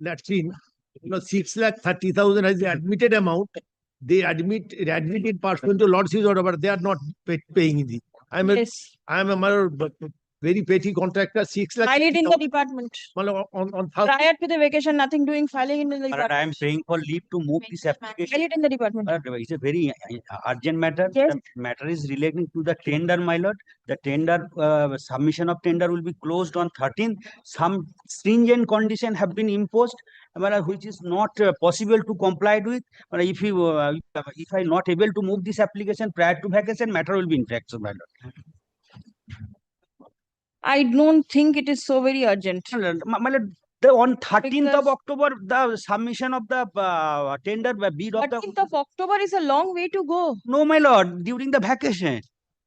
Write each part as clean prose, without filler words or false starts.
That's in, 6,30,000 as the admitted amount. They admit in pursuant to Lordship's order, but they are not paying the. I'm a very petty contractor. 6 lakh. File it in the department. On Prior to the vacation, nothing doing, filing in the department. But I am praying for leave to move this application. File it in the department. It's a very urgent matter. Yes. The matter is relating to the tender, my lord. The tender submission of tender will be closed on 13th. Some stringent conditions have been imposed, which is not possible to comply with. If I not able to move this application prior to vacation, matter will be in fact, my lord. I don't think it is so very urgent. My lord, on 13th of October, the submission of the tender bid of 13th of October is a long way to go. No, my lord, during the vacation.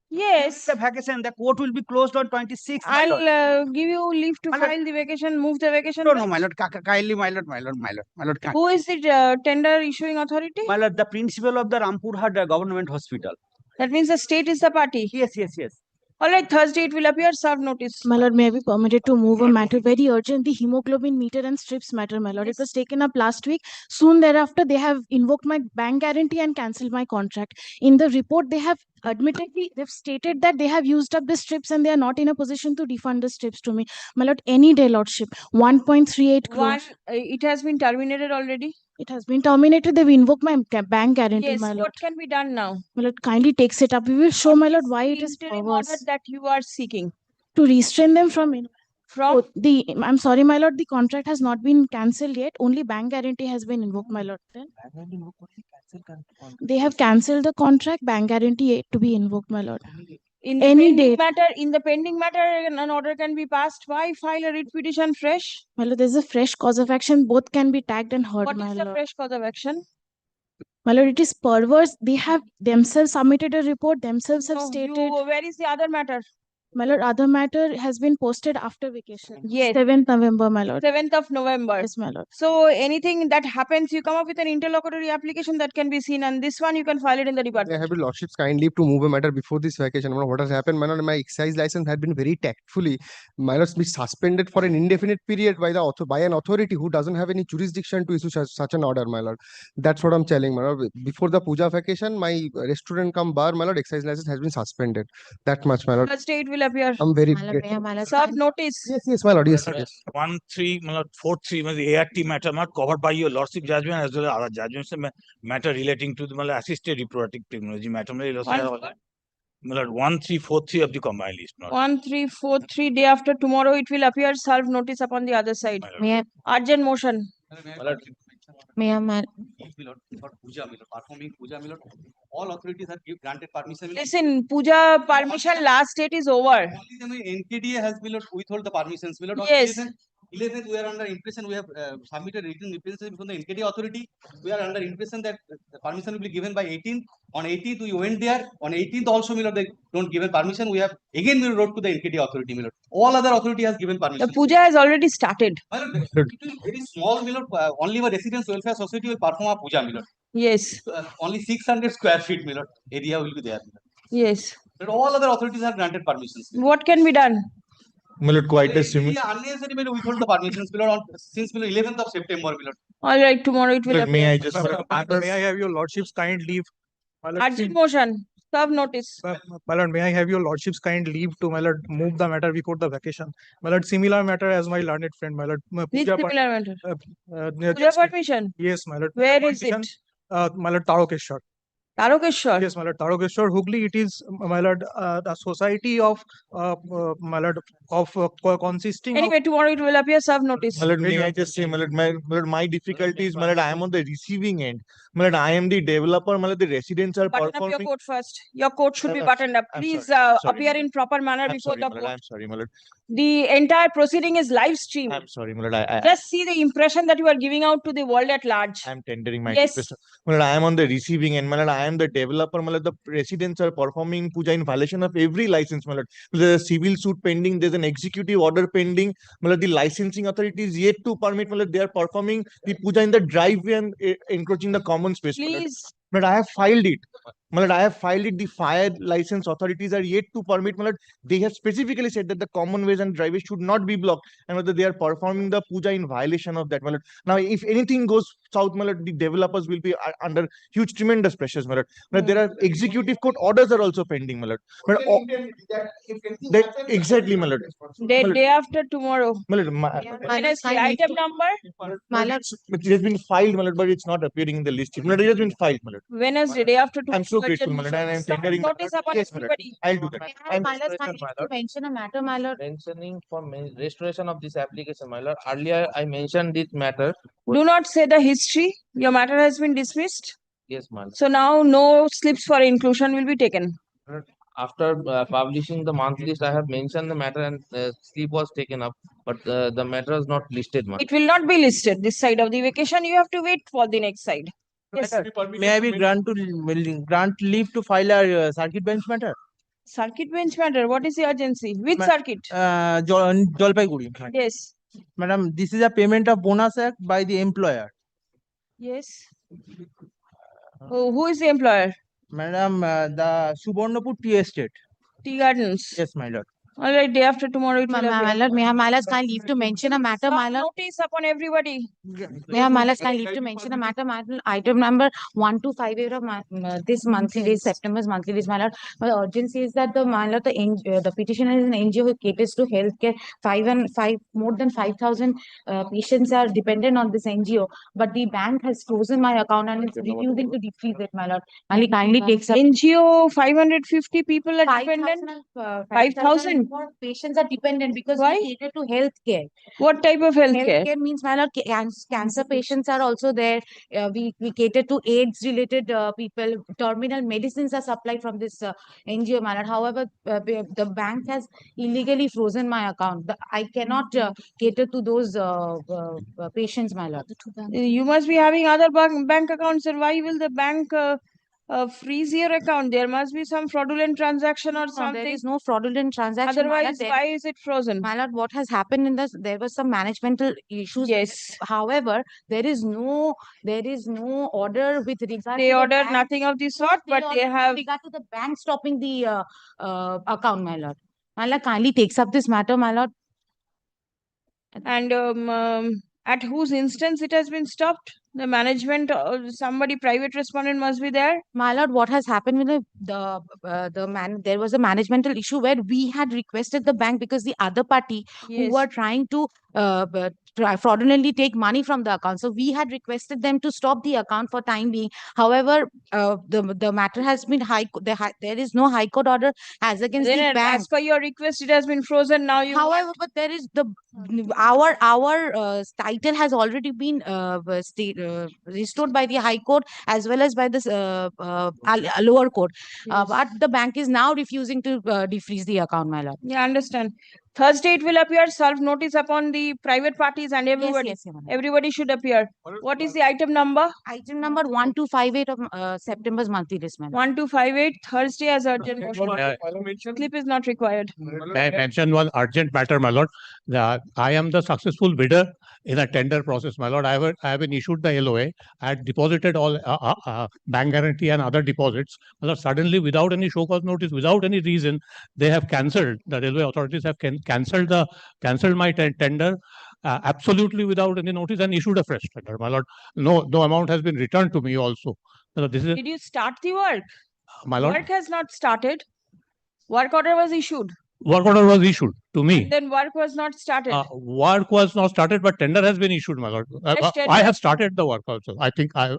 Yes. The vacation, the court will be closed on 26th. I'll give you leave to file the vacation, move the vacation. No, my lord, kindly, my lord. Who is the tender issuing authority? My lord, the principal of the Rampurhat government hospital. That means the state is the party. Yes. All right, Thursday it will appear, serve notice. My lord, may I be permitted to move a matter very urgent, the hemoglobin meter and strips matter, my lord. It was taken up last week. Soon thereafter, they have invoked my bank guarantee and cancelled my contract. In the report, they have they've stated that they have used up the strips and they are not in a position to refund the strips to me. My lord, any day, lordship, 1.38 crores. It has been terminated already? It has been terminated. They've invoked my bank guarantee, Yes, my lord. what can be done now? My lord, kindly takes it up. We will show, my lord, why it is Interim order perverse. that you are seeking. To restrain them from From? I'm sorry, my lord, the contract has not been cancelled yet. Only bank guarantee has been invoked, my lord. Then they have cancelled the contract, bank guarantee yet to be invoked, my lord. In the pending matter, an order can be passed. Why file a writ petition fresh? My lord, there's a fresh cause of action. Both can be tagged and heard, What my is the lord. fresh cause of action? My lord, it is perverse. They have themselves submitted a report, themselves have stated. Where is the other matter? My lord, other matter has been posted after vacation. Yes. 7th November, my lord. 7th of November. Yes, my lord. So anything that happens, you come up with an interlocutory application that can be seen, and this one you can file it in the department. I have your lordship's kind leave to move a matter before this vacation. What has happened, my lord, my excise license had been very tactfully, my lord, be suspended for an indefinite period by an authority who doesn't have any jurisdiction to issue such an order, my lord. That's what I'm telling, my lord. Before the Puja vacation, my restaurant come bar, my lord, excise license has been suspended. That much, my lord. Thursday it will appear. I'm very Serve notice. Yes, my lord. Yes. 1.3.43 ART matter not covered by your lordship judgment as well as other judgments matter relating to the assisted reproductive technology matter. 1.3.43 of the combined list. 1.3.43 day after tomorrow it will appear. Serve notice upon the other side. Urgent motion. For Puja, performing Puja, all authorities have granted permission. Listen, Puja permission last date is over. Only NKDA has withhold the permissions. Yes. 11th, we are under impression, we have submitted written representative from the NKDA authority. We are under impression that the permission will be given by 18th. On 18th, we went there. On 18th, also, they don't give permission. We have again we wrote to the NKDA authority. All other authority has given permission. The Puja has already started. It will be very small. Only a residence welfare society will perform a Puja. Yes. Only 600 square feet area will be there. Yes. But all other authorities have granted permissions. What can be done? Quite a similar. Unnecessary we withhold the permissions since 11th of September. All right, tomorrow it will appear. May I just may I have your lordship's kind leave? Urgent motion. Serve notice. My lord, may I have your lordship's kind leave to move the matter before the vacation? My lord, similar matter as my learned friend, my lord. Which similar matter? Puja permission? Yes, my lord. Where is it? My lord, Tarokeshwar. Tarokeshwar? Yes, my lord, Tarokeshwar, Hooghly. It is, my lord, the society of, my lord, consisting anyway, tomorrow it will appear. Serve notice. My lord, may I just say, my lord, my difficulty is, my lord, I am on the receiving end. My lord, I am the developer. My lord, the residents are Button performing. up your coat first. Your coat should be buttoned up. Please appear in proper manner before the court. I'm sorry, my lord. The entire proceeding is live streamed. I'm sorry, my lord. Just see the impression that you are giving out to the world at large. I'm tendering my Yes. request. My lord, I am on the receiving end. My lord, I am the developer. My lord, the residents are performing Puja in violation of every license. My lord, there's a civil suit pending. There's an executive order pending. My lord, the licensing authority is yet to permit. My lord, they are performing the Puja in the driveway and encroaching the common space. Please. But I have filed it. My lord, I have filed it. The fire license authorities are yet to permit. My lord, they have specifically said that the common ways and driveways should not be blocked, and whether they are performing the puja in violation of that. My lord, now if anything goes south, my lord, the developers will be under huge, tremendous pressures. My lord, but there are executive court orders are also pending. My lord, but that exactly, my lord. Day after tomorrow. My lord, Wednesday, item number? My lord, it has been filed, my lord, but it's not appearing in the list. My lord, it has been filed, my lord. Wednesday, day after tomorrow. I'm so grateful, my lord, and I'm Stop tendering. notice upon Yes, my lord. everybody. I'll do that. my lord, can I mention a matter, my lord? Mentioning for restoration of this application, my lord. Earlier, I mentioned this matter. Do not say the history. Your matter has been dismissed. Yes, my lord. So now no slips for inclusion will be taken. After publishing the monthly list, I have mentioned the matter and slip was taken up, but the matter is not listed, my lord. It will not be listed. This side of the vacation, you have to wait for the next side. Yes, May I be grant leave to file a circuit bench matter? circuit bench matter. What is the urgency? Which Ma- circuit? Jalpaiguri. Yes, Madam, this is a payment of bonus act by the employer. yes. Who is the employer? Madam, the Subarnapur Tea Estate. Tea Gardens. Yes, my lord. All right, day after tomorrow it will My appear. lord, may I, my lord, can I leave to mention a matter, my Stop lord? notice upon everybody. May I, my lord, can I leave to mention a matter, my lord? Item number 1258 of this monthly list, September's monthly list, my lord. My urgency is that my lord, the petitioner is an NGO who caters to healthcare. More than 5,000 patients are dependent on this NGO, but the bank has frozen my account and it's refusing to defreeze it, my lord. Kindly takes up. NGO 550 people are dependent. 5,000? more patients are dependent because Why? we cater to healthcare. What type of healthcare? Healthcare means, my lord, cancer patients are also there. We cater to AIDS related people. Terminal medicines are supplied from this NGO, my lord. However, the bank has illegally frozen my account. I cannot cater to those patients, my lord. You must be having other bank accounts, and why will the bank freeze your account? There must be some fraudulent transaction or No, something. there is no fraudulent transaction. my lord. Otherwise, why is it frozen? My lord, what has happened in this? There was some managemental issues. Yes. However, there is no order with regard. They to the ordered bank. nothing of the sort, but they ordered with have. regard to the bank stopping the account, my lord. My lord, kindly takes up this matter, my lord. And at whose instance it has been stopped? The management, somebody, private respondent must be there. My lord, what has happened with there was a managemental issue where we had requested the bank because the other party who were trying to fraudulently take money from the account. So we had requested them to stop the account for time being. However, the matter has been there is no high court order as against the Then, bank. as per your request, it has been frozen. Now you. However, but there is our title has already been restored by the High Court as well as by the lower court. But the bank is now refusing to defreeze the account, my lord. Yeah, understand. Thursday it will appear. Serve notice upon the private parties and everybody. Yes, Your Honor. Everybody should appear. What is the item number? Item number 1258 of September's monthly list, my lord. 1258 Thursday as urgent. Slip is not required. May I mention one urgent matter, my lord? I am the successful bidder in a tender process, my lord. I have been issued the LOA. I had deposited all bank guarantee and other deposits. My lord, suddenly, without any show cause notice, without any reason, they have cancelled. The railway authorities have cancelled my tender. Absolutely without any notice and issued a fresh tender, my lord. No amount has been returned to me also. My lord, this is Did you start the work? my lord. Work has not started. Work order was issued. Work order was issued to me. And then work was not started. Work was not started, but tender has been issued, my lord. Fresh I tender. have started the work also. I think I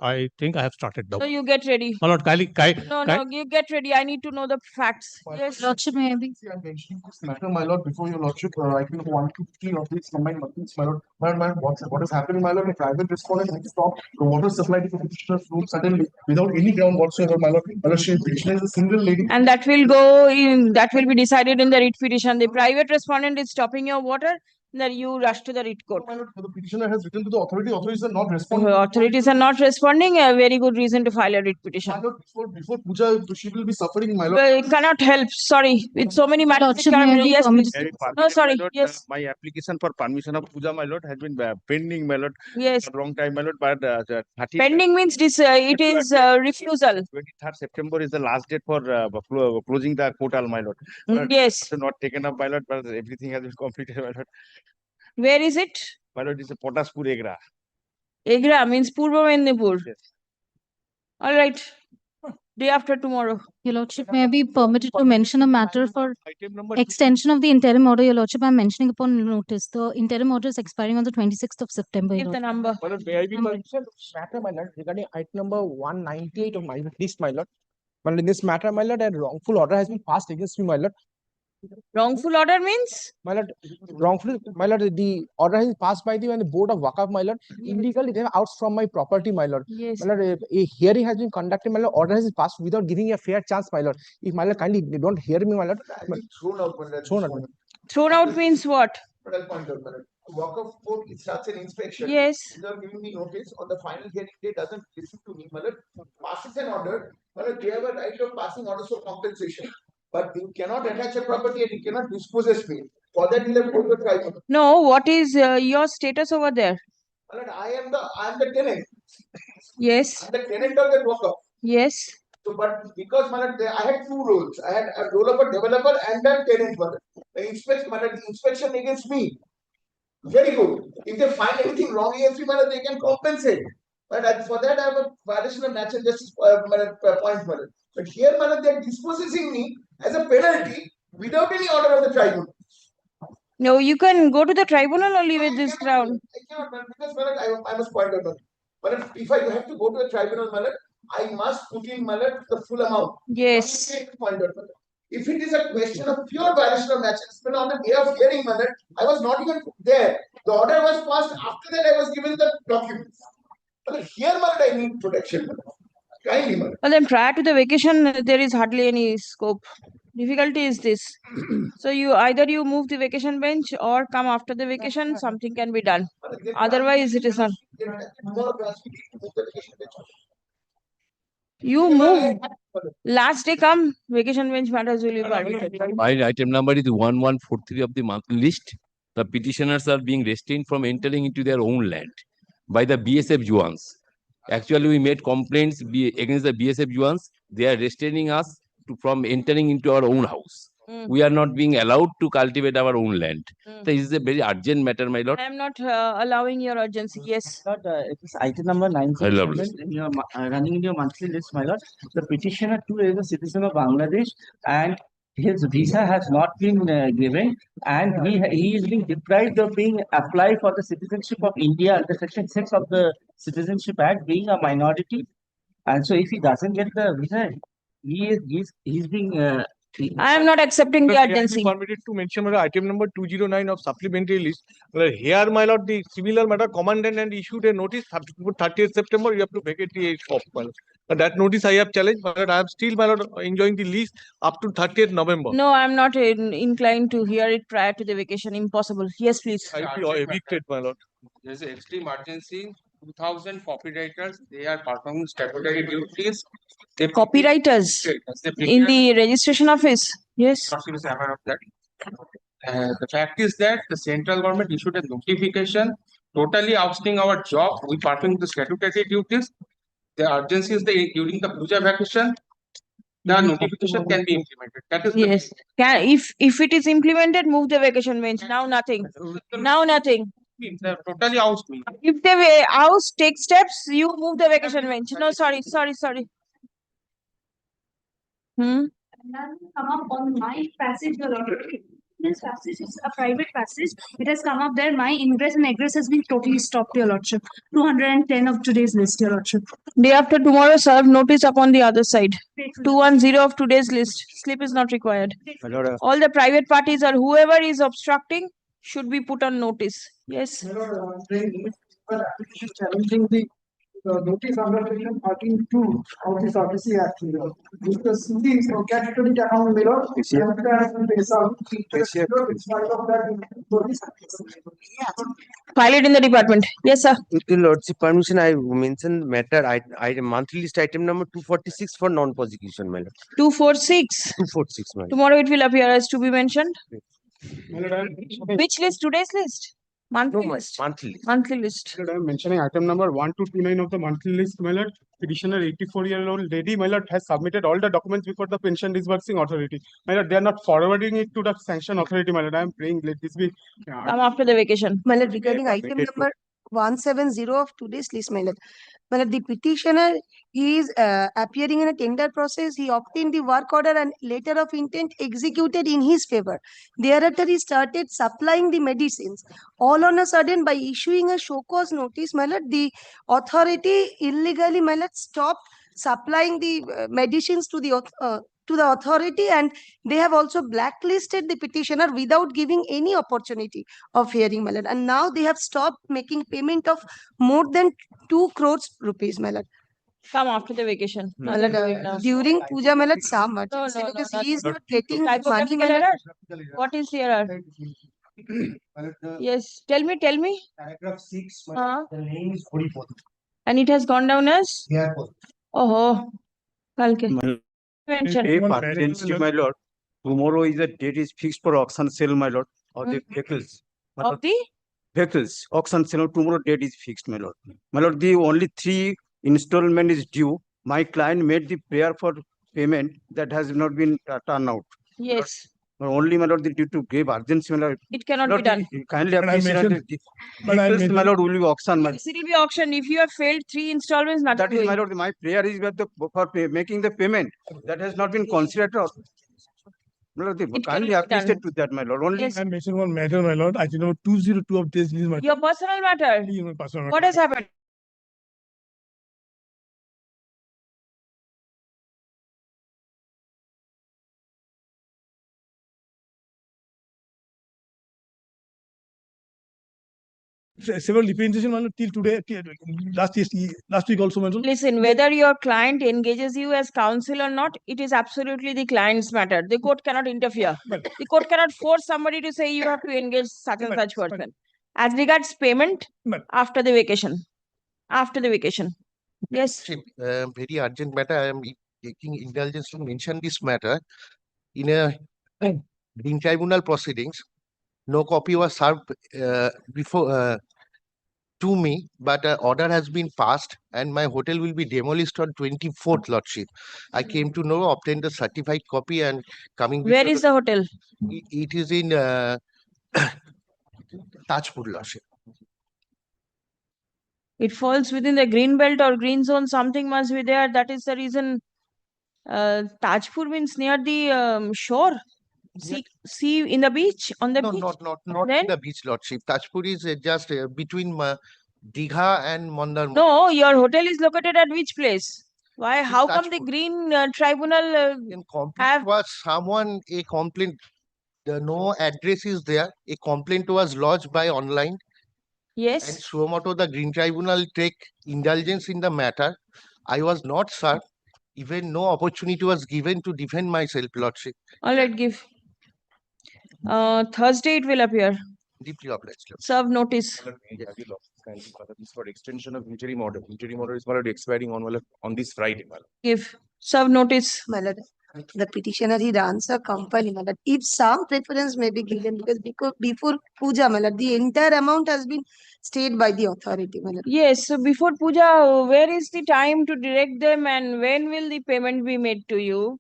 have started the So work. you get ready. My lord, No, you get ready. I need to know the facts. Yes. Lordship, may I be? I'm mentioning this matter, my lord, before your lordship, item 115 of these combined monthlies, my lord. What has happened, my lord? A private respondent has stopped the water supply to the petitioner's room suddenly without any ground whatsoever, my lord. My lord, petitioner is a single lady. And that will go in, that will be decided in the writ petition. The private respondent is stopping your water. then you rush to the writ court. My lord, the petitioner has written to the authority. Authorities are not responding. Authorities are not responding, a very good reason to file a writ petition. My lord, before Puja, she will be suffering. My lord. Well, it cannot help, sorry, with so many matters. it Lordship, cannot may I be- be yes, permitted please. No, sorry, yes, My application for permission of Puja, my lord, has been pending, my lord, yes. for a long time, my lord, but the 30th Pending means this, it is refusal. 23rd September is the last date for closing the portal, my lord. Yes. So not taken up, my lord, but everything has been completed, my lord. Where is it? My lord, it's a Potaspur Egra. Egra means Purva Mendipur. Yes. All right. Day after tomorrow. Your Lordship, may I be permitted to mention a matter for Item number extension of the interim order, Your Lordship? I'm mentioning upon notice. The interim order is expiring on the 26th of September, Your Give the Lordship. number. my lord, may I be Number. Matter, my lord, regarding item number 198 of my list, my lord. My lord, in this matter, my lord, a wrongful order has been passed against me, my lord. Wrongful order means? My lord, my lord, the order has been passed by the board of Waqf, my lord. Illegally, they have outs from my property, my lord. Yes. My lord, a hearing has been conducted, my lord. Order has been passed without giving a fair chance, my lord. If my lord kindly don't hear me, my lord. Thrown out, my lord. Thrown out, my lord. Thrown out means what? But I'll point out, my lord. Walk-off court, it starts an inspection. Yes. Without giving me notice on the final hearing day, doesn't listen to me, my lord. Passes an order, my lord, they have a right of passing orders for compensation. But you cannot attach a property and you cannot dispossess me. For that, you have to go to tribunal. No, what is your status over there? My lord, I am the tenant. Yes. I'm the tenant of that walk-off. Yes. So, but because my lord, I had two roles. I had a role of a developer and a tenant, my lord. The inspection against me. Very good. If they find anything wrong against me, my lord, they can compensate. But for that, I have a violation of natural justice point, my lord. But here, my lord, they are dispossessing me as a penalty without any order of the tribunal. No, you can go to the tribunal only with this ground. I cannot, my lord, because my lord, I must point out, my lord. But if I have to go to a tribunal, my lord, I must put in, my lord, the full amount. Yes. Point out, my lord. If it is a question of pure violation of natural justice, on the day of hearing, my lord, I was not even there. The order was passed. After that, I was given the documents. But here, my lord, I need protection. Kindly, my lord. Well, then prior to the vacation, there is hardly any scope. Difficulty is this. So either you move the vacation bench or come after the vacation, something can be done. Otherwise, it is not. You move. Last day come, vacation bench matters will be permitted. My item number is 1143 of the monthly list. The petitioners are being restrained from entering into their own land by the BSF Juans. Actually, we made complaints against the BSF Juans. They are restraining us from entering into our own house. We are not being allowed to cultivate our own land. This is a very urgent matter, my lord. I am not allowing your urgency. Yes. Lord, it is item number My lord. 967 in your running in your monthly list, my lord. The petitioner too is a citizen of Bangladesh and his visa has not been given, and he is being deprived of being applied for the citizenship of India under Section 6 of the Citizenship Act, being a minority. And so, if he doesn't get the visa, he's being. I am not accepting the May I be urgency. permitted to mention my lord, item number 209 of supplementary list. Well, here, my lord, the similar matter commandant and issued a notice 30th September. You have to vacate the shop. My lord. But that notice I have challenged, my lord. I am still, my lord, enjoying the lease up to 30th November. No, I am not inclined to hear it prior to the vacation. Impossible. Yes, please. I will be evicted, my lord. There is an extreme urgency. 2,000 copywriters, they are performing statutory duties. They Copywriters in the registration office. Yes. not seriously aware of that. The fact is that the central government issued a notification totally ousting our job. We performing the statutory duties. The urgency is during the Puja vacation, the notification can be implemented. That is the Yes. If it is implemented, move the vacation bench. Now nothing. Now nothing. They totally oust me. If the house take steps, you move the vacation bench. No, sorry. Come up on my passage. This passage is a private passage. It has come up there. My ingress and egress has been totally stopped, Your Lordship. 210 of today's list, Your Lordship. Day after tomorrow, serve notice upon the other side. 210 of today's list. Slip is not required. All the private parties or whoever is obstructing should be put on notice. Yes. Challenging the notice under section 13(2) of the Surfacey Act. Mr. Sindhi from cash credit account mirror. In spite of that, notice. File it in the department. Yes, sir. With the Lordship permission, I mentioned matter, I monthly list item number 246 for non-prosecution, my lord. 246. 246, my lord. Tomorrow it will appear as to be mentioned. My lord, Which list? Today's list? Monthly No, list. monthly. Monthly list. I am mentioning item number 1229 of the monthly list, my lord. Petitioner 84-year-old lady, my lord, has submitted all the documents before the pension disbursing authority. My lord, they are not forwarding it to the sanction authority, my lord. I am praying let this be. Come after the vacation. My lord, regarding item number 170 of today's list, my lord. My lord, the petitioner, he is appearing in a tender process. He obtained the work order and letter of intent executed in his favor. Thereafter, he started supplying the medicines. All on a sudden, by issuing a show cause notice, my lord, the authority illegally, my lord, stopped supplying the medicines to the authority, and they have also blacklisted the petitioner without giving any opportunity of hearing, my lord. And now they have stopped making payment of more than 2 crores rupees, my lord. Come after the vacation. My lord, during Puja, my lord, some emergency, no, because no, he is no. not getting money, Typographical my lord. error? What is the error? Yes, tell me. Paragraph 6, Huh? the name is Horipod. And it has gone down as? Yeah. Oh, okay. Mention. A partnership, my lord. Tomorrow is the date is fixed for auction sale, my lord, of the vehicles. My Of lord, the? vehicles, auction sale, tomorrow date is fixed, my lord. My lord, the only 3 installment is due. My client made the prayer for payment that has not been turned out. Yes. But only, my lord, due to give urgency, my lord. It cannot Lord, be done. kindly But I appreciate mentioned- the but I vehicles, my mentioned- lord, will be auction, my lord. Yes, it will be auctioned. If you have failed 3 installments, nothing That is, my doing. lord, my prayer is that making the payment. That has not been considered. My lord, It kindly cannot be done. appreciate to that, my lord. Only Yes. I mentioned one matter, my lord. Item number 202 of this list, my Your personal matter. my personal What matter. has happened? Several representation, my lord, till today, last week also, my lord. Listen, whether your client engages you as counsel or not, it is absolutely the client's matter. The court cannot interfere. The court cannot force somebody to say you have to engage such and such person. As regards payment, after the vacation. After the vacation. Yes. Very urgent matter. I am taking indulgence to mention this matter. In a Green Tribunal proceedings, no copy was served before to me, but order has been passed and my hotel will be demolished on 24th, Lordship. I came to know, obtained the certified copy and coming. Where is the hotel? It is in Tajpur, Lordship. It falls within the green belt or green zone. Something must be there. That is the reason. Tajpur means near the shore. See in the beach, on the beach. Not Then? in the beach, Lordship. Tajpur is just between Digha and Mandar. No, your hotel is located at which place? Why? How come the Green Tribunal have? Was someone a complaint? No address is there. A complaint was lodged by online. Yes. And Suomoto, the Green Tribunal take indulgence in the matter. I was not served. Even no opportunity was given to defend myself, Lordship. All right, give. Thursday it will appear. Deeply obliged. Serve notice. This for extension of interim order. Interim order is already expiring on this Friday. Give. Serve notice. My lord, the petitioner, he runs a company, my lord. If some preference may be given, because before Puja, my lord, the entire amount has been stayed by the authority, my lord. Yes, so before Puja, where is the time to direct them and when will the payment be made to you?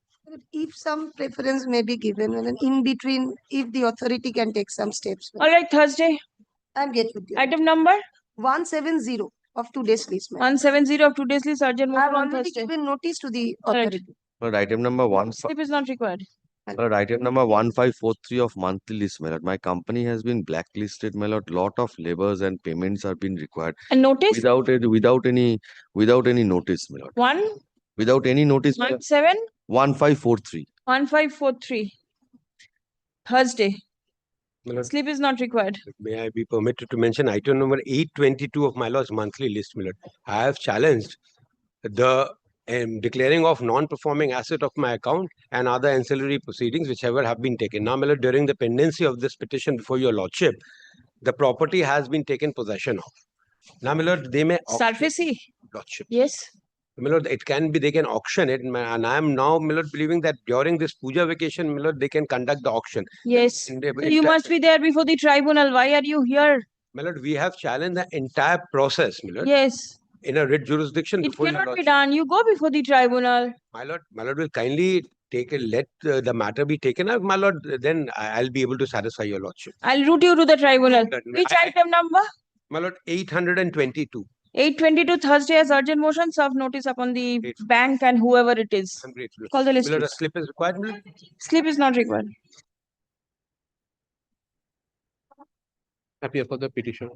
If some preference may be given, my lord, in between, if the authority can take some steps. All right, Thursday. I'll get with you. Item number? 170 of today's list, my lord. 170 of today's list, urgent move I have on already Thursday. given notice to the All right. authority. Lord, item number 1. Slip is not required. Lord, item number 1543 of monthly list, my lord. My company has been blacklisted, my lord. Lot of labors and payments are being required. And notice? Without any notice, my lord. One? Without any notice. 17? 1543. 1543. Thursday. Slip is not required. May I be permitted to mention item number 822 of my lord's monthly list, my lord. I have challenged the declaring of non-performing asset of my account and other ancillary proceedings whichever have been taken. Now, my lord, during the pendency of this petition before your lordship, the property has been taken possession of. Now, my lord, they may SARFAESI. lordship. Yes. My lord, it can be, they can auction it, and I am now, my lord, believing that during this Puja vacation, my lord, they can conduct the auction. Yes. And So you must be there before the tribunal. Why are you here? My lord, we have challenged the entire process, my lord. Yes. In a writ jurisdiction It before your cannot be lordship. done. You go before the tribunal. My lord will kindly take a, let the matter be taken up, my lord, then I'll be able to satisfy your lordship. I'll route you to the tribunal. Certainly. Which item number? My lord, 822. 822 Thursday as urgent motion. Serve notice upon the bank and whoever it is. I'm grateful. Call the list. My lord, a please. slip is required, my lord? Slip is not required. Happy for the petition.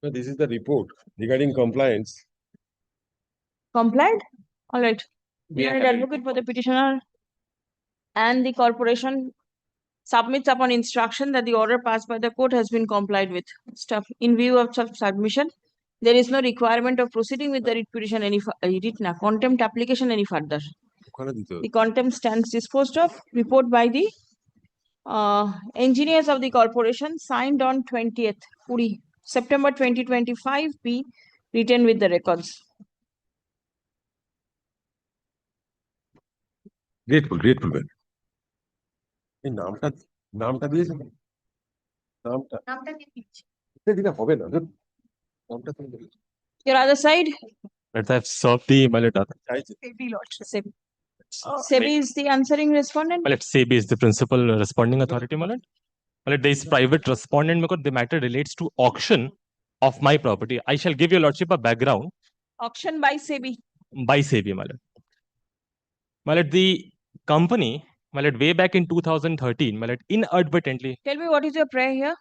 So this is the report regarding compliance. Compliant? All right. We We are are having- advocate for the petitioner and the corporation submits upon instruction that the order passed by the court has been complied with. Stuff. In view of such submission, there is no requirement of proceeding with the writ petition contempt application any further. The contempt stands disposed of. Report by the engineers of the corporation signed on 20th September 2025 be written with the records. Grateful, man. এই নামটা দিয়েছেন নামটা দিলে হবে না নামটা Your other side? Let's have served the SEBI is the answering respondent. SEBI is the principal responding authority, Malat. There is private respondent because the matter relates to auction of my property. I shall give your lordship a background. Auction by SEBI. By SEBI, Malat. Malat, the company, Malat, way back in 2013, Malat, inadvertently. Tell me what is your prayer here?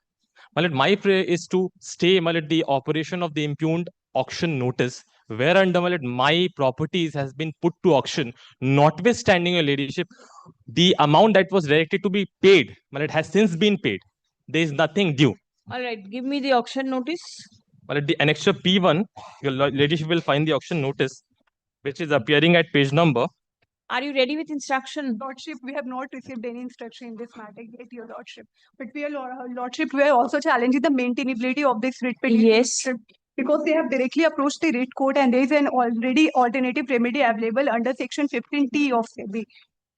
Malat, my prayer is to stay, Malat, the operation of the impugned auction notice, whereunder, Malat, my properties has been put to auction, notwithstanding your ladyship, the amount that was directed to be paid, Malat, has since been paid. There is nothing due. All right, give me the auction notice. Malat, the annexure P1, your ladyship will find the auction notice, which is appearing at page number. Are you ready with instruction? Lordship, we have not received any instruction in this matter yet, your lordship. But we are, lordship, we are also challenging the maintainability of this writ petition. Yes. Because they have directly approached the writ court and there is an already alternative remedy available under section 15T of SEBI.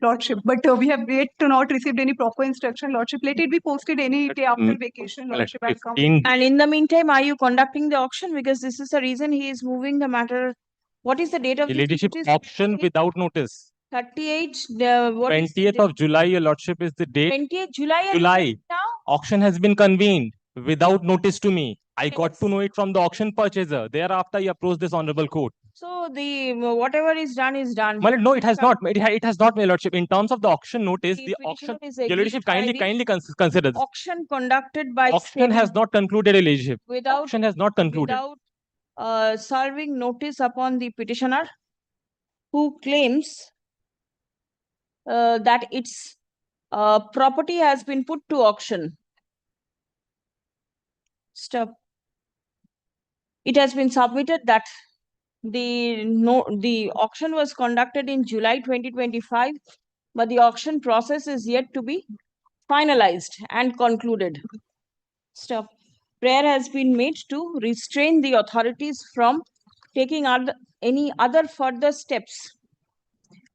Lordship, but we have yet to not received any proper instruction. Lordship, let it be posted any day after vacation. Lordship, I'll come. And in the meantime, are you conducting the auction? Because this is the reason he is moving the matter. What is the date of The this ladyship notice? auction without notice. 38, what is 20th of July, your lordship, is the date. 20th July. July. Now? Auction has been convened without notice to me. I got to know it from the auction purchaser. Thereafter, I approached this honorable court. So the whatever is done is done. Well, no, it has not. It has not, my lordship. In terms of the auction notice, the auction, petitioner is your lordship, aggrieved by kindly consider this. Auction conducted by Auction SEBI has not concluded, your lordship. without Auction has not concluded. without serving notice upon the petitioner who claims that its property has been put to auction. Stop. It has been submitted that the auction was conducted in July 2025, but the auction process is yet to be finalized and concluded. Stop. Prayer has been made to restrain the authorities from taking any other further steps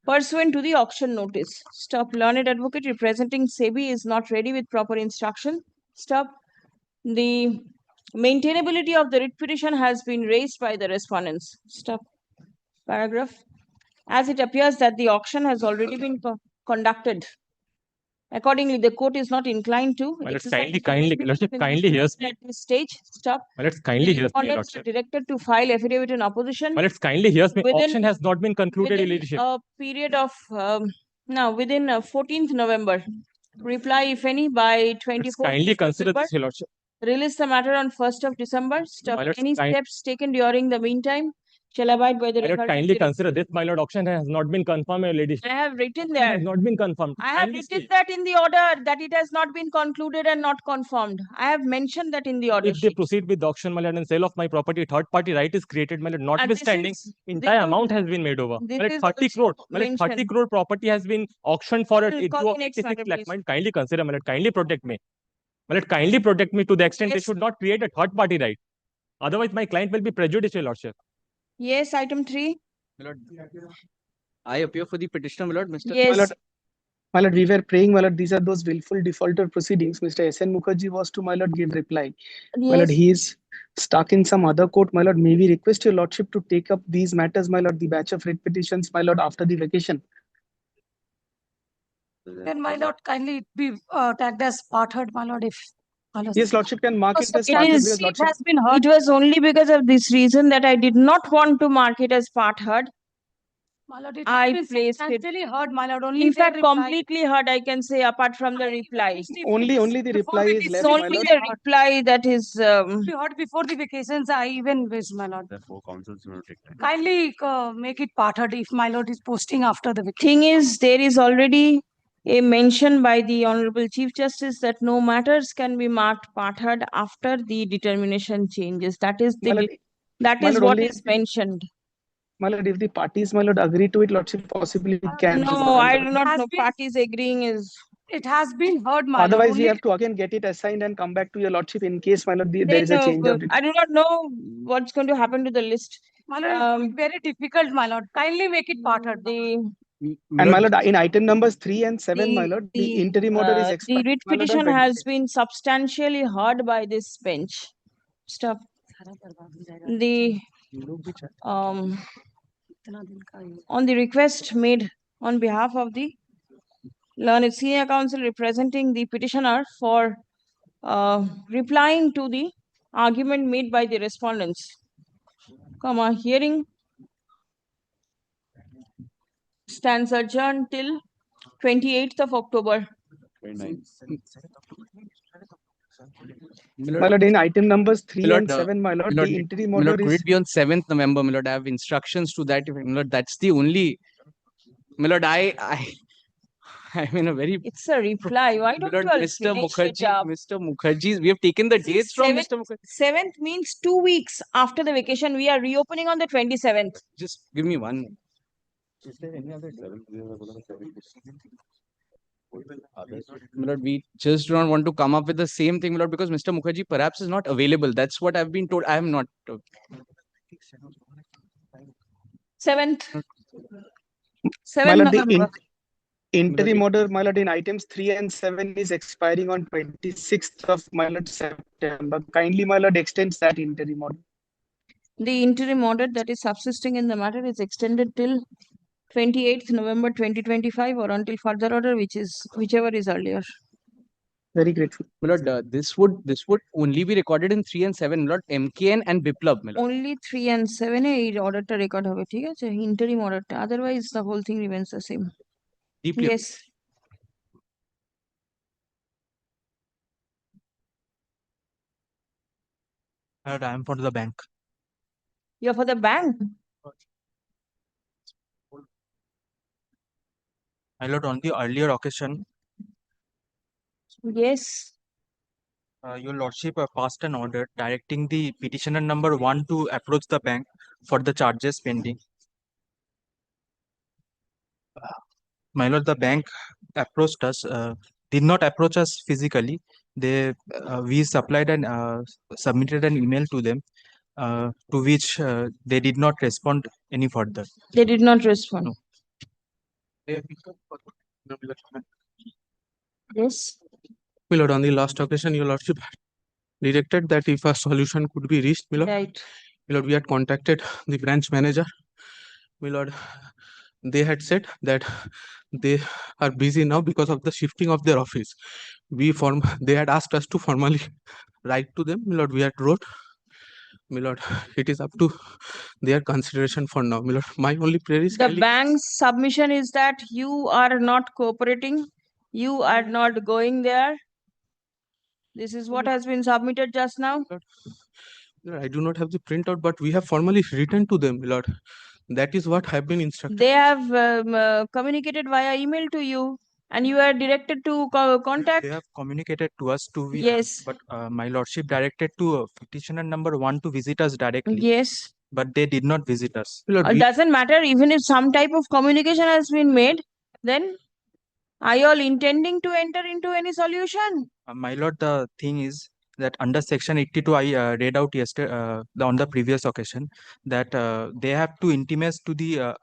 pursuant to the auction notice. Stop. Learned advocate representing SEBI is not ready with proper instruction. Stop. The maintainability of the writ petition has been raised by the respondents. Stop. Paragraph. As it appears that the auction has already been conducted. Accordingly, the court is not inclined to. Well, it's kindly hears me. At this stage, stop. Well, it's kindly hears me, Respondents are directed to file affidavit in opposition. Well, it's kindly hears me. Within- Auction has not been concluded, your within ladyship. a period of within 14th November. Reply, if any, by 24th Kindly consider December. this, your lordship. Release the matter on 1st of December. Stop. Well, it's Any kind- steps taken during the meantime Shall abide by the My lord, result of kindly the consider this, my lord, auction has not been confirmed, your ladyship. I have written It there. has not been confirmed. I have Kindly written see. that in the order that it has not been concluded and not confirmed. I have mentioned that in the order If they sheet. proceed with the auction, my lord, and sale of my property, third party right is created, my lord, notwithstanding, entire amount has been made over. this My lord, is 30 crore, my lord, 30 mentioned. crore property has been auctioned for it Call into the next 86 matter, lakh. please. My lord, kindly consider, my lord, kindly protect me. My lord, kindly protect me to the extent they Yes. should not create a third party right. Otherwise, my client will be prejudiced, your lordship. Yes, item 3. My lord, I appear for the petitioner, my lord, Mr. Yes. My lord, we were praying, my lord, these are those willful defaulter proceedings. Mr. S.N. Mukherjee was to, my lord, give reply. My lord, Yes. he is stuck in some other court. My lord, may we request your lordship to take up these matters, my lord, the batch of writ petitions, my lord, after the vacation. Then, my lord, kindly be tagged as part heard, my lord, if. Yes, lordship can mark it as It part heard is. because lordship. It was only because of this reason that I did not want to mark it as part heard. My lord, it I has been placed it. substantially heard, my lord, only In their fact, reply. completely heard, I can say, apart from the reply. Only the reply is It's left, my only lord. the reply that is. We heard before the vacations, I even wish, my lord. Therefore, councils will take time. Kindly make it part heard if my lord is posting after the vacation. Thing is, there is already a mention by the Honorable Chief Justice that no matters can be marked part heard after the determination changes. That is My lord, what only is mentioned. my lord, if the parties, my lord, agree to it, lordship possibly can. No, I do not know. Parties agreeing is. It has been heard, my lord. Otherwise, we Only have to again get it assigned and come back to your lordship in case, my lord, there Then, is a change of. I do not know what's going to happen to the list. My lord, it's very difficult, my lord. Kindly make it part heard. And my lord, in item numbers 3 and 7, my lord, the interim order is The expired. writ petition has been substantially heard by this bench. Stop. The on the request made on behalf of the learned senior counsel representing the petitioner for replying to the argument made by the respondents. Hearing stands adjourned till 28th of October. My lord, in item numbers 3 My lord, and 7, my lord, my lord, the interim my order lord, could is. it be on 7th November, my lord? I have instructions to that. My lord, that's the only. My lord, I'm in a very. It's a reply. Why don't Lord, you all Mr. finish it Mukherjee, up? Mr. Mukherjee, we have taken the dates from Mr. Mukherjee. 7th means 2 weeks after the vacation. We are reopening on the 27th. Just give me one. Is there any other My lord, we just do not want to come up with the same thing, my lord, because Mr. Mukherjee perhaps is not available. That's what I've been told. I am not. 7th. My 7th lord, the November. interim order, my lord, in items 3 and 7 is expiring on 26th of, my lord, September. Kindly, my lord, extends that interim order. The interim order that is subsisting in the matter is extended till 28th November 2025 or until further order, whichever is earlier. Very grateful. My lord, this would only be recorded in 3 and 7, my lord. MKN and Biplab, my lord. Only 3 and 7 order to record hobe, ঠিক আছে? Interim order. Otherwise, the whole thing remains the same. Deeply. Yes. I am for the bank. You're for the bank? My lord, on the earlier occasion, Yes. Your lordship passed an order directing the petitioner number 1 to approach the bank for the charges pending. My lord, the bank approached us, did not approach us physically. We supplied and submitted an email to them, to which they did not respond any further. They did not respond. No. Yes. My lord, on the last occasion, your lordship directed that if a solution could be reached, my lord, Right. my lord, we had contacted the branch manager. My lord, they had said that they are busy now because of the shifting of their office. They had asked us to formally write to them. My lord, we had wrote. My lord, it is up to their consideration for now. My lord, my only prayer is The bank's submission is that you are not cooperating. You are not going there. This is what has been submitted just now. I do not have the printout, but we have formally written to them, my lord. That is what have been instructed. They have communicated via email to you, and you are directed to contact. They have communicated to us to Yes. but my lordship directed to petitioner number 1 to visit us directly. Yes. But they did not visit us. My lord, It doesn't matter, even if some type of communication has been made, then are you all intending to enter into any solution? My lord, the thing is that under section 82, I read out yesterday on the previous occasion that they have to intimate to the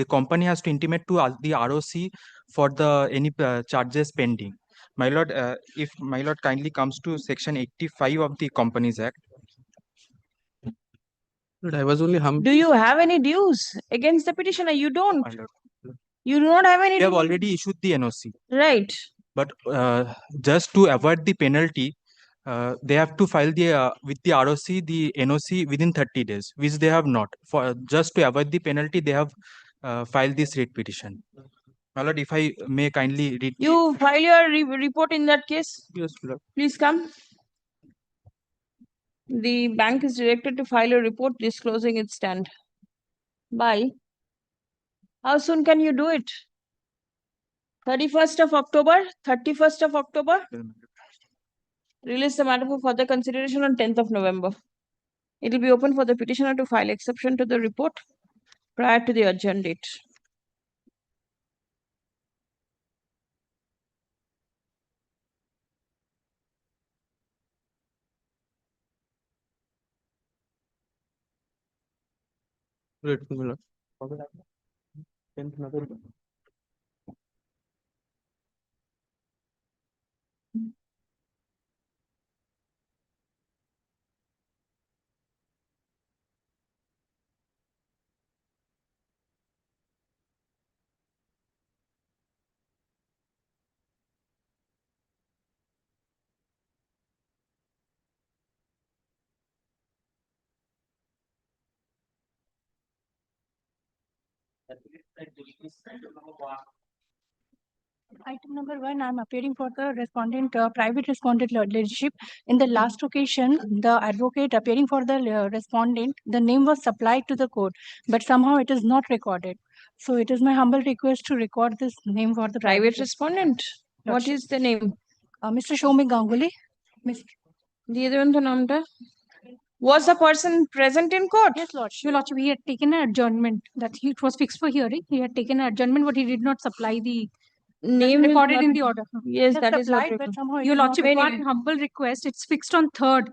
company has to intimate to the ROC for the any charges pending. My lord, if my lord kindly comes to section 85 of the Companies Act. Lord, I was only Do you have any dues against the petitioner? You don't. You do not have any. We have already issued the NOC. Right. But just to avoid the penalty, they have to file the with the ROC the NOC within 30 days, which they have not. For just to avoid the penalty, they have filed this writ petition. My lord, if I may kindly read. You file your report in that case. Yes, lord. Please come. The bank is directed to file a report disclosing its stand. By how soon can you do it? 31st of October? 31st of October? Release the matter for further consideration on 10th of November. It will be open for the petitioner to file exception to the report prior to the adjourned date. Right, my lord. 10th November. Item number 1, I'm appearing for the respondent, private respondent leadership. In the last occasion, the advocate appearing for the respondent, the name was supplied to the court, but somehow it is not recorded. So it is my humble request to record this name for the Private respondent. What is the name? Mr. Shomik Ganguly. দিয়ে দেবেন তো নামটা। Was the person present in court? Yes, Lordship. Your Lordship, he had taken an adjournment that it was fixed for hearing. He had taken an adjournment, but he did not supply the name recorded not- in the order. Yes, He has that is what supplied, but record- somehow Your it is not Lordship, recorded. One humble request. It's fixed on 3rd.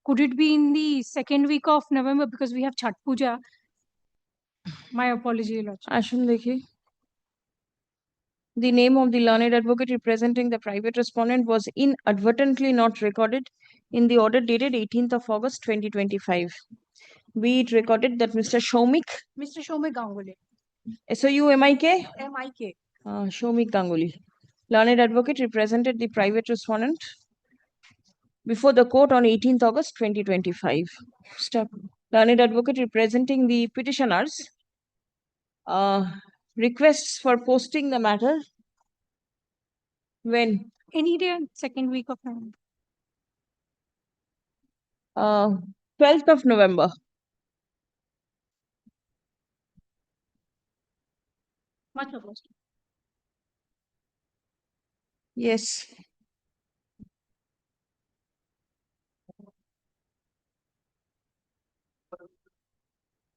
Could it be in the 2nd week of November because we have Chhat Puja? My apology, Your Lordship. আসুন দেখি। The name of the learned advocate representing the private respondent was inadvertently not recorded in the order dated 18th of August 2025. Be it recorded that Mr. Shomik, Mr. Shomik Ganguly. SOUMIK, MIK. Shomik Ganguly, learned advocate represented the private respondent before the court on 18th August 2025. Step. Learned advocate representing the petitioners requests for posting the matter when? Any day, 2nd week of November. 12th of November. Much obliged. Yes.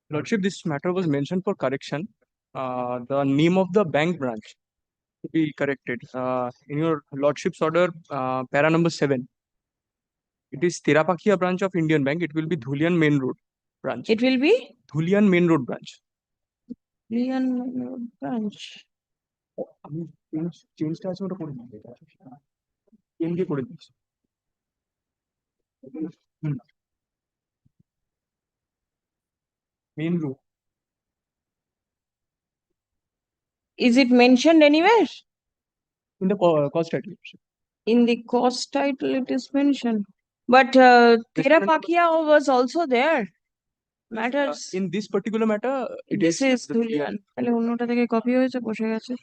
Lordship, this matter was mentioned for correction. The name of the bank branch to be corrected. In your Lordship's order, para number 7. It is Tirapakhia branch of Indian Bank. It will be Dhulian Main Road branch. It will be? Dhulian Main Road branch. Dhulian Main Road branch. আমি চেঞ্জটা আছে ওটা করে দিই M দিয়ে করে দিচ্ছি main road Is it mentioned anywhere? in the cost title. In the cost title, it is mentioned. But Tirapakhia was also there. Matters. In this particular matter, it This is Dhulian. তাহলে অন্যটা থেকে copy হয়েছে বসে গেছে।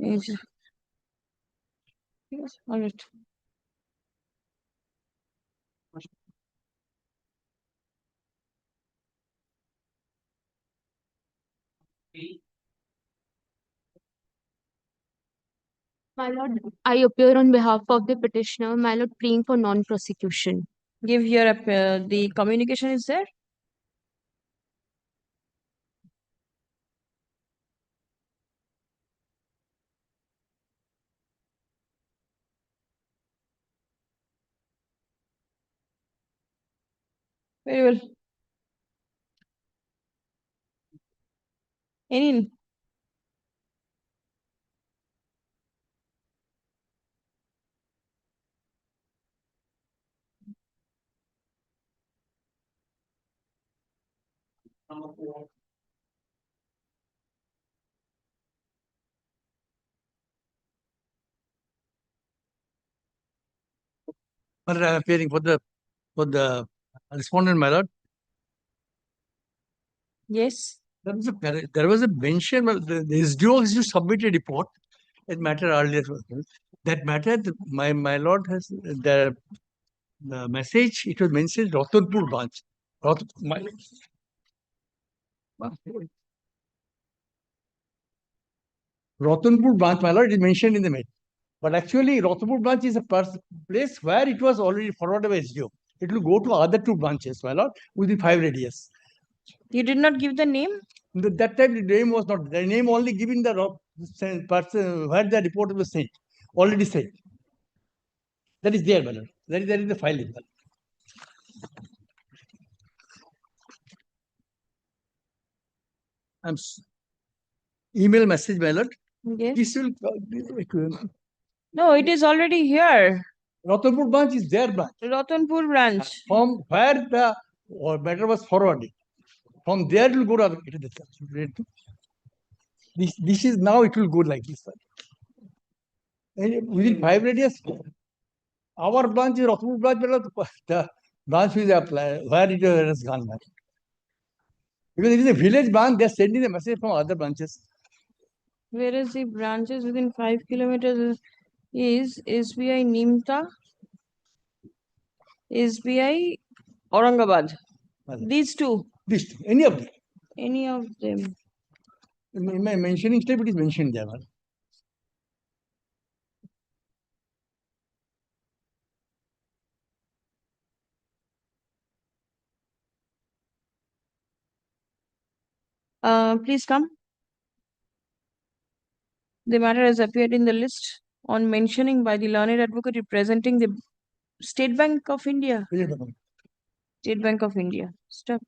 এই যে। ঠিক আছে, all right. My lord, I appear on behalf of the petitioner, my lord, pleading for non-prosecution. Give here the communication is there. Very well. Any Appearing for the respondent, my lord. Yes. There was a mention, well, the SDO has to submit a report. That matter earlier. That matter, my lord has the message. It was mentioned Ratanpur branch. Ratanpur branch, my lord, is mentioned in the mail. But actually, Ratanpur branch is a place where it was already forwarded by SDO. It will go to other two branches, my lord, within 5 radius. You did not give the name? That time the name was not, the name only given the person where the report was sent, already sent. That is there, my lord. That is there in the file. I'm email message, my lord. Yes. This will No, it is already here. Ratanpur branch is their branch. Ratanpur branch. From where the matter was forwarded. From there it will go to this is now it will go like this. And within 5 radius, our branch is Ratanpur branch, the branch is where it has gone back. Because it is a village branch, they are sending the message from other branches. Where is the branches within 5 kilometers is SBI Nimta, SBI Aurangabad. These two. These two, any of them. Any of them. In my mentioning step, it is mentioned there. Please come. The matter has appeared in the list on mentioning by the learned advocate representing the State Bank of India. State Bank of India. Stop.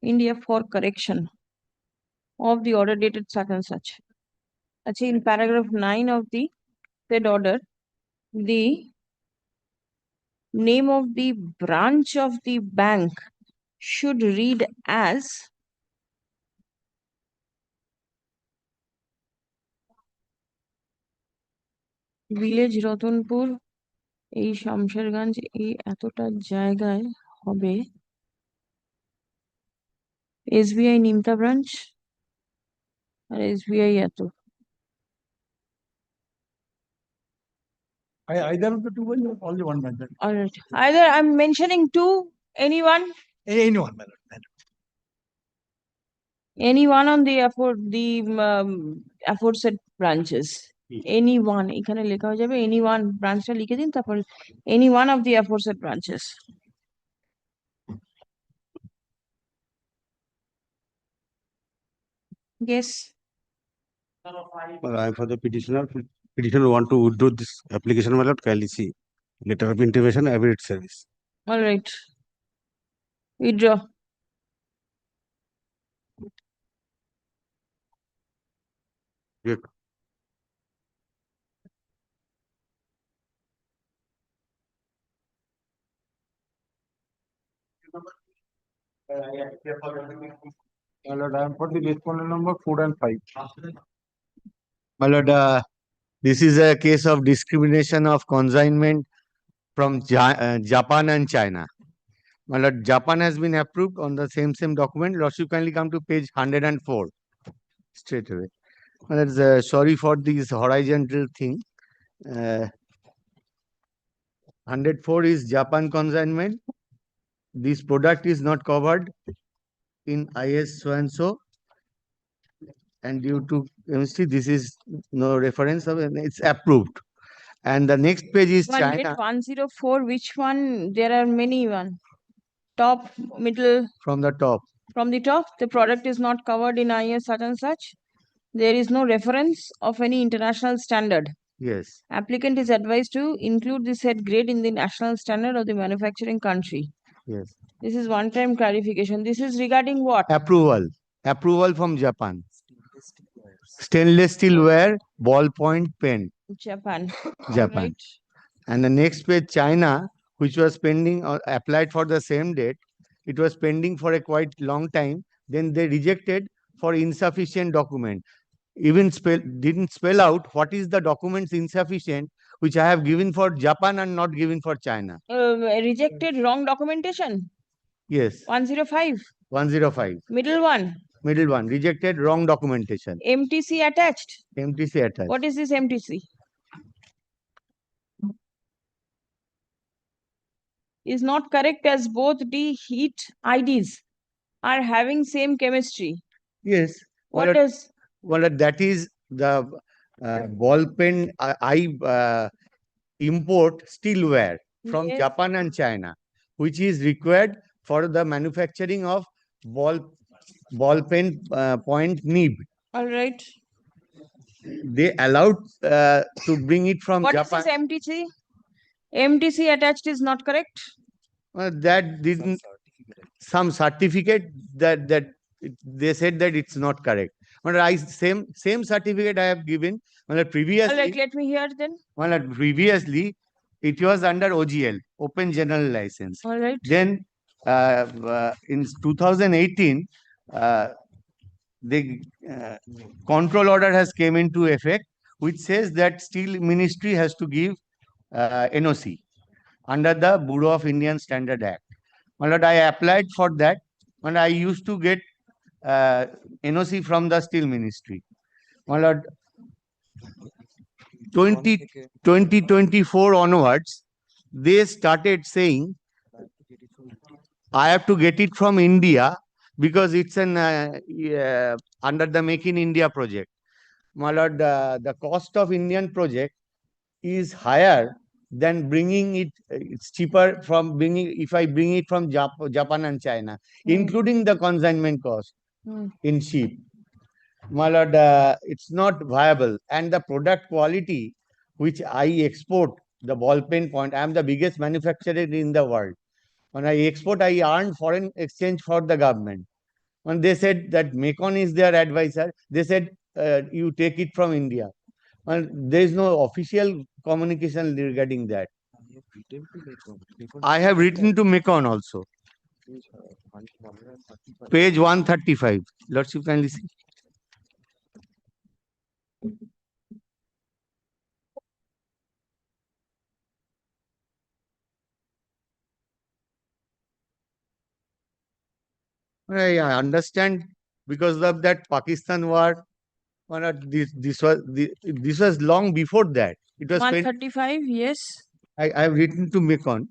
India for correction of the order dated such and such. Actually, in paragraph 9 of the said order, the name of the branch of the bank should read as village Ratanpur এই শামশেরগঞ্জ এই এতটা জায়গায় হবে SBI Nimta branch আর SBI এত Either of the two, only one method. All right. Either I'm mentioning two, anyone? Anyone, my lord. Anyone on the aforesaid branches. Anyone. এখানে লেখা হয়ে যাবে anyone ব্রাঞ্চটা লিখে দিন তারপর any one of the aforesaid branches. Yes. Well, I'm for the petitioner. Petitioner want to withdraw this application, my lord. Kindly see letter of intimation, affidavit service. All right. Withdraw. Good. My lord, I am for the respondent number 4 and 5. My lord, this is a case of discrimination of consignment from Japan and China. My lord, Japan has been approved on the same document. Lordship, kindly come to page 104 straight away. My lord, sorry for this horizontal thing. 104 is Japan consignment. this product is not covered in IS so and so, and due to chemistry, this is no reference of, and it's approved. And the next page is 104, which one? There are many one. Top, middle. From the top. From the top, the product is not covered in IS such and such. There is no reference of any international standard. Yes. Applicant is advised to include the said grade in the national standard of the manufacturing country. Yes. This is one-time clarification. This is regarding what? Approval. Approval from Japan. Stainless steelware, ballpoint pen. Japan. Japan. Right. And the next page, China, which was pending or applied for the same date. It was pending for a quite long time. Then they rejected for insufficient document. Even didn't spell out what is the documents insufficient, which I have given for Japan and not given for China. Rejected wrong documentation. Yes. 105. 105. Middle one. Middle one. Rejected wrong documentation. MTC attached. MTC attached. What is this MTC? Is not correct as both the heat IDs are having same chemistry. Yes. What is? Well, that is the ball pen import steelware from Yes. Japan and China, which is required for the manufacturing of ball pen point nib. All right. They allowed to bring it from What Japan. is this MTC? MTC attached is not correct. That didn't some certificate that they said that it's not correct. But same certificate I have given. Previously, All right, let me hear then. Previously, it was under OGL, Open General License. All right. Then in 2018, the control order has came into effect, which says that Steel Ministry has to give NOC under the Bureau of Indian Standard Act. I applied for that, and I used to get NOC from the Steel Ministry. 2024 onwards, they started saying, I have to get it from India because it's an under the Make in India project. The cost of Indian project is higher than bringing it. It's cheaper from bringing if I bring it from Japan and China, including the consignment cost in ship. It's not viable, and the product quality which I export, the ball pen point, I am the biggest manufacturer in the world. When I export, I earn foreign exchange for the government. When they said that Mekon is their advisor, they said you take it from India. There is no official communication regarding that. I have written to Mekon also. Page 135. Lordship, kindly see. I understand because of that Pakistan war. This was long before that. It was 135. Yes. I have written to Mekon.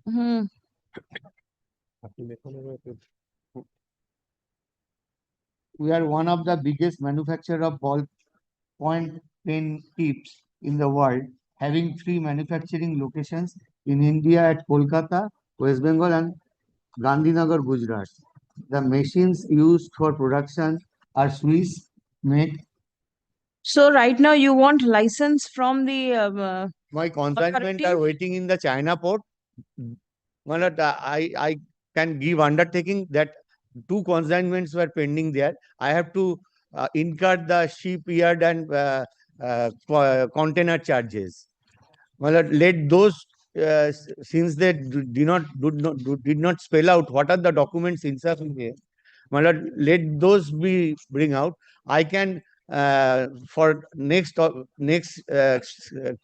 We are one of the biggest manufacturer of ballpoint pen tips in the world, having 3 manufacturing locations in India at Kolkata, West Bengal, and Gandhinagar, Gujarat. The machines used for production are Swiss made. So right now you want license from the my consignment are waiting in the China port. I can give undertaking that 2 consignments were pending there. I have to incur the shipyard and container charges. Let those since they did not spell out what are the documents insufficient, let those be bring out. I can for next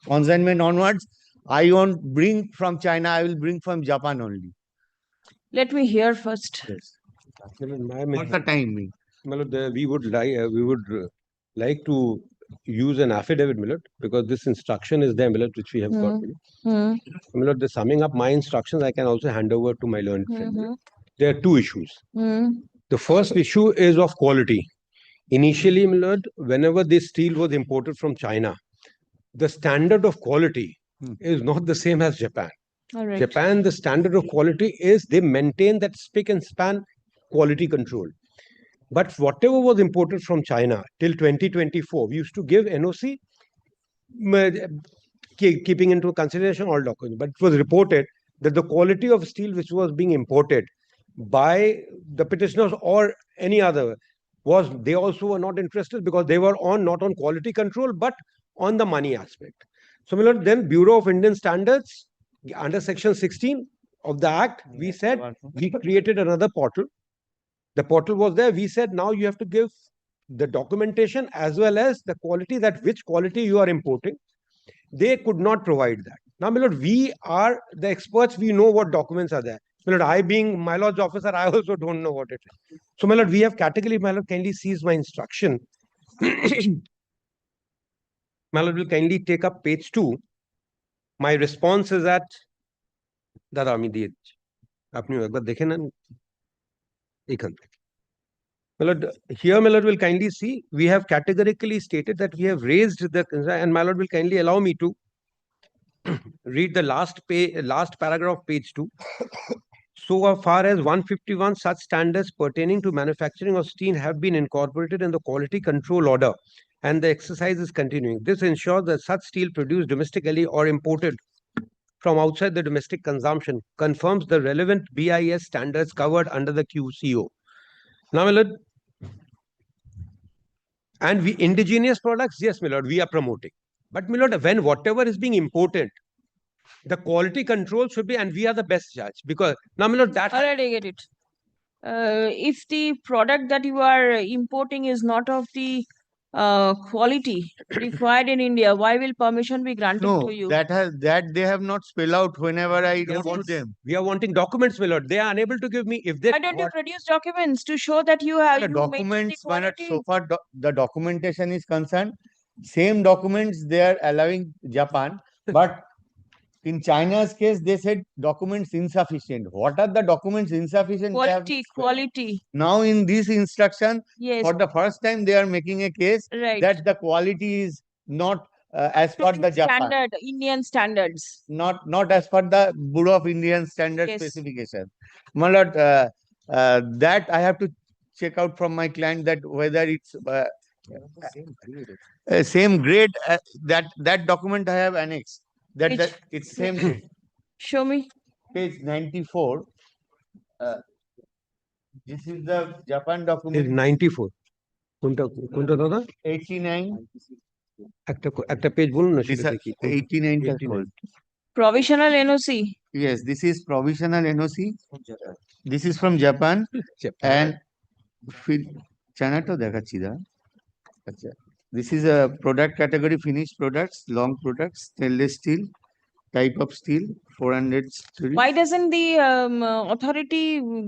consignment onwards, I won't bring from China. I will bring from Japan only. Let me hear first. Yes. What's the time? We would like to use an affidavit, Milord, because this instruction is there, Milord, which we have got. Milord, the summing up my instructions, I can also hand over to my learned friend. there are two issues. Hmm. The first issue is of quality. Initially, my lord, whenever this steel was imported from China, the standard of quality is not the same as Japan. All right. Japan, the standard of quality is they maintain that spick and span quality control. But whatever was imported from China till 2024, we used to give NOC, keeping into consideration all documents. But it was reported that the quality of steel which was being imported by the petitioners or any other was, they also were not interested because they were not on quality control, but on the money aspect. So, my lord, then Bureau of Indian Standards, under section 16 of the Act, we said we created another portal. The portal was there. We said now you have to give the documentation as well as the quality, that which quality you are importing. They could not provide that. Now, my lord, we are the experts. We know what documents are there. My lord, I being my lord's officer, I also don't know what it is. So, my lord, we have categorically, my lord, kindly seize my instruction. My lord will kindly take up page 2. My response is that दादा আমি দিয়েছি আপনি একবার দেখে নেন এখান থেকে my lord, here my lord will kindly see we have categorically stated that we have raised the concern, and my lord will kindly allow me to read the last paragraph of page 2. So far as 151 such standards pertaining to manufacturing of steel have been incorporated in the quality control order, and the exercise is continuing. This ensures that such steel produced domestically or imported from outside the domestic consumption confirms the relevant BIS standards covered under the QCO. Now, my lord, and we indigenous products, yes, my lord, we are promoting. But, my lord, when whatever is being imported, the quality control should be, and we are the best judge, because now, my lord, that. All right, I get it. If the product that you are importing is not of the quality required in India, why will permission be granted No, to you? that they have not spelled out whenever I wrote to them. We are wanting documents, my lord. They are unable to give me if they. Why don't you produce documents to show that you have The you maintain the documents, quality? so far the documentation is concerned, same documents they are allowing Japan, but in China's case, they said documents insufficient. What are the documents insufficient? Quality. Now in this instruction, Yes. for the first time, they are making a case Right. that the quality is not as per the Japan. Standard, Indian standards. Not as per the Bureau of Indian Standards Yes. specification. My lord, that I have to check out from my client that whether it's same grade. That document I have annexed. That it's same grade. Show me. Page 94. This is the Japan document. 94. কোনটা দাদা 89. একটা page বলুন না This সেটা is দেখি 89. Provisional NOC. Yes, this is provisional NOC. This is from Japan. And China to দেখাচ্ছি দা আচ্ছা this is a product category finished products, long products, stainless steel, type of steel, 400 series. Why doesn't the authority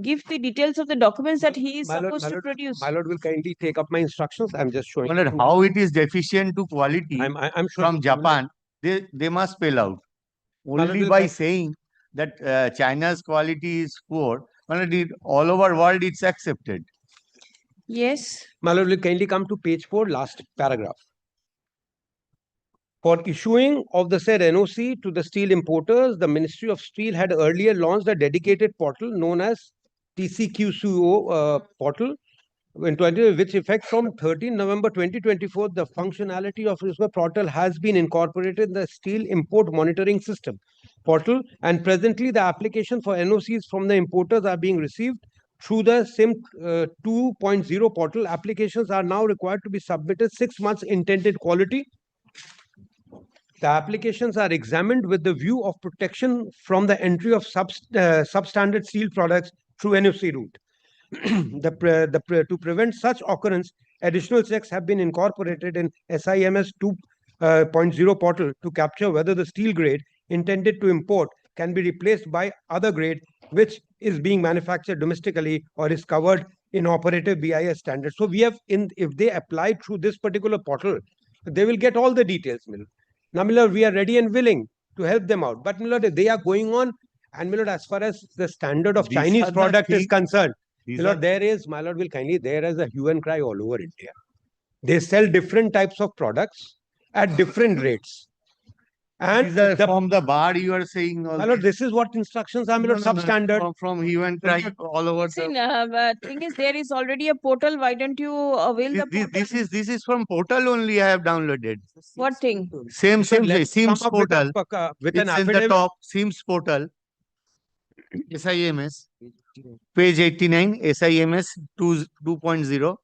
give the details of the documents that he is supposed to produce? My lord will kindly take up my instructions. I'm just showing. My lord, how it is deficient to quality I'm sure from Japan, they must spell out. Only by saying that China's quality is poor, my lord, all over world it's accepted. Yes. My lord will kindly come to page 4, last paragraph. For issuing of the said NOC to the steel importers, the Ministry of Steel had earlier launched a dedicated portal known as TCQCO portal, which effect from 13 November 2024, the functionality of this portal has been incorporated in the steel import monitoring system portal, and presently the application for NOCs from the importers are being received through the SIM 2.0 portal. Applications are now required to be submitted 6 months intended quality. The applications are examined with the view of protection from the entry of substandard steel products through NOC route. To prevent such occurrence, additional checks have been incorporated in SIMS 2.0 portal to capture whether the steel grade intended to import can be replaced by other grade which is being manufactured domestically or is covered in operative BIS standards. So we have, if they apply through this particular portal, they will get all the details. Now, Miller, we are ready and willing to help them out. But Miller, they are going on And my lord, as far as the standard of These are Chinese the product is things- concerned, these my lord, are- there is, my lord will kindly, there is a hue and cry all over India. They sell different types of products at different rates. And These are from the bar you are saying. my lord, this is what instructions are, my lord, substandard. From hue and cry all over See, the. thing is, there is already a portal. Why don't you avail the portal? This is from portal only I have downloaded. What thing? Same let's come Sims up with portal. with an It's in the affidavit. top Sims portal. SIMS page 89 SIMS 2.0.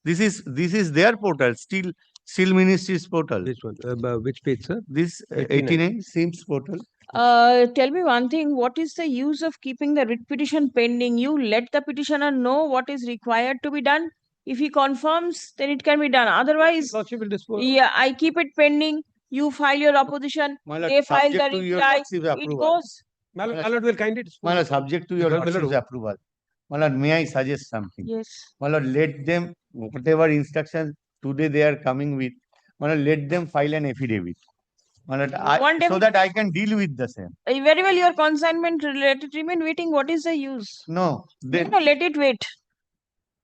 This is their portal. Still Ministry's portal. This one, which page, sir? This 89 Sims portal. Tell me one thing. What is the use of keeping the writ petition pending? You let the petitioner know what is required to be done. If he confirms, then it can be done. Otherwise, yeah, I keep it pending. You file your opposition. They file the reply. It goes. My lord will kindly dispose. My lord, subject to your lordship's approval. My lord, may I suggest something? Yes. My lord, let them, whatever instructions today they are coming with, my lord, let them file an affidavit. My lord, so that I can deal with the same. Very well, your consignment, let it remain waiting. What is the use? No. No, let it wait.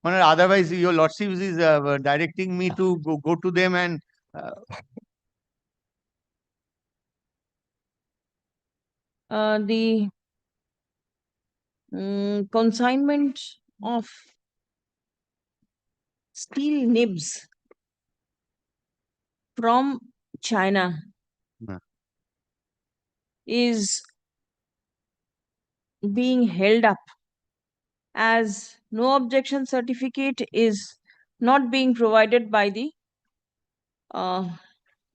My lord, otherwise, your lordship is directing me to go to them and. The consignment of steel nibs from China is being held up as no objection certificate is not being provided by the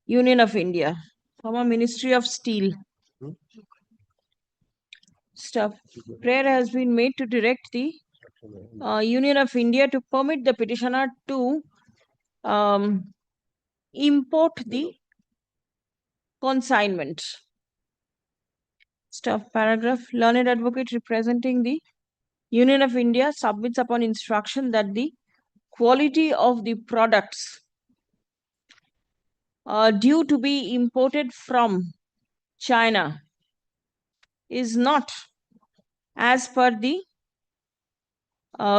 Union of India from a Ministry of Steel. Stuff. Prayer has been made to direct the Union of India to permit the petitioner to import the consignment. Stuff. Paragraph. Learned advocate representing the Union of India submits upon instruction that the quality of the products due to be imported from China is not as per the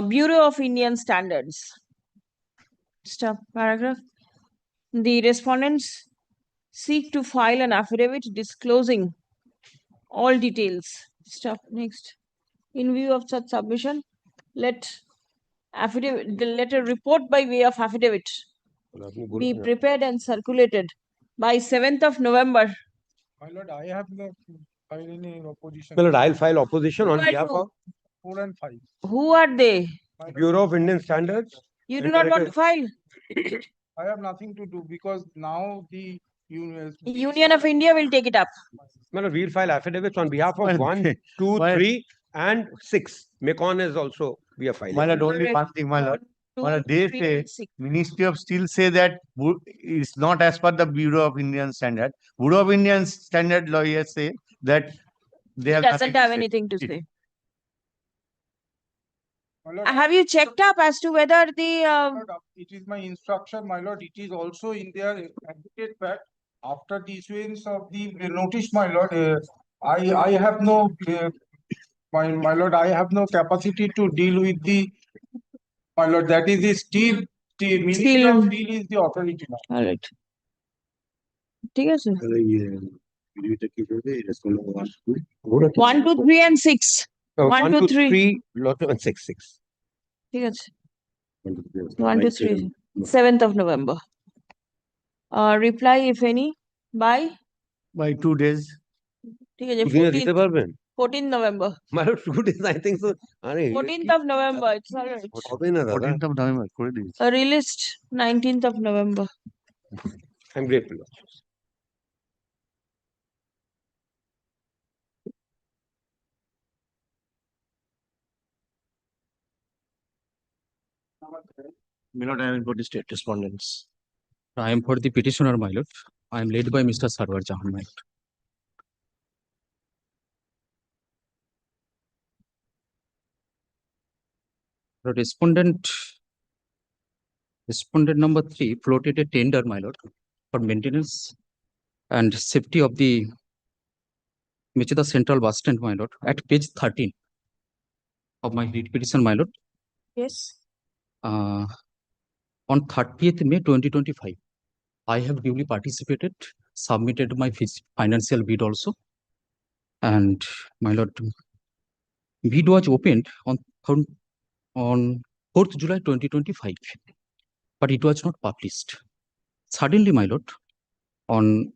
Bureau of Indian Standards. Stop paragraph. The respondents seek to file an affidavit disclosing all details. Stop. Next. In view of such submission, let a report by way of affidavit be prepared and circulated by 7th of November. My lord, I have no file any opposition. My lord, I'll file opposition on behalf of 4 and 5. Who are they? Bureau of Indian Standards. You do not want to file? I have nothing to do because now the Union of India will take it up. My lord, we'll file affidavits on behalf of 1, 2, 3, and 6. Mekon is also we are filing. My lord, only one thing, my lord. My lord, they say Ministry of Steel say that it's not as per the Bureau of Indian Standard. Bureau of Indian Standard lawyers say that they have doesn't have anything to say. Have you checked up as to whether the it is my instruction, my lord. It is also in their advocate that after the issuance of the notice, my lord, I have no my lord, I have no capacity to deal with the my lord. That is the steel. Ministry of Steel is the authority now. All right. ठीक है sir. 1, 2, 3 and 6. 1, 2, 3. Lot and 6. ठीक है sir. 1, 2, 3. 7th of November. Reply if any by 2 days. ठीक है 14th November. My lord, 2 days, I think so. 14th of November. It's all right. 14th of November. Released 19th of November. I'm grateful. May not have got the state respondents. I am for the petitioner, my lord. I am led by Mr. Sarwar Jahan, my lord. The respondent number 3 floated a tender, my lord, for maintenance and safety of the Mechita Central Bus Stand, my lord, at page 13 of my writ petition, my lord. Yes. On 30th May 2025, I have duly participated, submitted my financial bid also. And my lord, bid was opened on 4th July 2025, but it was not published. Suddenly, my lord, on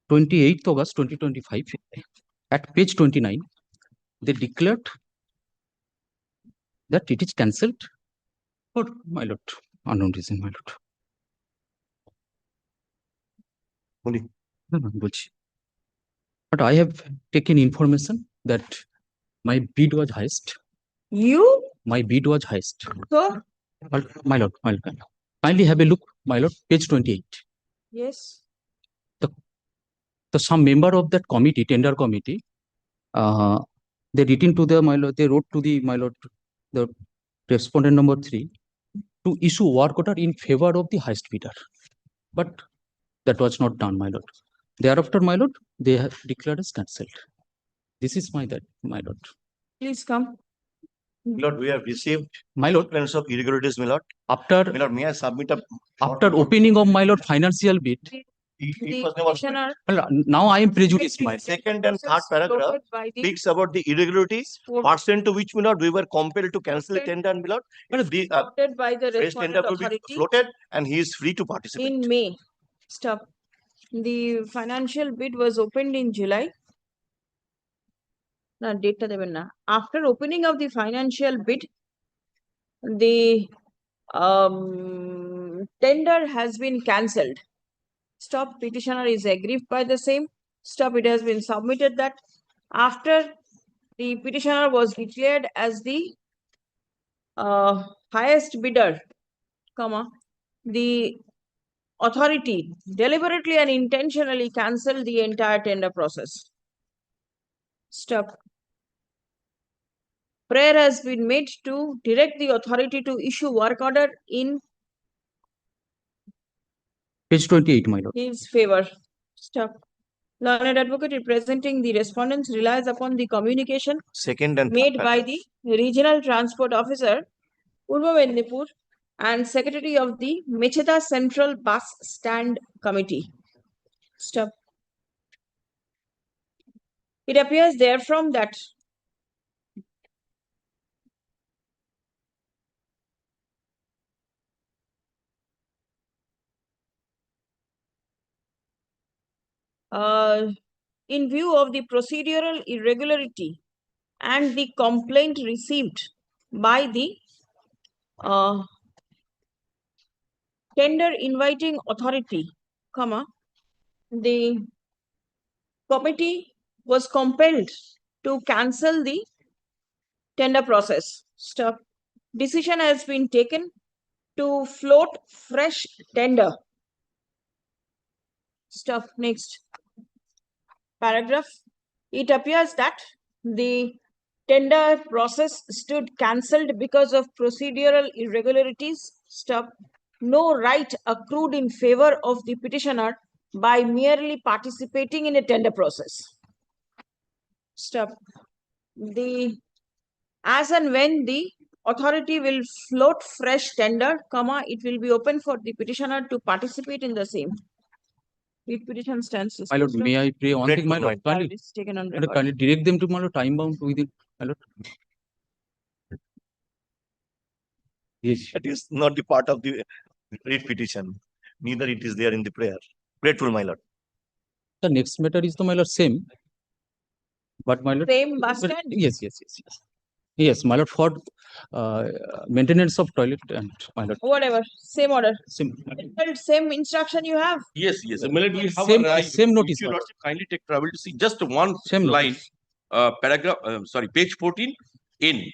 28th August 2025, at page 29, they declared that it is cancelled for, my lord, unknown reason, my lord. No, বলছি। But I have taken information that my bid was highest. You? My bid was highest. So? My lord, kindly have a look, my lord, page 28. Yes. So some member of that committee, tender committee, they written to the, my lord, they wrote to the, my lord, the respondent number 3 to issue work order in favor of the highest bidder. But that was not done, my lord. Thereafter, my lord, they have declared as cancelled. This is my lord. Please come. My lord, we have received my lord plans of irregularities, my lord. After My lord, may I submit a after opening of my lord financial bid. it was never Petitioner Well, now I am prejudiced, my second and third paragraph speaks about the irregularities, pursuant to which, my lord, we were compelled to cancel the tender, my lord. The voted by the fresh tender respondent will be authority floated and he is free to participate. in May. Stop. The financial bid was opened in July. No, date after opening of the financial bid, the tender has been cancelled. Stop. Petitioner is aggrieved by the same. Stop. It has been submitted that after the petitioner was declared as the highest bidder, the authority deliberately and intentionally cancelled the entire tender process. Stop. Prayer has been made to direct the authority to issue work order in page 28, my lord. his favor. Stop. Learned advocate representing the respondents relies upon the communication made by the regional transport officer, Purva Mendipur, and secretary of the Mecheta Central Bus Stand Committee. Stop. It appears therefrom that in view of the procedural irregularity and the complaint received by the tender inviting authority, the committee was compelled to cancel the tender process. Stop. Decision has been taken to float fresh tender. Stop. Next paragraph. It appears that the tender process stood cancelled because of procedural irregularities. Stop. No right accrued in favor of the petitioner by merely participating in a tender process. Stop. As and when the authority will float fresh tender, it will be open for the petitioner to participate in the same. Petition stands. My lord, may I pray one thing, my lord? Kindly direct them to, my lord, time bound within, my lord. Yes. That is not the part of the writ petition. Neither it is there in the prayer. Grateful, my lord. The next matter is the, my lord, same. But my lord. Same bus stand? Yes. Yes, my lord, for maintenance of toilet and my lord. Whatever, same order. Same Instruction you have. Yes. Immediately we have Same- a same notice, If you my lordship kindly take trouble to see just one Same line, notice. paragraph, page 14 in.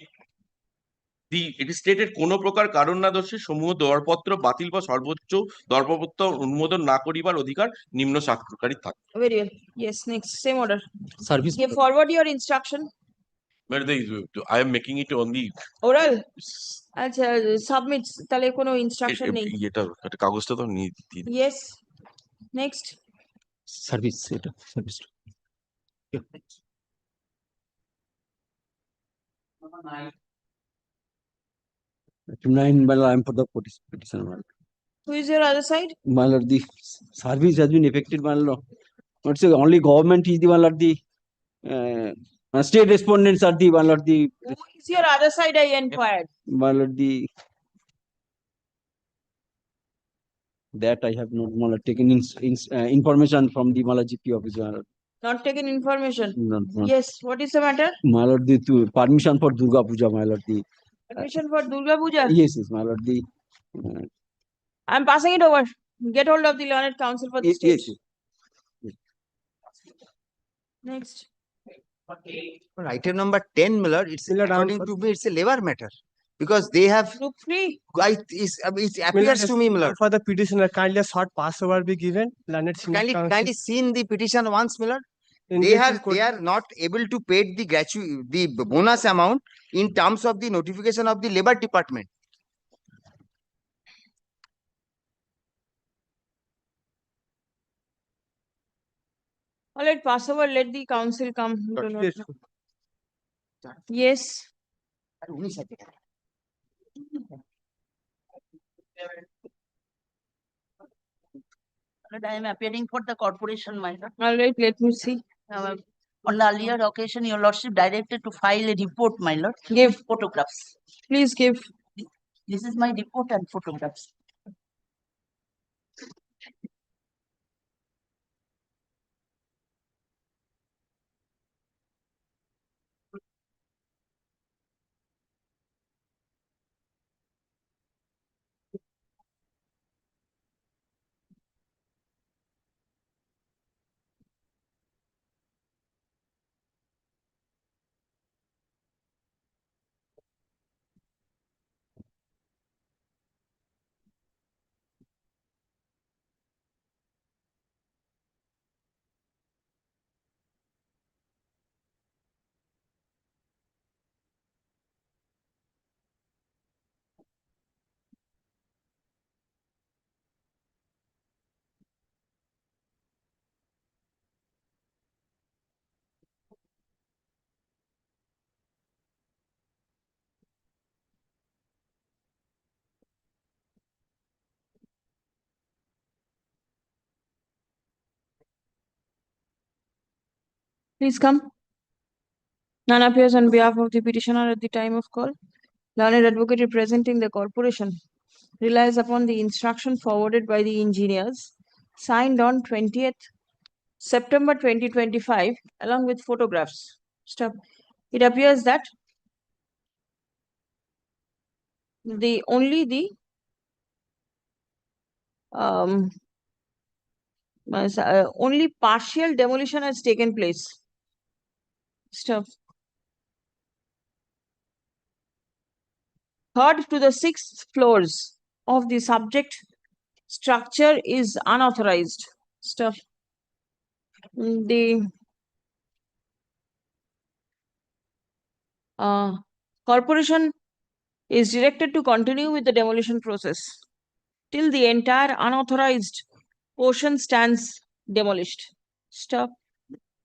It is stated কোনো প্রকার কারণ না দোষে সমূহ দরপত্র বাতিল বা সর্বোচ্চ দরপত্র অনুমোদন না করিবার অধিকার নিম্ন স্বাক্ষরকারী থাকে। Very well. Yes, next, same order. Service. Give forward your instruction. But I am making it on the Oral. আচ্ছা, submit তাহলে কোনো instruction নেই। এটা কাগজটা তো নিয়ে দিই। Yes. Next. Service. Nine, my lord, I'm for the petition, my lord. Who is your other side? My lord, the service has been affected, my lord. Not say only government is the my lord, the state respondents are the my lord, the Who is your other side? I inquired. my lord, the that I have not my lord, taken information from the my lord, GP office, my lord. Not taken information. No, no. Yes. What is the matter? My lord, the permission for Durga Puja, my lord, the Admission for Durga Puja? yes, my lord, the I'm passing it over. Get hold of the learned counsel for the state. yes. Next. Item number 10, my lord, it's according to me, it's a labor matter. Because they have Group 3. It appears to me, my lord. For the petitioner, kindly a short passover be given. Learned Kindly seen the petition once, my lord. They are not able to pay the bonus amount in terms of the notification of the labor department. All right, pass over. Let the council come. Yes. I am appearing for the corporation, my lord. All right, let me see. On the earlier occasion, your lordship directed to file a report, my lord. Give photographs. Please give. This is my report and photographs. Please come. None appears on behalf of the petitioner at the time of call. Learned advocate representing the corporation relies upon the instruction forwarded by the engineers, signed on 20th September 2025, along with photographs. Stop. It appears that only partial demolition has taken place. Stop. Third to the sixth floors of the subject structure is unauthorized. Stuff. The corporation is directed to continue with the demolition process till the entire unauthorized portion stands demolished. Stop.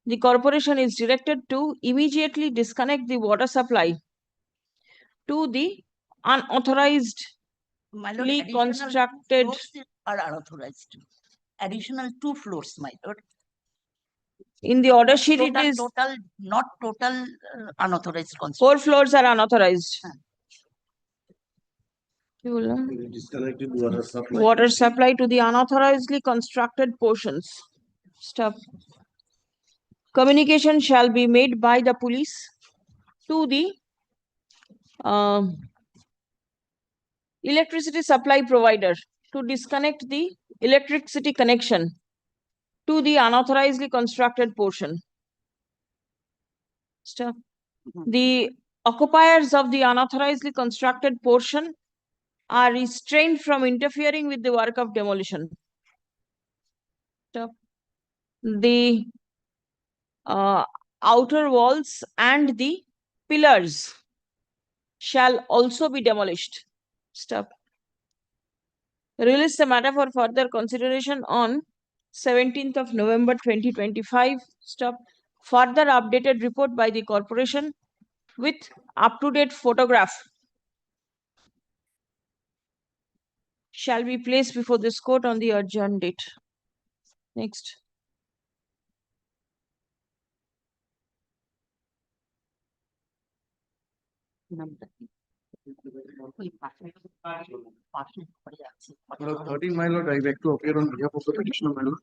The corporation is directed to immediately disconnect the water supply to the unauthorized constructed Are unauthorized. Additional 2 floors, my lord. In the order sheet, it is not total unauthorized construction. 4 floors are unauthorized. Disconnected water supply. Water supply to the unauthorizedly constructed portions. Stop. Communication shall be made by the police to the electricity supply provider to disconnect the electricity connection to the unauthorizedly constructed portion. Stop. The occupiers of the unauthorizedly constructed portion are restrained from interfering with the work of demolition. Stop. The outer walls and the pillars shall also be demolished. Stop. Release the matter for further consideration on 17th of November 2025. Stop. Further updated report by the corporation with up-to-date photograph shall be placed before this court on the adjourned date. Next. Well, 13, my lord, I beg to appear on behalf of the petitioner, my lord.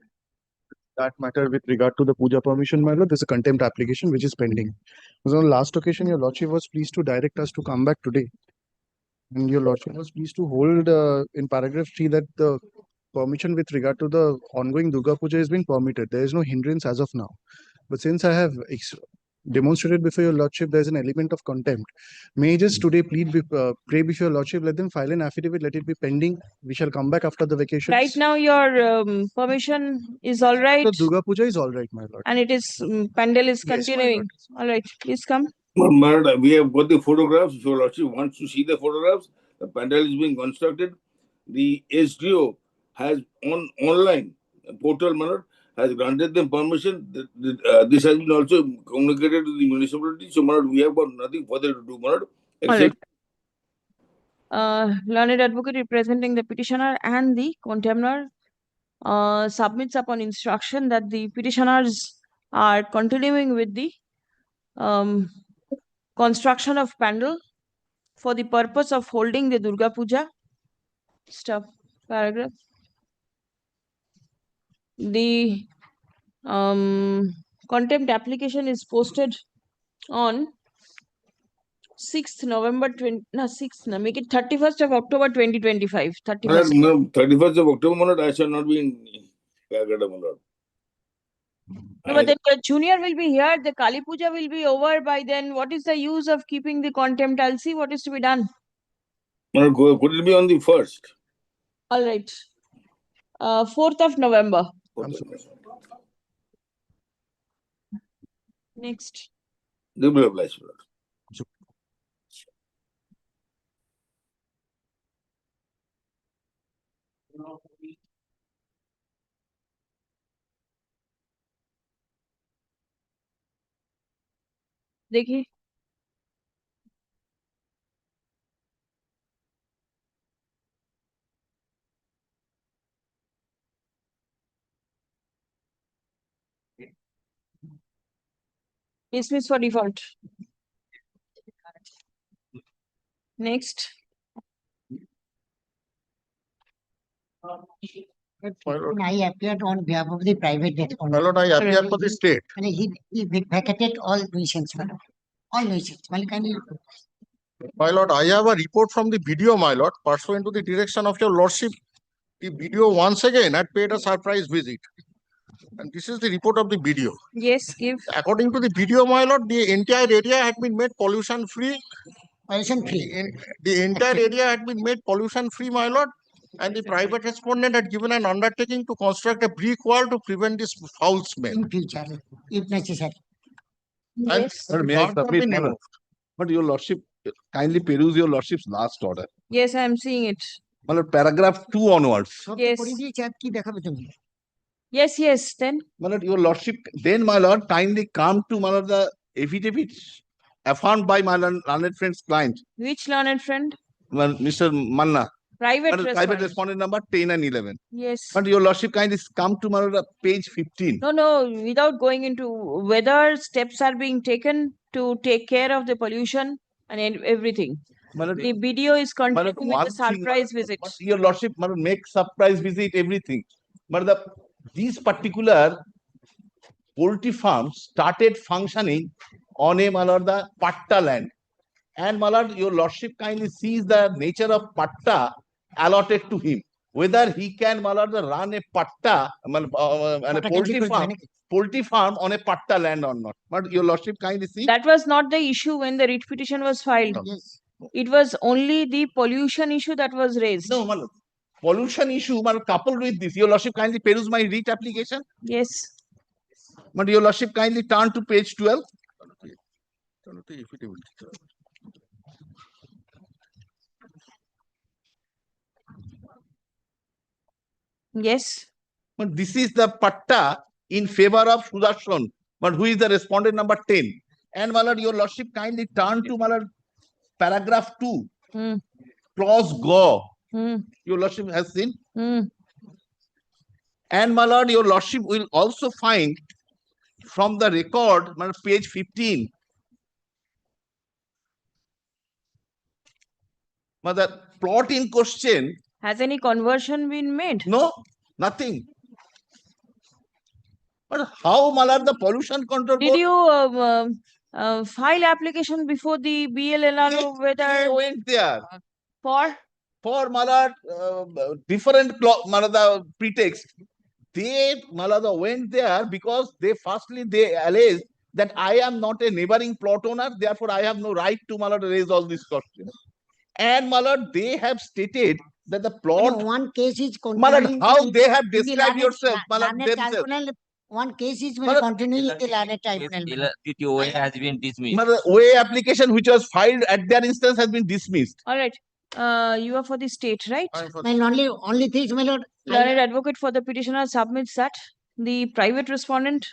That matter with regard to the Puja permission, my lord, there's a contempt application which is pending. Because on last occasion, your lordship was pleased to direct us to come back today. And your lordship was pleased to hold in paragraph 3 that the permission with regard to the ongoing Durga Puja is being permitted. There is no hindrance as of now. But since I have demonstrated before your lordship, there is an element of contempt. May I just today pray before your lordship, let them file an affidavit, let it be pending. We shall come back after the vacation. Right now, your permission is all right. The Durga Puja is all right, my lord. And it is, pandal is Yes, my continuing. All right, please come. My lord, we have got the photographs. If your lordship wants to see the photographs, the pandal is being constructed. The SDO has online portal, my lord, has granted them permission. This has been also communicated to the municipality. So, my lord, we have got nothing further to do, my lord. All right. Learned advocate representing the petitioner and the contemptor submits upon instruction that the petitioners are continuing with the construction of pandal for the purpose of holding the Durga Puja. Stop. Paragraph. The contempt application is posted on 6th November 31st of October 2025. 31st. No, 31st of October, my lord, I shall not be in Calcutta, my lord. No, but then the junior will be here, the Kali Puja will be over by then. What is the use of keeping the contempt? I'll see what is to be done. My lord, could it be on the 1st? All right. 4th of November. Next. They will oblige, my lord. देखिए dismiss for default. Next. I appeared on behalf of the private respondent. My lord, I appear for the state. And he vacated all nuisance, madam. All nuisance. My lord, I have a report from the video, my lord, pursuant to the direction of your lordship. The video once again had paid a surprise visit. And this is the report of the video. Yes, give. According to the video, my lord, the entire area had been made pollution free. Pollution free. The entire area had been made pollution free, my lord. And the private respondent had given an undertaking to construct a brick wall to prevent this foul smell. In future, if necessary. Yes. And may I submit, my lord? But your lordship, kindly peruse your lordship's last order. Yes, I am seeing it. My lord, paragraph 2 onwards. Yes. Yes, yes, then. My lord, your lordship, then my lord, kindly come to my lord the affidavit affirmed by my learned friend's client. Which learned friend? Well, Mr. Manna. Private respondent number 10 and 11. Yes. But your lordship kindly come to my lord page 15. No, without going into whether steps are being taken to take care of the pollution and everything. The video is continuing with the surprise visit. Your lordship make surprise visit, everything. But these particular poultry farms started functioning on a the patta land. And my lord, your lordship kindly sees the nature of patta allotted to him. Whether he can, my lord, run a patta and a poultry farm on a patta land or not. But your lordship kindly see. That was not the issue when the writ petition was filed. Yes. It was only the pollution issue that was raised. No, my lord. Pollution issue, my lord, coupled with this. Your lordship kindly peruse my writ application. Yes. But your lordship kindly turn to page 12. Yes. But this is the patta in favor of Sudarshan, But who is the respondent number 10? And my lord, your lordship kindly turn to my lord, paragraph 2, clause go. Your lordship has seen. And my lord, your lordship will also find from the record, my lord, page 15. But the plot in question. Has any conversion been made? No, nothing. But how, my lord, the pollution control Did board? you file application before the BLLRO whether They went there. For my lord, different my lord, the pretext. They, my lord, went there because they alleged that I am not a neighboring plot owner, therefore I have no right to, my lord, raise all these questions. And my lord, they have stated that the plot. No, one case is My lord, continuing. how in they have the described learned- yourself, my lord, learned themselves. tribunal, one case is My lord, continuing in the learned tribunal. TTOA has been dismissed. My lord, way application which was filed at their instance has been dismissed. all right. You are for the state, right? My only thing, my lord. Learned advocate for the petitioner submits that the private respondent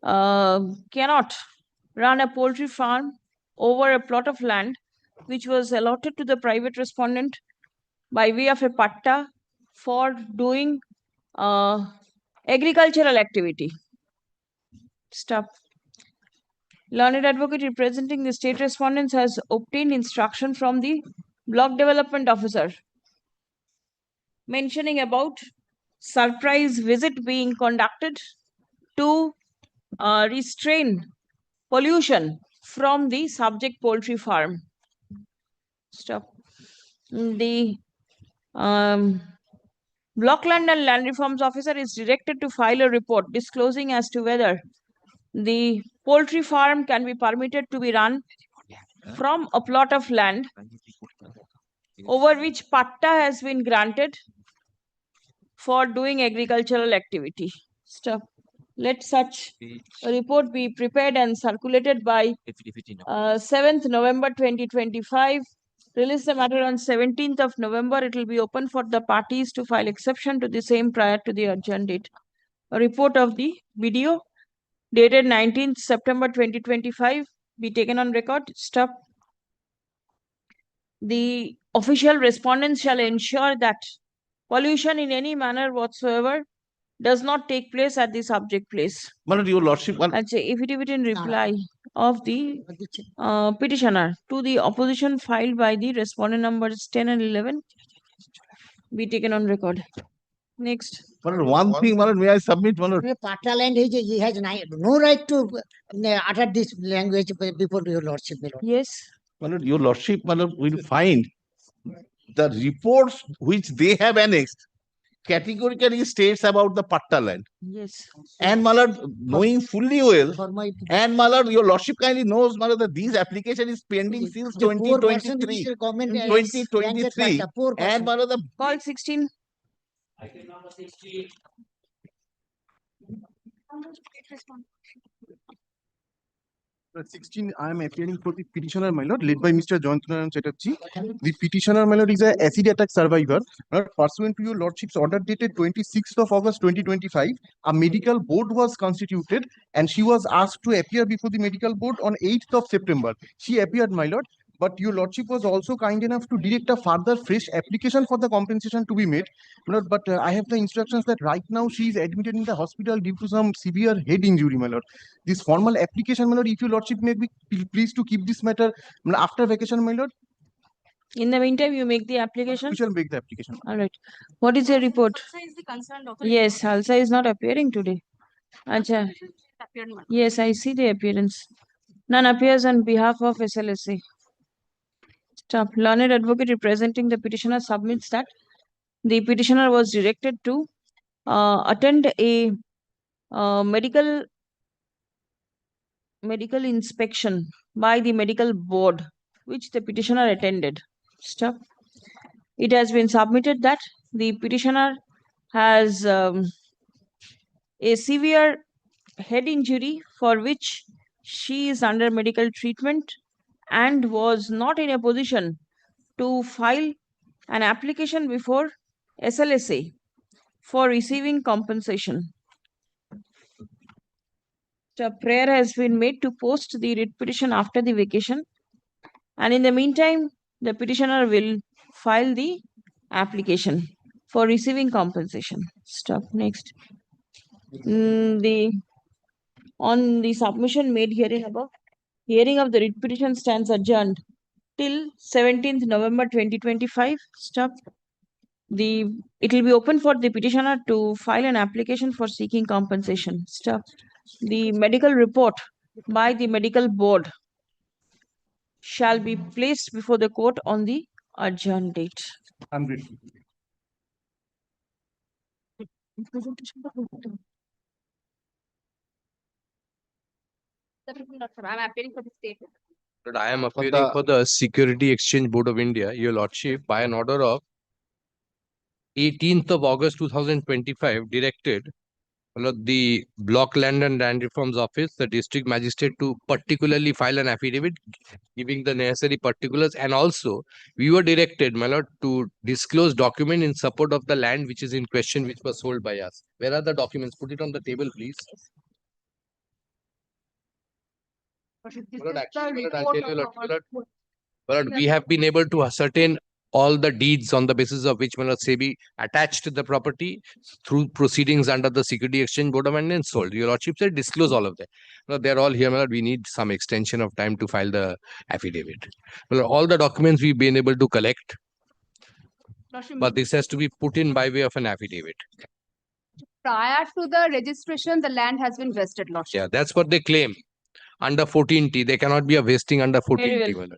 cannot run a poultry farm over a plot of land which was allotted to the private respondent by way of a patta for doing agricultural activity. Stop. Learned advocate representing the state respondents has obtained instruction from the block development officer mentioning about surprise visit being conducted to restrain pollution from the subject poultry farm. Stop. The Block Land and Land Reforms Officer is directed to file a report disclosing as to whether the poultry farm can be permitted to be run from a plot of land over which patta has been granted for doing agricultural activity. Stop. Let such a report be prepared and circulated by 7th November 2025. Release the matter on 17th of November. It will be open for the parties to file exception to the same prior to the adjourned date. A report of the video dated 19th September 2025 be taken on record. Stop. The official respondents shall ensure that pollution in any manner whatsoever does not take place at the subject place. My lord, your lordship. That's a affidavit in reply of the petitioner to the opposition filed by the respondent numbers 10 and 11 be taken on record. Next. My lord, one thing, my lord, may I submit, my lord? Patta land, he has no right to utter this language before your lordship. My lord. Yes. My lord, your lordship, my lord, will find the reports which they have annexed categorically states about the patta land. Yes. And my lord, knowing fully well, and my lord, your lordship kindly knows, my lord, that these application is pending since 2023. 2023. And my lord, the call 16. At 16, I am appearing for the petitioner, my lord, led by Mr. Joyantanaran Chatterjee. The petitioner, my lord, is a acid attack survivor. Pursuant to your lordship's order dated 26th of August 2025, a medical board was constituted and she was asked to appear before the medical board on 8th of September. She appeared, my lord, but your lordship was also kind enough to direct a further fresh application for the compensation to be made. My lord, but I have the instructions that right now she is admitted in the hospital due to some severe head injury, my lord. This formal application, my lord, if your lordship may be pleased to keep this matter after vacation, my lord. In the meantime, you make the application. We shall make the application. All right. What is your report? Yes, Halsa is not appearing today. Acha. Yes, I see the appearance. None appears on behalf of SLSA. Stop. Learned advocate representing the petitioner submits that the petitioner was directed to attend a medical inspection by the medical board, which the petitioner attended. Stop. It has been submitted that the petitioner has a severe head injury for which she is under medical treatment and was not in a position to file an application before SLSA for receiving compensation. Prayer has been made to post the writ petition after the vacation. And in the meantime, the petitioner will file the application for receiving compensation. Next. On the submission made herein above, hearing of the writ petition stands adjourned till 17th November 2025. It will be open for the petitioner to file an application for seeking compensation. The medical report by the medical board shall be placed before the court on the adjourned date. I'm ready. I'm appealing for the statement. But I am appearing for the Security Exchange Board of India, Your Lordship, by an order of 18th of August 2025, directed the Block Land and Land Reforms Office, the District Magistrate, to particularly file an affidavit giving the necessary particulars, and also we were directed, my lord, to disclose document in support of the land which is in question, which was sold by us. Where are the documents? Put it on the table, please. We have been able to ascertain all the deeds on the basis of which SEBI attached the property through proceedings under the Security Exchange Board of India and sold. Your Lordship said disclose all of that. They're all here, my lord. We need some extension of time to file the affidavit. All the documents we've been able to collect, but this has to be put in by way of an affidavit. Prior to the registration, the land has been vested, Lordship. Yeah, that's what they claim. Under 14T, there cannot be a vesting under 14T. Well.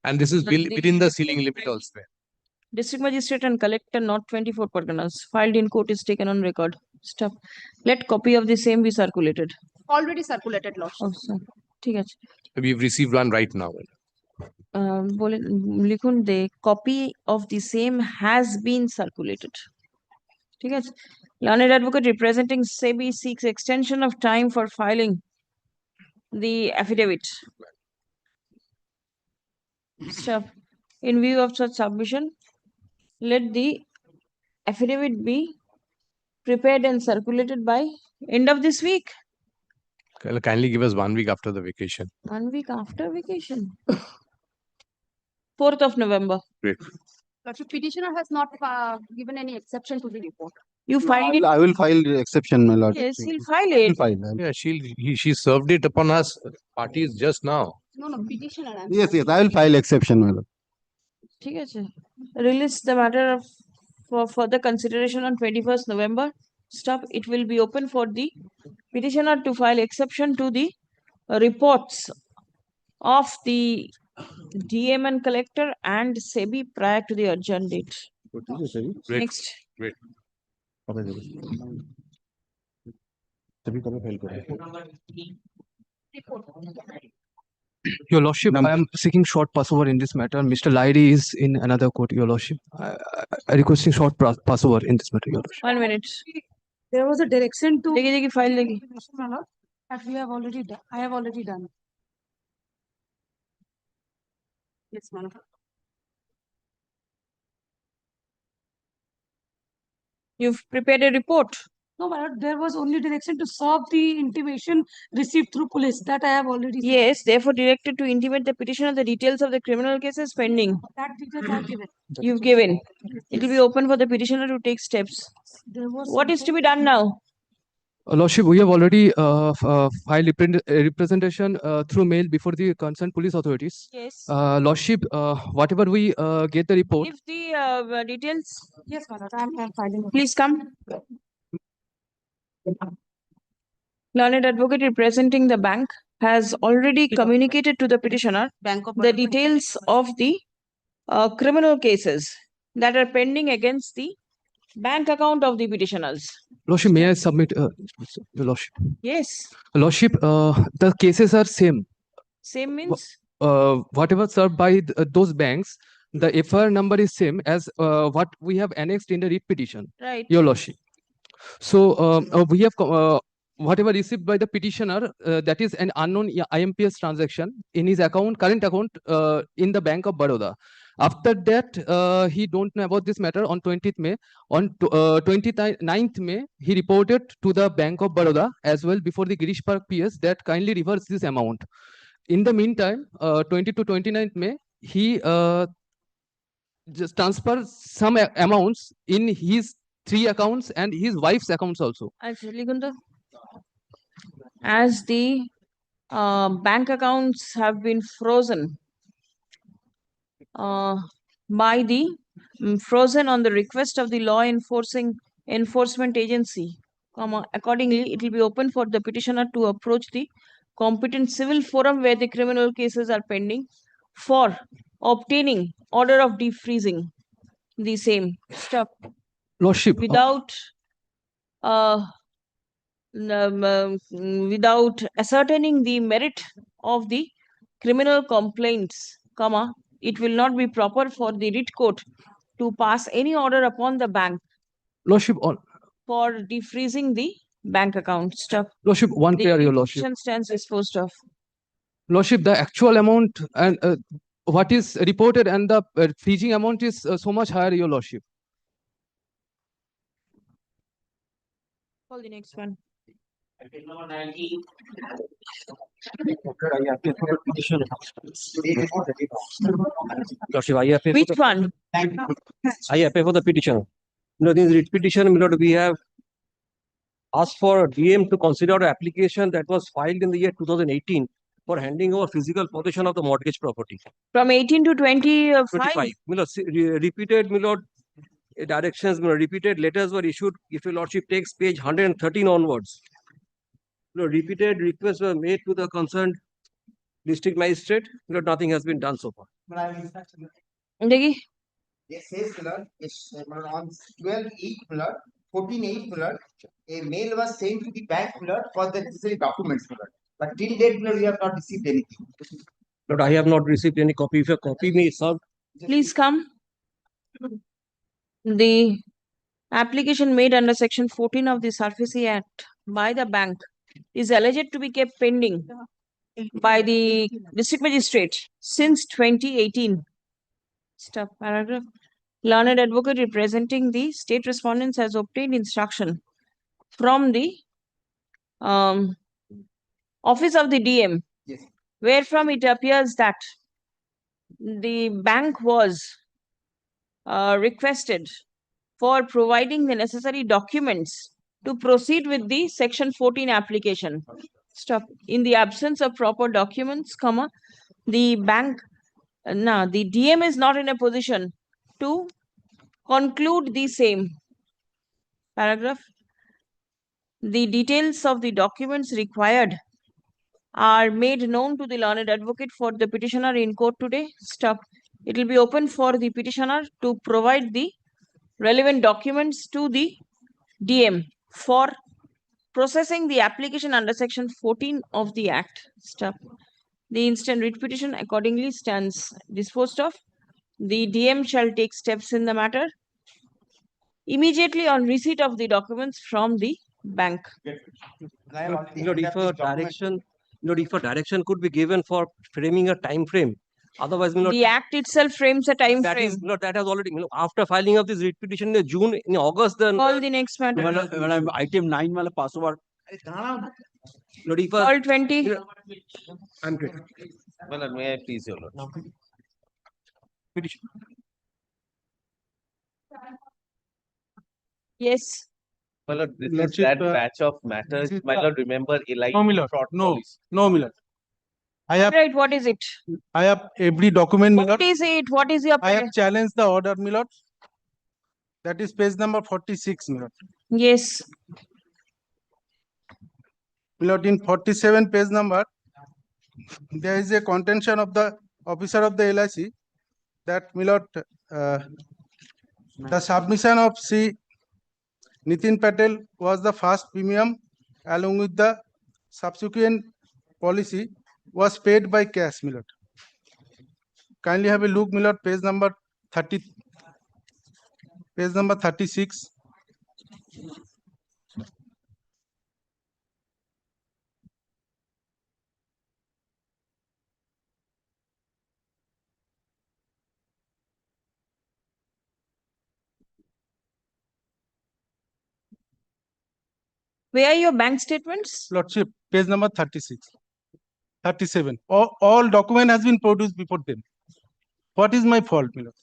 And this is within the ceiling limit also. District Magistrate and Collector, not 24 Parganas, filed in court is taken on record. Let copy of the same be circulated. Already circulated, Lordship. We've received one right now. Likhun, the copy of the same has been circulated. Learned advocate representing SEBI seeks extension of time for filing the affidavit. In view of such submission, let the affidavit be prepared and circulated by end of this week. Kindly give us 1 week after the vacation. 1 week after vacation. 4th of November. Great. Lordship, petitioner has not given any exception to the report. You filed it? I will file the exception, my lord. Yes, he'll file it. Yeah, she served it upon us parties just now. No, petitioner. Yes, I will file exception, my lord. Release the matter for further consideration on 21st November. It will be open for the petitioner to file exception to the reports of the DM and collector and SEBI prior to the adjourned date. Great. Next. Great. Your Lordship, I am seeking short passover in this matter. Mr. Lyrie is in another court, Your Lordship. I requesting short passover in this matter, Your Lordship. 1 minute. There was a direction to file that we have already done. I have already done. Yes, madam. You've prepared a report. No, madam, there was only direction to solve the intimation received through police. That I have already. Yes, therefore directed to intimate the petitioner the details of the criminal cases pending. That details I have given. You've given. It will be open for the petitioner to take steps. What is to be done now? Lordship, we have already filed representation through mail before the concerned police authorities. Yes. Lordship, whatever we get the report. Give the details. Yes, madam. I am filing. Please come. Learned advocate representing the bank has already communicated to the petitioner the details of the criminal cases that are pending against the bank account of the petitioners. Lordship, may I submit? Your Lordship. Yes. Lordship, the cases are same. Same means? Whatever served by those banks, the FIR number is same as what we have annexed in the writ petition. Right. Your Lordship. So we have whatever received by the petitioner, that is an unknown IMPS transaction in his account, current account in the Bank of Baroda. After that, he don't know about this matter on 20th May. On 29th May, he reported to the Bank of Baroda as well before the Girish Park PS that kindly reverse this amount. In the meantime, 20 to 29th May, he just transfers some amounts in his 3 accounts and his wife's accounts also. Actually, Gunda, as the bank accounts have been frozen by the frozen on the request of the law enforcement agency, accordingly, it will be open for the petitioner to approach the competent civil forum where the criminal cases are pending for obtaining order of defreezing the same stuff Lordship, without without ascertaining the merit of the criminal complaints, it will not be proper for the writ court to pass any order upon the bank Lordship, for defreezing the bank account stuff. Lordship, one The clear, your Lordship. petition stands disposed of. Lordship, the actual amount and what is reported and the freezing amount is so much higher, your Lordship. Call the next one. Lordship, I appear Which one? I appear for the petition. This writ petition, we have asked for DM to consider an application that was filed in the year 2018 for handing over physical possession of the mortgage property. From 18 to 25. 25. Repeated, directions, repeated letters were issued. If your Lordship takes page 113 onwards, repeated requests were made to the concerned district magistrate. Nothing has been done so far. Degi? Yes, says, on 12/8, 14/8, a mail was sent to the bank, for the necessary documents, but till date, we have not received anything. But I have not received any copy. If a copy may serve. Please come. The application made under section 14 of the Surfacey Act by the bank is alleged to be kept pending by the district magistrate since 2018. Stop paragraph. Learned advocate representing the state respondents has obtained instruction from the office of the DM, Yes. wherefrom it appears that the bank was requested for providing the necessary documents to proceed with the section 14 application. Stop. In the absence of proper documents, the bank, the DM is not in a position to conclude the same. Paragraph. The details of the documents required are made known to the learned advocate for the petitioner in court today. Stop. It will be open for the petitioner to provide the relevant documents to the DM for processing the application under section 14 of the Act. Stop. The instant writ petition accordingly stands disposed of. The DM shall take steps in the matter immediately on receipt of the documents from the bank. If a direction could be given for framing a time frame, otherwise, the Act itself frames a time frame. That has already, after filing of this writ petition in June, in August, then. Call the next matter. Item 9 wala pass over. Call 20. I'm good. Well, may I please, Your Lord? Petition. Yes. My Lord, this is Lordship, that batch of matters. My Lord, remember Eli. No, my lord. No, my lord. I have Right, what is it? I have every document, my lord. What is it? What is your I have challenged the order, my lord. That is page number 46, my lord. Yes. My lord, in 47 page number, there is a contention of the officer of the LIC that, my lord, the submission of Sri Nitin Patel was the first premium, along with the subsequent policy was paid by cash, my lord. Kindly have a look, my lord, page number 30, page number 36. Where are your bank statements? Lordship, page number 36, 37. All document has been produced before them. What is my fault, my lord?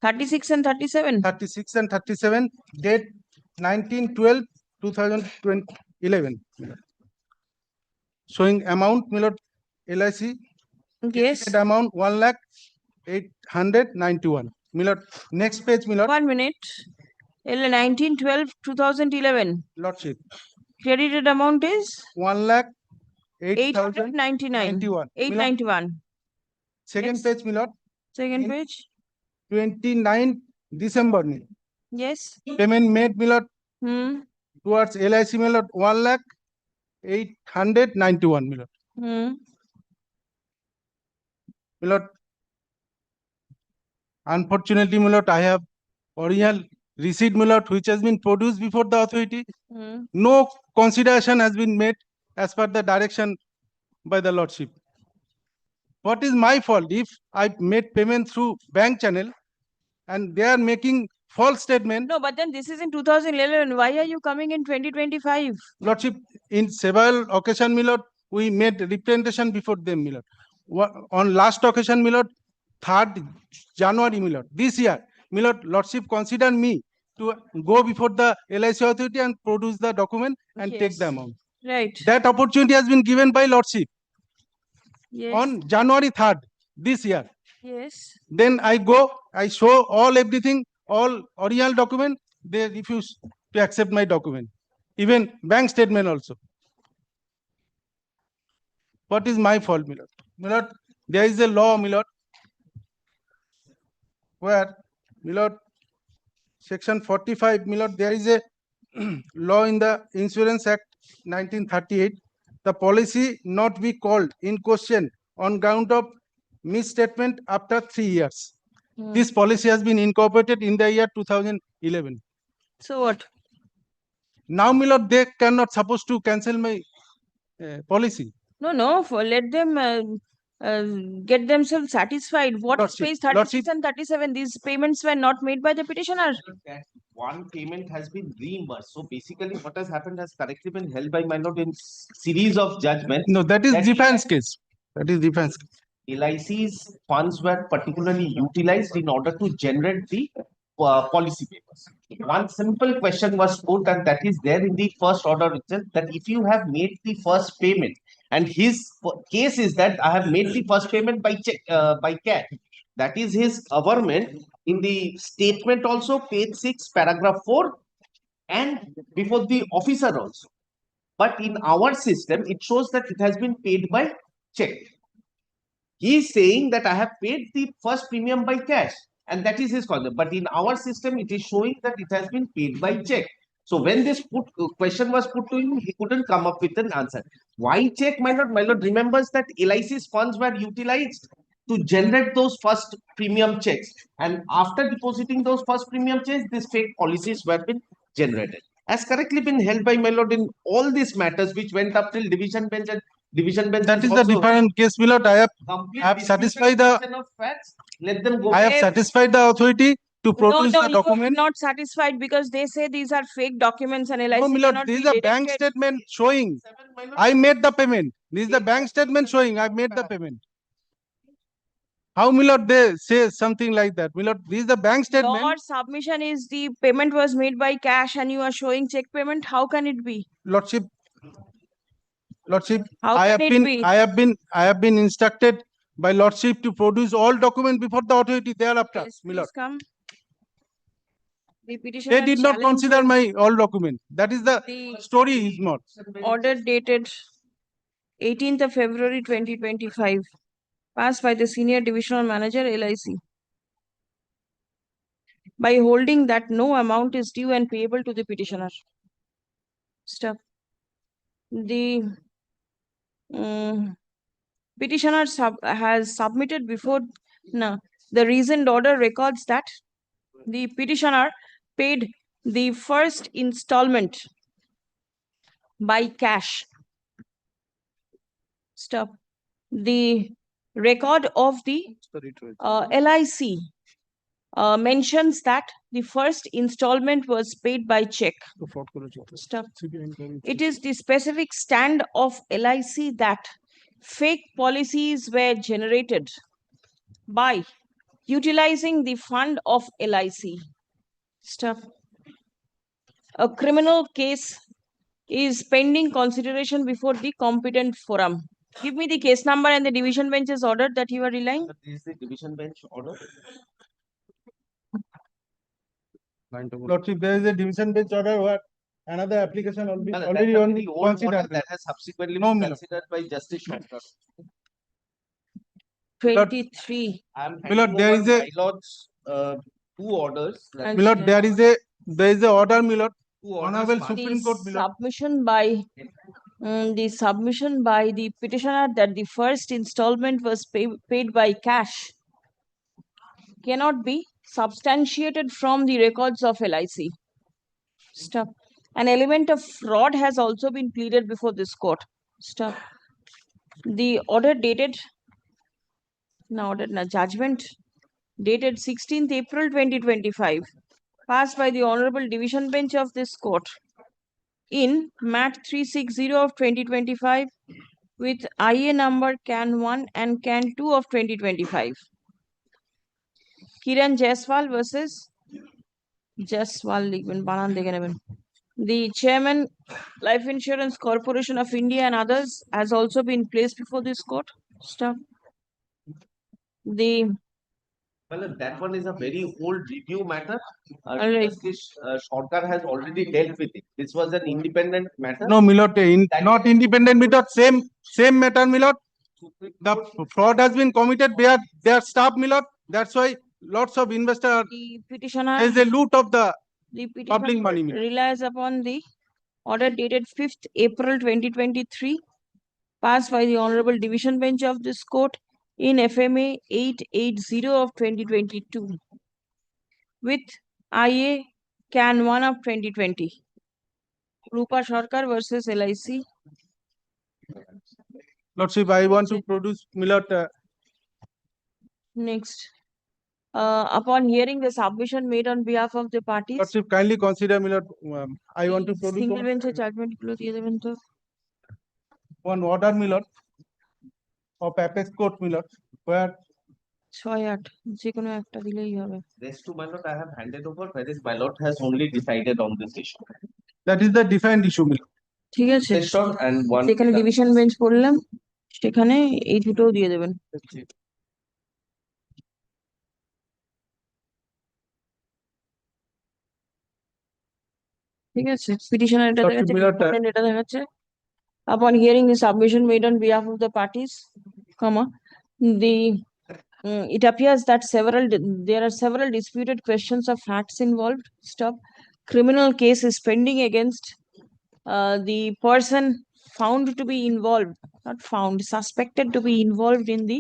36 and 37. 36 and 37, date 19/12/2011. Showing amount, my lord, LIC. Yes. Amount 1,0891. My lord, next page, my lord. 1 minute. 19/12/2011. Lordship. Credited amount is 1,08,091. 891. Second Next. page, my lord. Second page. 29 December. Yes. Payment made, my lord, Hmm. towards LIC, my lord, 1,0891, my lord. Hmm. My lord, unfortunately, my lord, I have original receipt, my lord, which has been produced before the authority. Hmm. No consideration has been made as per the direction by the lordship. What is my fault if I made payment through bank channel and they are making false statement? No, but then this is in 2011. Why are you coming in 2025? Lordship, in several occasions, my lord, we made representation before them, my lord. On last occasion, my lord, 3rd January, my lord, this year, my lord, lordship considered me to go before the LIC authority and produce the document and take the amount. Right. That opportunity has been given by lordship Yes. on January 3rd this year. Yes. Then I go, I show everything, all original document, they refuse to accept my document. Even bank statement also. What is my fault, my lord? My lord, there is a law, my lord, where, my lord, section 45, my lord, there is a law in the Insurance Act 1938. The policy not be called in question on ground of misstatement after 3 years. Hmm. This policy has been incorporated in the year 2011. So what? Now, my lord, they cannot supposed to cancel my policy. No, let them get themselves satisfied. What Lordship, space 36 and 37? These payments were not made by the petitioner. That one payment has been reimbursed. So basically, what has happened has correctly been held by my lord in series of judgments. No, that is defense case. That is defense case. LIC's funds were particularly utilized in order to generate the policy papers. One simple question was put, and that is there in the first order itself, that if you have made the first payment, and his case is that I have made the first payment by check, by cash. That is his government in the statement also, page 6, paragraph 4, and before the officer also. But in our system, it shows that it has been paid by check. He is saying that I have paid the first premium by cash, and that is his concept. But in our system, it is showing that it has been paid by check. So when this question was put to him, he couldn't come up with an answer. Why check, my lord? My lord remembers that LIC's funds were utilized to generate those first premium checks. And after depositing those first premium checks, these fake policies were been generated. Has correctly been held by my lord in all these matters which went up till division bench, and division bench. That is the different case, my lord. I have satisfied the. Let them go. I have satisfied the authority to produce No, the you document. are not satisfied because they say these are fake documents and LIC No, my lord, cannot this be is a bank deducted. statement showing I made the payment. This is the bank statement showing I made the payment. How, my lord, they say something like that? My lord, this is the bank statement. Your submission is the payment was made by cash and you are showing check payment. How can it be? Lordship, How I can have it be? I have been instructed by lordship to produce all documents before the authority thereafter. Yes, My lord. please come. The petitioner They did not consider my all document. That is the story is not. Order dated 18th of February 2025, passed by the Senior Divisional Manager, LIC. By holding that no amount is due and payable to the petitioner. Stop. The petitioner has submitted before the reasoned order records that the petitioner paid the first installment by cash. Stop. The record of the LIC mentions that the first installment was paid by check. Stuff. It is the specific stand of LIC that fake policies were generated by utilizing the fund of LIC. Stuff. A criminal case is pending consideration before the competent forum. Give me the case number and the division bench's order that you are relying. This is the division bench order. Lordship, there is a division bench order where another application already That's already a on very old order considered. that has subsequently No, been my lord. considered by Justice Shankar. 23. I'm My lord, handing there over is a- my lord's two orders. that- My lord, there is a order, my lord. Two orders Honorable passed. Supreme Court, my lord. The submission by the petitioner that the first installment was paid by cash cannot be substantiated from the records of LIC. Stop. An element of fraud has also been pleaded before this court. Stop. The order dated, judgment dated 16th April 2025, passed by the Honorable Division Bench of this court in MAT 360 of 2025 with IA number CAN 1 and CAN 2 of 2025. Kiran Jaiswal versus Jaiswal লিখবেন, বানান দেখে নেবেন. The chairman, Life Insurance Corporation of India and others has also been placed before this court. Stop. Well, that one is a very old review matter. Alright. Justice Shankar has already dealt with it. This was an independent matter. No, my lord, not independent, my lord, same matter, my lord. The fraud has been committed by their staff, my lord. That's why lots of investors, The petitioner, there is a loot of the the public petitioner money, my lord. relies upon the order dated 5th April 2023, passed by the Honorable Division Bench of this court in FMA 880 of 2022 with IA CAN 1 of 2020. Rupa Sarkar versus LIC. Lordship, I want to produce, my lord, Next. Upon hearing the submission made on behalf of the parties, Lordship, kindly consider, my lord, I want to produce single bench judgment গুলো দিয়ে দেবেন তো. one order, my lord, of apex court, my lord, where 6-8 যে কোনো একটা দিলেই হবে. Rest to my lord, I have handed over, whereas my lord has only decided on this issue. that is the defined issue, my lord. ঠিক আছে, Session and one. যেখানে division bench পড়লাম সেখানে এই দুটোও দিয়ে দেবেন. ঠিক আছে, পিটিশনার এটা দেখাচ্ছে, ডিপেন্ডেন্ট এটা দেখাচ্ছে. Upon hearing the submission made on behalf of the parties, it appears that there are several disputed questions of facts involved. Stop. Criminal case is pending against the person found to be involved, not found, suspected to be involved in the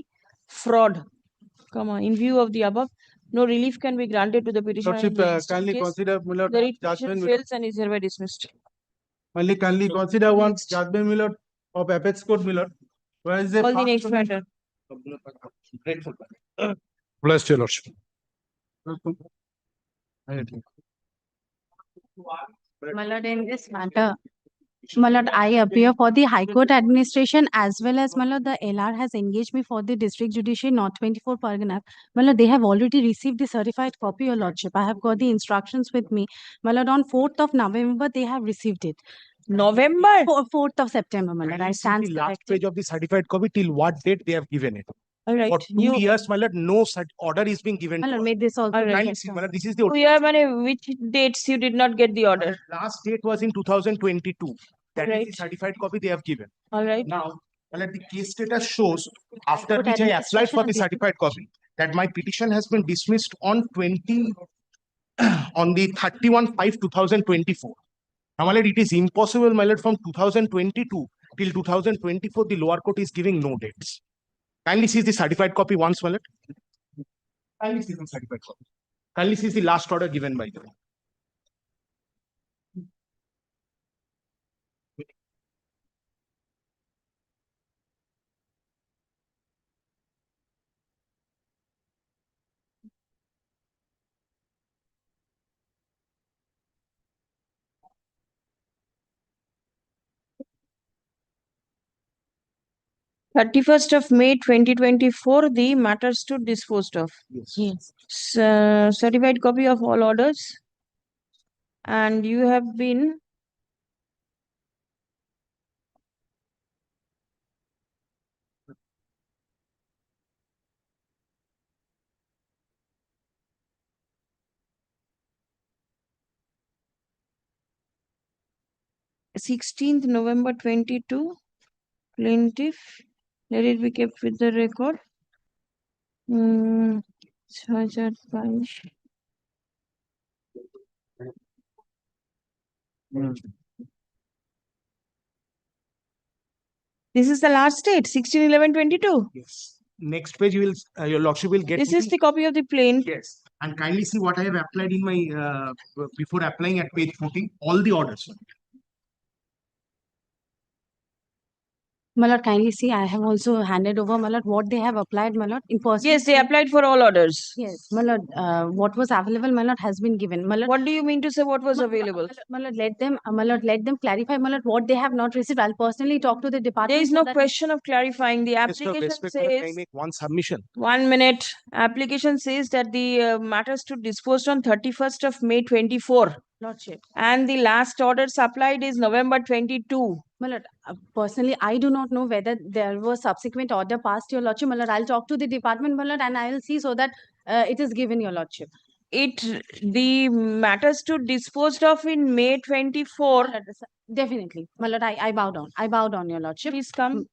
fraud. In view of the above, no relief can be granted to the petitioner. Lordship, kindly consider, my lord, The writ petition judgment, fails and is hereby dismissed. kindly consider one judgment, my lord, of apex court, my lord, where is the Call the next matter. Grateful. Bless your lordship. My lord, in this matter, my lord, I appear for the High Court administration as well as, my lord, the LR has engaged me for the District Judiciary No.24 Pargana. My lord, they have already received the certified copy, your lordship. I have got the instructions with me. My lord, on 4th of November, they have received it. November? 4th of September, my lord. I stand the last corrected. page of the certified copy till what date they have given it. All right. For 2 years, my lord, no order is being given. My to lord, us. may this also All right. Kindly see, my lord, this is the which dates you did not get the order? last date was in 2022. That is Right. the certified copy they have given. All right. Now, my lord, the case status shows after Court which I applied for the administration certified copy that my petition has been dismissed on 31/5/2024. Now, my lord, it is impossible, my lord, from 2022 till 2024, the lower court is giving no dates. Kindly see the certified copy once, my lord. Kindly see the certified copy. Kindly see the last order given by them. 31st of May 2024, the matter stood disposed of. Yes. Certified copy of all orders. And you have been November 16th 22, plaintiff, let it be kept with the record. 6022. This is the last date, 16/11/22. Yes. Next page, you will, your lordship will get. This is the copy of the plain. Yes. And kindly see what I have applied in my, before applying at page 14, all the orders. My lord, kindly see, I have also handed over, my lord, what they have applied, my lord, in person. Yes, they applied for all orders. Yes, my lord, what was available, my lord, has been given. My lord, What do you mean to say what was available? my lord, let them clarify, my lord, what they have not received. I'll personally talk to the department. There is so no that- question of clarifying. The Yes, sir, application respect, my lord, can I says, make one submission? 1 minute. Application says that the matters to disposed on 31st of May 24. Lordship. And the last order supplied is November 22. My lord, personally, I do not know whether there was subsequent order passed, your lordship. My lord, I'll talk to the department, my lord, and I will see so that it is given, your lordship. The matters to disposed of in May 24. My lord, definitely. My lord, I bow down. I bow down, your lordship. Please come.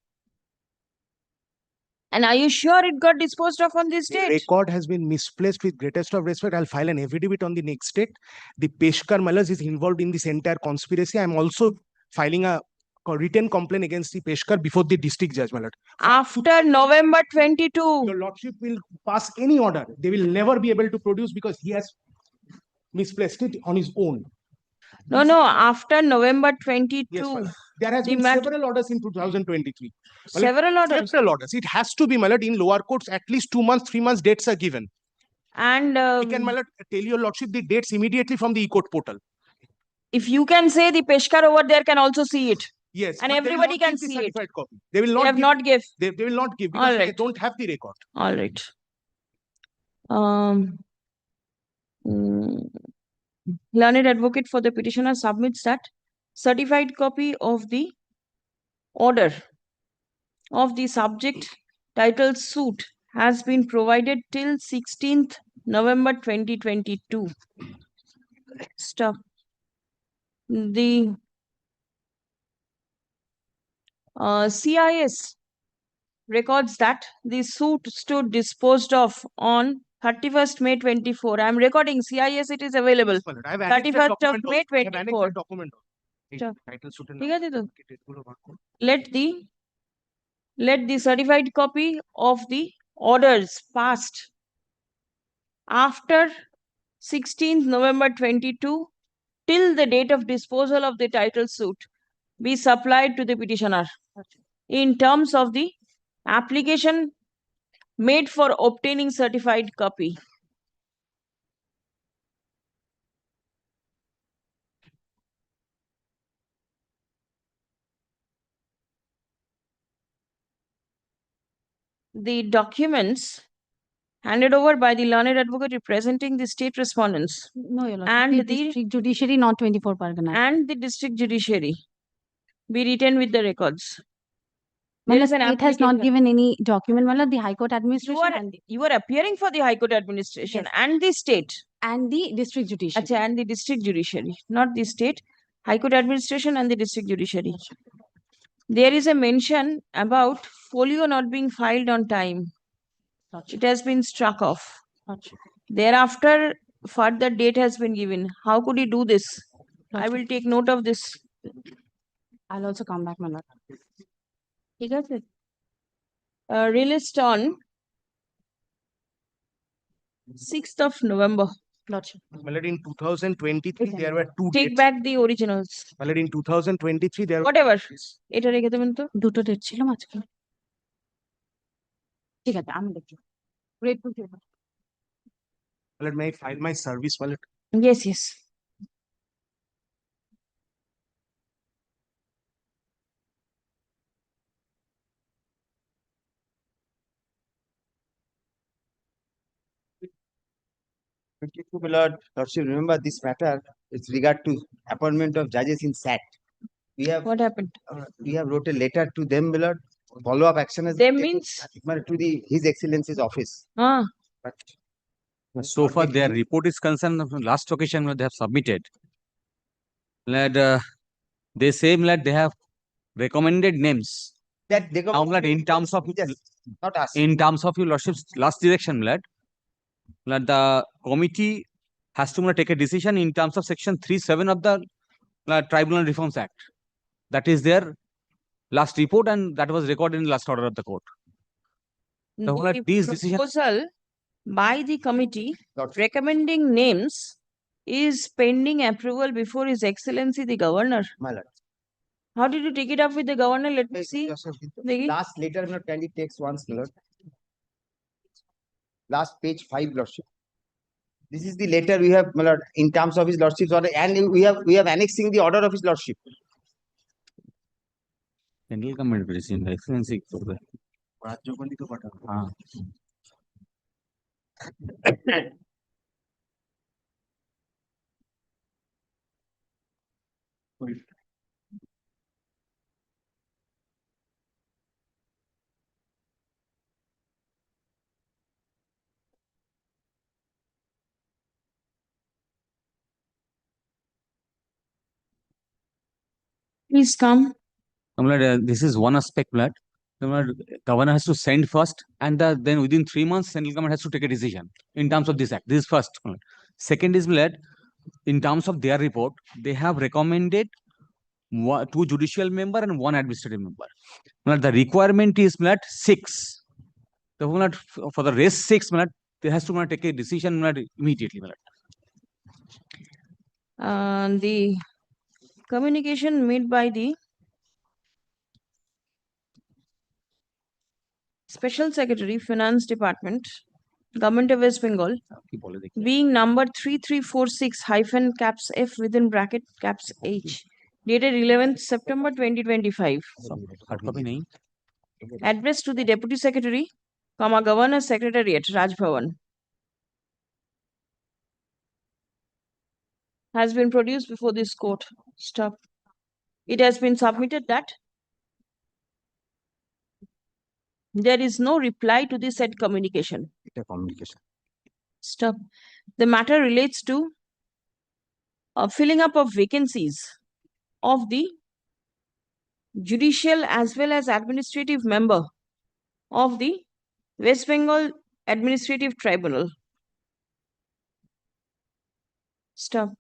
And are you sure it got disposed of on this The date? record has been misplaced. With greatest of respect, I'll file an affidavit on the next date. The Peshkar Malas is involved in this entire conspiracy. I'm also filing a written complaint against the Peshkar before the district judge, my lord. After November 22. Your lordship will pass any order. They will never be able to produce because he has misplaced it on his own. No, after November 22. Yes, my lord. There has The been several orders in 2023. My lord, Several orders? Several orders. It has to be, my lord, in lower courts, at least 2 months, 3 months dates are given. And I can, my lord, tell your lordship the dates immediately from the e-court portal. if you can say, the Peshkar over there can also see it. Yes. And but they will everybody not can give the see it. certified copy. They will They not have give. not give. They will not give All because they right. don't have the record. All right. Learned advocate for the petitioner submits that certified copy of the order of the subject titled suit has been provided till 16th November 2022. Stop. The CIS records that the suit stood disposed of on 31st May 24. I'm recording CIS, it is available. Yes, my lord. I have annexed that 31st of document May also. I have annexed 24. that document also. এই Sure. title suit এর ঠিক আছে তো? এগুলো বার করুন। Let the certified copy of the orders passed after 16th November 22 till the date of disposal of the title suit be supplied to the petitioner in terms of the application made for obtaining certified copy. The documents handed over by the learned advocate representing the state respondents No, your lordship. and The the district judiciary, not 24 Pargana. and the district judiciary be written with the records. My There is lord, an it has not application. given any document, my lord, the High Court administration You are appearing for the High Court administration Yes. and the state. and the district judiciary. Acha, and the district judiciary, not the state. High Court administration and the district judiciary. There is a mention about folio not being filed on time. It has been struck off. Thereafter, further date has been given. How could he do this? I will take note of this. I'll also come back, my lord. ঠিক আছে? Released on 6th of November. Lordship. My lord, in 2023, there were two Take dates. back the originals. My lord, in 2023, there were Whatever. এটা রেখে দেবেন তো? দুটো date ছিল মাঝখানে। ঠিক আছে, আমি দেখছি। Grateful to you. My lord, may I file my service, my lord? Yes, yes. 22, my lord, Lordship, remember this matter is regard to appointment of judges in SAT. We have What happened? We have wrote a letter to them, my lord. Follow-up action has Them been taken, means? to the His Excellency's office. Ah, But So far, their report is concerned, last occasion when they have submitted, that they say that they have recommended names. that they Now, lad, in terms of not us. in terms of your lordship's last direction, lad, the committee has to take a decision in terms of section 3(7) of the Tribunal Reforms Act. That is their last report, and that was recorded in the last order of the court. So, lad, these decisions. proposal by the committee recommending names is pending approval before His Excellency the Governor. My lord. How did you take it up with the Governor? Let me see. Dekhi. Last letter, my lord, kindly takes once, my lord. Last page 5, lordship. This is the letter we have, my lord, in terms of his lordship's order, and we have annexing the order of his lordship. Central Government President, Excellency. हाँ. Please come. This is one aspect, lad. Governor has to send first, and then within 3 months, central government has to take a decision in terms of this act. This is first. Second is, lad, in terms of their report, they have recommended 2 judicial member and 1 administrative member. The requirement is, lad, 6. So, for the rest 6, lad, they has to take a decision, lad, immediately. The communication made by the Special Secretary, Finance Department, Government of West Bengal, being number 3346 - F within bracket caps H, dated 11th September 2025. Addressed to the Deputy Secretary, Governor Secretariat, Raj Bhavan. Has been produced before this court. Stop. It has been submitted that there is no reply to the said communication. Stop. The matter relates to filling up of vacancies of the judicial as well as administrative member of the West Bengal Administrative Tribunal. Stop.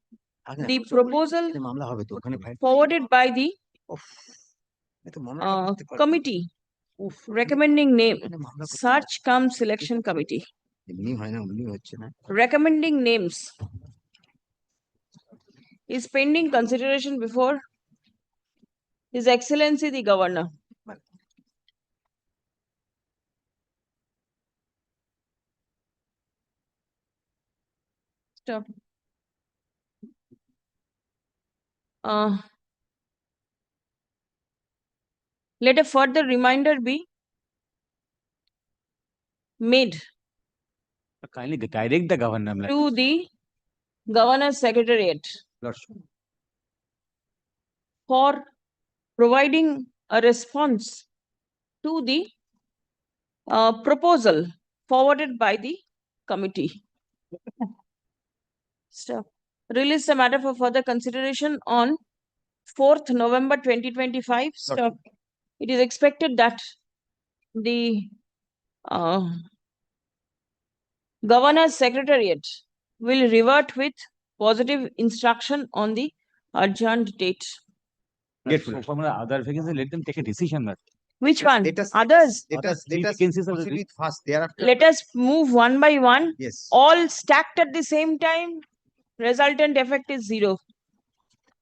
The proposal forwarded by the committee recommending name, search cum selection committee. Recommending names is pending consideration before His Excellency the Governor. Stop. Let a further reminder be made Kindly direct the governor to the Governor's Secretariat for providing a response to the proposal forwarded by the committee. Stop. Release the matter for further consideration on 4th November 2025. Stop. It is expected that the Governor's Secretariat will revert with positive instruction on the adjourned date. From other vacancies, let them take a decision. Which one? Others? Let us vacancies are proceed with fast. Thereafter, Let us move one by one. yes. All stacked at the same time. Resultant effect is 0.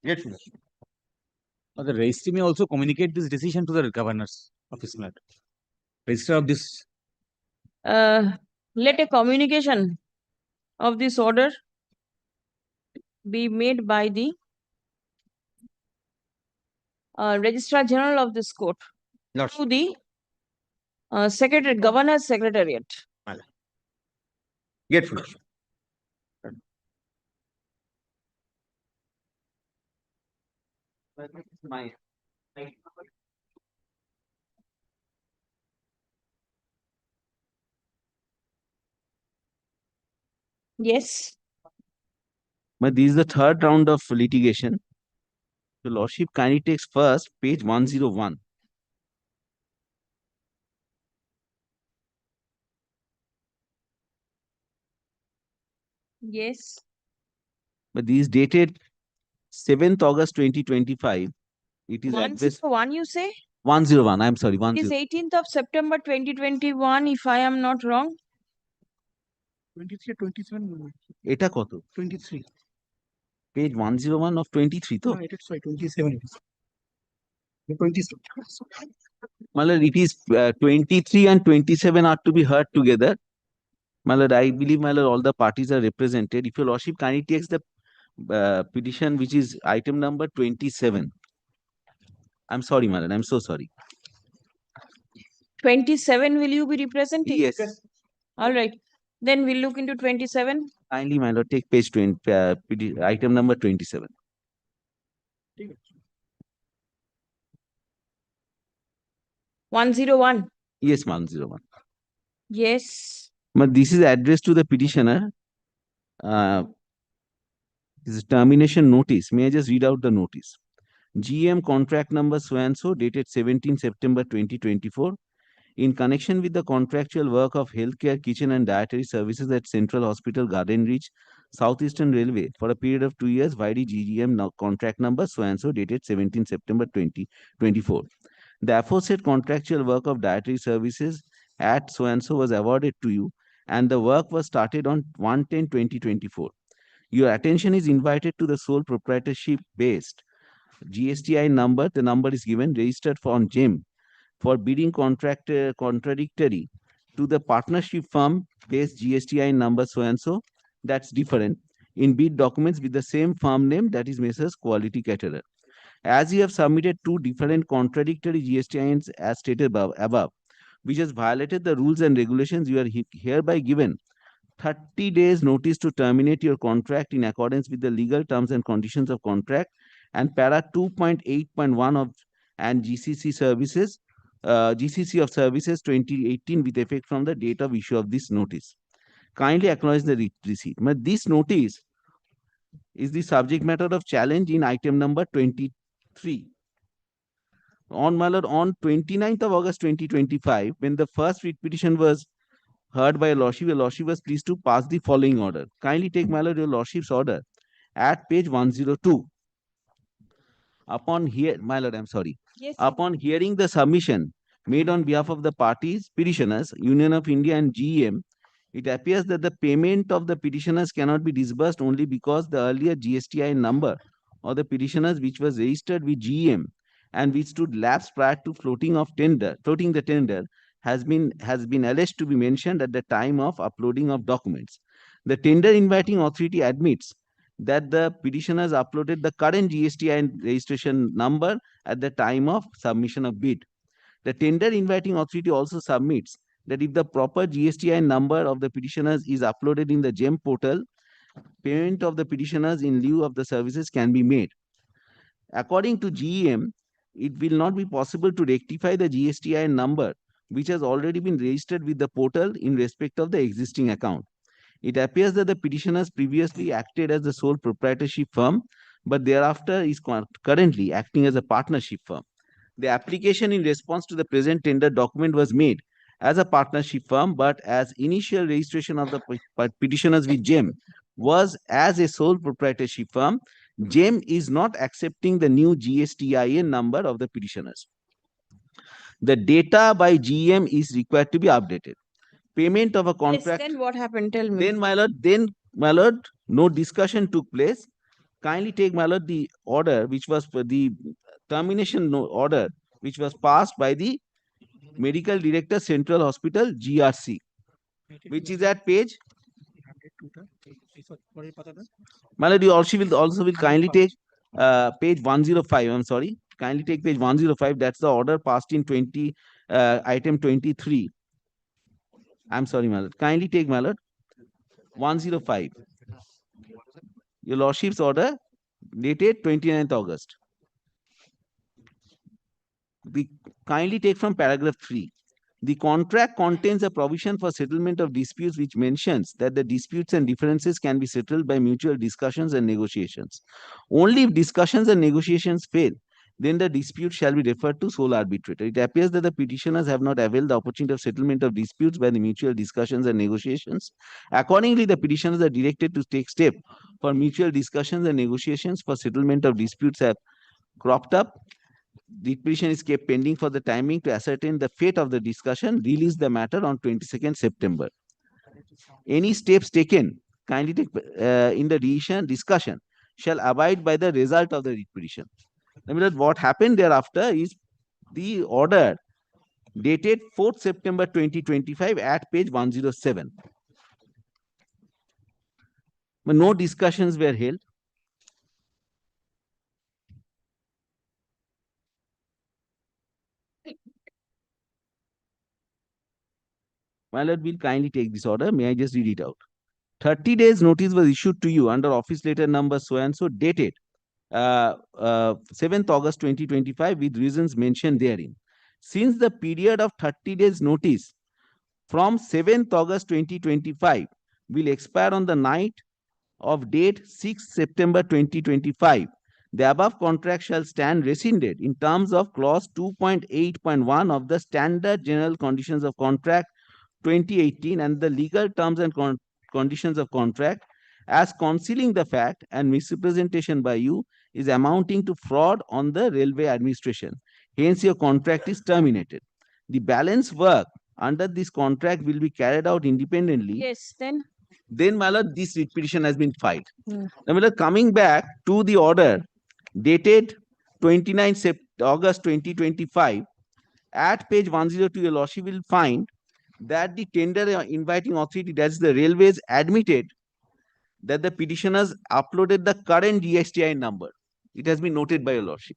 The registry may also communicate this decision to the governor's office. Register of this. Let a communication of this order be made by the Registrar General of this court to the Governor's Secretariat. Yes. But this is the third round of litigation. The Lordship kindly takes first page 101. Yes. But this is dated 7th August 2025. It is addressed 101, you say? 101. I'm sorry, It is 18th of September 2021, if I am not wrong. 23 27 এটা কত? 23 Page 101 of 23 তো? No, it is sorry 27 it is. 27 Malad, it is 23 and 27 are to be heard together. Malad, I believe, Malad, all the parties are represented. If your Lordship kindly takes the petition, which is item number 27. I'm sorry, Malad, I'm so sorry. 27 will you be representing? Yes. All right. Then we'll look into 27. Kindly, Malad, take page 20, item number 27. 101. Yes, 101. Yes. But this is addressed to the petitioner. This is termination notice. May I just read out the notice? GM contract number so and so dated 17 September 2024. In connection with the contractual work of healthcare, kitchen and dietary services at Central Hospital, Garden Reach, Southeastern Railway for a period of 2 years, YD GGM contract number so and so dated 17 September 2024. The aforesaid contractual work of dietary services at so and so was awarded to you, and the work was started on 1/10/2024. Your attention is invited to the sole proprietorship based GSTI number. The number is given, registered on GEM for bidding contract contradictory to the partnership firm based GSTI number so and so. That's different in bid documents with the same firm name, that is Messrs. Quality Caterer. As you have submitted two different contradictory GSTIs as stated above, which has violated the rules and regulations, you are hereby given 30 days notice to terminate your contract in accordance with the legal terms and conditions of contract and para 2.8.1 of and GCC services, GCC of services 2018 with effect from the date of issue of this notice. Kindly acknowledge the receipt. But this notice is the subject matter of challenge in item number 23. On 29th of August 2025, when the first writ petition was heard by your Lordship was pleased to pass the following order. Kindly take, my lord, your Lordship's order at page 102. Upon upon hearing the submission made on behalf of the parties, petitioners, Union of India and GEM, it appears that the payment of the petitioners cannot be disbursed only because the earlier GSTI number of the petitioners, which was registered with GEM and which stood lapsed prior to floating the tender, has been alleged to be mentioned at the time of uploading of documents. The tender inviting authority admits that the petitioners uploaded the current GSTI and registration number at the time of submission of bid. The tender inviting authority also submits that if the proper GSTI number of the petitioners is uploaded in the GEM portal, payment of the petitioners in lieu of the services can be made. According to GEM, it will not be possible to rectify the GSTI number which has already been registered with the portal in respect of the existing account. It appears that the petitioners previously acted as the sole proprietorship firm, but thereafter is currently acting as a partnership firm. The application in response to the present tender document was made as a partnership firm, but as initial registration of the petitioners with GEM was as a sole proprietorship firm, GEM is not accepting the new GSTIN number of the petitioners. The data by GEM is required to be updated. Payment of a contract. Yes, then what happened? Tell me. Then, my lord, no discussion took place. Kindly take, my lord, the order which was for the termination order which was passed by the Medical Director, Central Hospital, GRC, which is at page. My lord, you also will kindly take page 105. I'm sorry. Kindly take page 105. That's the order passed in item 23. I'm sorry, my lord. Kindly take, my lord, 105. Your Lordship's order dated 29th August. We kindly take from paragraph 3. The contract contains a provision for settlement of disputes which mentions that the disputes and differences can be settled by mutual discussions and negotiations. Only if discussions and negotiations fail, then the dispute shall be referred to sole arbitrator. It appears that the petitioners have not availed the opportunity of settlement of disputes by the mutual discussions and negotiations. Accordingly, the petitioners are directed to take steps for mutual discussions and negotiations for settlement of disputes have cropped up. The petition is kept pending for the timing to ascertain the fate of the discussion. Release the matter on 22nd September. Any steps taken kindly take in the discussion shall abide by the result of the petition. I mean, what happened thereafter is the order dated 4th September 2025 at page 107. But no discussions were held. My lord will kindly take this order. May I just read it out? 30 days notice was issued to you under office letter number so and so dated 7th August 2025 with reasons mentioned therein. Since the period of 30 days notice from 7th August 2025 will expire on the night of date 6th September 2025, the above contract shall stand rescinded in terms of clause 2.8.1 of the Standard General Conditions of Contract 2018 and the legal terms and conditions of contract as concealing the fact and misrepresentation by you is amounting to fraud on the railway administration. Hence, your contract is terminated. The balance work under this contract will be carried out independently. Yes, then? Then, my lord, this writ petition has been filed. Now, my lord, coming back to the order dated 29 August 2025, at page 102, your lordship will find that the tender inviting authority, that is the railways, admitted that the petitioners uploaded the current GSTI number. It has been noted by your lordship.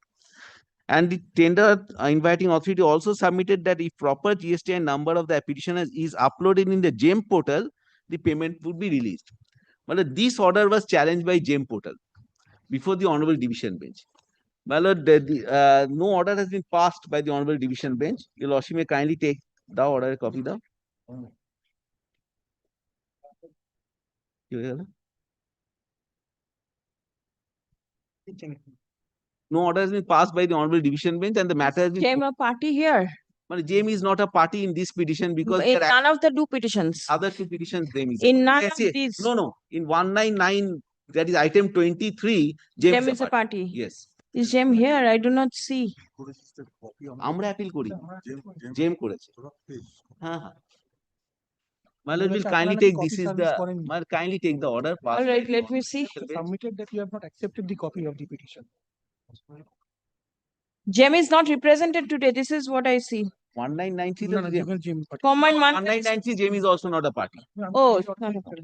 And the tender inviting authority also submitted that if proper GSTI number of the petitioners is uploaded in the GEM portal, the payment would be released. But this order was challenged by GEM portal before the Honorable Division Bench. My lord, no order has been passed by the Honorable Division Bench. Your lordship may kindly take the order, copy the. No order has been passed by the Honorable Division Bench and the matter has been. Came a party here. But JM is not a party in this petition because In none of the two petitions. Other two petitions, JM is. In none yes, of these. No. In 199, that is item 23, JM is a party. Yes. Is JM here? I do not see. আমরা appeal করি JM করেছে My lord will kindly take this is the kindly take the order. All right, let me see. Submitted that you have not accepted the copy of the petition. JEM is not represented today. This is what I see. 1993. No, JEM. Common 1993 JEM is also not a party. Oh, it's not a party.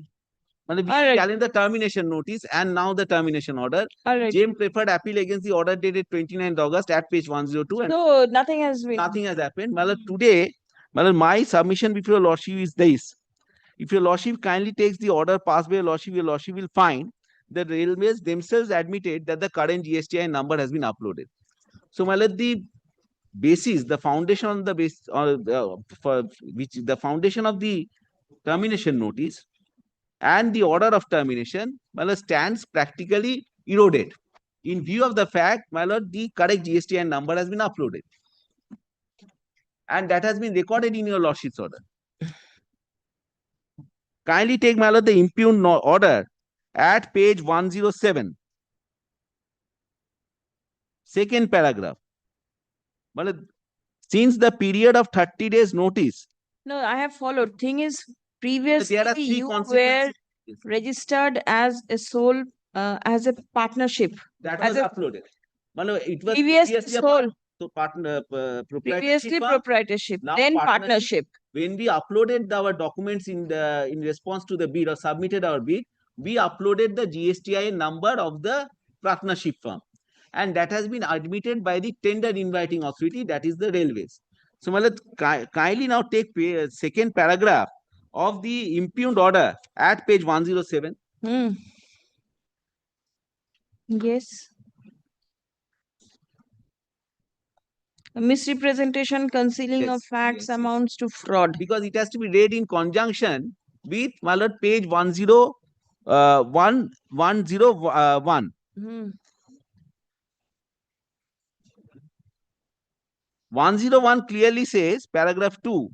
We challenge the termination notice and now the termination order. All right. JEM preferred appeal against the order dated 29th August at page 102. And so nothing has been. Nothing has happened. My lord, today, my submission before your lordship is this. If your lordship kindly takes the order passed by your lordship will find that railways themselves admitted that the current GSTI number has been uploaded. So, my lord, the basis, the foundation on the base, for which the foundation of the termination notice and the order of termination, my lord, stands practically eroded. In view of the fact, my lord, the correct GSTI number has been uploaded. And that has been recorded in your lordship's order. Kindly take, my lord, the impugned order at page 107. Second paragraph. But since the period of 30 days notice. No, I have followed. Thing is, previously you were registered as a sole, as a partnership. That was uploaded. It was previously sole. So proprietorship. Previously proprietorship, then partnership. When we uploaded our documents in response to the bid or submitted our bid, we uploaded the GSTI number of the partnership firm. And that has been admitted by the tender inviting authority, that is the railways. So, kindly now take second paragraph of the impugned order at page 107. Yes. Misrepresentation, concealing of Yes. facts amounts to fraud. Because it has to be read in conjunction with, my lord, page 101. Hmm. 101 clearly says, paragraph 2,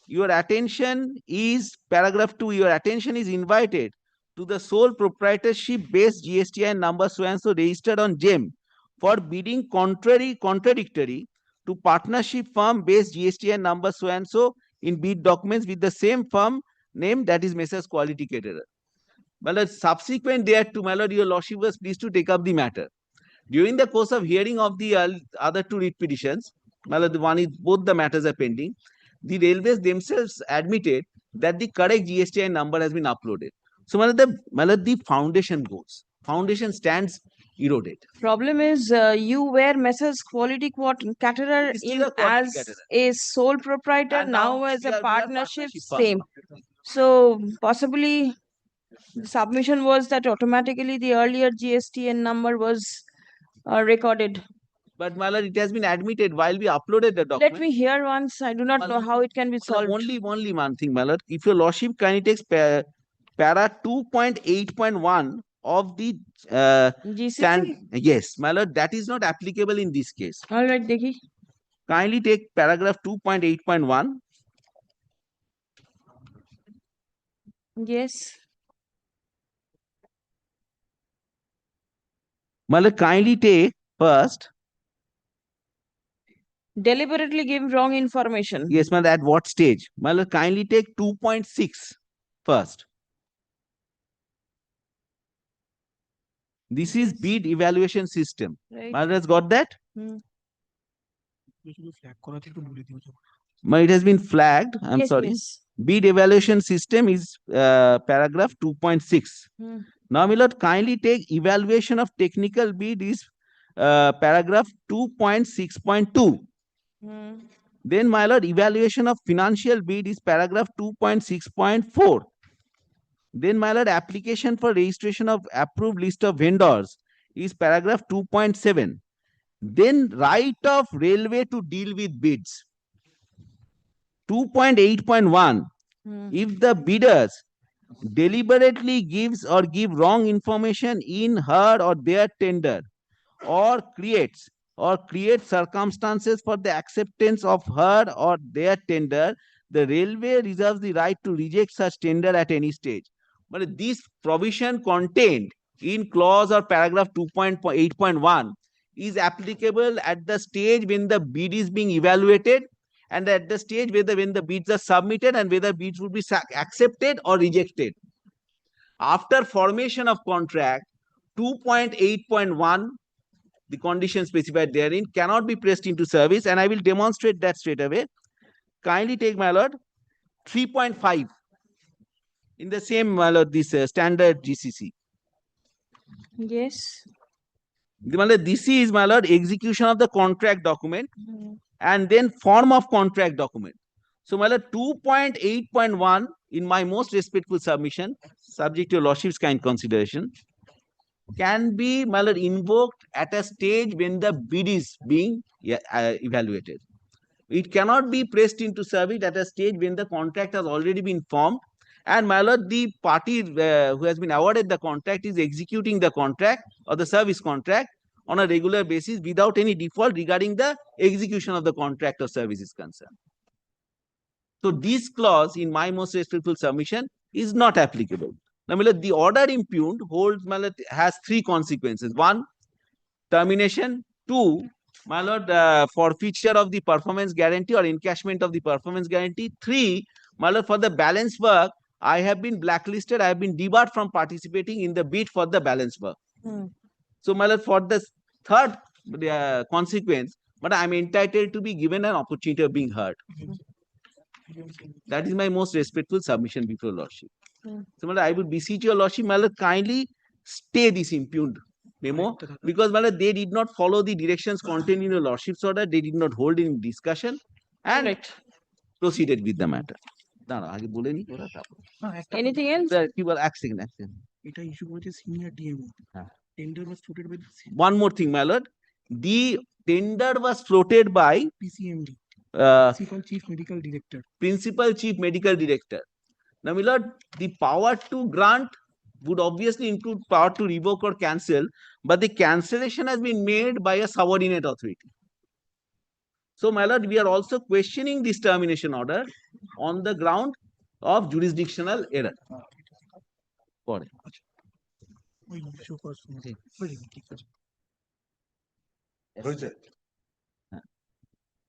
your attention is, paragraph 2, your attention is invited to the sole proprietorship based GSTI number so and so registered on GEM for bidding contradictory to partnership firm based GSTI number so and so in bid documents with the same firm name, that is Messrs Quality Caterer. Well, subsequent thereto, my lord, your lordship was pleased to take up the matter. During the course of hearing of the other two writ petitions, my lord, the one is, both the matters are pending. The railways themselves admitted that the correct GSTI number has been uploaded. So, my lord, the foundation goes. Foundation stands eroded. Problem is, you were Messrs Quality Caterer Still in a quality as caterer. a sole proprietor, And now now as we a are partnership, firm. same. So possibly the submission was that automatically the earlier GSTN number was recorded. But my lord, it has been admitted while we uploaded the document. Let me hear once. I do not know how it can be solved. Only one thing, my lord. If your lordship kindly takes para 2.8.1 of the GCC? yes, my lord, that is not applicable in this case. All right, Dekhi. Kindly take paragraph 2.8.1. Yes. My lord, kindly take first. Deliberately give wrong information. Yes, my lord, at what stage? My lord, kindly take 2.6 first. This is bid evaluation system. Right. My lord has got that? Hmm. It has been flagged. I'm Yes, sorry. yes. Bid evaluation system is paragraph 2.6. Hmm. Now, my lord, kindly take evaluation of technical bid is paragraph 2.6.2. Hmm. Then, my lord, evaluation of financial bid is paragraph 2.6.4. Then, my lord, application for registration of approved list of vendors is paragraph 2.7. Then, right of railway to deal with bids. 2.8.1. Hmm. If the bidders deliberately gives or give wrong information in her or their tender, or creates circumstances for the acceptance of her or their tender, the railway reserves the right to reject such tender at any stage. But this provision contained in clause or paragraph 2.8.1 is applicable at the stage when the bid is being evaluated, and at the stage whether when the bids are submitted and whether bids will be accepted or rejected. After formation of contract, 2.8.1, the condition specified therein, cannot be pressed into service, and I will demonstrate that straight away. Kindly take, my lord, 3.5 in the same, my lord, this standard GCC. Yes. This is, my lord, execution of the contract document and then form of contract document. So, my lord, 2.8.1 in my most respectful submission, subject to your lordship's kind consideration, can be, my lord, invoked at a stage when the bid is being evaluated. It cannot be pressed into service at a stage when the contract has already been formed, and, my lord, the party who has been awarded the contract is executing the contract or the service contract on a regular basis without any default regarding the execution of the contract or service is concerned. So, this clause in my most respectful submission is not applicable. Now, my lord, the order impugned holds, my lord, has three consequences. One, termination. Two, my lord, forfeiture of the performance guarantee or encashment of the performance guarantee. Three, my lord, for the balance work, I have been blacklisted. I have been debarred from participating in the bid for the balance work. Hmm. So, my lord, for the third consequence, but I am entitled to be given an opportunity of being heard. That is my most respectful submission before lordship. Hmm. So, my lord, I would beseech your lordship, my lord, kindly stay this impugned memo, because, my lord, they did not follow the directions contained in your lordship's order. They did not hold any discussion and proceeded with the matter. Anything else? It issue was a senior DMO. Tender was floated by the One more thing, my lord. The tender was floated by PCMD, Principal Chief Medical Director. Principal Chief Medical Director. Now, my lord, the power to grant would obviously include power to revoke or cancel, but the cancellation has been made by a subordinate authority. So, my lord, we are also questioning this termination order on the ground of jurisdictional error. পরে।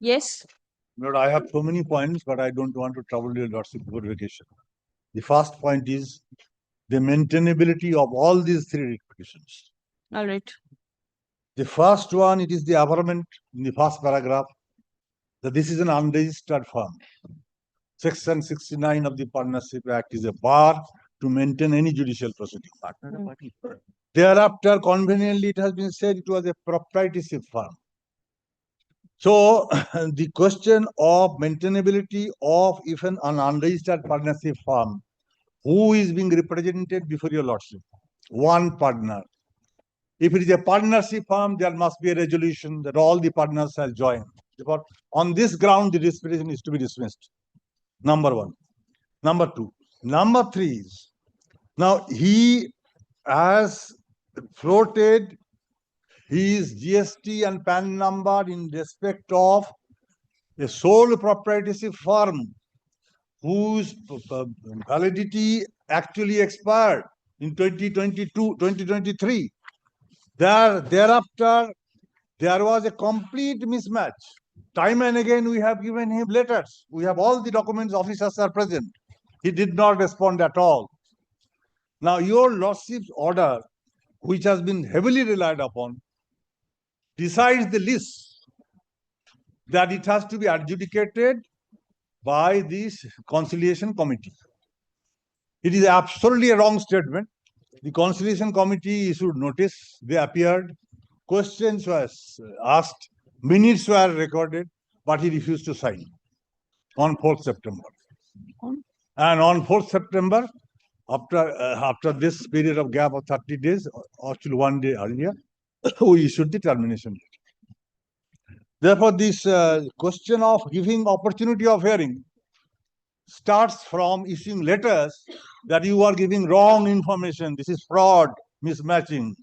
Yes. Lord, I have so many points, but I don't want to trouble your lordship before vacation. The first point is the maintainability of all these three petitions. All right. The first one, it is the averment in the first paragraph that this is an unregistered firm. Section 69 of the Partnership Act is a bar to maintain any judicial proceeding. Thereafter, conveniently, it has been said it was a proprietorship firm. So, the question of maintainability of even an unregistered partnership firm, who is being represented before your lordship? One partner. If it is a partnership firm, there must be a resolution that all the partners shall join. Therefore, on this ground, the disposition is to be dismissed. Number one. Number two. Number three is, now he has floated his GST and PAN number in respect of a sole proprietorship firm whose validity actually expired in 2023. Thereafter, there was a complete mismatch. Time and again, we have given him letters. We have all the documents, officers are present. He did not respond at all. Now, your lordship's order, which has been heavily relied upon, decides the list that it has to be adjudicated by this conciliation committee. It is absolutely a wrong statement. The conciliation committee issued notice, they appeared, questions were asked, minutes were recorded, but he refused to sign on 4th September. And on 4th September, after this period of gap of 30 days, actually 1 day earlier, we issued the termination letter. Therefore, this question of giving opportunity of hearing starts from issuing letters that you are giving wrong information. This is fraud, mismatching.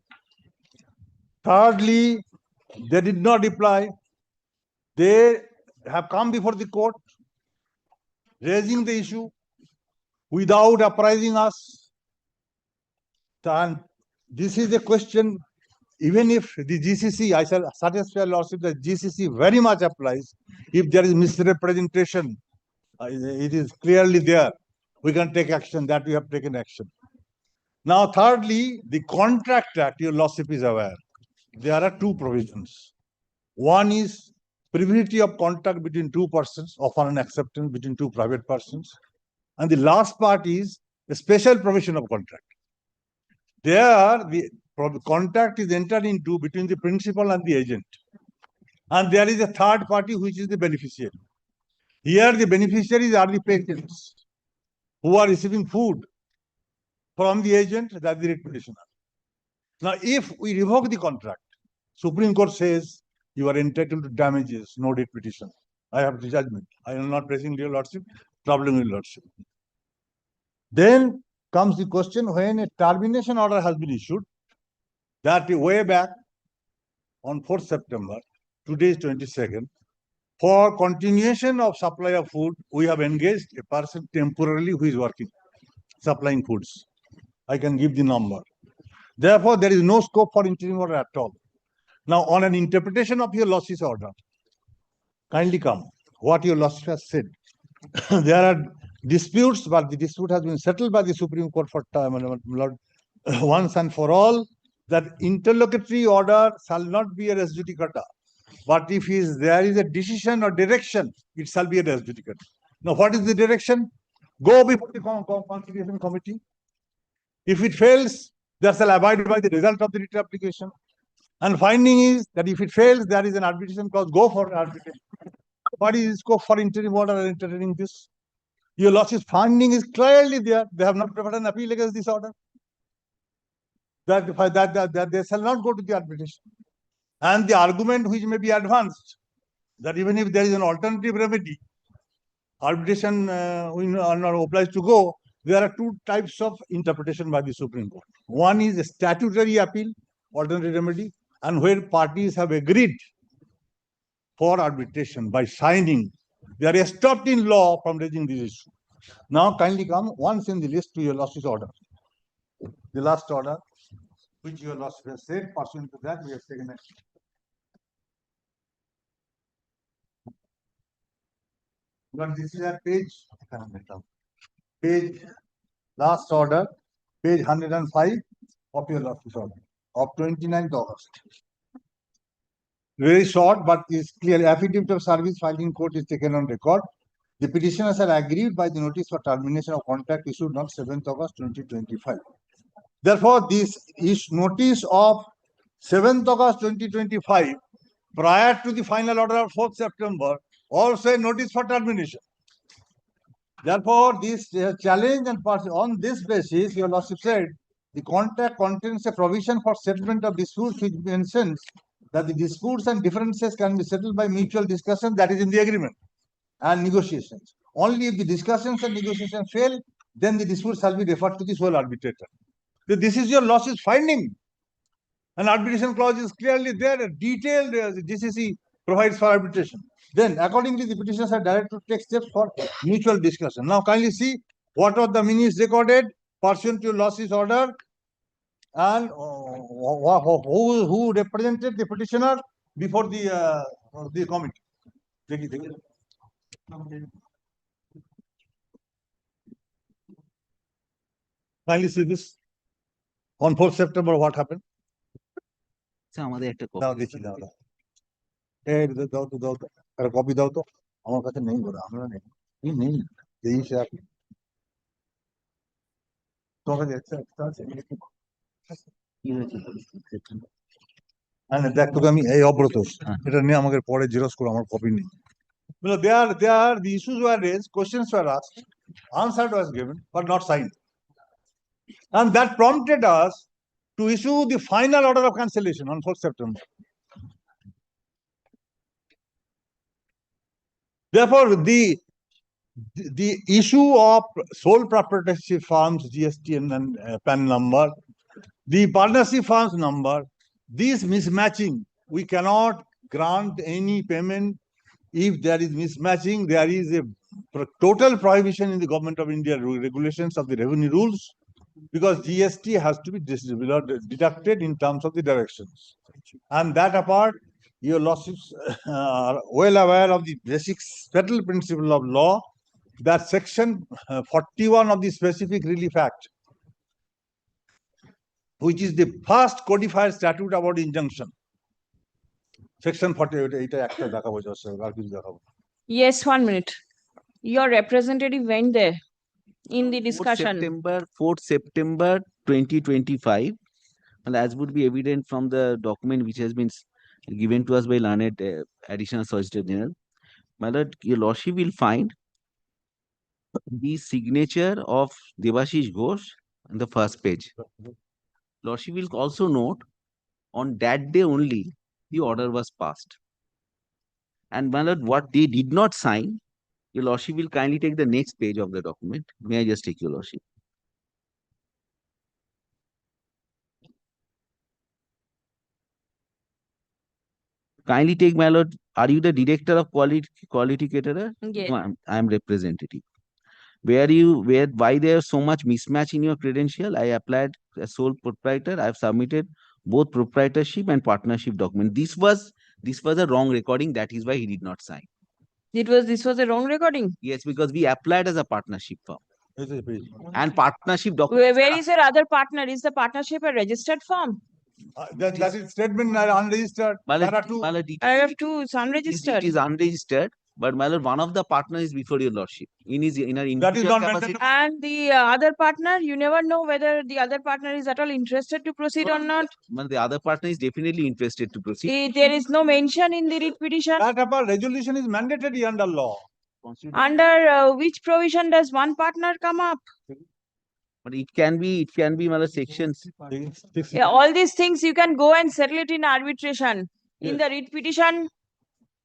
Thirdly, they did not reply. They have come before the court, raising the issue without apprising us. And this is a question, even if the GCC, I shall satisfy lordship that GCC very much applies. If there is misrepresentation, it is clearly there. We can take action, that we have taken action. Now, thirdly, the Contract Act, your lordship is aware. There are two provisions. One is privity of contract between two persons, offer and acceptance between two private persons. And the last part is a special provision of contract. There, the contract is entered into between the principal and the agent. And there is a third party, which is the beneficiary. Here, the beneficiaries are the patients who are receiving food from the agent, that is the writ petitioner. Now, if we revoke the contract, Supreme Court says you are entitled to damages, no writ petition. I have the judgment. I am not pressing your lordship, troubling your lordship. Then comes the question when a termination order has been issued, that way back on 4th September, today is 22nd, for continuation of supply of food, we have engaged a person temporarily who is working, supplying foods. I can give the number. Therefore, there is no scope for interim order at all. Now, on an interpretation of your lordship's order, kindly come, what your lordship has said. There are disputes, but the dispute has been settled by the Supreme Court for once and for all, that interlocutory order shall not be a res judicata. But if there is a decision or direction, it shall be a res judicata. Now, what is the direction? Go before the conciliation committee. If it fails, they shall abide by the result of the writ application. And finding is that if it fails, there is an arbitration clause, go for arbitration. What is the scope for interim order entertaining this? Your lordship's finding is clearly there. They have not preferred an appeal against this order. That they shall not go to the arbitration. And the argument which may be advanced, that even if there is an alternative remedy, arbitration are not obliged to go, there are two types of interpretation by the Supreme Court. One is a statutory appeal, alternative remedy, and where parties have agreed for arbitration by signing, they are stopped in law from raising this issue. Now kindly come once in the list to your lordship's order. The last order, which your lordship has said, pursuant to that, we have taken action. But this is a page, last order, page 105 of your lordship's order of 29th August. Very short, but is clear. Affidavit of service filed in court is taken on record. The petitioners are aggrieved by the notice for termination of contract issued on 7th August 2025. Therefore, this is notice of 7th August 2025, prior to the final order of 4th September, also a notice for termination. Therefore, this challenge and on this basis, your lordship said, the contract contains a provision for settlement of disputes which mentions that the disputes and differences can be settled by mutual discussion, that is in the agreement, and negotiations. Only if the discussions and negotiations fail, then the dispute shall be referred to the sole arbitrator. So this is your lordship's finding. An arbitration clause is clearly there, a detailed GCC provides for arbitration. Then, accordingly, the petitioners are directed to take steps for mutual discussion. Now, kindly see what are the minutes recorded pursuant to your lordship's order, and who represented the petitioner before the committee. Take it. Kindly see this. On 4th September, what happened? আমাদের একটা দাও দেখি দাও দাও এই দাও তো দাও তো একটা কপি দাও তো আমার কাছে নেই বড় আমরা নেই নেই এই স্যার তোমার কাছে একটা আছে কি হয়েছে হ্যাঁ দেখ তোকে আমি এই অব্রত এটা নিয়ে আমাকে পরে জেরক্স করো আমার কপি নেই there the issues were raised, questions were asked, answer was given but not signed, and that prompted us to issue the final order of cancellation on 4th September. Therefore, the issue of sole proprietorship firms, GST and PAN number, the partnership firms number, this mismatching, we cannot grant any payment if there is mismatching. There is a total prohibition in the Government of India regulations of the revenue rules, because GST has to be deducted in terms of the directions. And that apart, your lordships are well aware of the basic federal principle of law, that section 41 of the Specific Relief Act, which is the first codified statute about injunction. Section 48. Yes, 1 minute. Your representative went there in the discussion. 4th September 2025, and as would be evident from the document which has been given to us by learned Additional Solicitor General, my lord, your lordship will find the signature of Devashish Ghosh on the first page. Lordship will also note on that day only the order was passed. And my lord, what they did not sign, your lordship will kindly take the next page of the document. May I just take your lordship? Kindly take, my lord. Are you the director of quality caterer? Yes. No, I am representative. Why there is so much mismatch in your credential? I applied as sole proprietor. I have submitted both proprietorship and partnership document. This was a wrong recording. That is why he did not sign. This was a wrong recording? Yes, because we applied as a partnership firm. And partnership document. Where is your other partner? Is the partnership a registered firm? That is statement unregistered. I have two, it's unregistered. It is unregistered, but my lord, one of the partners is before your lordship. In our That is not capacity. And the other partner, you never know whether the other partner is at all interested to proceed or not. Well, the other partner is definitely interested to proceed. There is no mention in the writ petition. That about resolution is mandatory under law. Under which provision does one partner come up? But it can be my lord, sections. Yeah, all these things you can go and settle it in arbitration. In the writ petition,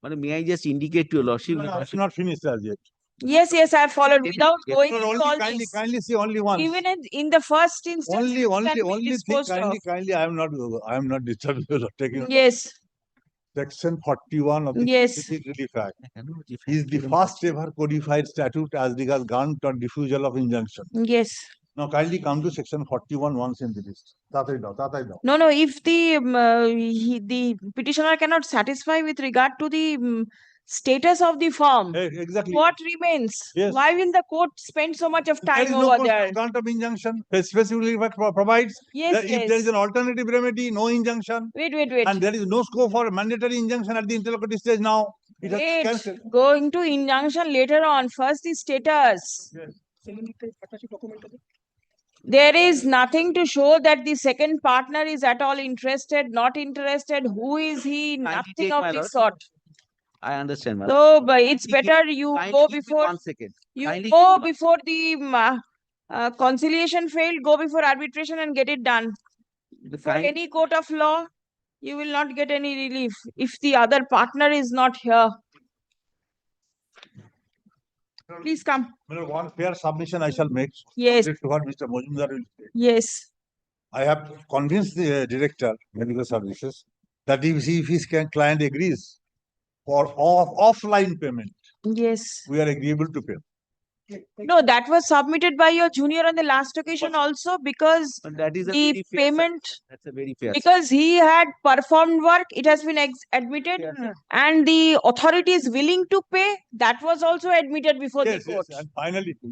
Madam, may I just indicate to your lordship? No, it's not finished as yet. yes, I have followed without going No, into all kindly, this. kindly see only once. Even in the first instance, Only, it only, can be only thing, disposed of. kindly, I am not disturbing you or taking. Yes, Section 41 of the yes. Civil Relief Act is the first ever codified statute as regards grant or refusal of injunction. Yes. Now kindly come to section 41 once in the list. Tatai dao. No, if the petitioner cannot satisfy with regard to the status of the firm, Exactly. what remains? Yes. Why will the court spend so much of There time is no over there? grant of injunction. Specifically provides Yes, that if there is an alternative remedy, no injunction. Wait. And there is no scope for a mandatory injunction at the interlocutory stage now. It has Wait, cancelled. going to injunction later on. First the status. There is nothing to show that the second partner is at all interested, not interested. Who is he? Nothing take of my this lord. sort. I understand, madam. So, but it's Kindly better you kindly go give me before 1 second. you Kindly go give me- before the conciliation failed. Go before arbitration and get it done. For kind- any court of law, you will not get any relief if the other partner is not here. Please come. One fair submission I shall make. Yes. To what Mr. Mojumdar will say. Yes. I have convinced the director, medical services, that if his client agrees for offline payment, Yes. we are agreeable to pay. No, that was submitted by your junior on the last occasion also because But that is a the very fair payment, That's a very fair. because he had performed work, it has been admitted, and the authority is willing to pay. That was also admitted before the court. Yes, and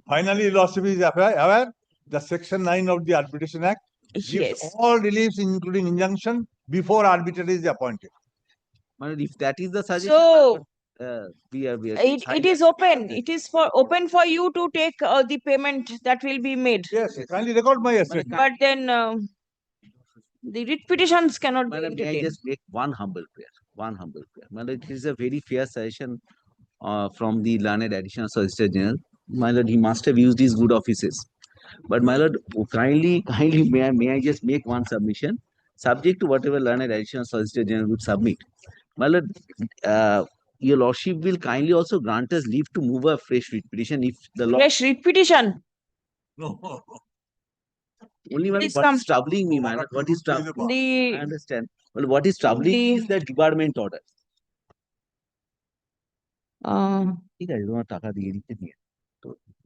finally, Lordship is aware the Section 9 of the Arbitration Act gives Yes. all reliefs, including injunction, before arbitrator is appointed. Madam, if that is the suggestion, So we are. it is open. It is open for you to take the payment that will be made. Yes, kindly record my statement. But then the writ petitions cannot be Madam, may I entertained. just make one humble prayer? One humble prayer. Madam, it is a very fair suggestion from the learned additional solicitor general. My lord, he must have used his good offices. But my lord, kindly, may I just make one submission, subject to whatever learned additional solicitor general would submit. My lord, your lordship will kindly also grant us leave to move a fresh writ petition if the law. Fresh writ petition. No. Only Please what come. is troubling me, my lord, what is troubling? I The understand. Well, what is troubling me is the debarment order. ঠিক আছে, তোমার টাকা দিয়ে দিতে নিয়ে।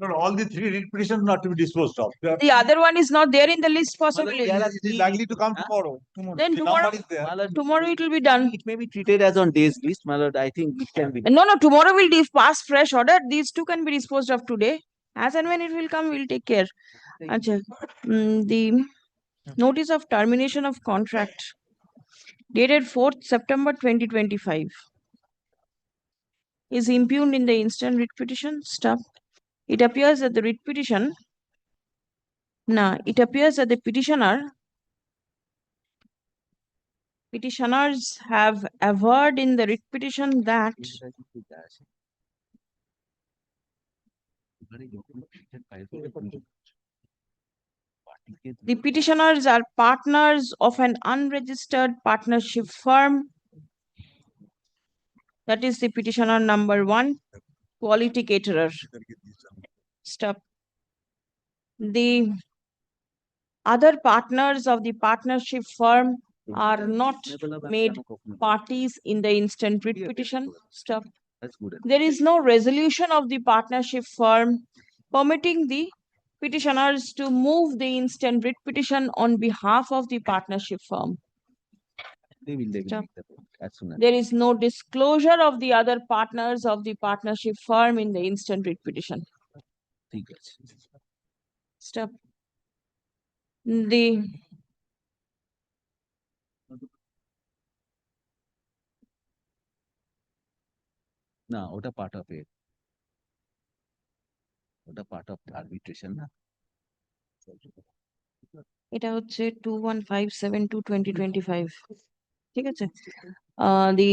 No, all the three writ petitions not to be disposed of. The other one is not there in the list possibly. It is likely to come tomorrow. Then The tomorrow, number is there. My lord, tomorrow it will be done. it may be treated as on days list, my lord. I think it can be. No, tomorrow we'll pass fresh order. These two can be disposed of today. As and when it will come, we'll take care. Acha. The notice of termination of contract dated 4th September 2025 is impugned in the instant writ petition. Stop. It appears that the writ petition. It appears that the petitioners have averred in the writ petition that the petitioners are partners of an unregistered partnership firm. That is the petitioner number 1, quality caterer. Stop. The other partners of the partnership firm are not made parties in the instant writ petition. Stop. That's good. There is no resolution of the partnership firm permitting the petitioners to move the instant writ petition on behalf of the partnership firm. They will Stop. as soon as. There is no disclosure of the other partners of the partnership firm in the instant writ petition. ঠিক আছে। Stop. The না, ওটা part of it. ওটা part of the arbitration না? এটা হচ্ছে 2157/2025 ঠিক আছে the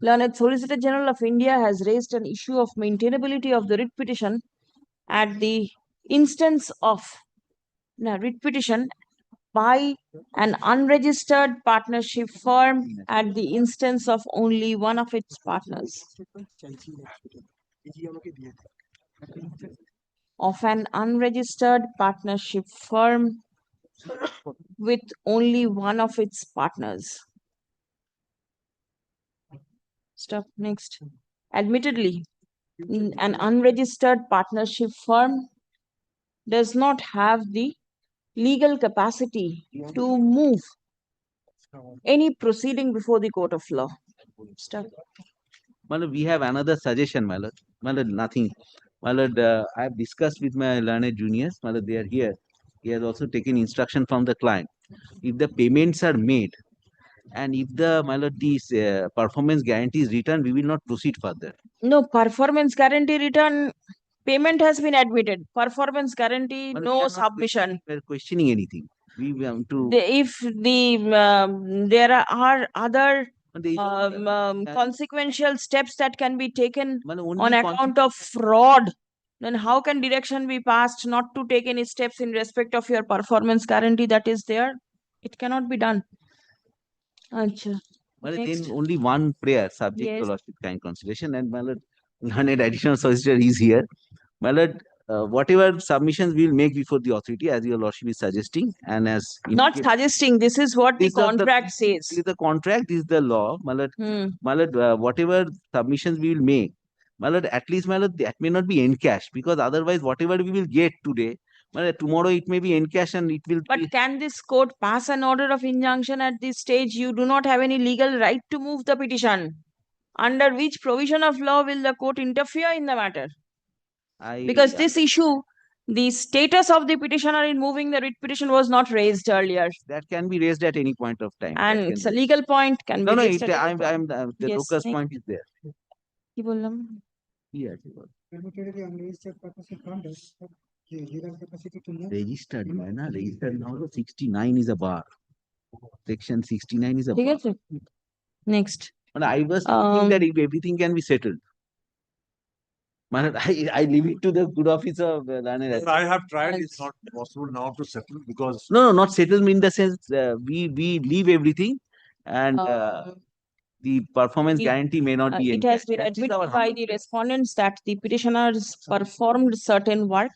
learned Solicitor General of India has raised an issue of maintainability of the writ petition at the instance of writ petition by an unregistered partnership firm at the instance of only one of its partners. Of an unregistered partnership firm with only one of its partners. Stop. Next. Admittedly, an unregistered partnership firm does not have the legal capacity to move any proceeding before the court of law. Stop. We have another suggestion, my lord. Nothing. My lord, I have discussed with my learned juniors. My lord, they are here. He has also taken instruction from the client. If the payments are made, and if the my lord, this performance guarantee is returned, we will not proceed further. No, performance guarantee return payment has been admitted. Performance guarantee, no submission. We are questioning anything. We want to. If there are other consequential steps that can be taken on account of fraud, then how can direction be passed not to take any steps in respect of your performance guarantee that is there? It cannot be done. Achha. Then only one prayer subject Yes. to lordship kind consideration, and my lord, learned additional solicitor is here. My lord, whatever submissions we will make before the authority, as your lordship is suggesting, and as Not suggesting, this is what the contract says. This is the contract, this is the law, my lord. My lord, whatever submissions we will make, my lord, at least, my lord, that may not be encash, because otherwise, whatever we will get today, my lord, tomorrow it may be encash and it will. But can this court pass an order of injunction at this stage? You do not have any legal right to move the petition. Under which provision of law will the court interfere in the matter? Because this issue, the status of the petitioner in moving the writ petition was not raised earlier. That can be raised at any point of time. And it's a legal point, can be raised at any point. The Yes, locus next. point is there. কি বললাম? Yes. Registered, na? Registered now, 69 is a bar. Section 69 is a ঠিক bar. আছে? Next. But I was thinking that if everything can be settled. I leave it to the good office of learned. I have tried, it's not possible now to settle because. No, not settle in the sense we leave everything, and the performance guarantee may not be. It has been admitted by the respondents that the petitioners performed certain work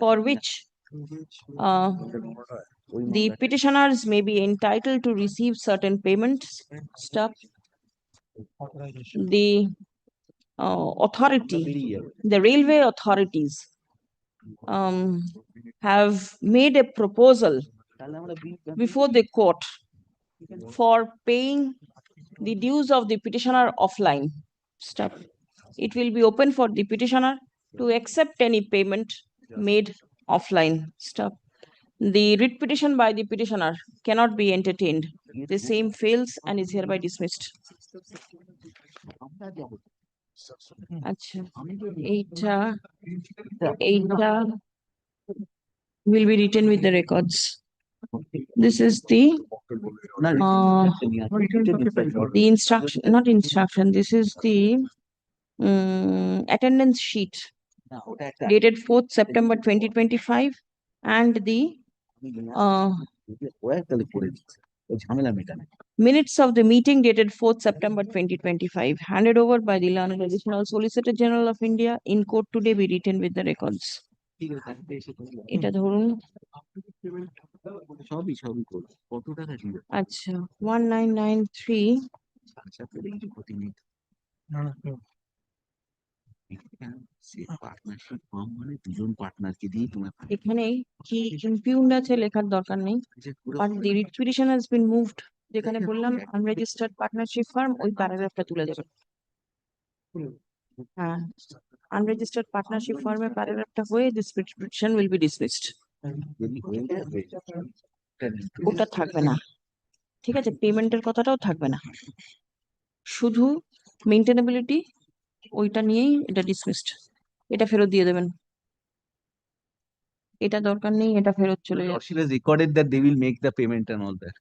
for which the petitioners may be entitled to receive certain payments. Stop. The authority, the railway authorities have made a proposal before the court for paying the dues of the petitioner offline. Stop. It will be open for the petitioner to accept any payment made offline. Stop. The writ petition by the petitioner cannot be entertained. The same fails and is hereby dismissed. Acha. Eight will be written with the records. This is the instruction, not instruction. This is the attendance sheet dated 4th September 2025 and the minutes of the meeting dated 4th September 2025 handed over by the Learned Additional Solicitor General of India in court today be written with the records. এটা ধরুন আচ্ছা 1993 এখানে কি ইমপিউন্ড আছে লেখার দরকার নেই, but the writ petition has been moved, যেখানে বললাম আনরেজিস্টার্ড পার্টনারশিপ ফার্ম, ওই প্যারাগ্রাফটা তুলে দেবেন। হ্যাঁ, unregistered partnership firm এর প্যারাগ্রাফটা হয়ে this petition will be dismissed. ওটা থাকবে না, ঠিক আছে, পেমেন্টের কথাটাও থাকবে না, শুধু মেইনটেনেবিলিটি ওইটা নিয়েই এটা ডিসমিসড। এটা ফেরত দিয়ে দেবেন, এটা দরকার নেই, এটা ফেরত চলে যাবে। She has recorded that they will make the payment and all that.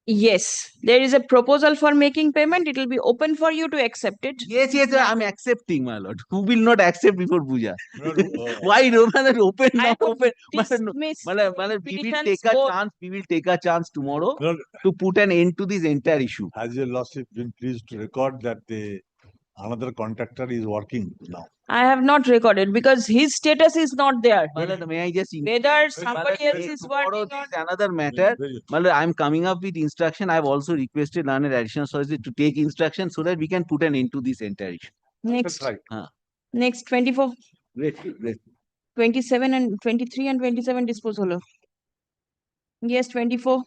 Yes, there is a proposal for making payment. It will be open for you to accept it. Yes, yes, I'm accepting, my lord. Who will not accept before Puja? Why no, my lord, open, I not have open? My lord, no. dismissed My lord, we will petitions take a both. chance, we will take a chance tomorrow Lord, to put an end to this entire issue. has your lordship been pleased to record that the another contractor is working now? I have not recorded because his status is not there. My lord, may I just Whether somebody else is tomorrow working this on. is another matter. My lord, I'm coming up with instruction. I've also requested learned additional solicitor to take instruction so that we can put an end to this entire issue. Next, Right. next 24, Great, great. 27 and 23 and 27 disposal. Yes, 24.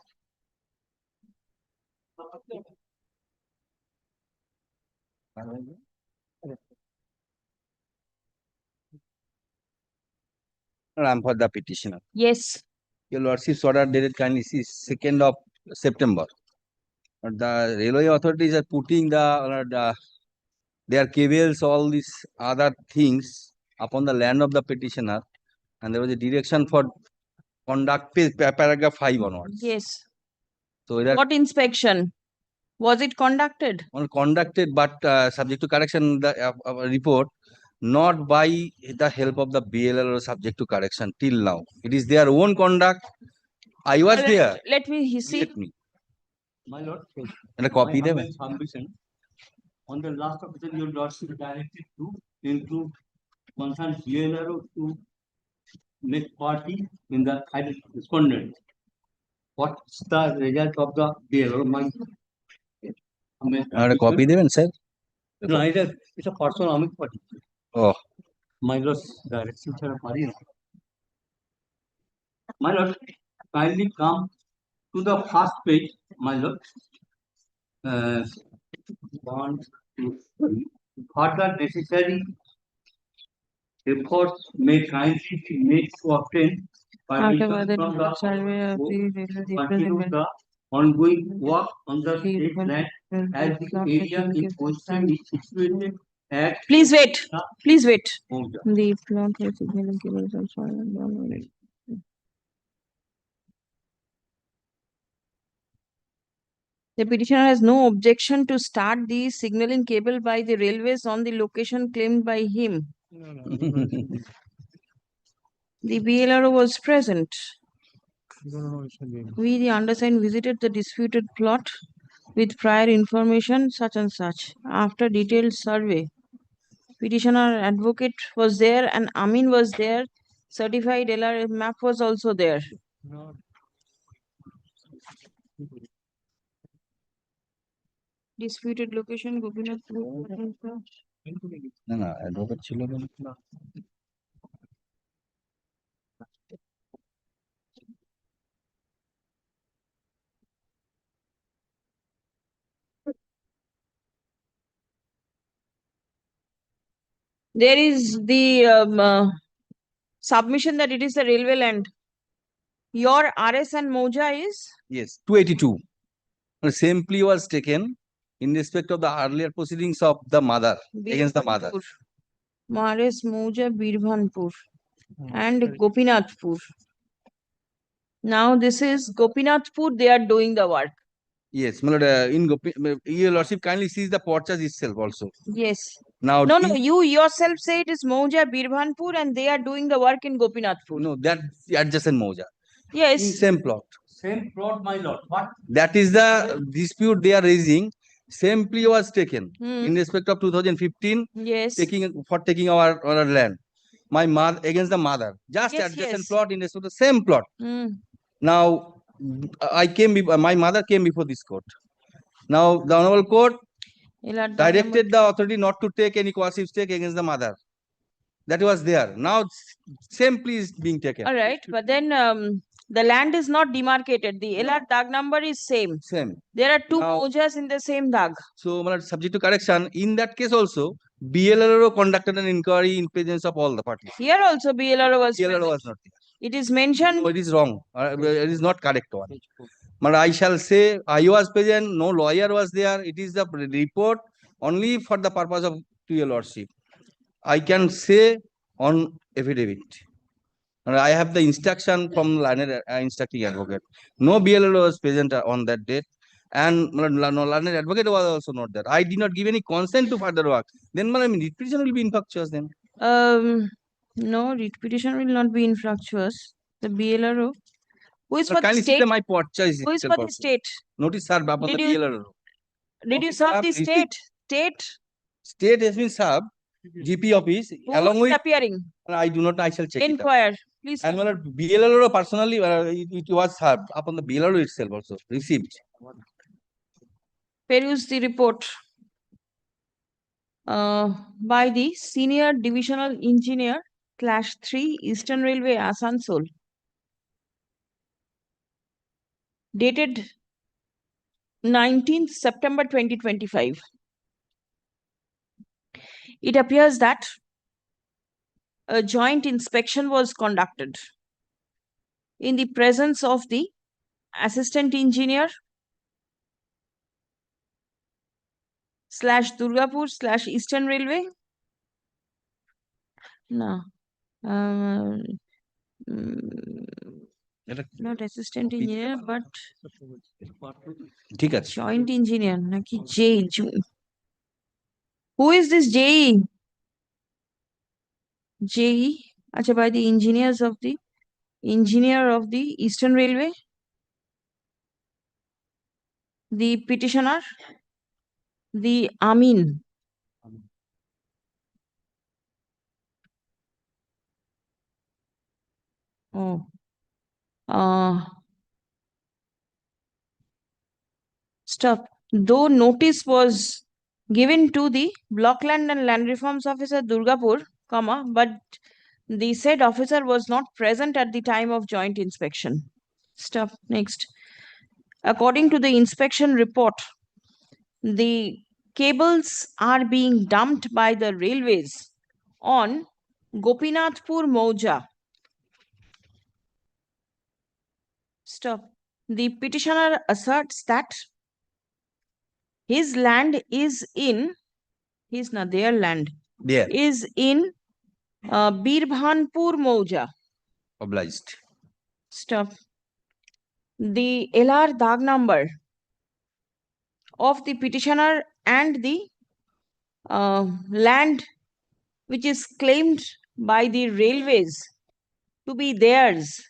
I'm for the petitioner. Yes. Your lordship's order dated kindly see 2nd of September. The railway authorities are putting their cables, all these other things upon the land of the petitioner, and there was a direction for conduct paragraph 5 onwards. Yes. So it What inspection? Was it conducted? conducted, but subject to correction, the report not by the help of the BLL or subject to correction till now. It is their own conduct. I was there. Let me see. Let me. My lord, And a copy them. submission. On the last occasion, your lordship directed to include concerned GLRO to make party in the respondent. What's the result of the BLRO? And a copy them, sir. No, it's a personal amic party. Oh. My lord's direction, sir, party. My lord, kindly come to the first page, my lord. One, two, three. Further necessary efforts may kindly be made to obtain permission from the survey of continue the ongoing work on the state land as the area in question is situated at. Please wait. Please wait. Puja. The plot with signaling cables also. The petitioner has no objection to start the signaling cable by the railways on the location claimed by him. The BLRO was present. We, the undersigned, visited the disputed plot with prior information such and such. After detailed survey, petitioner advocate was there and Amin was there. Certified LR map was also there. Disputed location, Gopinath. No, no, advocate chilo na. There is the submission that it is the railway land. Your RS and Moja is? Yes, 282. The same plea was taken in respect of the earlier proceedings of the mother against the mother. RS Moja Birbhanpur and Gopinathpur. Now this is Gopinathpur, they are doing the work. Yes, my lord, your lordship kindly sees the purchase itself also. Yes. Now, No, you yourself say it is Moja Birbhanpur and they are doing the work in Gopinathpur. No, that's adjacent Moja. Yes. In same plot. Same plot, my lord. What? That is the dispute they are raising. Same plea was taken in respect of 2015. Yes. Taking our land. My mother against the mother. Just adjacent plot in respect of the same plot. Now, my mother came before this court. Now, the Honorable Court directed the authority not to take any coercive stake against the mother. That was there. Now, same plea is being taken. All right, but then the land is not demarcated. The LR dag number is same. Same. There are two Mojas in the same dag. So, subject to correction, in that case also, BLRO conducted an inquiry in presence of all the parties. Here also BLRO was BLRO was not there. It is mentioned. No, it is wrong. It is not correct one. But I shall say, I was present, no lawyer was there. It is the report only for the purpose of to your lordship. I can say on affidavit. And I have the instruction from instructing advocate. No BLL was present on that date. and no learned advocate was also not there. I did not give any consent to further work. Then writ petition will be infructuous then. No, writ petition will not be infructuous. The BLRO. Who is for the state? My purchase. Who is for the state? Notice served upon the BLRO. Did you serve the state? State has been served. GP office Who along is with appearing? I do not. I shall check Inquire, it. please. And BLRO personally, it was served upon the BLRO itself also received. Peruse the report by the Senior Divisional Engineer /3 Eastern Railway Asansol, dated 19th September 2025. It appears that a joint inspection was conducted in the presence of the Assistant Engineer /Durgapur /Eastern Railway. No. Not assistant engineer, but joint engineer. Naki J. Who is this JE? JE? Acha, by the engineer of the Eastern Railway. The petitioner. The Amin. Oh. Stop. Though notice was given to the Blockland and Land Reforms Officer Durgapur, but the said officer was not present at the time of joint inspection. Stop. Next. According to the inspection report, the cables are being dumped by the railways on Gopinathpur Mouja. Stop. The petitioner asserts that his land is in, their land is in Birbhanpur Mouja. Obliged. Stop. The LR dag number of the petitioner and the land which is claimed by the railways to be theirs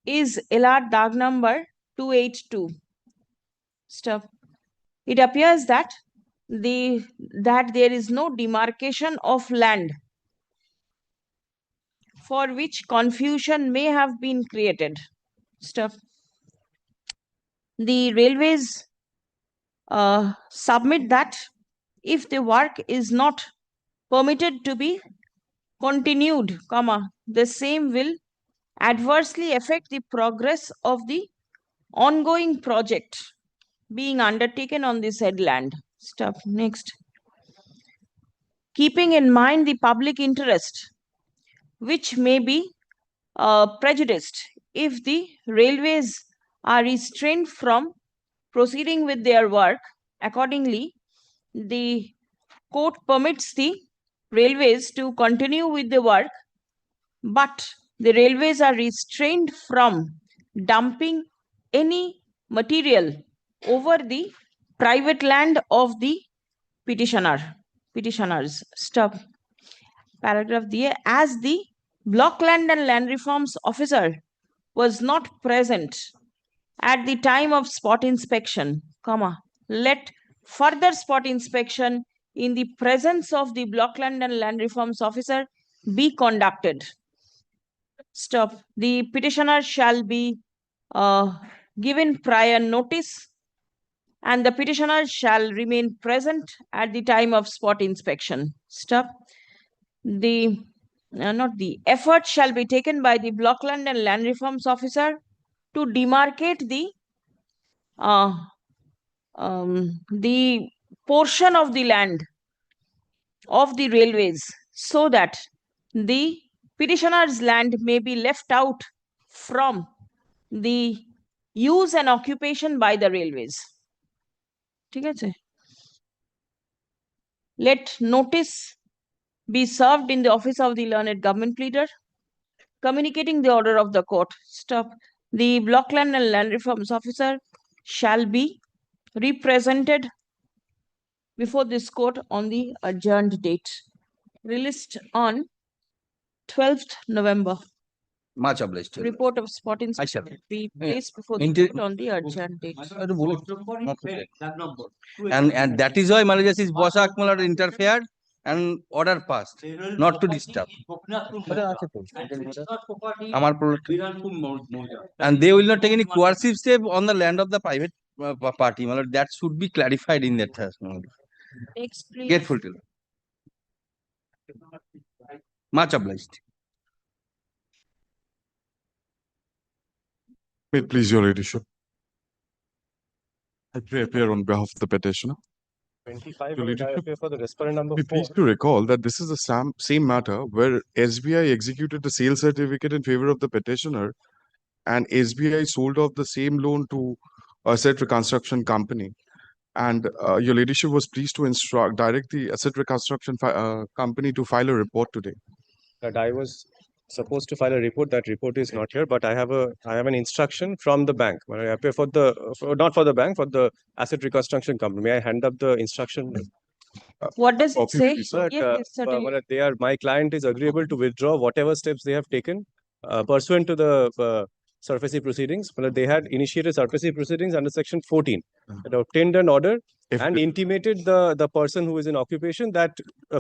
is LR dag number 282. Stop. It appears that there is no demarcation of land, for which confusion may have been created. Stop. The railways submit that if the work is not permitted to be continued, the same will adversely affect the progress of the ongoing project being undertaken on the said land. Stop. Next. Keeping in mind the public interest, which may be prejudiced if the railways are restrained from proceeding with their work, accordingly, the court permits the railways to continue with the work, but the railways are restrained from dumping any material over the private land of the petitioners. Stop. Paragraph D. As the Blockland and Land Reforms Officer was not present at the time of spot inspection, let further spot inspection in the presence of the Blockland and Land Reforms Officer be conducted. Stop. The petitioner shall be given prior notice, and the petitioner shall remain present at the time of spot inspection. Stop. The effort shall be taken by the Blockland and Land Reforms Officer to demarcate the portion of the land of the railways, so that the petitioner's land may be left out from the use and occupation by the railways. Let notice be served in the office of the learned government pleader, communicating the order of the court. Stop. The Blockland and Land Reforms Officer shall be represented before this court on the adjourned date, released on 12th November. Much obliged. Report of spot inspection be placed before the court on the adjourned date. And that is why Malaysia is Bosak Muller interfered and order passed not to disturb. And they will not take any coercive step on the land of the private party. That should be clarified in that. Next, please. Grateful to you. Much obliged. May it please your ladyship. I pray appear on behalf of the petitioner. 25, Your I ladyship, appear for the respondent number be 4. pleased to recall that this is the same matter where SBI executed the sale certificate in favor of the petitioner and SBI sold off the same loan to asset reconstruction company. And your ladyship was pleased to direct the asset reconstruction company to file a report today. That I was supposed to file a report. That report is not here, but I have an instruction from the bank. When I appear for not for the bank, for the asset reconstruction company. May I hand up the instruction? What does it say? My client is agreeable to withdraw whatever steps they have taken pursuant to the Surfacey proceedings. They had initiated Surfacey proceedings under section 14. It obtained an order and intimated the person who is in occupation that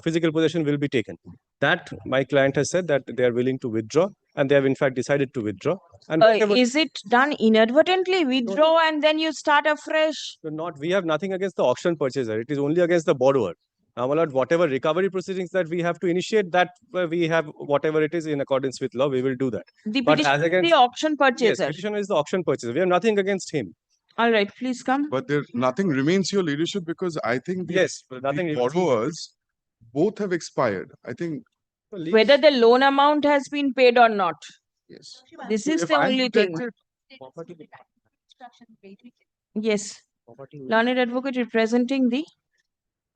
physical possession will be taken. That my client has said that they are willing to withdraw, and they have in fact decided to withdraw. And is it done inadvertently? Withdraw and then you start afresh? We have nothing against the auction purchaser. It is only against the borrower. Now, my lord, whatever recovery proceedings that we have to initiate, that we have whatever it is in accordance with law, we will do that. The petitioner is the auction purchaser. Yes, petitioner is the auction purchaser. We have nothing against him. All right, please come. But there nothing remains, your ladyship, because I think the borrowers both have expired. I think whether the loan amount has been paid or not. Yes. This is the only thing. Yes. Learned advocate representing the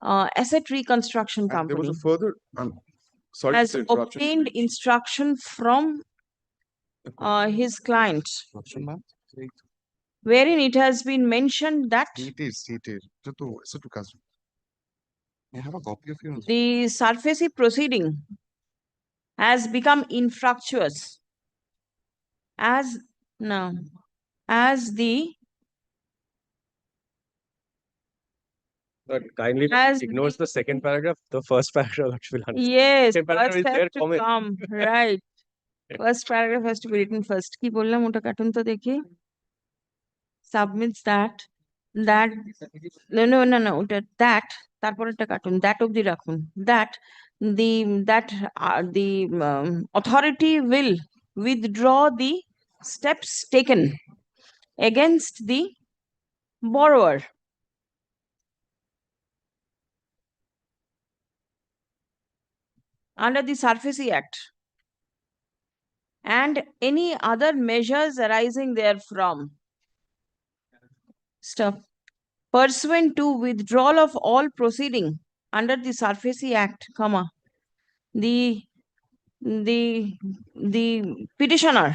asset reconstruction company. There was a further has obtained instruction from his client, wherein it has been mentioned that I have a copy of your the Surfacey proceeding has become infructuous as the But kindly ignores the second paragraph, the first paragraph actually. Yes, second paragraph first is has their to comment. come, right. First paragraph has to be written first. Ki bollam ota katun to dekhi. Submits that no that তারপর একটা কাটুন that অবধি রাখুন that the authority will withdraw the steps taken against the borrower under the Surfacey Act and any other measures arising therefrom. Pursuant to withdrawal of all proceeding under the Surfacey Act, the petitioner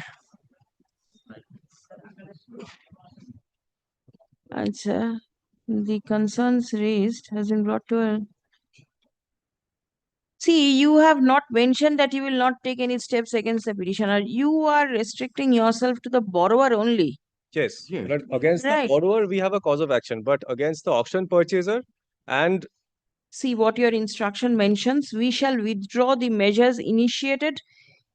the concerns raised has been brought to a See, you have not mentioned that you will not take any steps against the petitioner. You are restricting yourself to the borrower only. Yes, but against the borrower, we have a cause of action, but against the auction purchaser and... See what your instruction mentions. We shall withdraw the measures initiated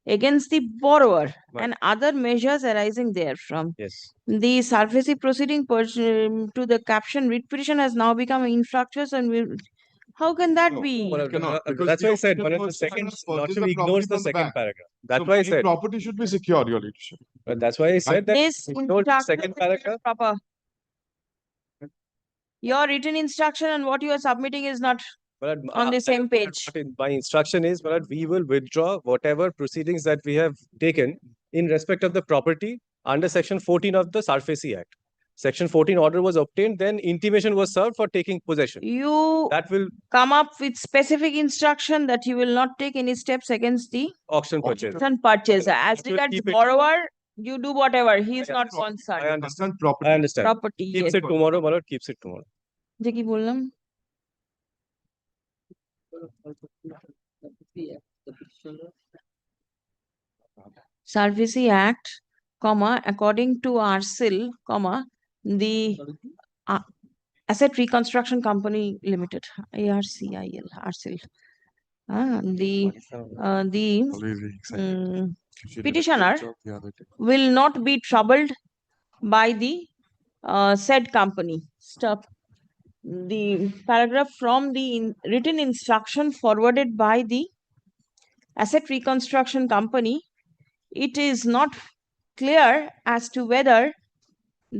against the borrower and other measures arising therefrom. Yes. The Surfacey proceeding to the caption writ petition has now become infructuous and will... How can that be? That's why I said, but the second, not to ignore the second paragraph. That's why I said. Property should be secure, your leadership. But that's why I said that. This the second paragraph. Proper. Your written instruction and what you are submitting is not on the same page. My instruction is, we will withdraw whatever proceedings that we have taken in respect of the property under section 14 of the Surfacey Act. Section 14 order was obtained, then intimation was served for taking possession. You that will come up with specific instruction that you will not take any steps against the auction purchaser. As regards borrower, You do whatever. He is not I concerned. understand. Property. I understand. Property. Keeps Yes. it tomorrow, my lord. Keeps it tomorrow. যে কি বললাম? Surfacey Act, comma, according to ARCIL, comma, the Asset Reconstruction Company Limited, ARCIL, ARCIL. The petitioner will not be troubled by the said company. Stop. The paragraph from the written instruction forwarded by the Asset Reconstruction Company, it is not clear as to whether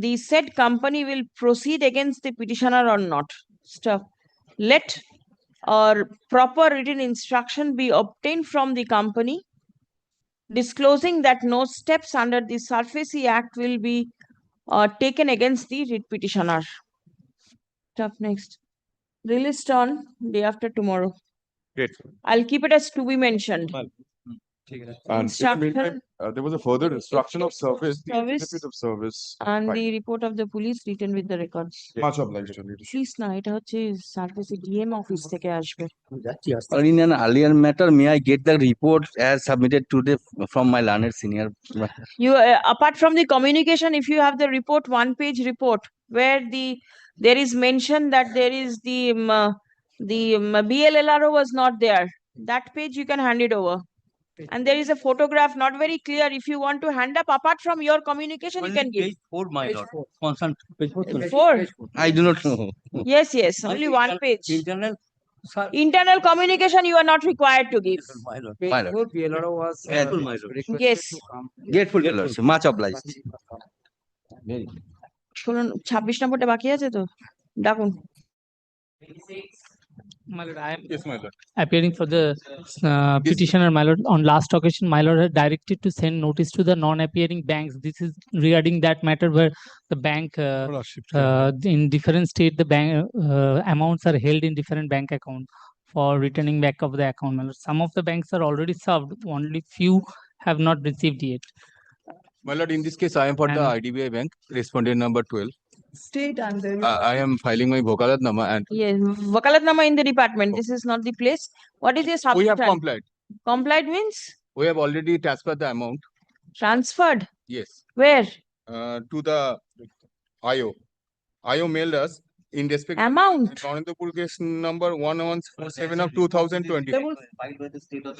the said company will proceed against the petitioner or not. Stop. Let a proper written instruction be obtained from the company disclosing that no steps under the Surfacey Act will be taken against the writ petitioner. Stop. Next. Released on day after tomorrow. Great. I'll keep it as to be mentioned. And Instruction there was a further instruction of service, the Service certificate of service. and Fine. the report of the police written with the records. Much obliged, Your Leadership. Please না এটা হচ্ছে সার্ভিসে DM office থেকে আসবে। Or in an earlier matter, may I get the report as submitted today from my learned senior? You apart from the communication, if you have the report, one-page report where there is mention that there is the BLLRO was not there. That page you can hand it over. And there is a photograph, not very clear. If you want to hand up, apart from your communication, you can give. Page 4, my lord. Consent. Page 4? I do not know. Yes, yes, only one page. Internal communication you are not required to give. My lord. My lord. Grateful, my lord. Yes. Grateful, your lordship. Much obliged. শুনুন 26 নম্বরটা বাকি আছে তো ডাকুন। My lord, I am Yes, my lord. appearing for the petitioner, my lord. On last occasion, my lord had directed to send notice to the non-appearing banks. This is regarding that matter where the bank in different state, the bank amounts are held in different bank account for returning back of the account. My lord. Some of the banks are already served, only few have not received yet. My lord, in this case, I am for the IDBI Bank, respondent number 12. State and I am filing my Vokalatnama and yes, Vakalatnama in the department. This is not the place. What is your substance? we have complied. Complied means? We have already transferred the amount. Transferred? Yes. Where? To the IO. IO mailed us in respect amount. Anandapur case number 1147 of 2020.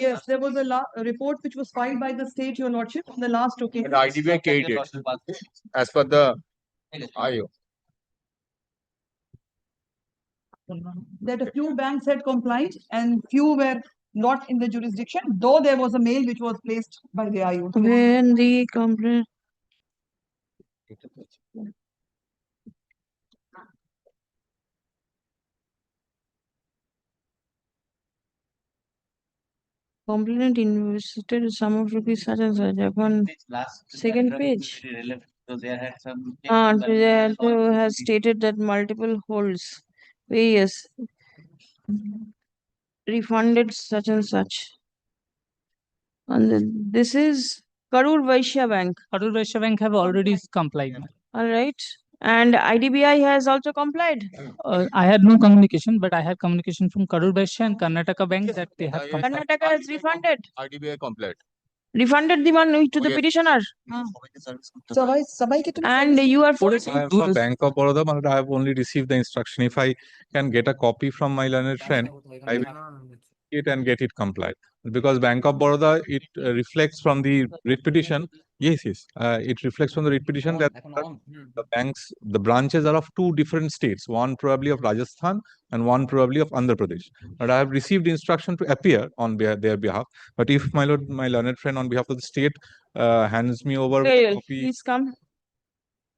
Yes, there was a report which was filed by the state, your lordship, on the last occasion. The IDBI carried it as per the IO. That a few banks had complied and few were not in the jurisdiction, though there was a mail which was placed by the IO. When the complaint. Complainant invested sum of rupees such and such upon second page. Has stated that multiple holds various refunded such and such. And this is Karur Vaishya Bank. Karur Vaishya Bank have already complied. All right. And IDBI has also complied. I had no communication, but I had communication from Karur Vaishya and Karnataka Bank that they have complied. Karnataka has refunded. IDBI complied. Refunded the money to the petitioner. And you are forcing. I am from Bank of Baroda, but I have only received the instruction. If I can get a copy from my learned friend, I will it and get it complied. Because Bank of Baroda, it reflects from the writ petition. Yes, yes. It reflects from the writ petition that the banks, the branches are of two different states, one probably of Rajasthan and one probably of Andhra Pradesh. But I have received instruction to appear on their behalf. But if my lord, my learned friend on behalf of the state hands me over a copy. Please come.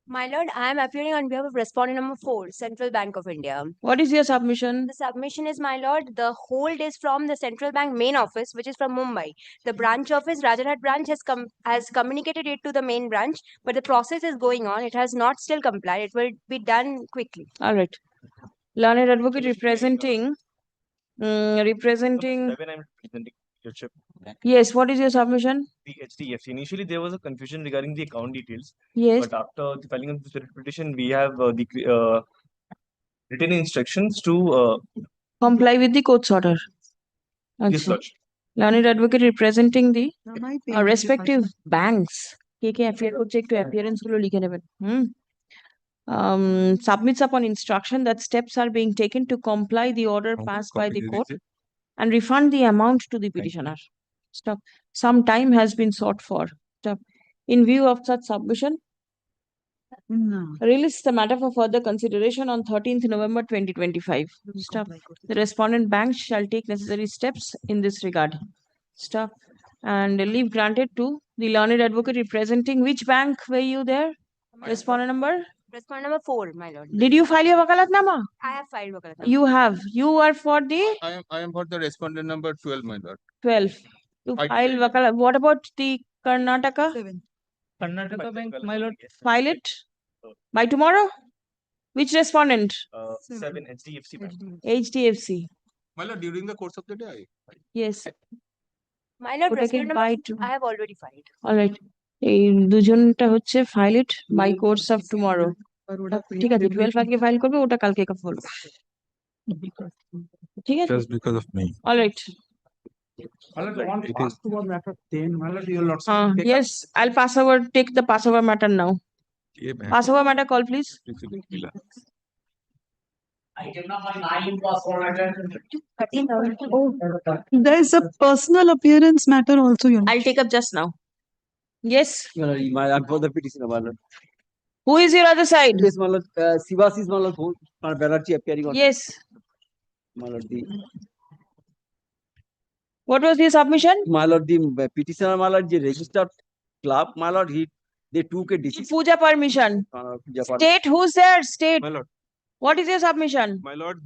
My lord, I am appearing on behalf of respondent number 4, Central Bank of India. What is your submission? The submission is, my lord, the hold is from the Central Bank main office, which is from Mumbai. The branch office, Rajarhat branch, has communicated it to the main branch, but the process is going on. It has not still complied. It will be done quickly. All right. Learned advocate representing Yes, what is your submission? The HDFC. Initially, there was a confusion regarding the account details. Yes. But after the filing of the petition, we have written instructions to Comply with the court's order. Yes, Achha. Lordship. Learned advocate representing the respective banks. K appear করছে একটু appearance গুলো লিখে নেবেন submits upon instruction that steps are being taken to comply the order passed by the court and refund the amount to the petitioner. Stop. Some time has been sought for. Stop. In view of such submission, release the matter for further consideration on 13th November 2025. Stop. The respondent bank shall take necessary steps in this regard. Stop. And leave granted to the learned advocate representing which bank were you there? Respondent number? Respondent number 4, my lord. Did you file your wakalatnama? I have filed wakalatnama. You have. You are for the I am for the respondent number 12, my lord. 12. You I- file wakalat. What about the Karnataka? Karnataka Bank, my lord. File it by tomorrow? Which respondent? 7 HDFC Bank. HDFC. My lord, during the course of the day, Yes. My lord, Put again respondent by number, I have already filed. All right. এই দুজনটা হচ্ছে file it by course of tomorrow ঠিক আছে 12 আজকে file করবে ওটা কালকে করবে ঠিক আছে Just because of me. All right yes I'll pass over take the passover matter now passover matter call please There is a personal appearance matter also, you know. I'll take up just now yes I'm for the petitioner, my lord. who is your other side Yes, my lord. Sivas is my lord. My Banerjee appearing on. yes My lord, the what was the submission my lord, the petitioner, my lord, the registered club, my lord, they took a decision. puja permission Puja permission. state who's there state My lord. what is your submission My lord,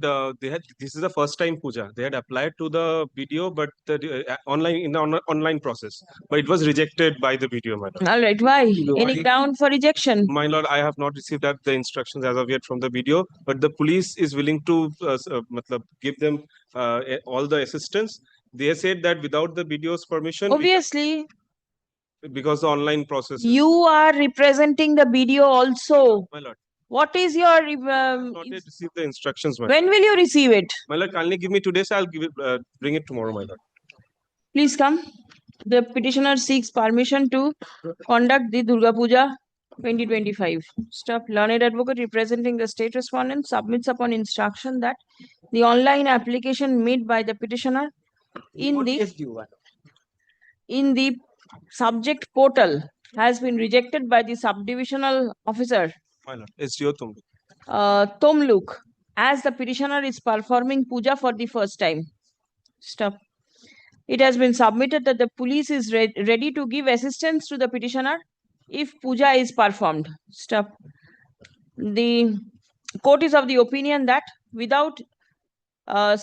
this is the first time Puja. They had applied to the BDO, but online in the online process, but it was rejected by the BDO, my lord. all right why any ground for rejection My lord, I have not received the instructions as of yet from the BDO, but the police is willing to give them all the assistance. They said that without the BDO's permission, obviously because the online process. you are representing the BDO also My lord. what is your Not yet received the instructions, my when lord. will you receive it My lord, kindly give me 2 days. I'll give it, bring it tomorrow, my lord. please come the petitioner seeks permission to conduct the Durga Puja 2025 stop learned advocate representing the state respondent submits upon instruction that the online application made by the petitioner in the subject portal has been rejected by the subdivisional officer My lord, SDO Tumlu. Tomluk as the petitioner is performing puja for the first time stop it has been submitted that the police is ready to give assistance to the petitioner if puja is performed stop the court is of the opinion that without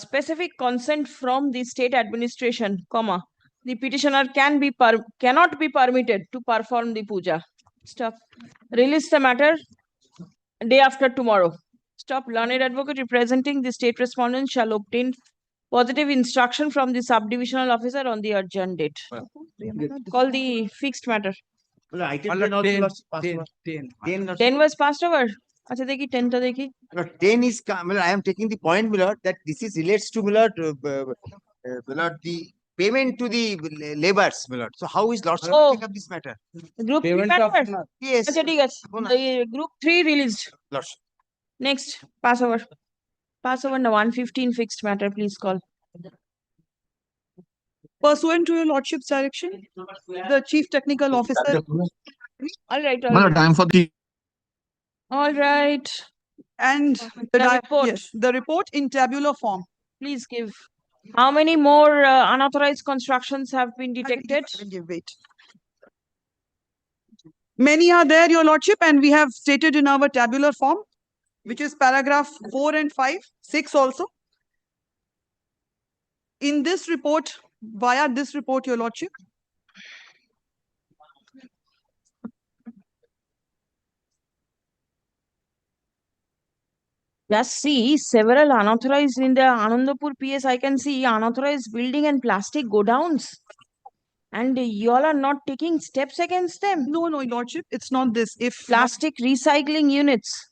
specific consent from the state administration comma the petitioner cannot be permitted to perform the puja stop release the matter day after tomorrow stop learned advocate representing the state respondent shall obtain positive instruction from the subdivisional officer on the urgent date call the fixed matter Item 10 also was passed over. 10 10 was passed over acha dekhi 10 ta dekhi 10 is I am taking the point, my lord, that this is relates to my lord, the payment to the laborers, my lord. So how is lordship take up this matter? group 3 matter Yes. acha thik ache the group 3 released Lordship. next passover now 115 fixed matter please call Pursuant to your lordship's direction, the chief technical officer. all right Time for the All right. And The report. Yes, the report in tabular form. please give how many more unauthorized constructions have been detected Wait. Many are there, your lordship, and we have stated in our tabular form, which is paragraph 4 and 5, 6 also. In this report, via this report, your lordship, just see several unauthorized in the Anandapur PS I can see unauthorized building and plastic godowns And y'all are not taking steps against them. No, no, Your Lordship, it's not this. If Plastic recycling units.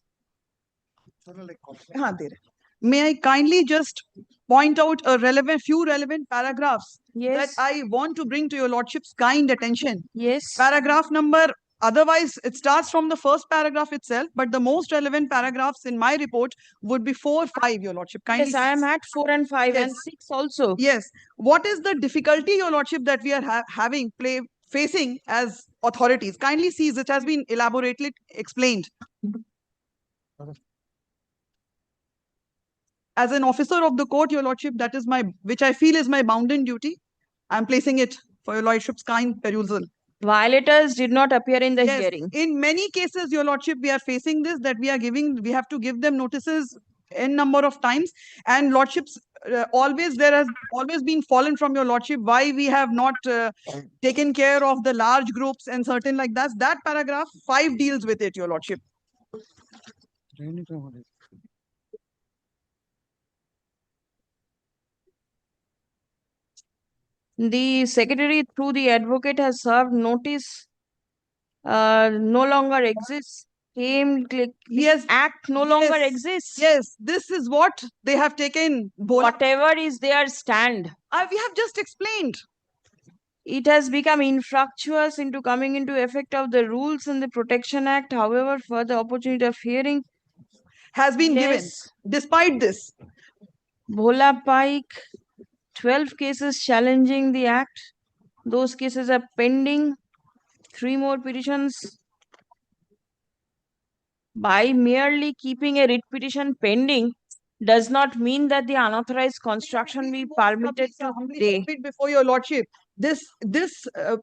May I kindly just point out a few relevant paragraphs that I want to bring to Your Lordship's kind attention. Yes. Paragraph number, otherwise it starts from the first paragraph itself, but the most relevant paragraphs in my report would be 4, 5, Your Lordship. Kindly Yes, I am at 4 and 5 and 6 also. Yes. What is the difficulty, Your Lordship, that we are facing as authorities? Kindly see, it has been elaborately explained. As an officer of the court, Your Lordship, that is which I feel is my bounden duty. I am placing it for Your Lordship's kind perusal. Violators did not appear in the hearing. In many cases, Your Lordship, we are facing this, that we have to give them notices n number of times, and Lordships, there has always been fallen from Your Lordship why we have not taken care of the large groups and certain like that. That paragraph 5 deals with it, Your Lordship. The secretary through the advocate has served notice no longer exists. Act no longer exists. Yes, this is what they have taken. Whatever is their stand. We have just explained. It has become infructuous into coming into effect of the rules in the Protection Act. However, further opportunity of hearing has been given. Despite this, Bhola Pike, 12 cases challenging the act. Those cases are pending. 3 more petitions. By merely keeping a writ petition pending does not mean that the unauthorized construction be permitted to stay. Before Your Lordship,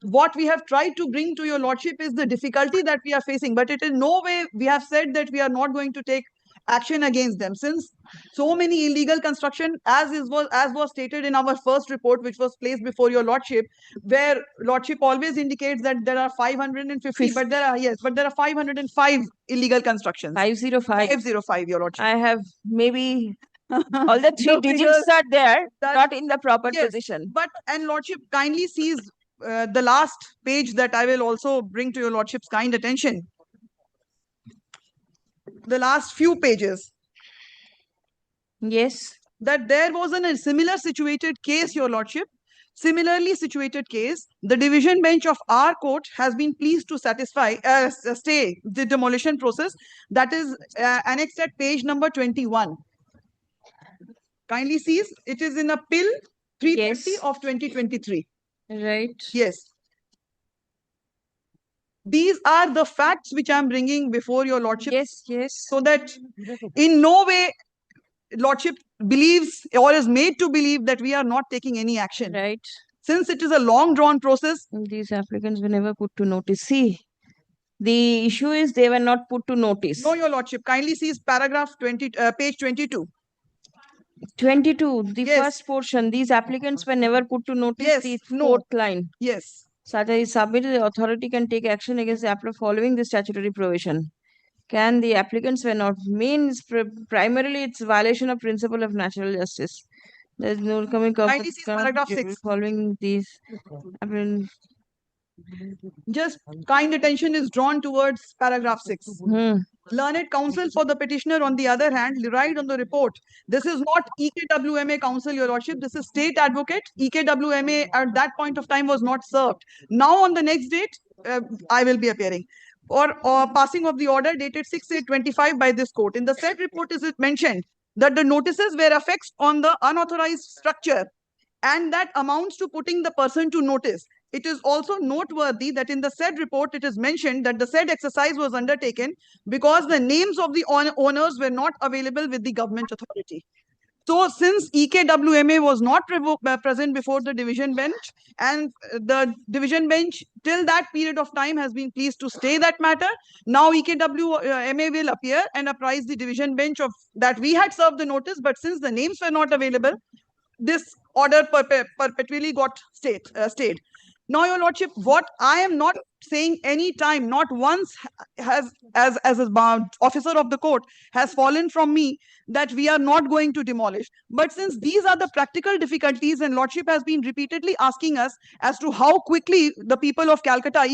what we have tried to bring to Your Lordship is the difficulty that we are facing, but it in no way we have said that we are not going to take action against them, since so many illegal construction, as was stated in our first report, which was placed before Your Lordship, where Lordship always indicates that there are 550, but there are 505 illegal constructions. 505. 505, Your Lordship. I have maybe all the 3 digits are there, not in the proper position. And Lordship kindly sees the last page that I will also bring to Your Lordship's kind attention. The last few pages. Yes. That there was a similar situated case, Your Lordship. Similarly situated case, the division bench of our court has been pleased to stay the demolition process. That is annexed at page number 21. Kindly sees, it is in a pill 330 of 2023. Right. Yes. These are the facts which I am bringing before Your Lordship. Yes. So that in no way Lordship believes or is made to believe that we are not taking any action. Right. Since it is a long drawn process. These applicants were never put to notice. See, the issue is they were not put to notice. No, Your Lordship. Kindly sees paragraph 20, page 22. 22, the first portion. These applicants were never put to notice. The fourth line. Yes. Such as submitted, the authority can take action against the applicant following the statutory provision. Can the applicants were not means primarily it's violation of principle of natural justice. There is no coming paragraph 6 following these. Just kind attention is drawn towards paragraph 6. Learned counsel for the petitioner, on the other hand, relied on the report. This is not EKWMA counsel, Your Lordship. This is state advocate. EKWMA at that point of time was not served. Now on the next date, I will be appearing. Or passing of the order dated 6/8/25 by this court. In the said report is it mentioned that the notices were affixed on the unauthorized structure, and that amounts to putting the person to notice. It is also noteworthy that in the said report, it is mentioned that the said exercise was undertaken because the names of the owners were not available with the government authority. So since EKWMA was not present before the division bench, and the division bench till that period of time has been pleased to stay that matter, now EKWMA will appear and apprise the division bench of that we had served the notice, but since the names were not available, this order perpetually got stayed. Now, Your Lordship, what I am not saying any time, not once has, as a officer of the court, has fallen from me that we are not going to demolish. But since these are the practical difficulties, and Lordship has been repeatedly asking us as to how quickly the people of Calcutta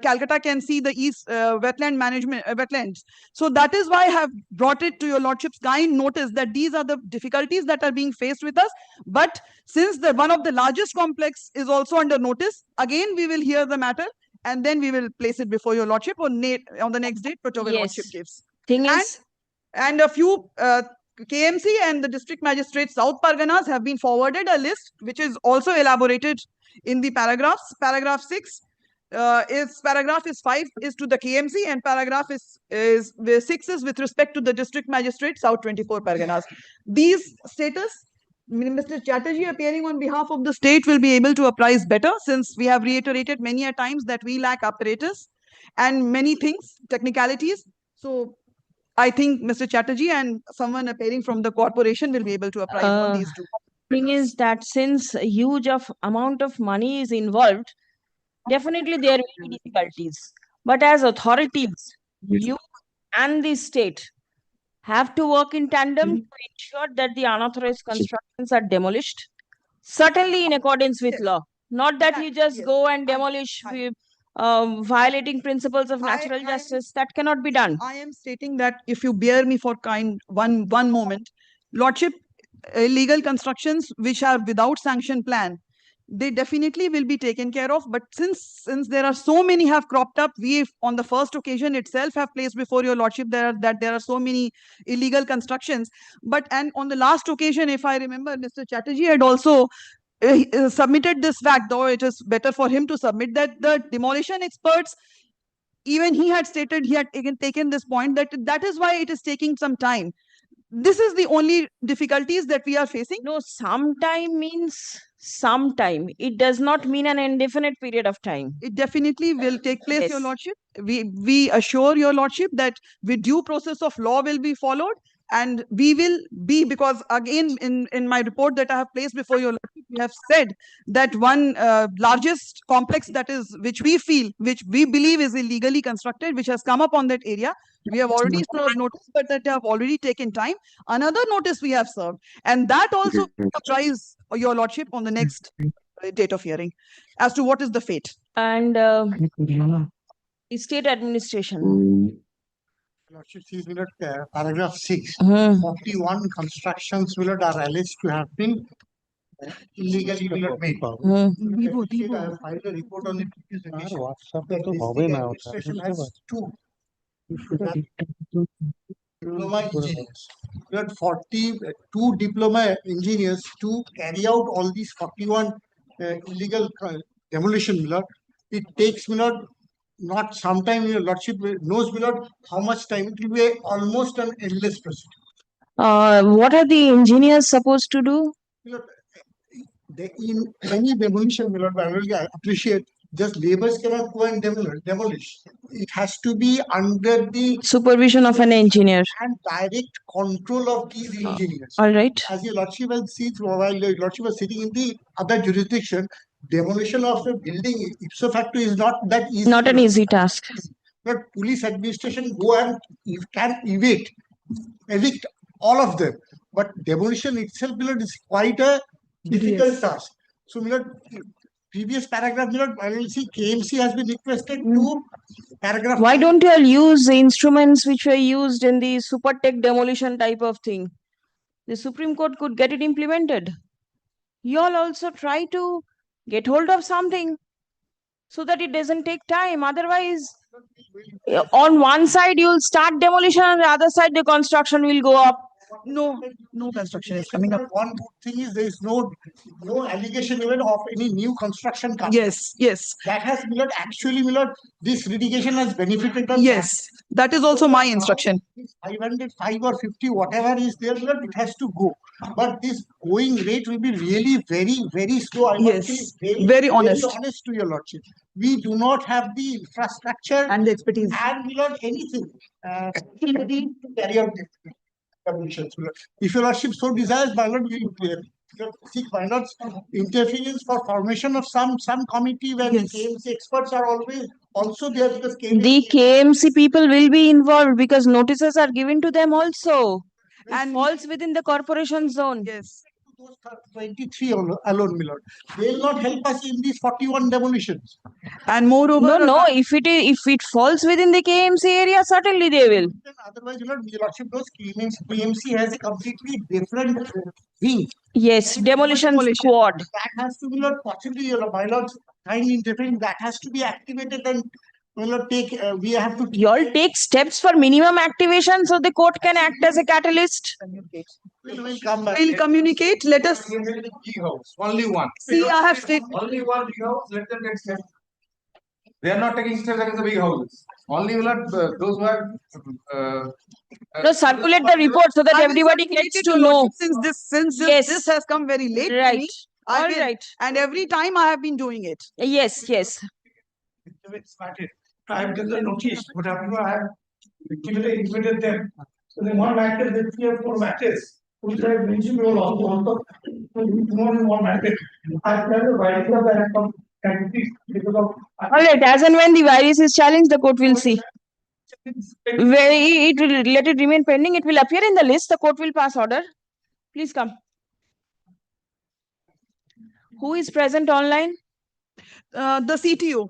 Calcutta can see the East wetland management wetlands. So that is why I have brought it to your Lordship's kind notice that these are the difficulties that are being faced with us. But since the one of the largest complex is also under notice, again we will hear the matter and then we will place it before your Lordship on the next date, whatever Lordship gives. And a few KMC and the District Magistrate South Parganas have been forwarded a list which is also elaborated in the paragraphs. Paragraph 6 paragraph is 5 is to the KMC, and paragraph is 6 is with respect to the District Magistrate South 24 Parganas. These status, Mr. Chatterjee appearing on behalf of the state will be able to apprise better, since we have reiterated many a times that we lack apparatus and many things, technicalities. So I think Mr. Chatterjee and someone appearing from the corporation will be able to apprise on these two. Thing is that since a huge amount of money is involved, definitely there will be difficulties. But as authorities, you and the state have to work in tandem to ensure that the unauthorized constructions are demolished, certainly in accordance with law. Not that you just go and demolish violating principles of natural justice. That cannot be done. I am stating that, if you bear me for one moment, Lordship, illegal constructions which are without sanction plan, they definitely will be taken care of. But since there are so many have cropped up, we on the first occasion itself have placed before your Lordship that there are so many illegal constructions. And on the last occasion, if I remember, Mr. Chatterjee had also submitted this fact, though it is better for him to submit, that the demolition experts, even he had stated, he had taken this point, that is why it is taking some time. This is the only difficulties that we are facing. No, sometime means sometime. It does not mean an indefinite period of time. It definitely will take place, your Lordship. We assure your Lordship that with due process of law will be followed, and we will be, because again in my report that I have placed before your Lordship, we have said that one largest complex which we believe is illegally constructed, which has come up on that area. We have already served notice, but that have already taken time. Another notice we have served, and that also apprise your Lordship on the next date of hearing as to what is the fate. And the state administration. Lordship sees paragraph 6, 41 constructions are alleged to have been illegally made. I have filed a report on it. Administration has two diploma engineers. 42 diploma engineers to carry out all these 41 illegal demolition. It takes not sometime. Your Lordship knows how much time it will be. Almost an endless procedure. What are the engineers supposed to do? In any demolition, I appreciate, just laborers cannot go and demolish. It has to be under the supervision of an engineer and direct control of these engineers. All right. As your Lordship will see, while your Lordship was sitting in the other jurisdiction, demolition of a building ipso facto is not that easy. Not an easy task. But police administration go and can evict all of them. But demolition itself is quite a difficult task. So, previous paragraph, I will see KMC has been requested to paragraph. Why don't you all use the instruments which were used in the super tech demolition type of thing? The Supreme Court could get it implemented. You all also try to get hold of something so that it doesn't take time. Otherwise, on one side you'll start demolition, on the other side the construction will go up. No construction is coming up. One good thing is there is no allegation even of any new construction coming. Yes. That has actually this litigation has benefited us. Yes, that is also my instruction. 505 or 50, whatever is there, it has to go. But this going rate will be really very, very slow. I must be very honest to your Lordship. We do not have the infrastructure and the expertise and anything to carry out this. If your Lordship so desires, my Lord, we seek my Lord's interference for formation of some committee where the KMC experts are always also there because The KMC people will be involved because notices are given to them also. And falls within the corporation zone. Yes. Those 23 alone, my lord. They will not help us in these 41 demolitions. And moreover, No, if it falls within the KMC area, certainly they will. Otherwise, your lordship knows KMC has a completely different wing. Yes, demolition squad. That has to be not possibly, my lord, kindly interfering. That has to be activated and we have to. You all take steps for minimum activation so the court can act as a catalyst. We'll come back. We'll communicate. Let us. Only one. See, I have stated. Only one big house. Let them take steps. They are not taking steps against the big houses. Only those who are. No, circulate the report so that everybody gets to know. Since this has come very late. Right. To me, All right. And every time I have been doing it. Yes, yes. I have given the notice. What happened? I have intimated them. So they want matters, they 3 or 4 matters. Which I have mentioned also. More than 1 matter. I have the right of the because of. All right. As and when the virus is challenged, the court will see. Where it will let it remain pending. It will appear in the list. The court will pass order. Please come. Who is present online? The CTO.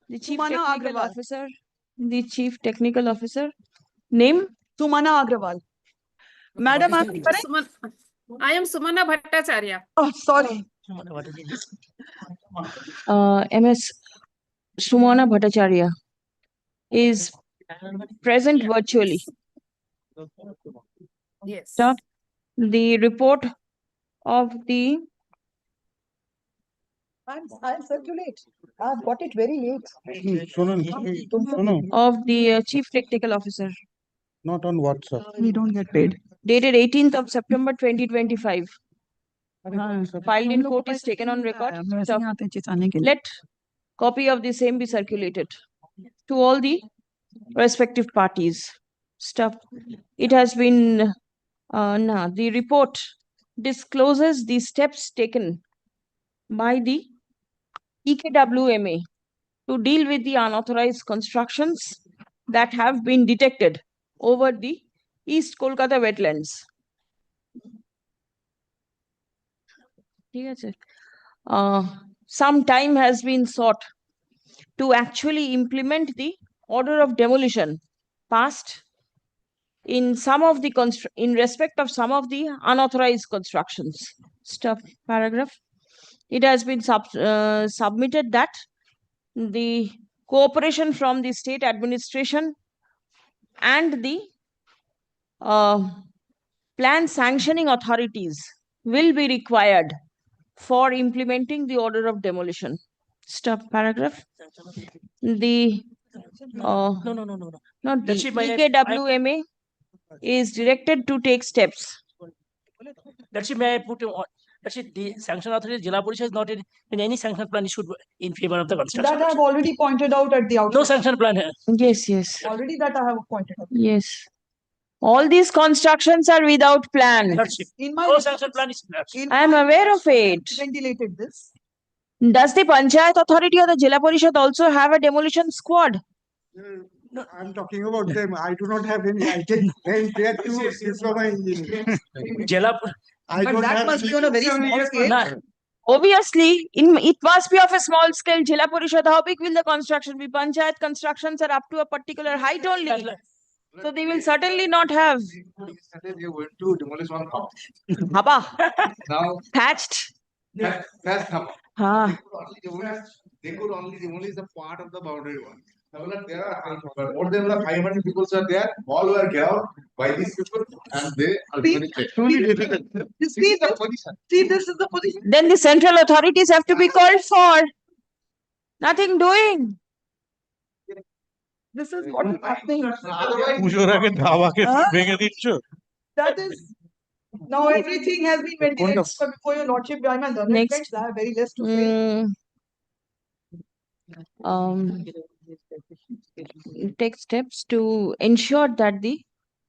The Chief Technical Officer. The Chief Technical Officer. Name? Sumana Agrawal. Madam, I am Sumana Bhattacharya. Oh, sorry. MS Sumana Bhattacharya is present virtually. Yes. The report of the I'll circulate. I've got it very late. of the Chief Technical Officer. Not on WhatsApp. We don't get paid. Dated 18th of September 2025. Filed in court is taken on record. Let copy of the same be circulated to all the respective parties. Stuff. It has been the report discloses the steps taken by the EKWMA to deal with the unauthorized constructions that have been detected over the East Kolkata wetlands. Some time has been sought to actually implement the order of demolition passed in some of the in respect of some of the unauthorized constructions. Stuff paragraph. It has been submitted that the cooperation from the state administration and the plan sanctioning authorities will be required for implementing the order of demolition. Stop paragraph. The not the EKWMA is directed to take steps. That's it. May I put on? That's it. The sanction authority, Jila Parishad is not in any sanction plan issued in favor of the construction. That I have already pointed out at the outset. No sanction plan. Yes, yes. Already that I have pointed out. Yes. All these constructions are without plan. In my no sanction plan is. I am aware of it. Ventilated this. Does the Panchayat authority or the Jila Parishad also have a demolition squad? No, I'm talking about them. I do not have any. I can there to diploma engineering. But that must be on a very small scale. Obviously, it must be of a small scale. Jila Parishad, how big will the construction be? Panchayat constructions are up to a particular height only. So they will certainly not have. Yesterday they went to demolish one house. Haba. Now Thatched. That's Ah. They could only demolish the part of the boundary one. There are more than 500 people are there. All were gathered by these people, and they ultimately truly difficult. See the position. See, this is the position. Then the central authorities have to be called for. Nothing doing. This is what is happening. That is now everything has been ventilated. Before your lordship, I am a Next. I have very less to say. Take steps to ensure that the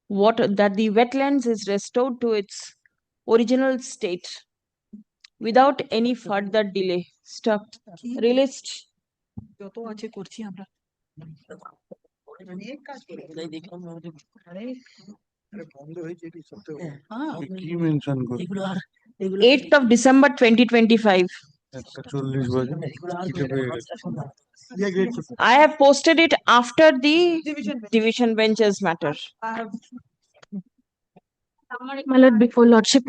wetlands is restored to its original state without any further delay. Stop. Released. Eighth of December 2025. I have posted it after the division benches matter. My lord, before lordship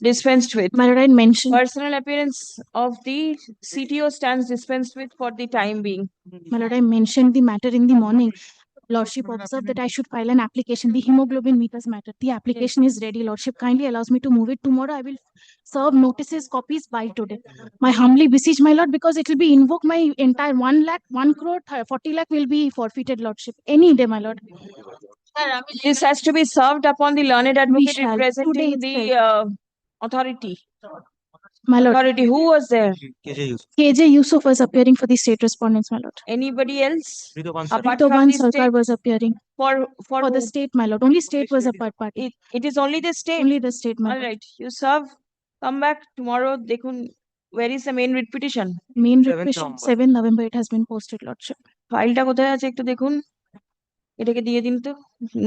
Dispensed with. my lord, I mentioned Personal appearance of the CTO stands dispensed with for the time being. my lord, I mentioned the matter in the morning. Lordship observed that I should file an application. The hemoglobin meters matter. The application is ready. Lordship kindly allows me to move it. Tomorrow I will serve notices, copies by today. My humbly beseech, my lord, because it will be invoked, my entire 1 lakh, 1 crore, 40 lakh will be forfeited, lordship. Any day, my lord. This has to be served upon the learned advocate shall. representing Today the authority. My lord. Authority. Who was there? KJ Yusuf was appearing for the state respondents, my lord. Anybody else? Apart Ritoban from the Sarkar state? was appearing. For the who? state, my lord. Only state was a party. It is only the state. Only the state, my All lord. right. You serve. Come back tomorrow. Where is the main writ petition? Main writ petition 7 November it has been posted, lordship. ফাইলটা কোথায় আছে একটু দেখুন এটাকে দিয়ে দিন তো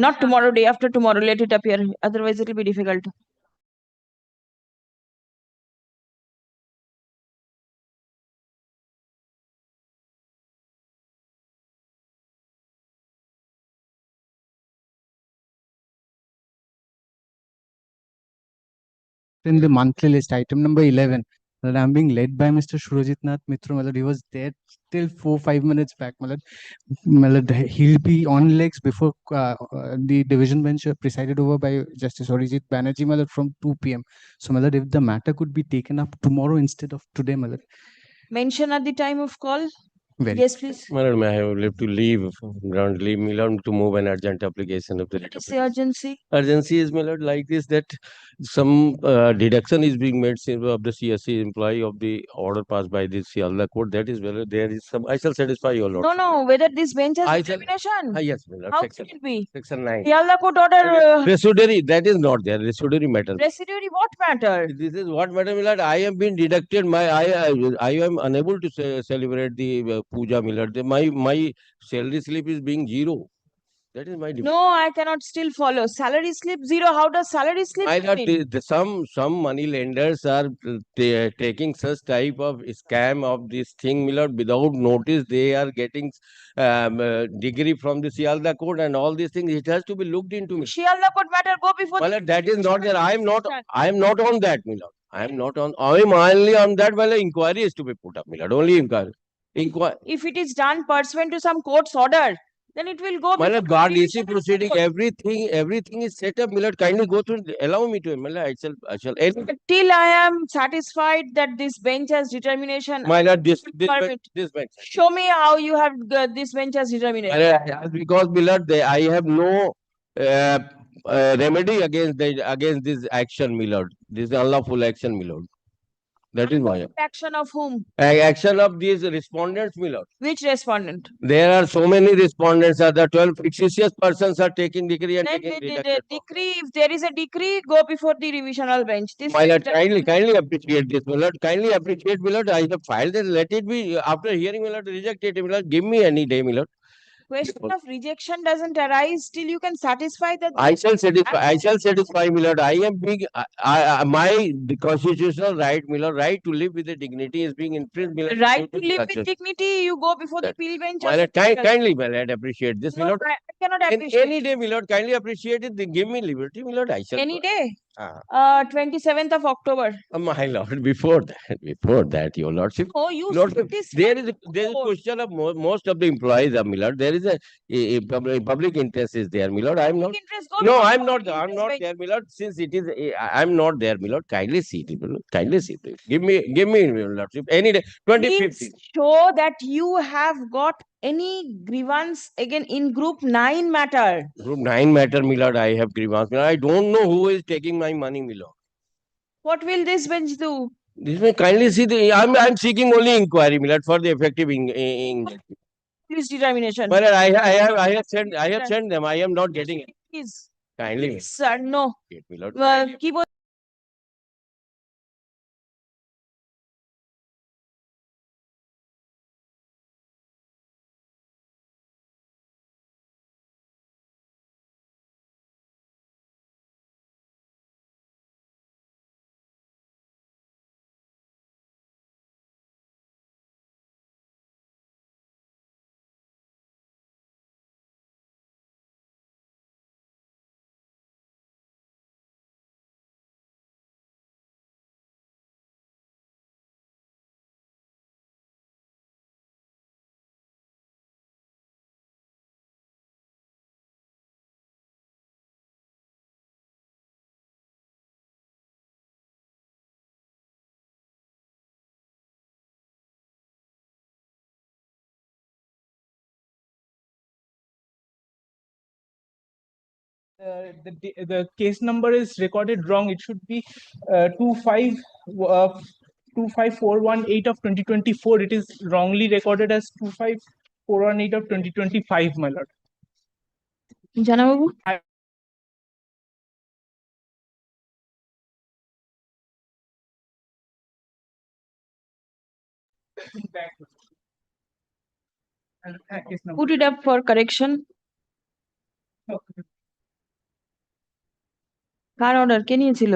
not tomorrow, day after tomorrow, let it appear, otherwise it will be difficult. In the monthly list, item number 11, that I'm being led by Mr. Surajit Nath Mitra. He was there till 4-5 minutes back. He'll be on legs before the division bench presided over by Justice Arijit Banerjee from 2 p.m. So, if the matter could be taken up tomorrow instead of today, Mention at the time of call. Very. Yes, please. Madam, I have left to leave, ground leave, my lord, to move an urgent application of the writ Say urgency. Urgency is, my lord, like this, that some deduction is being made of the CSC employee of the order passed by the Sialda court. That is whether there is some, I shall satisfy your lord. No, whether this bench has I shall- determination. Yes, my lord. How Section, can it be? Section 9. Sialda court order. Residuary, that is not there. Residuary matter. Residuary what matter? This is what, madam, my lord, I have been deducted. I am unable to celebrate the Puja, my lord. My salary slip is being 0. That is my difference. No, I cannot still follow. Salary slip 0. How does salary slip? My lord, mean? some money lenders are taking such type of scam of this thing, my lord, without notice. They are getting degree from the Sialda court and all these things. It has to be looked into. Sialda court matter, go before. My lord, that is not there. I am not on that, my lord. I am not on. I am only on that. While inquiry is to be put up, my lord. Only inquiry. If it is done pursuant to some court's order, then it will go. My lord, guard DC proceeding, everything is set up. My lord, kindly go through. Allow me to. My lord, I shall. Till I am satisfied that this bench has determination. My lord, this bench. Show me how you have this bench has determination. Because, my lord, I have no remedy against this action, my lord. This is unlawful action, my lord. That is why. Action of whom? Action of these respondents, my lord. Which respondent? There are so many respondents. The 12 fictitious persons are taking decree and Then taking the decree, if there is a decree, go before the revisional bench. This my lord, kindly appreciate this, my lord. Kindly appreciate, my lord. I have filed this. Let it be after hearing, my lord, reject it, my lord. Give me any day, my lord. Question of rejection doesn't arise till you can satisfy that. I shall satisfy, my lord. I am being, my constitutional right, my lord, right to live with the dignity is being infringed, my lord. Right to live with dignity, you go before the appeal bench. My lord, kindly, my lord, appreciate this, my No, lord. I cannot appreciate. Any day, my lord, kindly appreciate it. They give me liberty, my lord. I shall. Any day. 27th of October. My lord, before that, your lordship. Oh, you lordship, there is a question of most of the employees, my lord. There is a public interest is there, my lord. I am not. No, I am not. I am not there, my lord. Since it is, I am not there, my lord. Kindly see it, my lord. Kindly see it. Give me, my lordship. Any day, 25th. Please show that you have got any grievance again in group 9 matter. Group 9 matter, my lord. I have grievance. I don't know who is taking my money, my lord. What will this bench do? This may kindly see the. I'm seeking only inquiry, my lord, for the effective Please determination. But I have sent them. I am not getting it. Please. Kindly. Sir, no. Keep the case number is recorded wrong. It should be 25418 of 2024. It is wrongly recorded as 25418 of 2025, my lord. Janababu? Put it up for correction. কার order কে নিয়েছিল?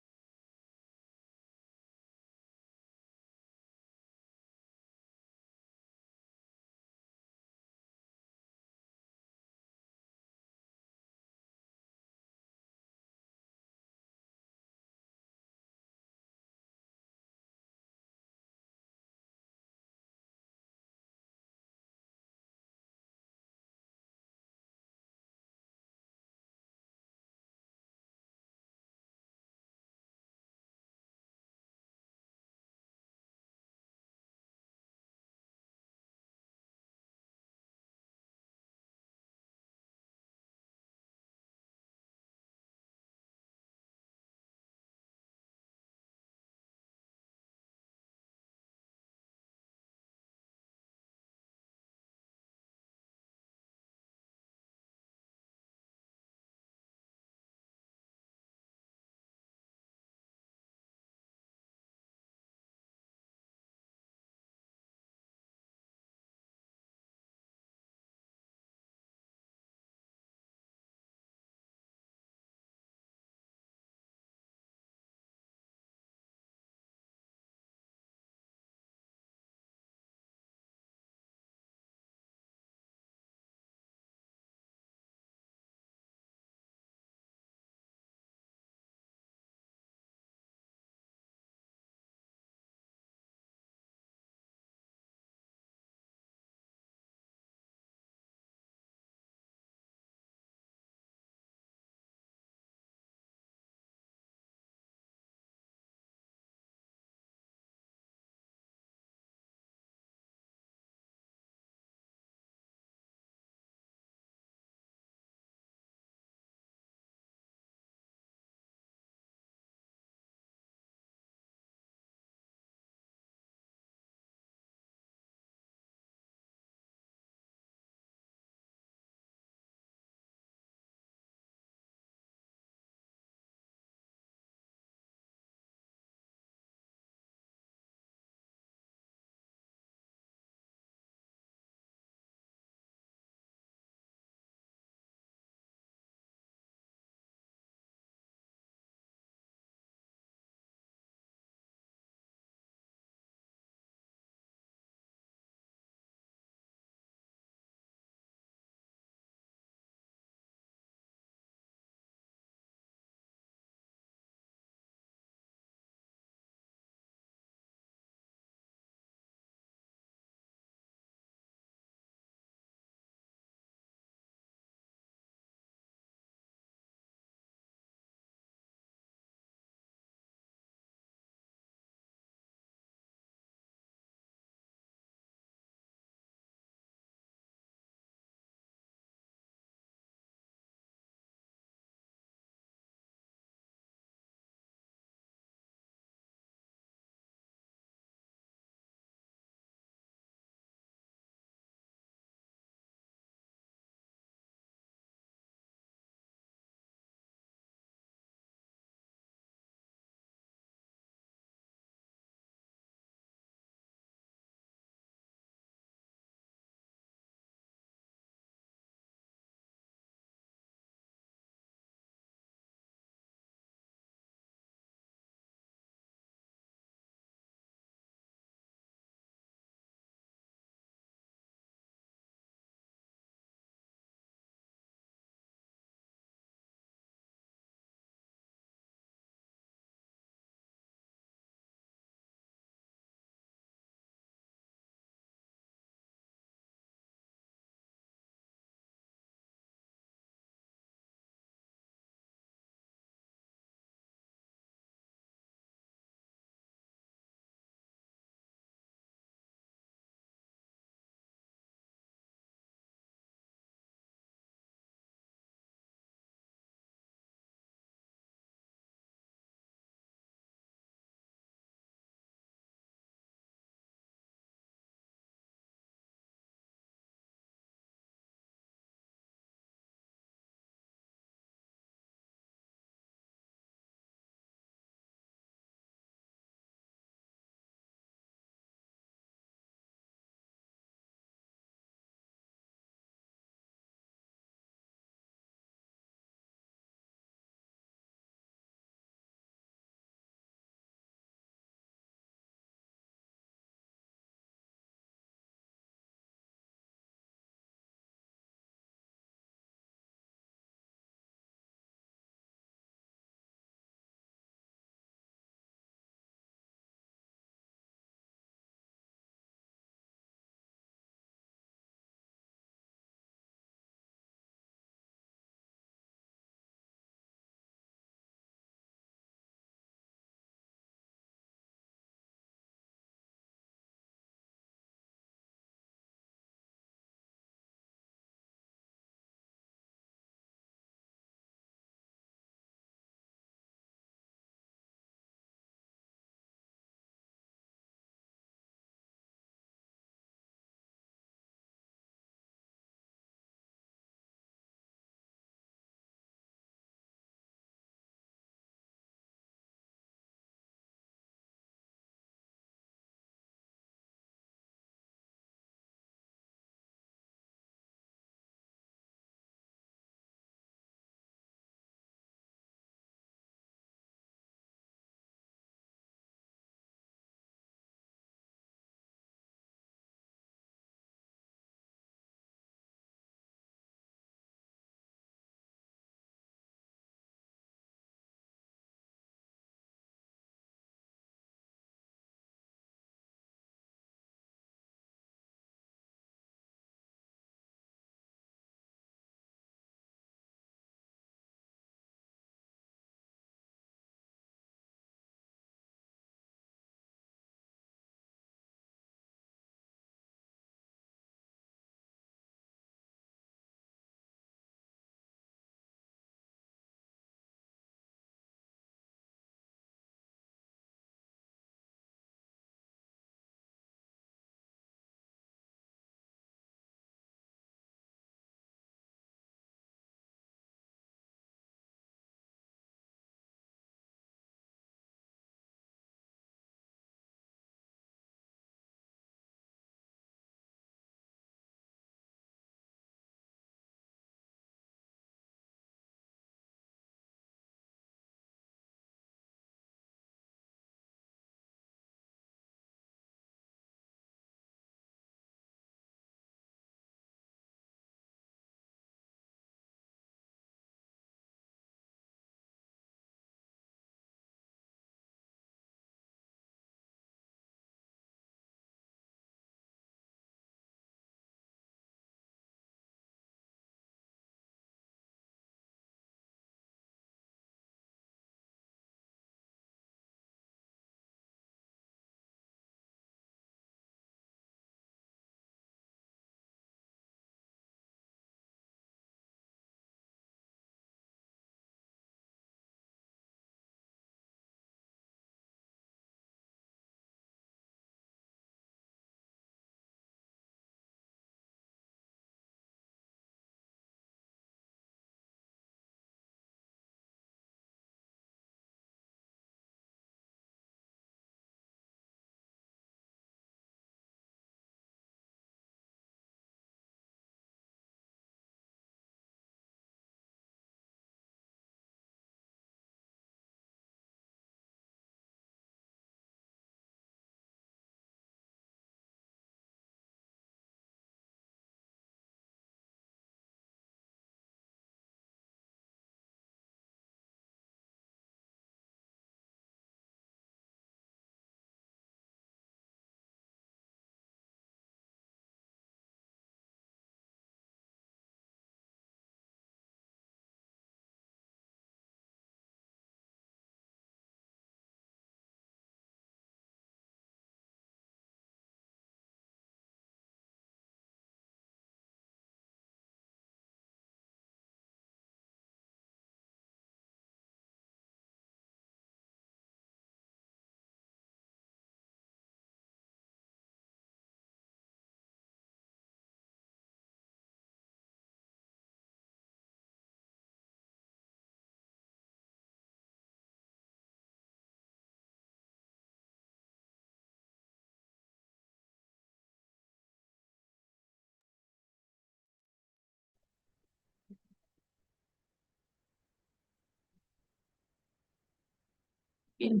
Item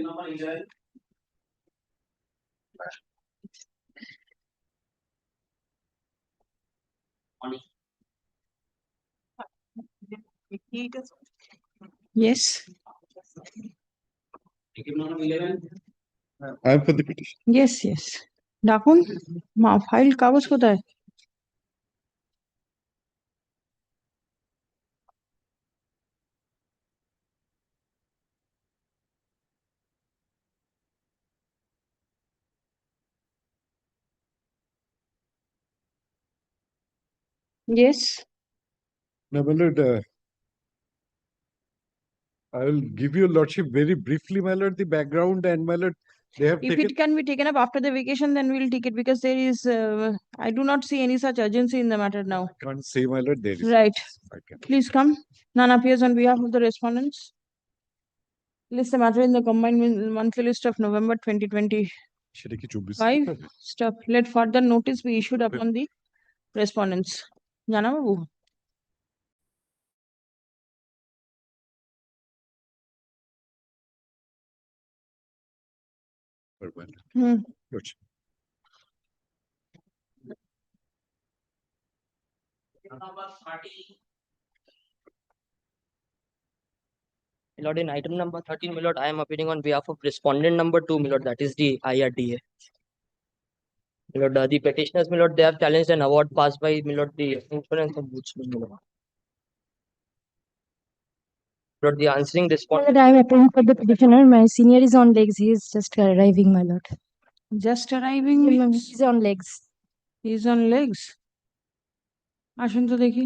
number 11. Yes. Item number 11. I am for the petition. Yes, yes. ডাকুন file কাগজ কোথায়? Yes. No, my lord, I will give your lordship very briefly, my lord, the background, and my lord, they have If taken. it can be taken up after the vacation, then we'll take it because there is, I do not see any such urgency in the matter now. Can't say, my lord, there is. Right. I can. Please come. None appears on behalf of the respondents. List the matter in the combined monthly list of November 2025. সেটা কি 24 হবে? Stop. Let further notice be issued upon the respondents. Jana babu. Good. Number 30. My lord, in item number 13, my lord, I am appearing on behalf of respondent number 2, my lord, that is the IRDA. My lord, the petitioners, my lord, they have challenged an award passed by, my lord, the insurance ombudsman, my lord. My lord, the answering respondent. I am appearing for the petitioner. My senior is on legs. He is just arriving, my lord. Just arriving? He's on legs. He's on legs. Ashun to dekhi.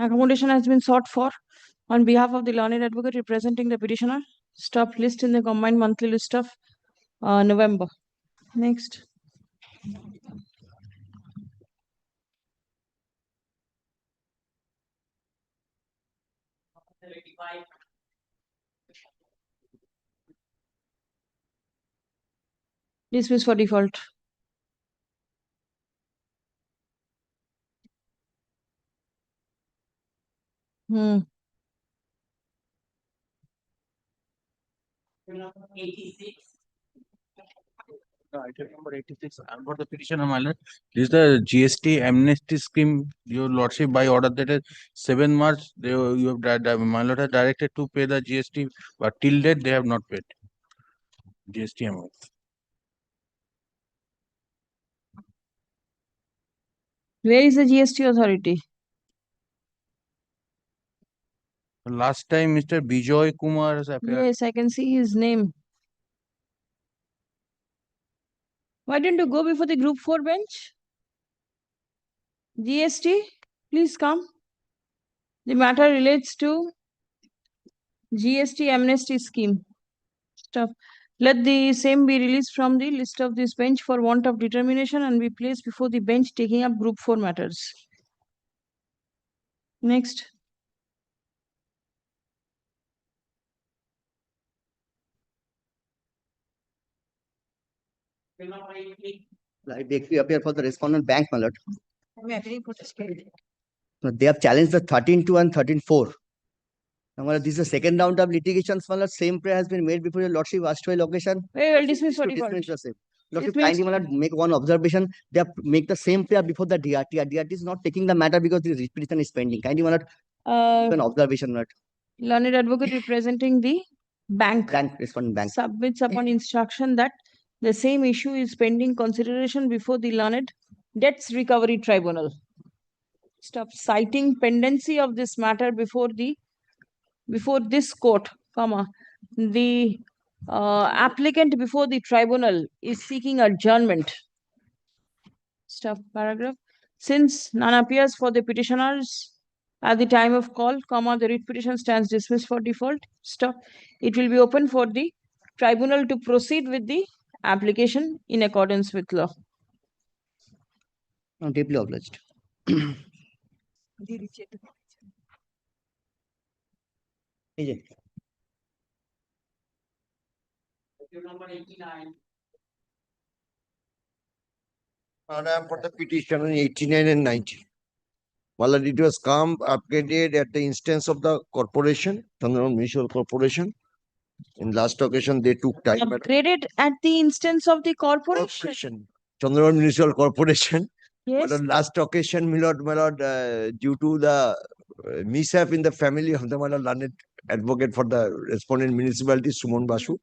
Accommodation has been sought for on behalf of the learned advocate representing the petitioner. Stop list in the combined monthly list of November. Next. Dismiss for default. Item number 86. Item number 86, I'm for the petitioner, my lord. This is the GST amnesty scheme, your lordship, by order dated 7 March. You have, my lord, has directed to pay the GST, but till date they have not paid GST amount. Where is the GST authority? Last time, Mr. Bijoy Kumar has appeared. Yes, I can see his name. Why didn't you go before the group 4 bench? GST, please come. The matter relates to GST amnesty scheme. Stop. Let the same be released from the list of this bench for want of determination and be placed before the bench taking up group 4 matters. Next. I directly appear for the respondent bank, my lord. I'm appearing for this case. No, they have challenged the 13.2 and 13.4. Now, my lord, this is the second round of litigations, my lord. Same prayer has been made before your lordship asked for a location. Well, dismiss for To default. dismiss the same. Lordship, Dismiss. kindly, my lord, make one observation. They have make the same prayer before the DRT. DRT is not taking the matter because the petition is pending. Kindly, my lord, an observation, my lord. Learned advocate representing the bank Respondent bank submits upon instruction that the same issue is pending consideration before the learned debts recovery tribunal. Stop citing pendency of this matter before this court, comma, the applicant before the tribunal is seeking adjournment. Stop paragraph. Since none appears for the petitioners at the time of call, comma, the writ petition stands dismissed for default. Stop. It will be open for the tribunal to proceed with the application in accordance with law. I'm deeply obliged. Item number 89. And I am for the petition on 89 and 90. My lord, it was come upgraded at the instance of the corporation, Chandramani Municipal Corporation. In last occasion, they took time. but- Upgraded at the instance of the corporation. Chandramani Municipal Corporation. Yes. But on last occasion, my lord, due to the mishap in the family of the my lord, learned advocate for the respondent municipality, Sumon Basu,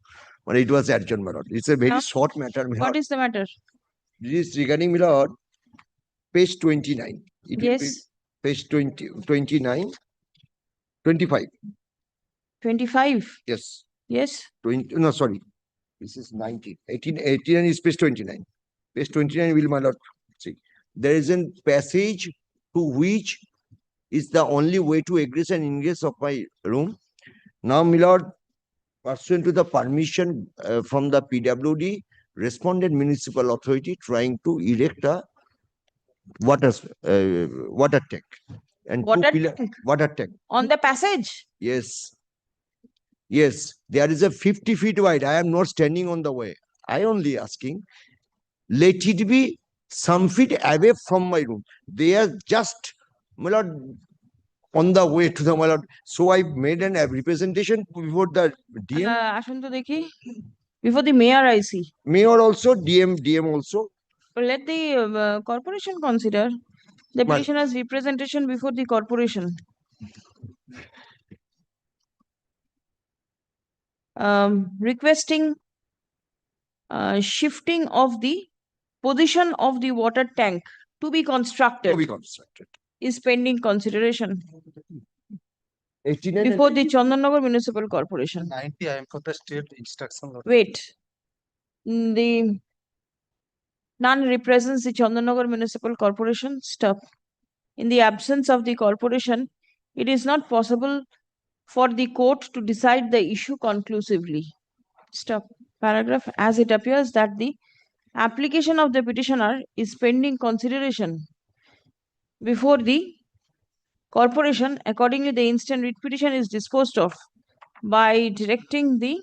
but it was adjourned, my lord. It's a very Now, short matter, my What lord. is the matter? This is regarding, my lord, page 29. It will be Yes. page 29, 25. 25. Yes. Yes. 20, no, sorry. This is 19. 89 is page 29. Page 29 will, my lord, see. There is a passage to which is the only way to egress and ingress of my room. Now, my lord, pursuant to the permission from the PWD, responded municipal authority trying to erect a water tank. And Water two-pillar tank? water tank. On the passage? Yes. Yes, there is a 50 feet wide. I am not standing on the way. I only asking, let it be some feet away from my room. They are just, my lord, on the way to the my lord. So I made an representation before the DM. আসুন তো দেখি. Before the mayor, I see. Mayor also, DM also. But let the corporation consider the But- petitioner's representation before the corporation. Requesting shifting of the position of the water tank to be constructed To be constructed. is pending consideration 89 before the Chandannagar Municipal Corporation. 90, I am for the state instruction. Wait. The none represents the Chandannagar Municipal Corporation. Stop. In the absence of the corporation, it is not possible for the court to decide the issue conclusively. Stop. Paragraph. As it appears that the application of the petitioner is pending consideration before the corporation, accordingly, the instant writ petition is disposed of by directing the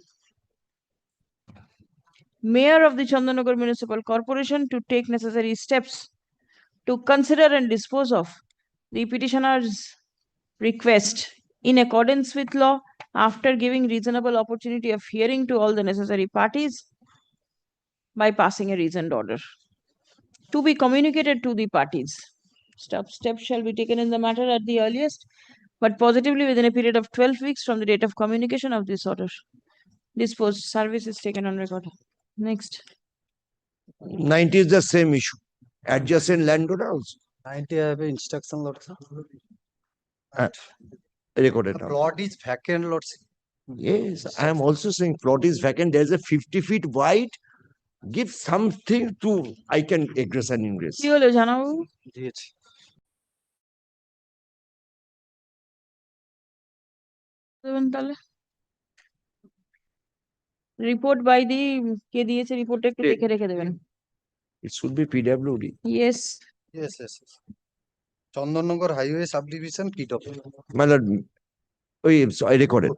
Mayor of the Chandannagar Municipal Corporation to take necessary steps to consider and dispose of the petitioner's request in accordance with law after giving reasonable opportunity of hearing to all the necessary parties by passing a reasoned order to be communicated to the parties. Steps shall be taken in the matter at the earliest, but positively within a period of 12 weeks from the date of communication of this order. Disposed. Service is taken on record. Next. 90 is the same issue. Adjacent landowner also. 90 I have instruction, Lord. Recorded. The now. plot is vacant, Lord. Yes, I am also saying plot is vacant. There's a 50 feet wide. Give something to I can egress and ingress. কি হলো জানাবো? দেবেন তাহলে report by the কে দিয়েছে রিপোর্টটা একটু দেখে রেখে দেবেন It should be PWD. Yes. Yes. Chandannagar Highway Subdivision, PW. My lord, oh, so I recorded.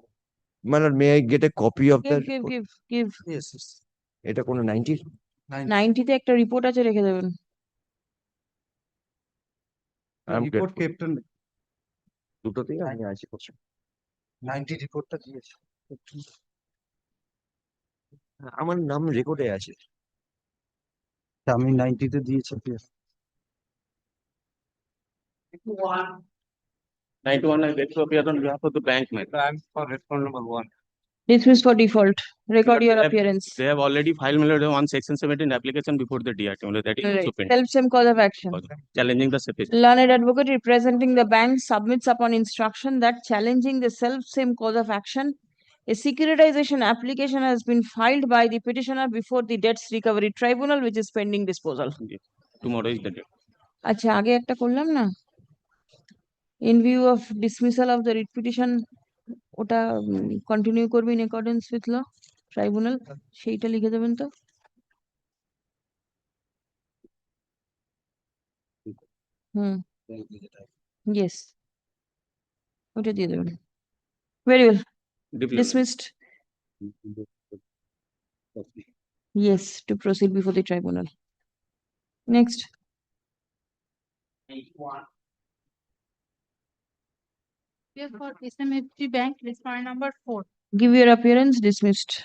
My lord, may I get a copy of that? give. Yes. এটা কোন 90? 90 তে একটা রিপোর্ট আছে রেখে দেবেন Report captain. দুটোতেই আমি আছি করছি 90 রিপোর্টটা দিয়েছে আমার নাম রেকর্ডে আছে আমি 90 তে দিয়েছি 91 I beg to appear on behalf of the bank, man. Bank for respondent number 1. Dismiss for default. Record your appearance. They have already filed one section 17 application before the DRT. That is also pending. Self-same cause of action. Challenging the sufficient. Learned advocate representing the bank submits upon instruction that challenging the self-same cause of action, a securitization application has been filed by the petitioner before the Debts Recovery Tribunal, which is pending disposal. Tomorrow is the day. আচ্ছা আগে একটা করলাম না in view of dismissal of the writ petition ওটা continue করবে in accordance with law tribunal সেইটা লিখে দেবেন তো yes ওটা দিয়ে দেবেন very well dismissed yes to proceed before the tribunal next For SMFG Bank, respondent number 4. Give your appearance. Dismissed.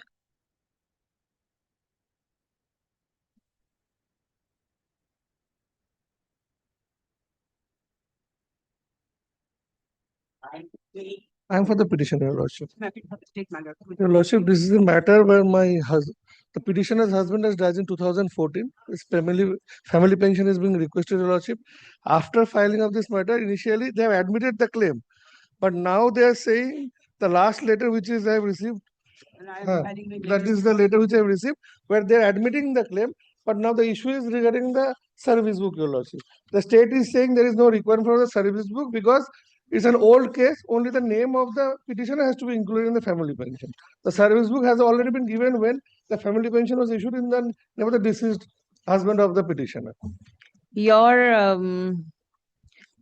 I am for the petitioner, Your Lordship. Your Lordship, this is a matter where the petitioner's husband has died in 2014. His family pension is being requested, Your Lordship. After filing of this matter, initially they have admitted the claim, but now they are saying the last letter which is I have received, that is the letter which I have received, where they are admitting the claim, but now the issue is regarding the service book, Your Lordship. The state is saying there is no requirement for the service book because it's an old case, only the name of the petitioner has to be included in the family pension. The service book has already been given when the family pension was issued in the name of the deceased husband of the petitioner. Your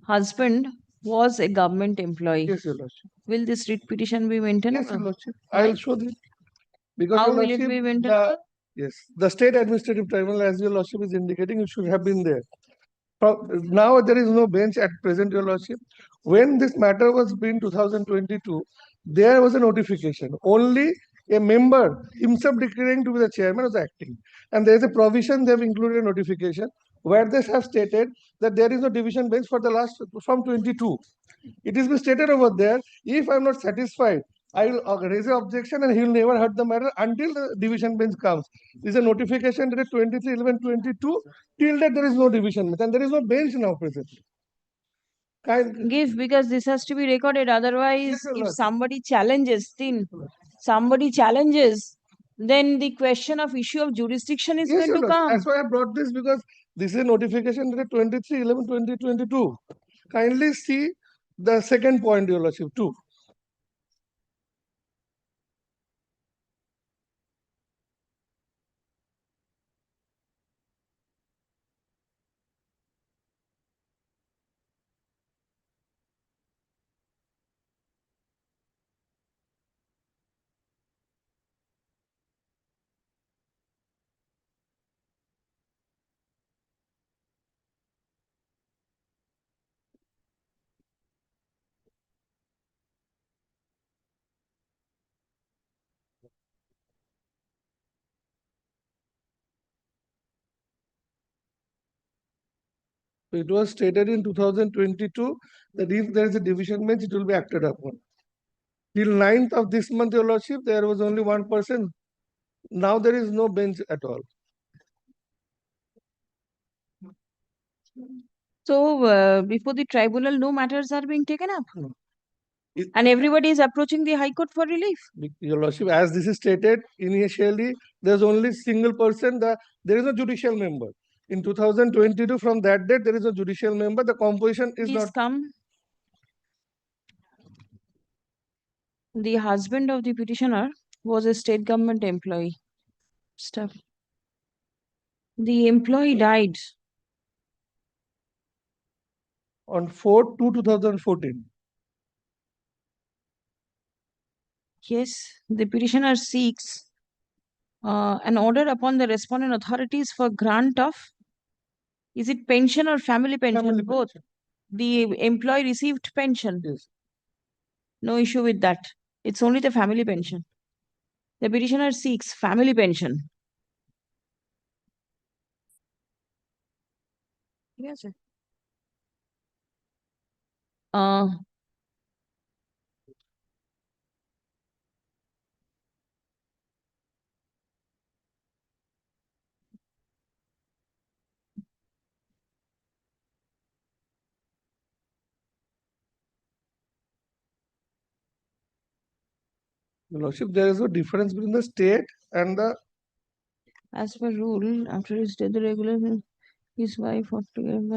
husband was a government employee. Yes, Your Lordship. Will this writ petition be maintained? Yes, Your Lordship. I will show this. Because How Your will it Lordship, be maintained? yes, the state administrative tribunal, as Your Lordship is indicating, it should have been there. Now there is no bench at present, Your Lordship. When this matter was in 2022, there was a notification. Only a member himself declaring to be the chairman was acting. And there is a provision, they have included a notification where they have stated that there is no division bench for the last, from 22. It is been stated over there, if I am not satisfied, I will raise an objection and he will never heard the matter until the division bench comes. This is a notification dated 23/11/22. Till that there is no division bench and there is no bench now presently. Give, because this has to be recorded. Otherwise, if somebody challenges, then the question of issue of jurisdiction is Yes, going to come. that's why I brought this, because this is a notification dated 23/11/2022. Kindly see the second point, Your Lordship, too. It was stated in 2022 that if there is a division bench, it will be acted upon. Till 9th of this month, Your Lordship, there was only one person. Now there is no bench at all. So, before the tribunal, no matters are being taken up. No. And everybody is approaching the High Court for relief. Your Lordship, as this is stated, initially, there's only single person, there is no judicial member. In 2022, from that date, there is a judicial member. The composition is Please not. Come. The husband of the petitioner was a state government employee. Stop. The employee died On 4/2/2014. Yes, the petitioner seeks an order upon the respondent authorities for grant of, is it pension or family pension? Both. The employee received pension. Yes. No issue with that. It's only the family pension. The petitioner seeks family pension. Yes, sir. Your Lordship, there is a difference between the state and the. As per rule, after his death, the regular his wife, by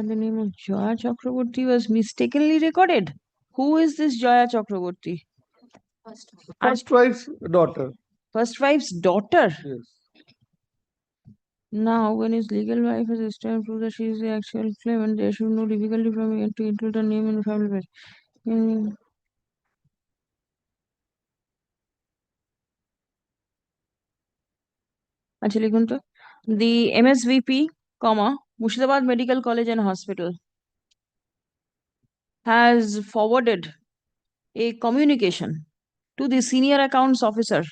the name of Joya Chakraborty, was mistakenly recorded. Who is this Joya Chakraborty? First wife's daughter. First wife's daughter? Yes. Now, when his legal wife has established proof that she is the actual claimant, there should be no difficulty from it to include her name in the family page. Actually, the MSVP, Murshidabad Medical College and Hospital has forwarded a communication to the senior accounts officer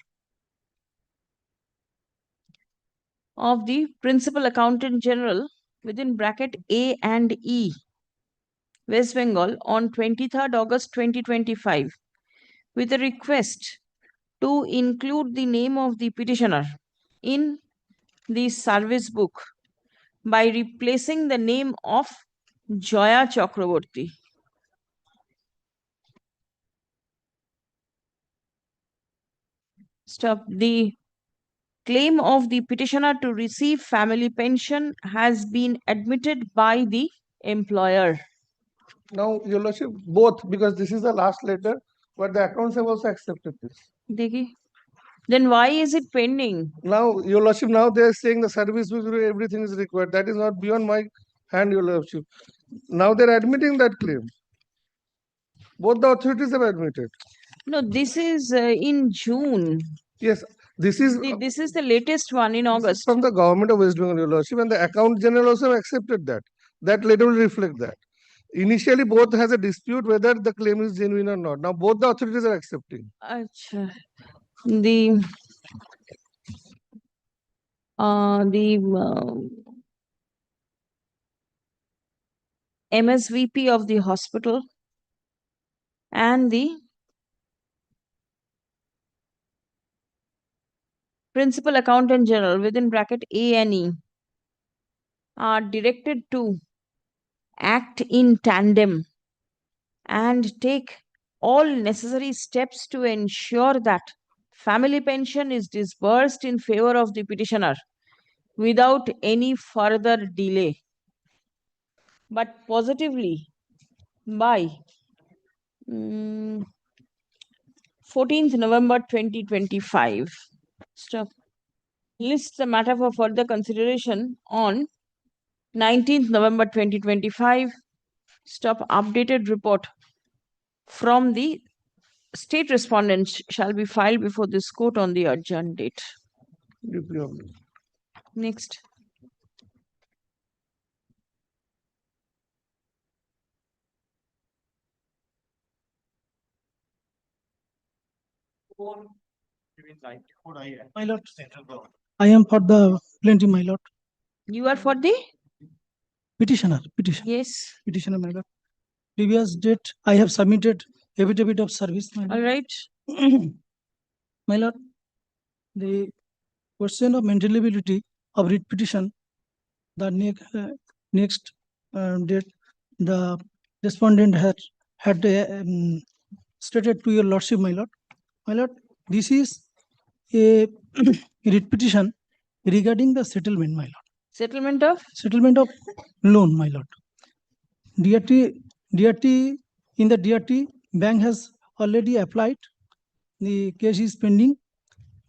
of the principal accountant general within bracket A and E, West Bengal, on 23rd August 2025 with a request to include the name of the petitioner in the service book by replacing the name of Joya Chakraborty. Stop. The claim of the petitioner to receive family pension has been admitted by the employer. Now, Your Lordship, both, because this is the last letter, but the accounts have also accepted this. Dekhi. Then why is it pending? Now, Your Lordship, now they are saying the service book, everything is required. That is not beyond my hand, Your Lordship. Now they are admitting that claim. Both the authorities have admitted. No, this is in June. Yes, this is This is the latest one in August. from the government of West Bengal, Your Lordship, and the account general also have accepted that. That letter will reflect that. Initially, both has a dispute whether the claim is genuine or not. Now, both the authorities are accepting. Achha. The MSVP of the hospital and the principal accountant general within bracket A and E are directed to act in tandem and take all necessary steps to ensure that family pension is disbursed in favor of the petitioner without any further delay, but positively by 14th November 2025. Stop. List the matter for further consideration on 19th November 2025. Stop. Updated report from the state respondents shall be filed before this court on the adjourned date. Next. My lord, I am for the plaintiff, my lord. You are for the Petitioner. Yes. Petitioner, my lord. Previous date, I have submitted affidavit of service, my lord. All right. My lord, the question of maintainability of writ petition, the next date, the respondent had stated to your lordship, my lord. My lord, this is a writ petition regarding the settlement, my lord. Settlement of? Settlement of loan, my lord. DRT, in the DRT, bank has already applied. The case is pending,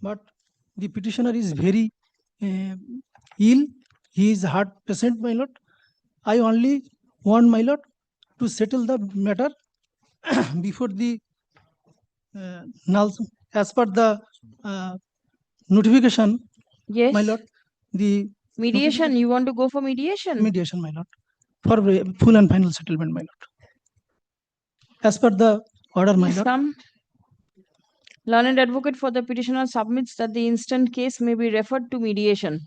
but the petitioner is very ill. He is heart patient, my lord. I only want, my lord, to settle the matter before the as per the notification. Yes. My lord, the mediation. You want to go for mediation? Mediation, my lord, for full and final settlement, my lord. As per the order, my lord. Some learned advocate for the petitioner submits that the instant case may be referred to mediation.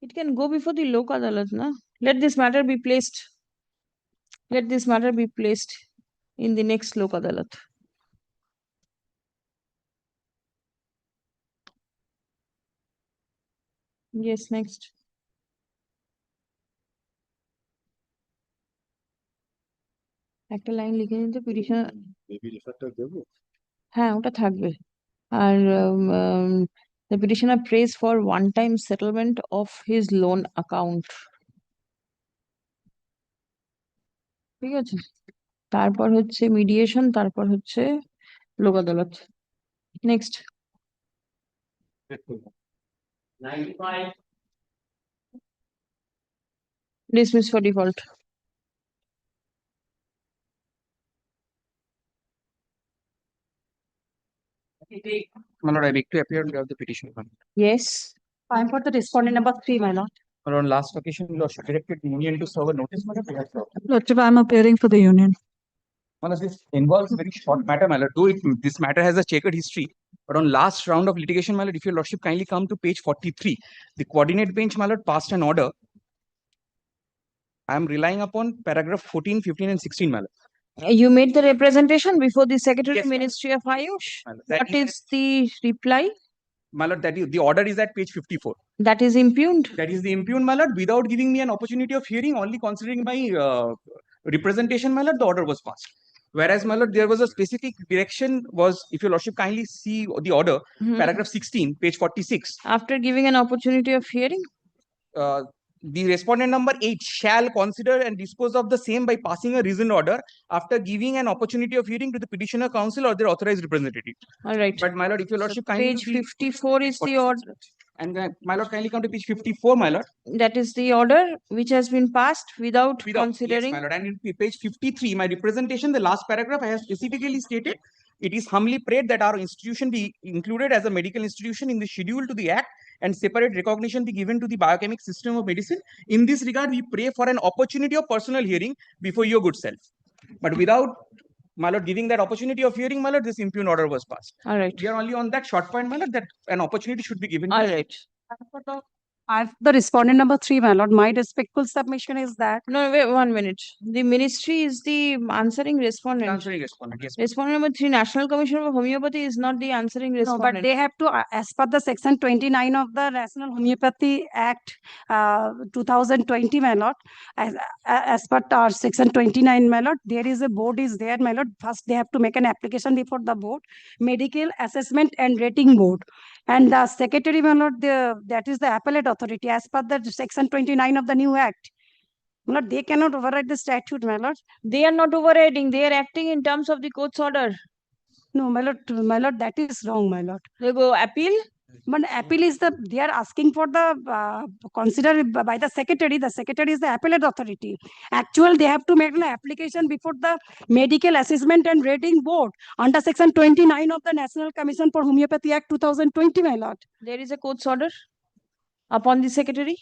It can go before the Lok Adalat, na? Let this matter be placed. Let this matter be placed in the next Lok Adalat. Yes, next. একটা line লিখে নিতে petition হ্যাঁ ওটা থাকবে আর the petitioner prays for one-time settlement of his loan account. ঠিক আছে, তারপর হচ্ছে মিডিয়েশন, তারপর হচ্ছে লোক আদালত। Next. Dismiss for default. My lord, I beg to appear on behalf of the petitioner. Yes. I'm for the respondent number 3, my lord. But on last occasion, Lordship directed the union to serve a notice, my lord. Lordship, I'm appearing for the union. Well, this involves very short matter, my lord. Though this matter has a checkered history, but on last round of litigation, my lord, if your lordship kindly come to page 43, the coordinate bench, my lord, passed an order. I am relying upon paragraph 14, 15, and 16, my lord. You made the representation before the Secretary Yes, ma'am. Ministry of Ayush. My lord, that What is the reply? My lord, that is the order is at page 54. That is impugned. That is the impugned, my lord, without giving me an opportunity of hearing, only considering my representation, my lord, the order was passed. Whereas, my lord, there was a specific direction was, if your lordship kindly see the order, paragraph 16, page 46. After giving an opportunity of hearing? The respondent number 8 shall consider and dispose of the same by passing a reasoned order after giving an opportunity of hearing to the petitioner counsel or their authorized representative. All right. But, my lord, if your lordship kindly Page 54 is the order. And my lord, kindly come to page 54, my lord. That is the order which has been passed without considering. Yes, my lord. And in page 53, my representation, the last paragraph, I have specifically stated, it is humbly prayed that our institution be included as a medical institution in the schedule to the Act and separate recognition be given to the biochemic system of medicine. In this regard, we pray for an opportunity of personal hearing before your good self. But without, my lord, giving that opportunity of hearing, my lord, this impugned order was passed. All right. We are only on that short point, my lord, that an opportunity should be given. All right. I'm the respondent number 3, my lord. My respectful submission is that. No, wait 1 minute. The ministry is the answering respondent. Answering respondent, yes. Respondent number 3, National Commission for Homeopathy is not the answering No, respondent. but they have to, as per the section 29 of the National Homeopathy Act 2020, my lord, as per our section 29, my lord, there is a board is there, my lord. First, they have to make an application before the board, Medical Assessment and Rating Board. And the secretary, my lord, that is the appellate authority as per the section 29 of the new act. My lord, they cannot override the statute, my lord. They are not overriding. They are acting in terms of the court's order. No, my lord, that is wrong, my lord. They go appeal. But appeal is they are asking for the considered by the secretary. The secretary is the appellate authority. Actually, they have to make an application before the Medical Assessment and Rating Board under section 29 of the National Commission for Homeopathy Act 2020, my lord. There is a court's order upon the secretary.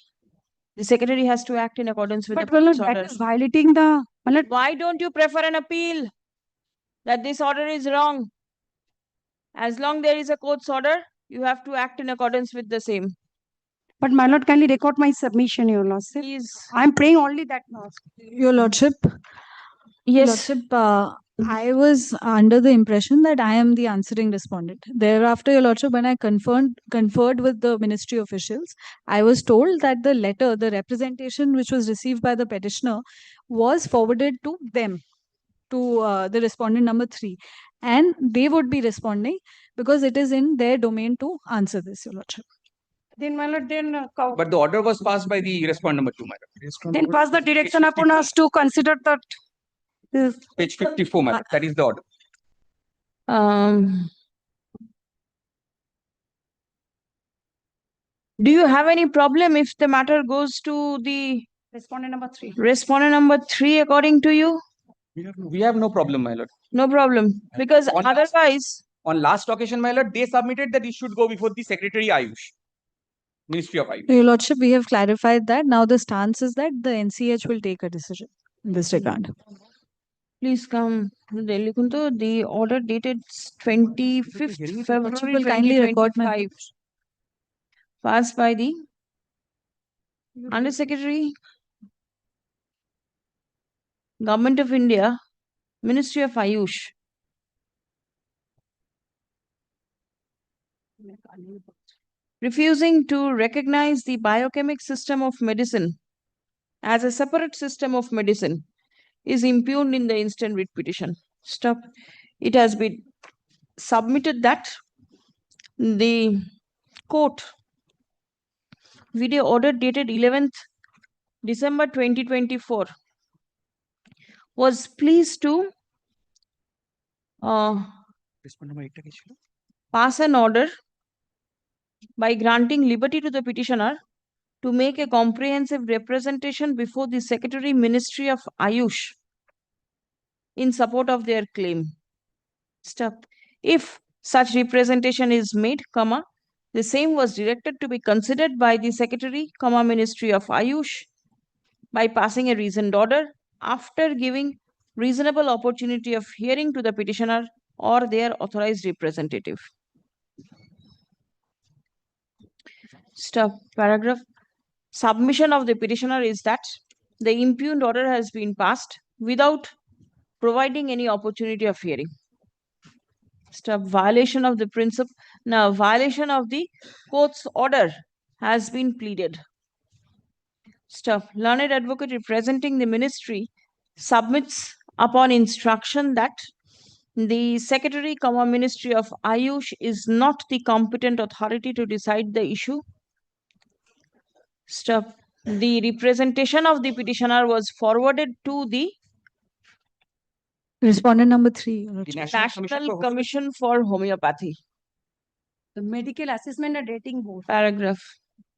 The secretary has to act in accordance with But the court's that order. is violating the. Why don't you prefer an appeal that this order is wrong? As long there is a court's order, you have to act in accordance with the same. But my lord, kindly record my submission, your lordship. Please. I'm praying only that now. Your lordship. Yes. Lordship, I was under the impression that I am the answering respondent. Thereafter, your lordship, when I conferred with the ministry officials, I was told that the letter, the representation which was received by the petitioner was forwarded to them, to the respondent number 3. And they would be responding because it is in their domain to answer this, your lordship. Then, my lord, But the order was passed by the respondent number 2, my lord. then pass the direction upon us to consider that. Page 54, my lord. That is the order. Do you have any problem if the matter goes to the respondent number 3? Respondent number 3, according to you? We have no problem, my lord. No problem. Because otherwise. On last occasion, my lord, they submitted that it should go before the Secretary Ayush. Ministry of Ayush. Your lordship, we have clarified that. Now the stance is that the NCH will take a decision in this regard. Please come to Delhi Kunto. The order dated 25th February will kindly record my 2025. Passed by the Under Secretary, Government of India, Ministry of Ayush. Refusing to recognize the biochemic system of medicine as a separate system of medicine is impugned in the instant writ petition. Stop. It has been submitted that the court video order dated 11th December 2024 was pleased to pass an order by granting liberty to the petitioner to make a comprehensive representation before the Secretary Ministry of Ayush in support of their claim. Stop. If such representation is made, The same was directed to be considered by the Secretary, Ministry of Ayush by passing a reasoned order after giving reasonable opportunity of hearing to the petitioner or their authorized representative. Stop. Paragraph. Submission of the petitioner is that the impugned order has been passed without providing any opportunity of hearing. Stop. Violation of the principle. Now, violation of the court's order has been pleaded. Stop. Learned advocate representing the ministry submits upon instruction that the Secretary, Ministry of Ayush is not the competent authority to decide the issue. Stop. The representation of the petitioner was forwarded to the Respondent number 3. National Commission for Homeopathy. The Medical Assessment and Rating Board. Paragraph.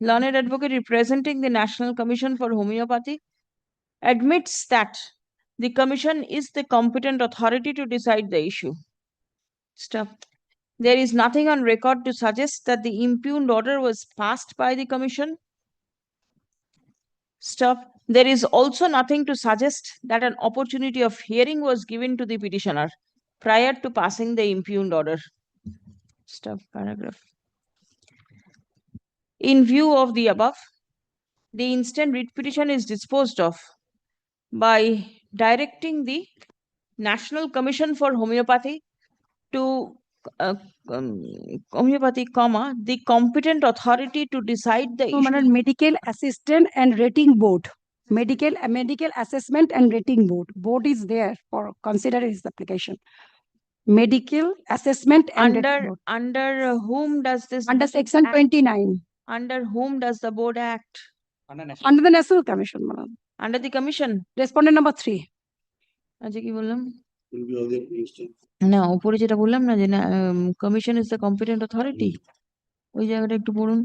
Learned advocate representing the National Commission for Homeopathy admits that the Commission is the competent authority to decide the issue. Stop. There is nothing on record to suggest that the impugned order was passed by the Commission. Stop. There is also nothing to suggest that an opportunity of hearing was given to the petitioner prior to passing the impugned order. Stop. Paragraph. In view of the above, the instant writ petition is disposed of by directing the National Commission for Homeopathy to the competent authority to decide the issue. Medical Assistant and Rating Board. Medical Assessment and Rating Board. Board is there for consider his application. Medical Assessment and Rating Board. Under whom does this? Under Section 29. Under whom does the board act? Under the National Commission, madam. Under the commission. Respondent number 3. আজকে কি বললাম না উপরে যেটা বললাম না যে commission is the competent authority ওই জায়গাটা একটু পড়ুন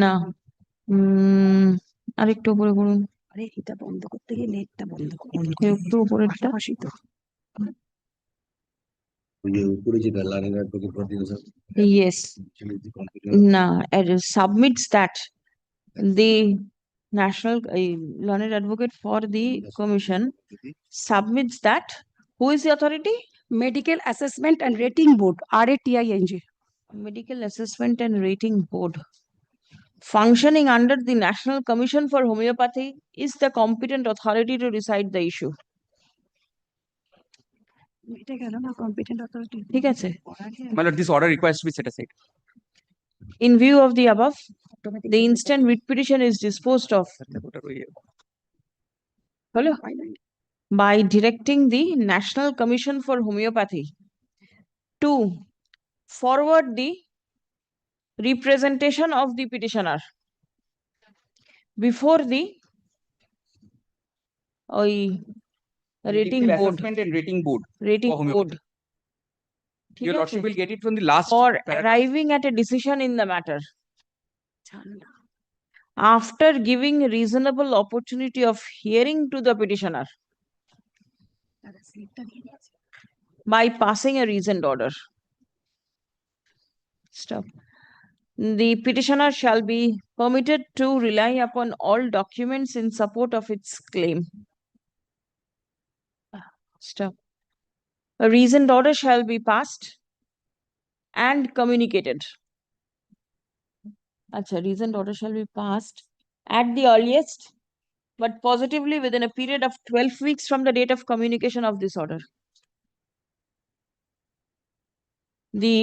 না আরেকটু উপরে পড়ুন আরে এটা বন্ধ করতে গিয়ে নেটটা বন্ধ করুন একটু উপরেরটা yes no it submits that the national learned advocate for the commission submits that who is the authority? Medical Assessment and Rating Board, RATING. Medical Assessment and Rating Board functioning under the National Commission for Homeopathy is the competent authority to decide the issue. Competent authority. ঠিক আছে My lord, this order requires to be set aside. In view of the above, the instant writ petition is disposed of by directing the National Commission for Homeopathy to forward the representation of the petitioner before the rating board. Assessment and Rating Board. Rating board. Your lordship will get it from the last. For arriving at a decision in the matter. After giving reasonable opportunity of hearing to the petitioner by passing a reasoned order. Stop. The petitioner shall be permitted to rely upon all documents in support of its claim. Stop. A reasoned order shall be passed and communicated. Acha, reasoned order shall be passed at the earliest, but positively within a period of 12 weeks from the date of communication of this order. The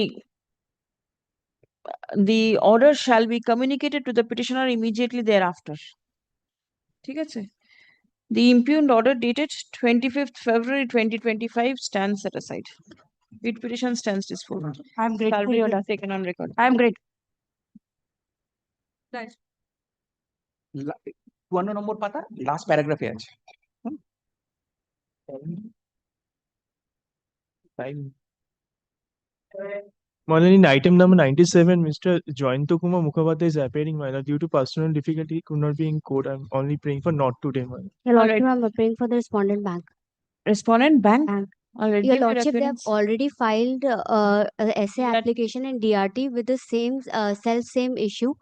order shall be communicated to the petitioner immediately thereafter. ঠিক আছে? The impugned order dated 25th February 2025 stands set aside. Writ petition stands disposed. I am grateful Shall for your be taken on record. I am grateful. 51 নম্বর পাতা last প্যারাগ্রাফে আছে Malani, in item number 97, Mr. Jointo Kumar Mukhopadhyay is appearing, my lord. Due to personal difficulty, he could not be in court. I'm only praying for not today, my lord. Your Lordship, I'm appearing for the respondent bank. Respondent bank? Alright, Your give me Lordship, they have reference. already filed a essay application in DRT with the same same issue.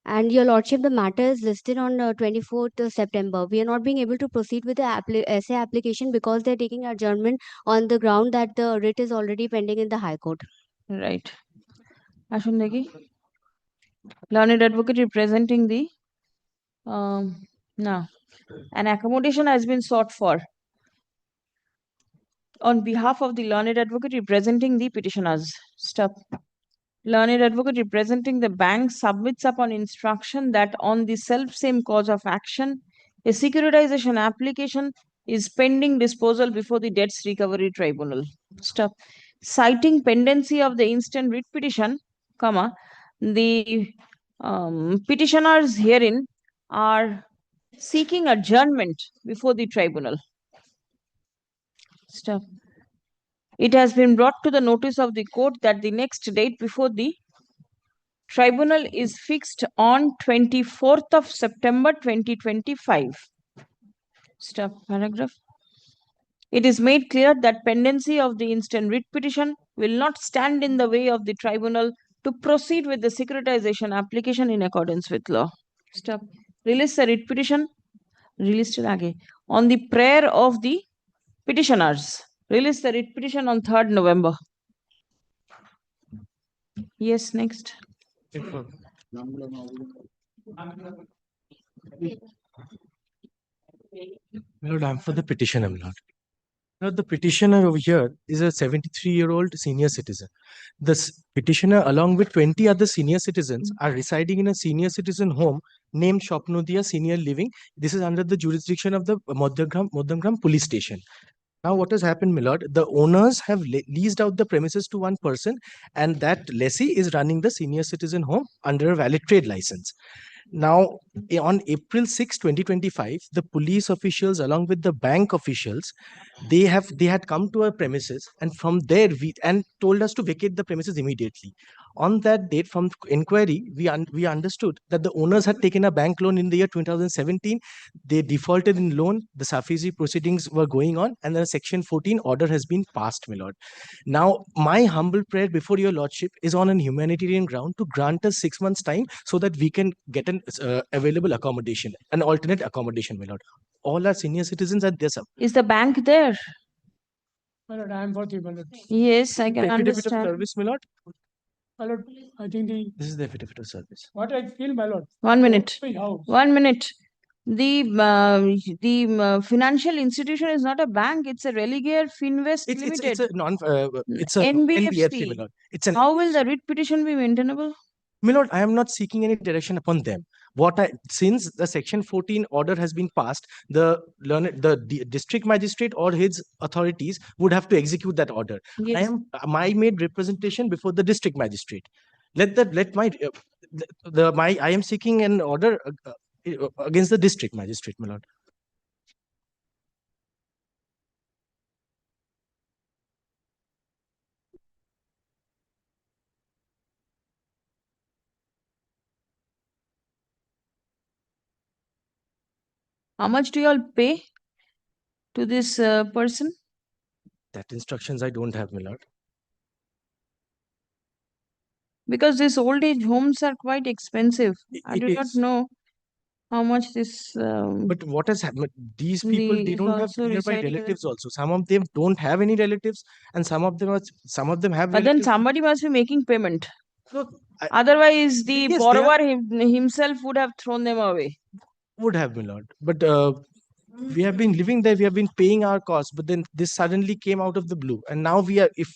And Your Lordship, the matter is listed on 24th September. We are not being able to proceed with the essay application because they're taking adjournment on the ground that the writ is already pending in the High Court. Right. Ashun Degi. Learned advocate representing the now an accommodation has been sought for on behalf of the learned advocate representing the petitioners. Stop. Learned advocate representing the bank submits upon instruction that on the self-same cause of action, a securitization application is pending disposal before the Debts Recovery Tribunal. Stop. Citing pendency of the instant writ petition, comma, the petitioners herein are seeking adjournment before the tribunal. Stop. It has been brought to the notice of the court that the next date before the tribunal is fixed on 24th of September 2025. Stop paragraph. It is made clear that pendency of the instant writ petition will not stand in the way of the tribunal to proceed with the securitization application in accordance with law. Stop. Release the writ petition. Released again on the prayer of the petitioners. Release the writ petition on 3rd November. Yes, next. Lord, I'm for the petitioner, Lord. Lord, the petitioner over here is a 73-year-old senior citizen. The petitioner, along with 20 other senior citizens, are residing in a senior citizen home named Shopnodia Senior Living. This is under the jurisdiction of the Modamgram Police Station. Now, what has happened, my lord? The owners have leased out the premises to one person, and that lessee is running the senior citizen home under a valid trade license. Now, on April 6, 2025, the police officials, along with the bank officials, they had come to our premises, and from there and told us to vacate the premises immediately. On that date, from inquiry, we understood that the owners had taken a bank loan in the year 2017. They defaulted in loan. The SARFAESI proceedings were going on, and the Section 14 order has been passed, my lord. Now, my humble prayer before your lordship is on an humanitarian ground to grant us 6 months' time so that we can get an available accommodation, an alternate accommodation, my lord. All our senior citizens are there, sir. Is the bank there? My lord, I am for the ballot. Yes, I can Affidavit of understand. service, my lord. My lord, I think This is the affidavit of service. what I feel, my lord. 1 minute. My house. 1 minute. The financial institution is not a bank; it's a Religare Finvest Limited. It's a NBFC. my lord. It's an How will the writ petition be maintainable? My lord, I am not seeking any direction upon them. Since the Section 14 order has been passed, the district magistrate or his authorities would have to execute that order. Yes. I made representation before the district magistrate. I am seeking an order against the district magistrate, my lord. How much do you all pay to this person? That instructions I don't have, my lord. Because these old age homes are quite expensive. I do not know how much this. But what has happened? These people, they don't have nearby relatives also. Some of them don't have any relatives, and some of them have But relatives. then somebody must be making payment. Look, Otherwise, the yes, borrower himself would have thrown them away. Would have, my lord. But we have been living there. We have been paying our costs. But then this suddenly came out of the blue, and now if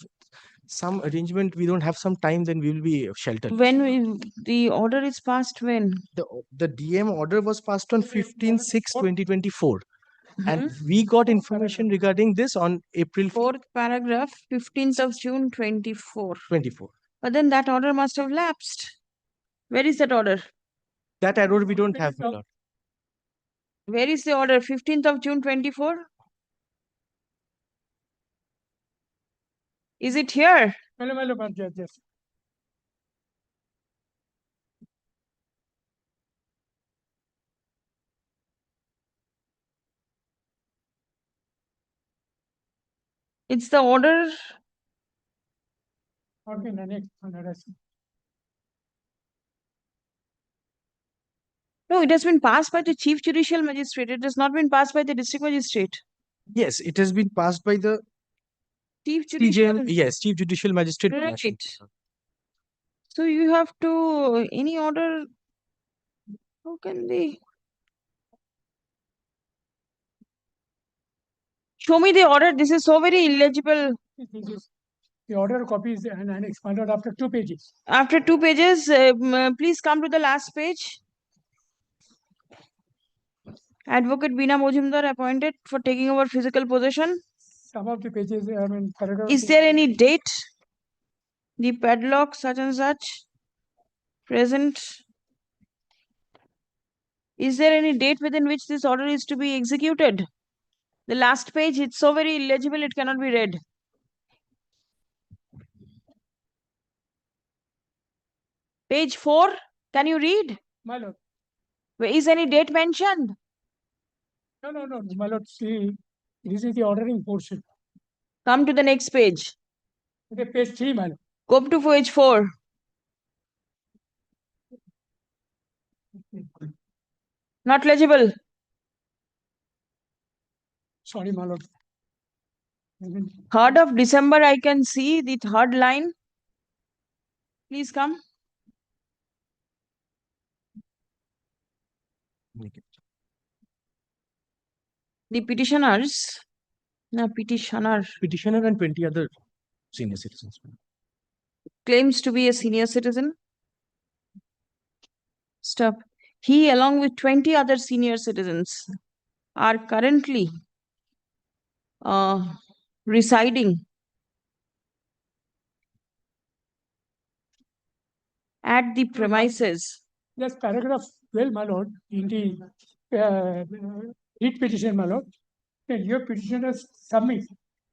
some arrangement we don't have some time, then we will be sheltered. When the order is passed, when the DM order was passed on 15/6/2024, and we got information regarding this on April 4th paragraph, 15th of June 24. 24. But then that order must have lapsed. Where is that order? That order we don't have, my lord. Where is the order? 15th of June 24? Is it here? Yes. It's the order. Not been annexed, my lord. No, it has been passed by the Chief Judicial Magistrate. It has not been passed by the District Magistrate. Yes, it has been passed by the Chief Judicial. Yes, Chief Judicial Magistrate. Right. So you have to, any order, how can they? Show me the order. This is so very illegible. The order copy is an annex, my lord, after 2 pages. After 2 pages, please come to the last page. Advocate Beena Mojumdar appointed for taking over physical possession. Some of the pages, I mean, paragraph. Is there any date? The padlock, such and such, present. Is there any date within which this order is to be executed? The last page, it's so very illegible, it cannot be read. Page 4, can you read? My lord. Is any date mentioned? No, my lord, see, this is the ordering portion. Come to the next page. Okay, page 3, my lord. Go up to page 4. Not legible. Sorry, my lord. 3rd of December, I can see the 3rd line. Please come. The petitioners, petitioner and 20 other senior citizens. claims to be a senior citizen. Stop. He, along with 20 other senior citizens, are currently residing at the premises. Yes, paragraph 12, my lord, in the writ petition, my lord, and your petitioners submit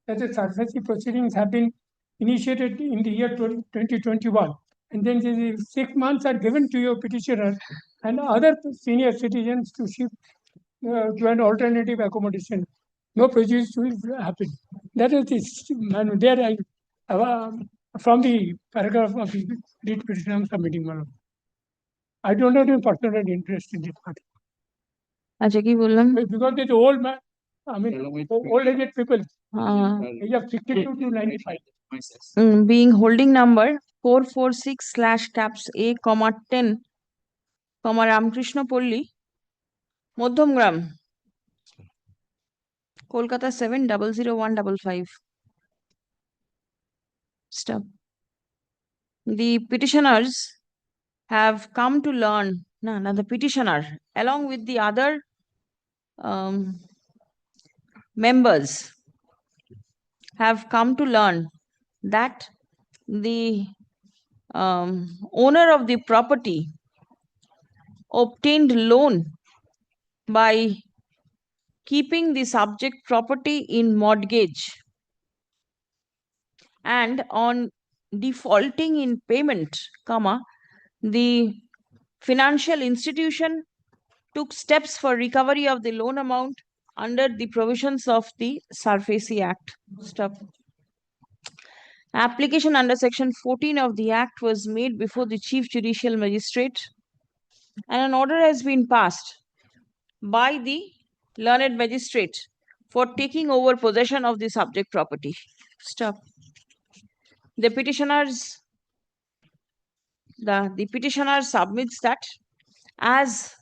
that the SARFAESI proceedings have been initiated in the year 2021, and then the 6 months are given to your petitioner and other senior citizens to shift to an alternative accommodation. No prejudice will happen. That is this, and there from the paragraph of the writ petition I am submitting, my lord. I don't have any personal interest in this matter. अच्छा की बोलना Because it's old man, I mean, old aged people, age of 62 to 95. being holding number 446/caps A, 10, Ramakrishna Polli, Modhamgram, Kolkata 700155. Stop. The petitioners have come to learn, the petitioner, along with the other members, have come to learn that the owner of the property obtained loan by keeping the subject property in mortgage, and on defaulting in payment, the financial institution took steps for recovery of the loan amount under the provisions of the SARFAESI Act. Stop. Application under section 14 of the Act was made before the Chief Judicial Magistrate, and an order has been passed by the learned magistrate for taking over possession of the subject property. Stop. The petitioner submits that as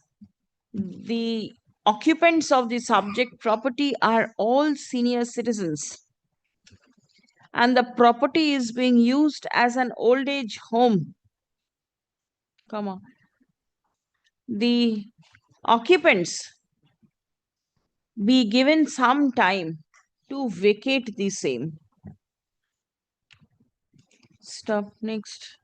the occupants of the subject property are all senior citizens, and the property is being used as an old age home, the occupants be given some time to vacate the same. Stop. Next.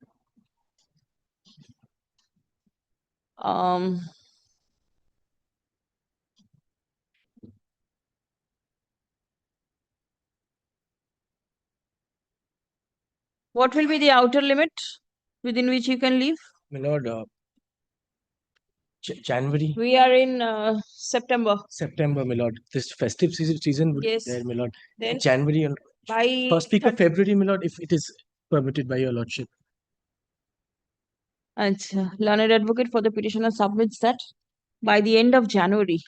What will be the outer limit within which you can leave? My lord, January. We are in September. September, my lord. This festive season would Yes. there, my lord. Then? January by First week of February, my lord, if it is permitted by your lordship. Learned advocate for the petitioner submits that by the end of January,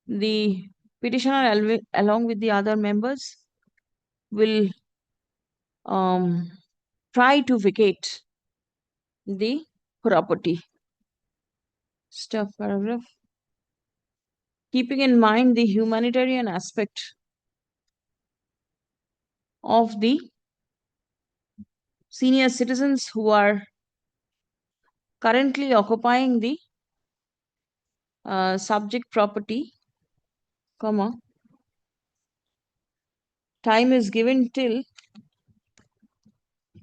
the petitioner along with the other members will try to vacate the property. Stuff paragraph. Keeping in mind the humanitarian aspect of the senior citizens who are currently occupying the subject property, time is given till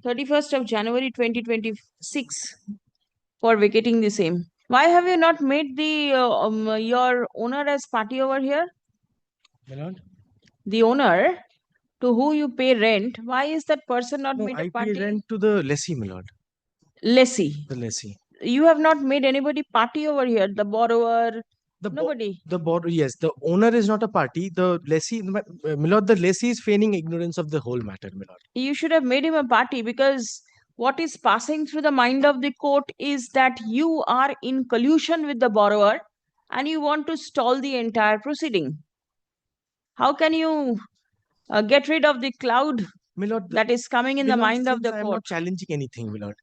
31st of January 2026 for vacating the same. Why have you not made the your owner as party over here? My lord? The owner to who you pay rent, why is that person not No, made a I party? pay rent to the lessee, my lord. Lessee. The lessee. You have not made anybody party over here. The borrower, nobody. The borrower, yes. The owner is not a party. The lessee, my lord, the lessee is feigning ignorance of the whole matter, my lord. You should have made him a party, because what is passing through the mind of the court is that you are in collusion with the borrower and you want to stall the entire proceeding. How can you get rid of the cloud my lord, that is coming in the mind of the I am court? not challenging anything, my lord.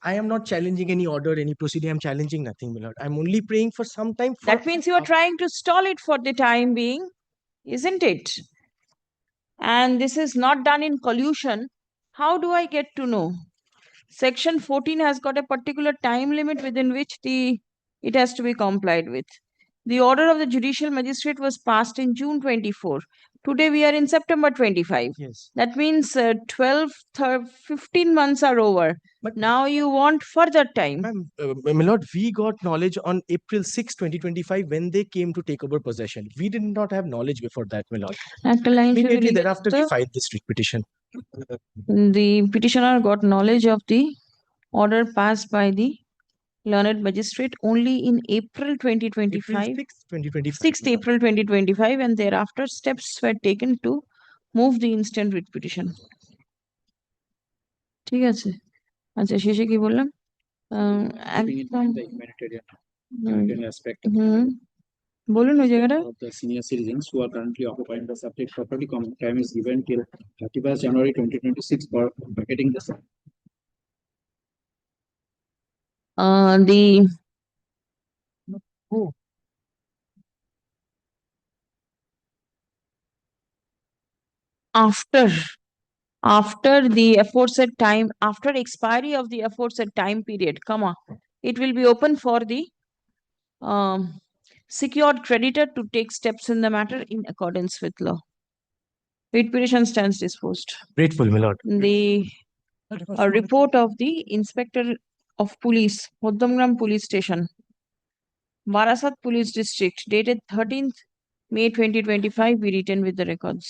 I am not challenging any order, any proceeding. I'm challenging nothing, my lord. I'm only praying for some time. That means you are trying to stall it for the time being, isn't it? And this is not done in collusion. How do I get to know? Section 14 has got a particular time limit within which it has to be complied with. The order of the judicial magistrate was passed in June 24. Today we are in September 25. Yes. That means 15 months are over. But now you want further time. My lord, we got knowledge on April 6, 2025 when they came to take over possession. We did not have knowledge before that, my lord. Immediately thereafter, we filed this writ petition. The petitioner got knowledge of the order passed by the learned magistrate only in April 2025. April 6, 2025. 6th April 2025, and thereafter steps were taken to move the instant writ petition. ঠিক আছে, আচ্ছা শেষে কি বললাম? বলুন ওই জায়গাটা। The senior citizens who are currently occupying the subject property, time is given till 31st January 2026 for vacating the same. After the aforesaid time, after expiry of the aforesaid time period, it will be open for the secured creditor to take steps in the matter in accordance with law. Writ petition stands disposed. Grateful, my lord. The report of the Inspector of Police, Hoddamgram Police Station, Barasat Police District, dated 13th May 2025, be written with the records.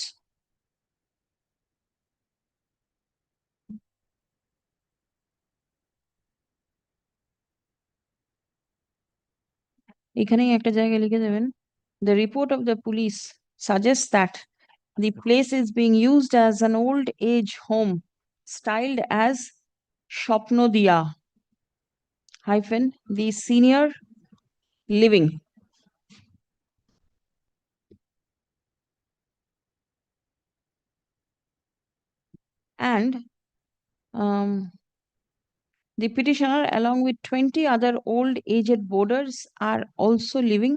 এখানেই একটা জায়গায় লিখে দেবেন, the report of the police suggests that the place is being used as an old age home styled as Shopnodia - the senior living. And the petitioner, along with 20 other old aged boarders, are also living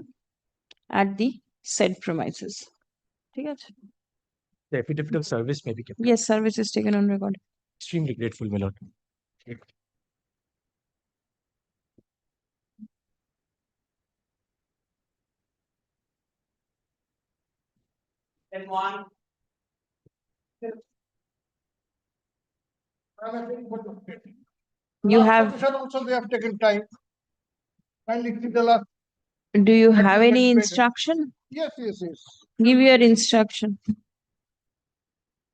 at the said premises. ঠিক আছে? The affidavit of service may be kept. Yes, service is taken on record. Extremely grateful, my lord. You have. Also, they have taken time. Kindly tell us. Do you have any instruction? Yes. Give your instruction.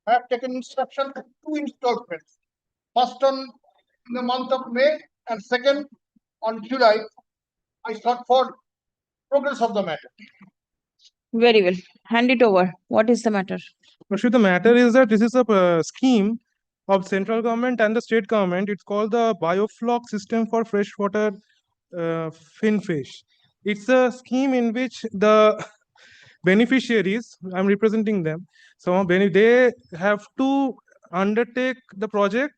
I have taken instruction for 2 installments. First on in the month of May and second on July. I sought for progress of the matter. Very well. Hand it over. What is the matter? Actually, the matter is that this is a scheme of central government and the state government. It's called the biofloc system for freshwater finfish. It's a scheme in which the beneficiaries, I'm representing them, so they have to undertake the project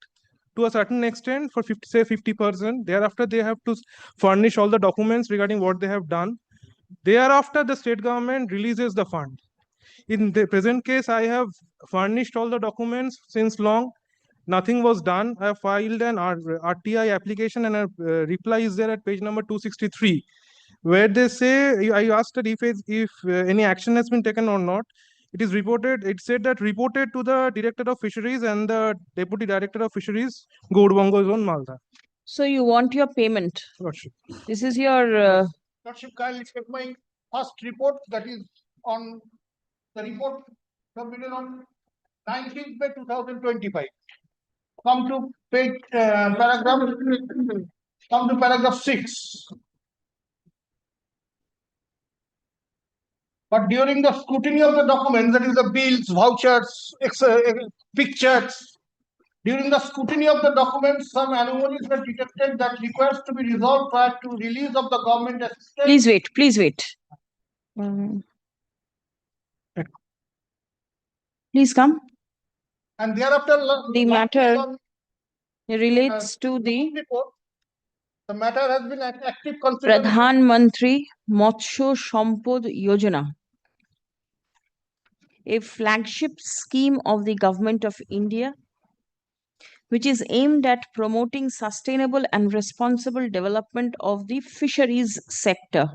to a certain extent for 50%. Thereafter, they have to furnish all the documents regarding what they have done. Thereafter, the state government releases the fund. In the present case, I have furnished all the documents since long. Nothing was done. I have filed an RTI application, and a reply is there at page number 263, where they say, I asked that if any action has been taken or not. It is reported, it said that reported to the Director of Fisheries and the Deputy Director of Fisheries, Gaurbango Zone, Malda. So you want your payment. Lordship. This is your Lordship, kindly check my first report, that is on the report submitted on 19th May 2025. Come to page paragraph 6. But during the scrutiny of the documents, that is the bills, vouchers, pictures, during the scrutiny of the documents, some anomalies were detected that requires to be resolved prior to release of the government assistance. Please wait, please wait. Please come. And thereafter, the matter relates to the report. The matter has been active consideration. Pradhan Mantri Matsya Sampad Yojana, a flagship scheme of the Government of India, which is aimed at promoting sustainable and responsible development of the fisheries sector.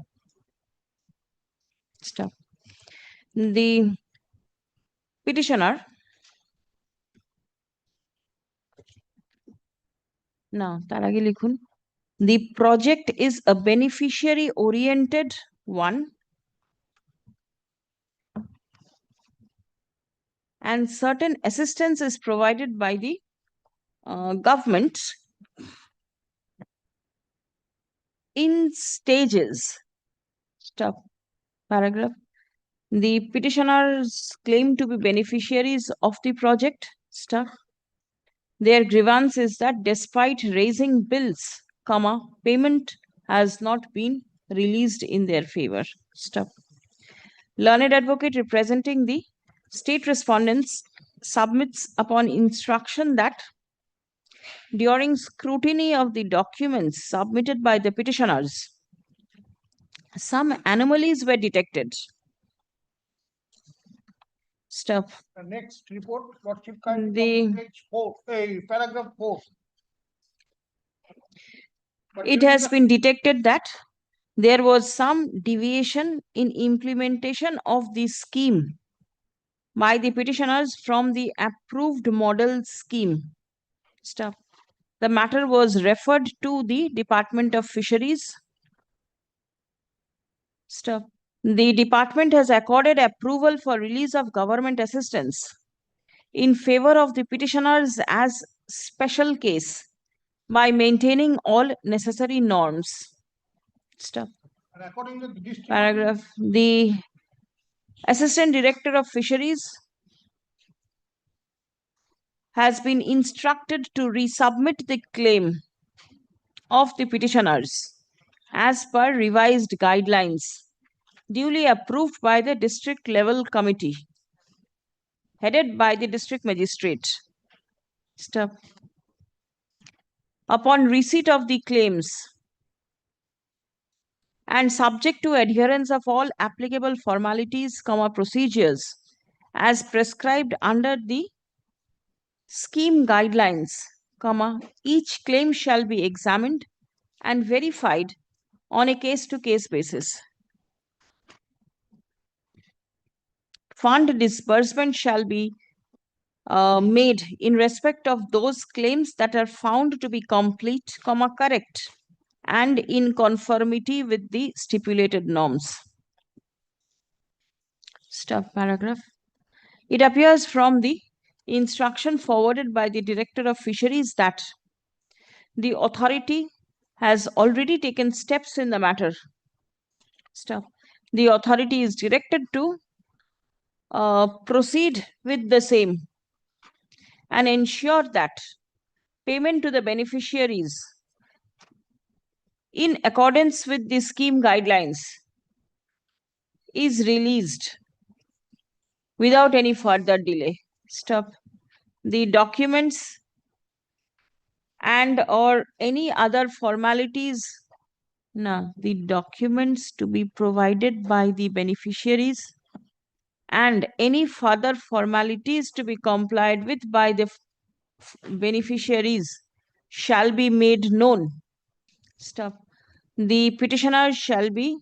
Stop. The petitioner now tarage likhun. The project is a beneficiary oriented one and certain assistance is provided by the government in stages. Stop. Paragraph. The petitioners claim to be beneficiaries of the project. Stop. Their grievance is that despite raising bills, payment has not been released in their favor. Stop. Learned advocate representing the state respondents submits upon instruction that during scrutiny of the documents submitted by the petitioners, some anomalies were detected. Stop. The next report, Lordship, kindly page 4, paragraph 4. It has been detected that there was some deviation in implementation of the scheme by the petitioners from the approved model scheme. Stop. The matter was referred to the Department of Fisheries. Stop. The department has accorded approval for release of government assistance in favor of the petitioners as special case by maintaining all necessary norms. Stop. And according to the district paragraph, the Assistant Director of Fisheries has been instructed to resubmit the claim of the petitioners as per revised guidelines duly approved by the district level committee headed by the district magistrate. Stop. Upon receipt of the claims and subject to adherence of all applicable formalities, procedures as prescribed under the scheme guidelines, each claim shall be examined and verified on a case-to-case basis. Fund disbursement shall be made in respect of those claims that are found to be complete, correct, and in conformity with the stipulated norms. Stop paragraph. It appears from the instruction forwarded by the Director of Fisheries that the authority has already taken steps in the matter. Stop. the authority is directed to proceed with the same and ensure that payment to the beneficiaries in accordance with the scheme guidelines is released without any further delay. Stop. The documents and or any other formalities, the documents to be provided by the beneficiaries and any further formalities to be complied with by the beneficiaries shall be made known. Stop. The petitioner shall be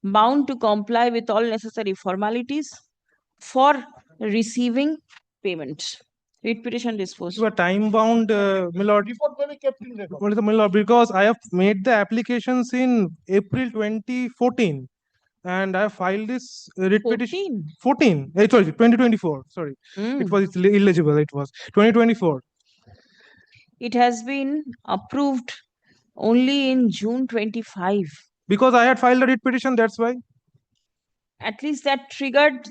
bound to comply with all necessary formalities for receiving payment. Writ petition disposed. You are time bound, my lord. What is the, my lord? Because I have made the applications in April 2014 and I have filed this writ petition. 14. Sorry, 2024. Sorry. It was illegible. It was 2024. It has been approved only in June 25. Because I had filed a writ petition, that's why. At least that triggered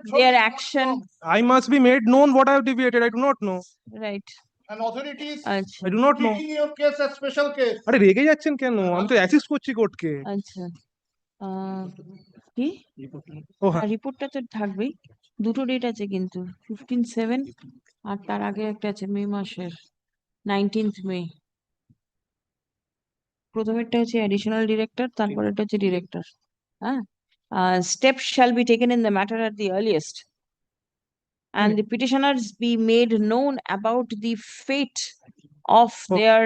their action. I must be made known what I have deviated. I do not know. Right. And authorities I do not know. treating your case as special case. আরে রেগে যাচ্ছেন কেন? আমি তো assist করছি কোর্টকে। আচ্ছা। কি? রিপোর্টটা তো থাকবেই। দুটো ডেট আছে কিন্তু 15/7 আর তার আগে একটা আছে মে মাসের 19th মে। প্রথমেরটা হচ্ছে অ্যাডিশনাল ডিরেক্টর, তারপরেরটা হচ্ছে ডিরেক্টর। হ্যাঁ, steps shall be taken in the matter at the earliest, and the petitioners be made known about the fate of their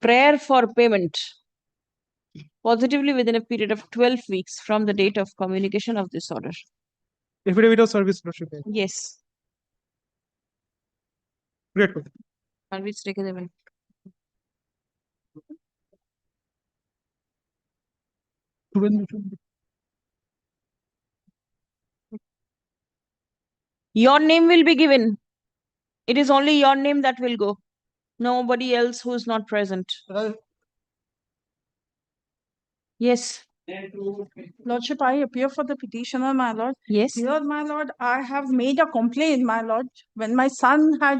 prayer for payment positively within a period of 12 weeks from the date of communication of this order. Affidavit of service, Lordship. Yes. Great. Service রেখে দেবেন। Your name will be given. It is only your name that will go. Nobody else who is not present. Yes. Lordship, I appear for the petitioner, my lord. Yes. Here, my lord, I have made a complaint, my lord, when my son had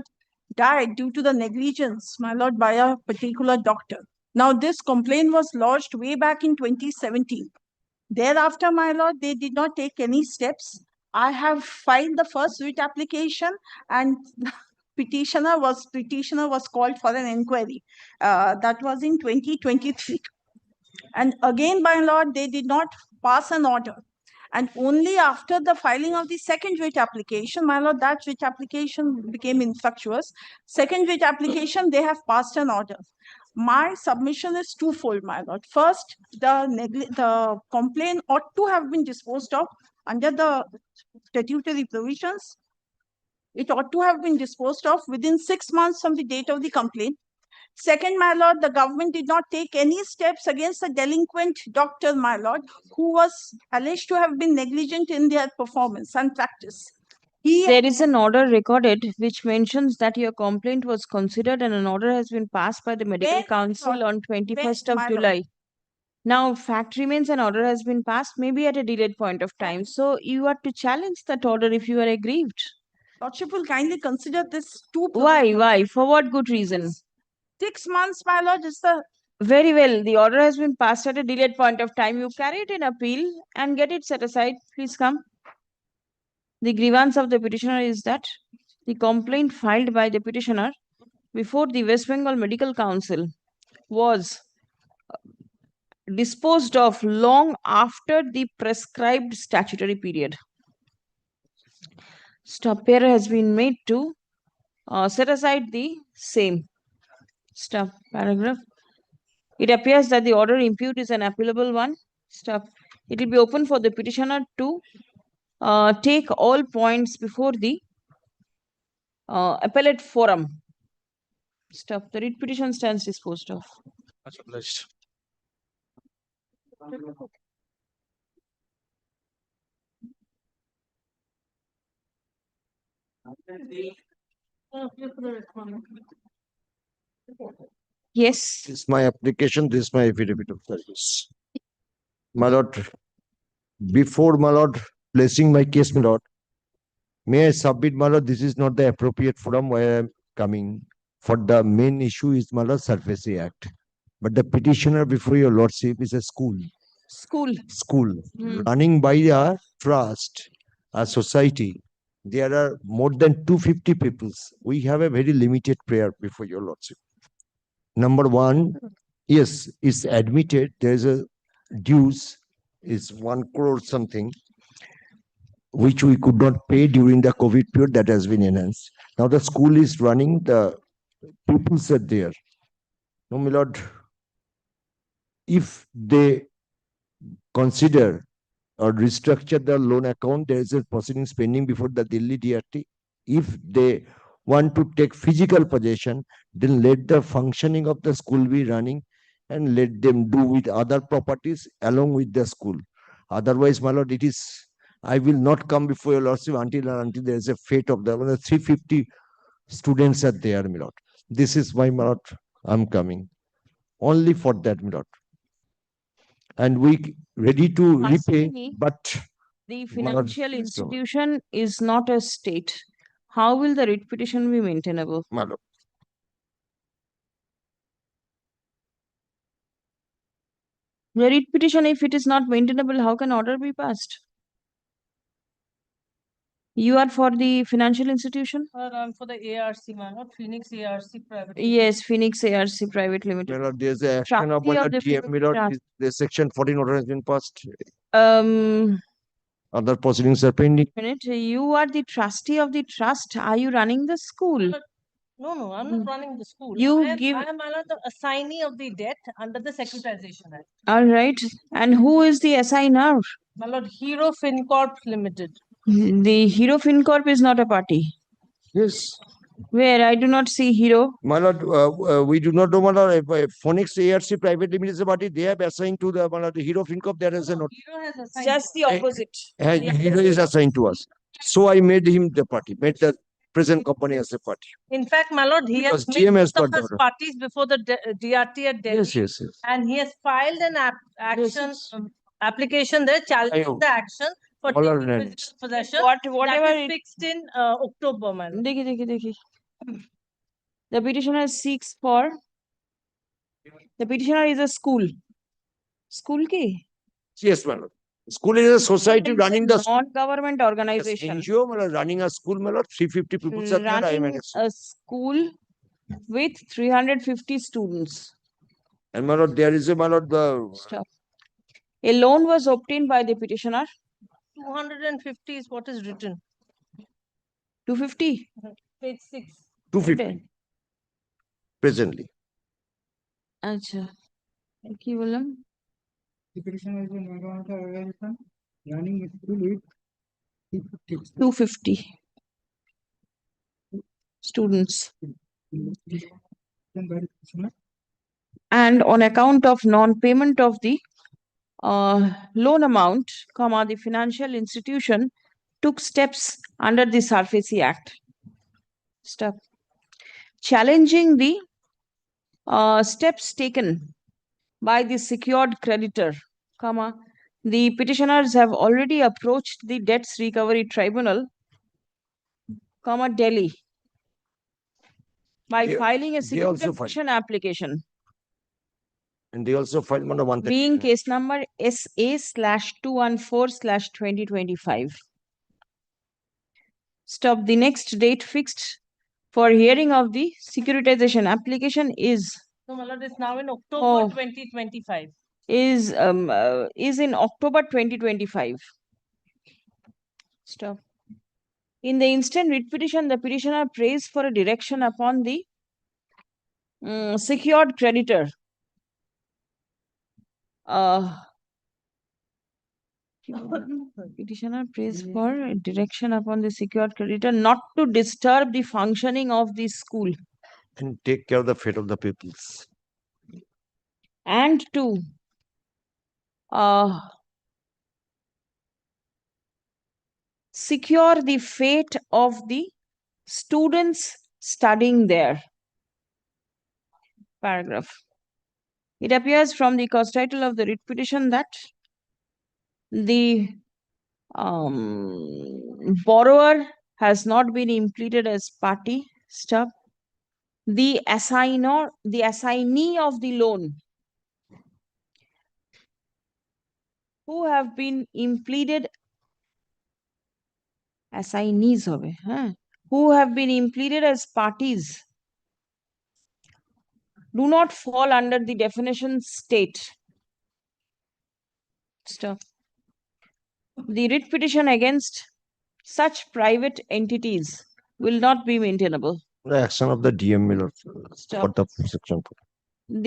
died due to the negligence, my lord, by a particular doctor. Now, this complaint was lodged way back in 2017. Thereafter, my lord, they did not take any steps. I have filed the first writ application and petitioner was called for an inquiry. That was in 2023. And again, by lord, they did not pass an order. And only after the filing of the second writ application, my lord, that writ application became infructuous. Second writ application, they have passed an order. My submission is twofold, my lord. First, the complaint ought to have been disposed of under the statutory provisions. It ought to have been disposed of within 6 months from the date of the complaint. Second, my lord, the government did not take any steps against the delinquent doctor, my lord, who was alleged to have been negligent in their performance and practice. There is an order recorded which mentions that your complaint was considered and an order has been passed by the Medical Council on 21st of July. Now, fact remains an order has been passed, maybe at a delayed point of time. So you are to challenge that order if you are aggrieved. Lordship will kindly consider this too. Why? For what good reason? 6 months, my lord, is the... Very well. The order has been passed at a delayed point of time. You carry it in appeal and get it set aside. Please come. The grievance of the petitioner is that the complaint filed by the petitioner before the West Bengal Medical Council was disposed of long after the prescribed statutory period. Stop. Error has been made to set aside the same. Stop. Paragraph. It appears that the order impute is an appealable one. Stop. It will be open for the petitioner to take all points before the appellate forum. Stop. The writ petition stands disposed of. Much obliged. Yes. This is my application, this is my affidavit of service. My lord, before my lord placing my case, my lord, may I submit, my lord, this is not the appropriate forum where I am coming. For the main issue is, my lord, Surfacey Act. But the petitioner before your lordship is a school. School. Running by a trust, a society. There are more than 250 peoples. We have a very limited prayer before your lordship. Number one, yes, it's admitted there is a dues is 1 crore something, which we could not pay during the COVID period, that has been enhanced. Now the school is running, the pupils are there. No, my lord, if they consider or restructure the loan account, there is a proceeding pending before the Delhi DRT. If they want to take physical possession, then let the functioning of the school be running and let them do with other properties along with the school. Otherwise, my lord, it is, I will not come before your lordship until there is a fate of the 350 students are there, my lord. This is why, my lord, I'm coming. Only for that, my lord. And we ready to repay, but the financial institution is not a state. How will the writ petition be maintainable? My lord. The writ petition, if it is not maintainable, how can order be passed? You are for the financial institution? I'm for the ARC, not Phoenix ARC Private. Yes, Phoenix ARC Private Limited. My lord, there's an action of Trustee my of the GM, my lord, the section 14 order has been passed. Other proceedings are pending. Minute, you are the trustee of the trust. Are you running the school? No, I'm not running the school. You I am the assignee of the debt under the Securitization Act. All right. And who is the assigner? My lord, Hero FinCorp Limited. The Hero FinCorp is not a party. Yes. Where? I do not see Hero. My lord, we do not know, my lord, if Phoenix ARC Private Limited is a party, they have assigned to the, my lord, the Hero FinCorp, there is a note. Hero has assigned. Just the opposite. Hero is assigned to us. So I made him the party, made the present company as a party. In fact, my lord, he has Because made GM has both of got the his order. parties before the DRT at Delhi. Yes. And he has filed an action application there challenging the action for All are taking unanimous. physical possession. Whatever that is fixed in October, my lord. Dekhi. The petitioner seeks for. The petitioner is a school. School ki? Yes, my lord. School is a society running the non-government organization. NGO, my lord, running a school, my lord, 350 people are there. I Running manage. a school with 350 students. And my lord, there is a, my lord, the Stop. A loan was obtained by the petitioner. 250 is what is written. 250? Page 6. 250 presently. Acha. Ki bolam? The petitioner is a non-governmental organization running a school with 250 students. And on account of non-payment of the loan amount, the financial institution took steps under the SARFAESI Act. Step. Challenging the steps taken by the secured creditor, the petitioners have already approached the Debts Recovery Tribunal, Delhi, by filing a securitization application. And they also filed under 130. Being case number SA/214/2025. Stop. The next date fixed for hearing of the securitization application is. So, my lord, it's now in October 2025. Is in October 2025. Stop. In the instant writ petition, the petitioner prays for a direction upon the secured creditor. Petitioner prays for a direction upon the secured creditor not to disturb the functioning of the school. And take care of the fate of the peoples. And to secure the fate of the students studying there. paragraph. It appears from the cause title of the writ petition that the borrower has not been impleaded as party. Stop. The assignee of the loan who have been impleaded assignees who have been impleaded as parties do not fall under the definition state. Stop. The writ petition against such private entities will not be maintainable. The action of the DM Miller for Stop. the section.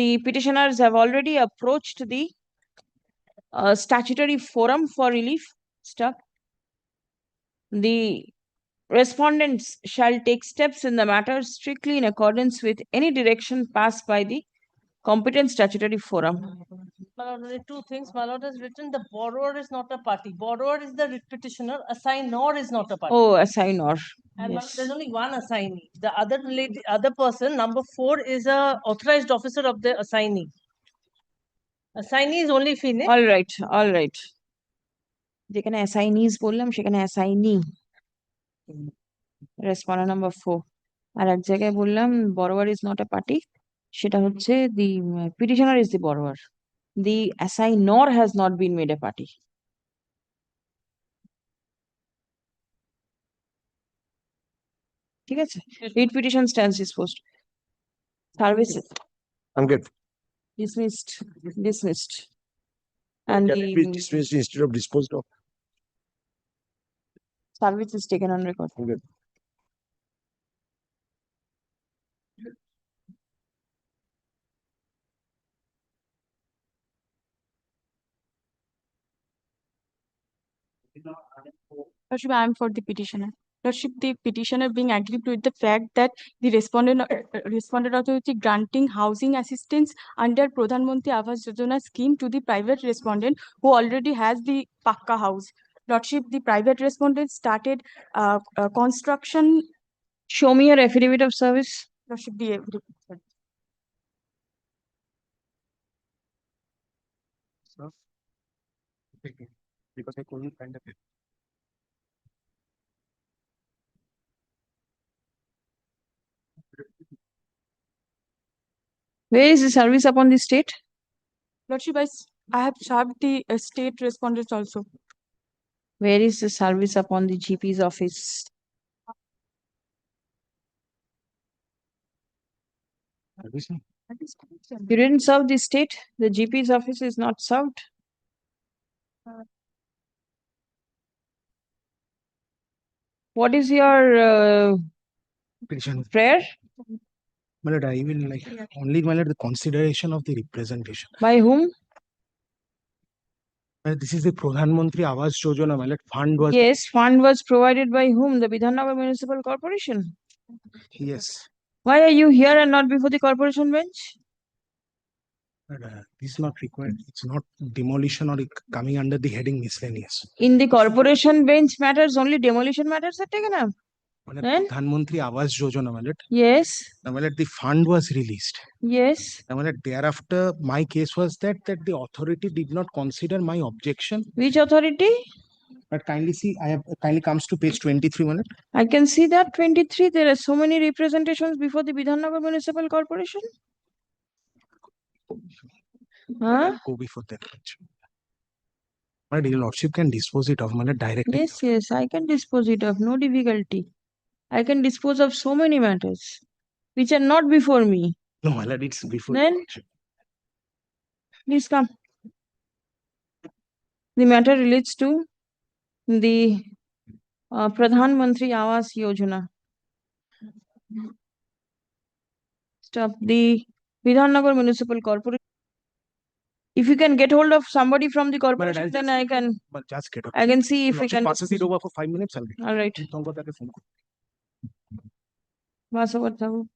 The petitioners have already approached the statutory forum for relief. Stop. The respondents shall take steps in the matter strictly in accordance with any direction passed by the competent statutory forum. My lord, only two things. My lord has written the borrower is not a party. Borrower is the writ petitioner. Assignor is not a party. Oh, assignor. And Yes. there's only one assignee. The other person, number 4, is a authorized officer of the assignee. Assignee is only female. All right, all right. যেখানে assignees বললাম সেখানে assignee. Respondent number 4. আর এক জায়গায় বললাম borrower is not a party. সেটা হচ্ছে the petitioner is the borrower. The assignor has not been made a party. ঠিক আছে? Writ petition stands disposed. Services. I'm good. Dismissed. Dismissed. And Can it be the dismissed instead of disposed of? service is taken on record. I'm good. Lordship, I am for the petitioner. Lordship, the petitioner being aggrieved with the fact that the respondent authority granting housing assistance under Pradhan Mantri Awas Yojana scheme to the private respondent who already has the Pakka house. Lordship, the private respondent started construction. Show me your affidavit of service. Lordship, the Because I couldn't find a paper. Where is the service upon the state? Lordship, I have served the state respondents also. Where is the service upon the GP's office? You didn't serve the state. The GP's office is not served. What is your Petition. prayer? My lord, I will like only my lord, the consideration of the representation. By whom? This is the Pradhan Mantri Awas Yojana. My lord, fund was. Yes, fund was provided by whom? The Bidhannagar Municipal Corporation. Yes. Why are you here and not before the corporation bench? But, this is not required. It's not demolition or coming under the heading miscellaneous. In the corporation bench matters, only demolition matters are taken up. Pradhan Mantri Awas Yojana, my lord. Yes. My lord, the fund was released. Yes. My lord, thereafter, my case was that the authority did not consider my objection. Which authority? But kindly see, I have kindly comes to page 23, my lord. I can see that 23. There are so many representations before the Bidhannagar Municipal Corporation. Huh? Go before that. My dear lordship can dispose it of, my lord, directly. Yes, yes, I can dispose it of. No difficulty. I can dispose of so many matters which are not before me. No, my lord, it's before. Then, please come. The matter relates to the Pradhan Mantri Awas Yojana. Stop. The Bidhannagar Municipal Corporation. If you can get hold of somebody from the corporation, then I can. Just get up. I can see if we can. Passes it over for 5 minutes. All right. Vasavat Sahu.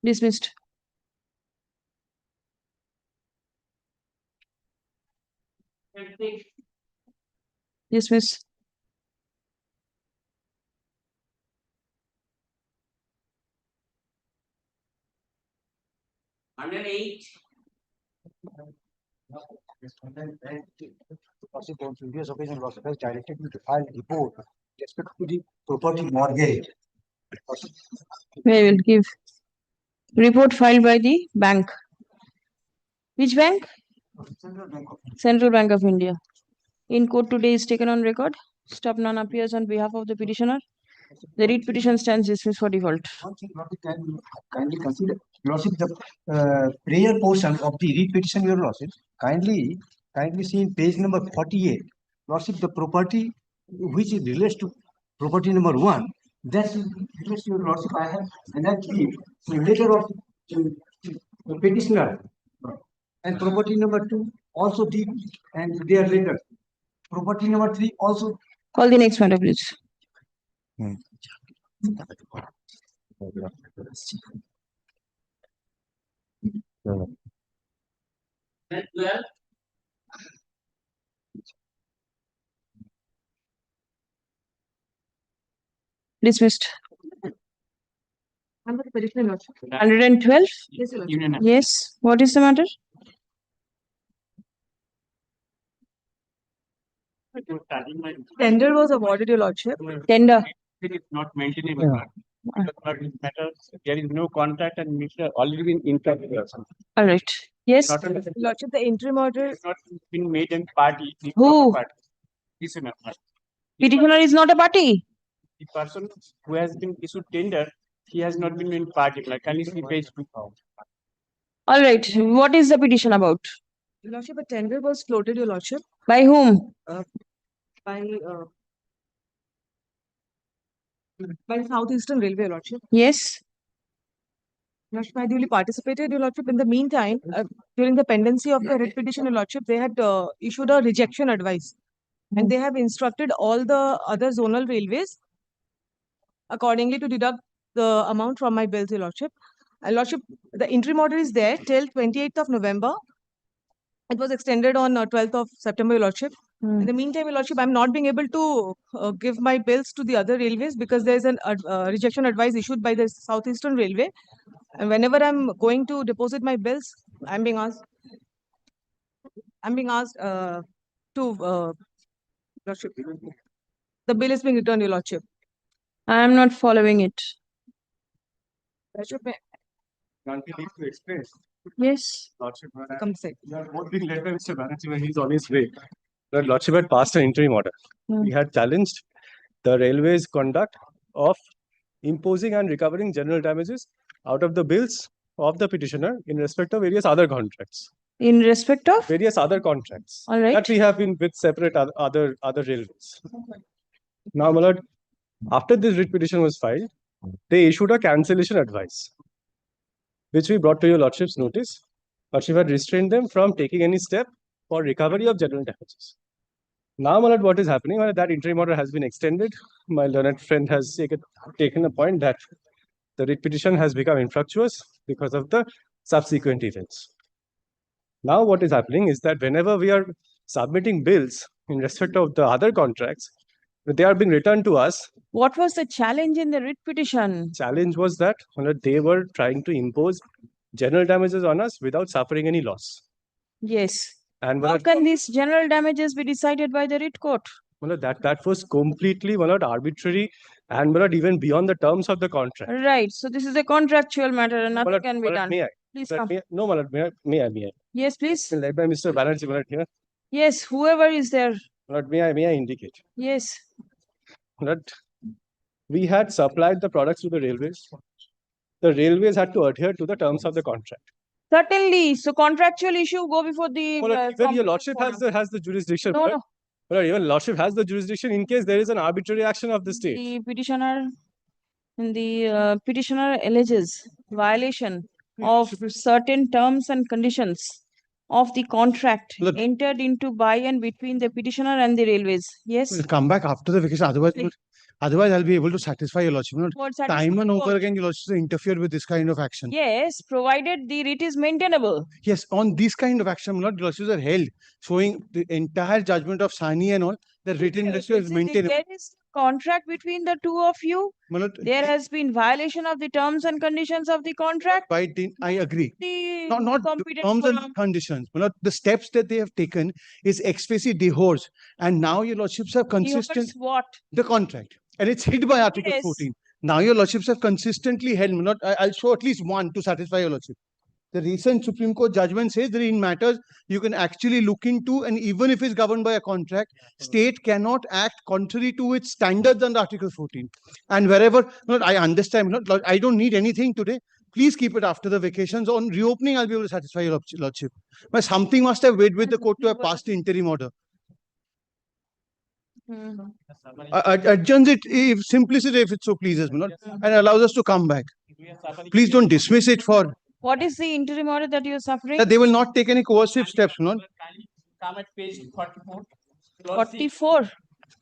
Dismissed. Dismiss. On previous occasion, Lordship has directed me to file a report with respect to the property mortgage. We will give report filed by the bank. Which bank? Central Bank of India. In court today is taken on record. Stub none appears on behalf of the petitioner. The writ petition stands dismissed for default. Kindly consider, Lordship, the prayer portion of the writ petition, Your Lordship. Kindly see in page number 48. Lordship, the property which relates to property number 1, that relates to Your Lordship. I have the letter of the petitioner, and property number 2 also deed and their letter. Property number 3 also. Call the next matter, please. Dismissed. 112? Yes. What is the matter? Tender was awarded, Your Lordship. Tender. It is not maintainable. There is no contract and it's already been interrupted. All right. Yes. Lordship, the interim order has not been made in party. Who? Petitioner. Petitioner is not a party. The person who has been issued tender, he has not been in party. Like, can you see page 2? All right. What is the petition about? Your Lordship, a tender was floated, Your Lordship. By whom? By Southeastern Railway, Your Lordship. Yes. Your Lordship, I duly participated, Your Lordship. In the meantime, during the pendency of the writ petition, Your Lordship, they had issued a rejection advice. And they have instructed all the other zonal railways accordingly to deduct the amount from my bills, Your Lordship. Lordship, the interim order is there till 28th of November. It was extended on 12th of September, Your Lordship. In the meantime, Your Lordship, I'm not being able to give my bills to the other railways because there's an rejection advice issued by the Southeastern Railway. And whenever I'm going to deposit my bills, I'm being asked to Lordship. The bill is being returned, Your Lordship. I am not following it. Lordship, Can't you need to explain? Yes. Lordship, come say. Both being led by Mr. Banerjee when he's on his way. The Lordship had passed an interim order. We had challenged the railway's conduct of imposing and recovering general damages out of the bills of the petitioner in respect of various other contracts. In respect of? Various other contracts. All right. That we have been with separate other railways. Now, my lord, after this writ petition was filed, they issued a cancellation advice, which we brought to your lordship's notice. Lordship had restrained them from taking any step for recovery of general damages. Now, my lord, what is happening? That interim order has been extended. My learned friend has taken a point that the writ petition has become infructuous because of the subsequent events. Now, what is happening is that whenever we are submitting bills in respect of the other contracts, they are being returned to us. What was the challenge in the writ petition? Challenge was that they were trying to impose general damages on us without suffering any loss. Yes. And how can these general damages be decided by the writ court? That was completely arbitrary and even beyond the terms of the contract. Right. So this is a contractual matter and nothing can be done. May I? Please come. No, may I? Yes, please. Led by Mr. Banerjee here. Yes, whoever is there. May I indicate? Yes. We had supplied the products to the railways. The railways had to adhere to the terms of the contract. Certainly. So contractual issue go before the. Your lordship has the jurisdiction. No. Even lordship has the jurisdiction in case there is an arbitrary action of the state. The petitioner alleges violation of certain terms and conditions of the contract entered into by and between the petitioner and the railways. Yes. We'll come back after the vacation. Otherwise, I'll be able to satisfy your lordship. Time and over again, your lordship interfered with this kind of action. Yes, provided the writ is maintainable. Yes, on this kind of action, lordships are held, showing the entire judgment of Sani and all, the written industry is maintainable. There is contract between the two of you. There has been violation of the terms and conditions of the contract. I agree. The Not the competent terms and forum. conditions, but the steps that they have taken is ex facie divorce. And now your lordships have consistent Divorce what? the contract. And it's hid by Article Yes. 14. Now your lordships have consistently held, I'll show at least one to satisfy your lordship. The recent Supreme Court judgment says that in matters you can actually look into, and even if it's governed by a contract, state cannot act contrary to its standards under Article 14. And wherever, I understand, I don't need anything today. Please keep it after the vacations. On reopening, I'll be able to satisfy your lordship. But something must have weighed with the court to have passed the interim order. Adjourns it if simplicity, if it so pleases, and allows us to come back. Please don't dismiss it for. What is the interim order that you are suffering? That they will not take any coercive steps, Come at page 44. 44.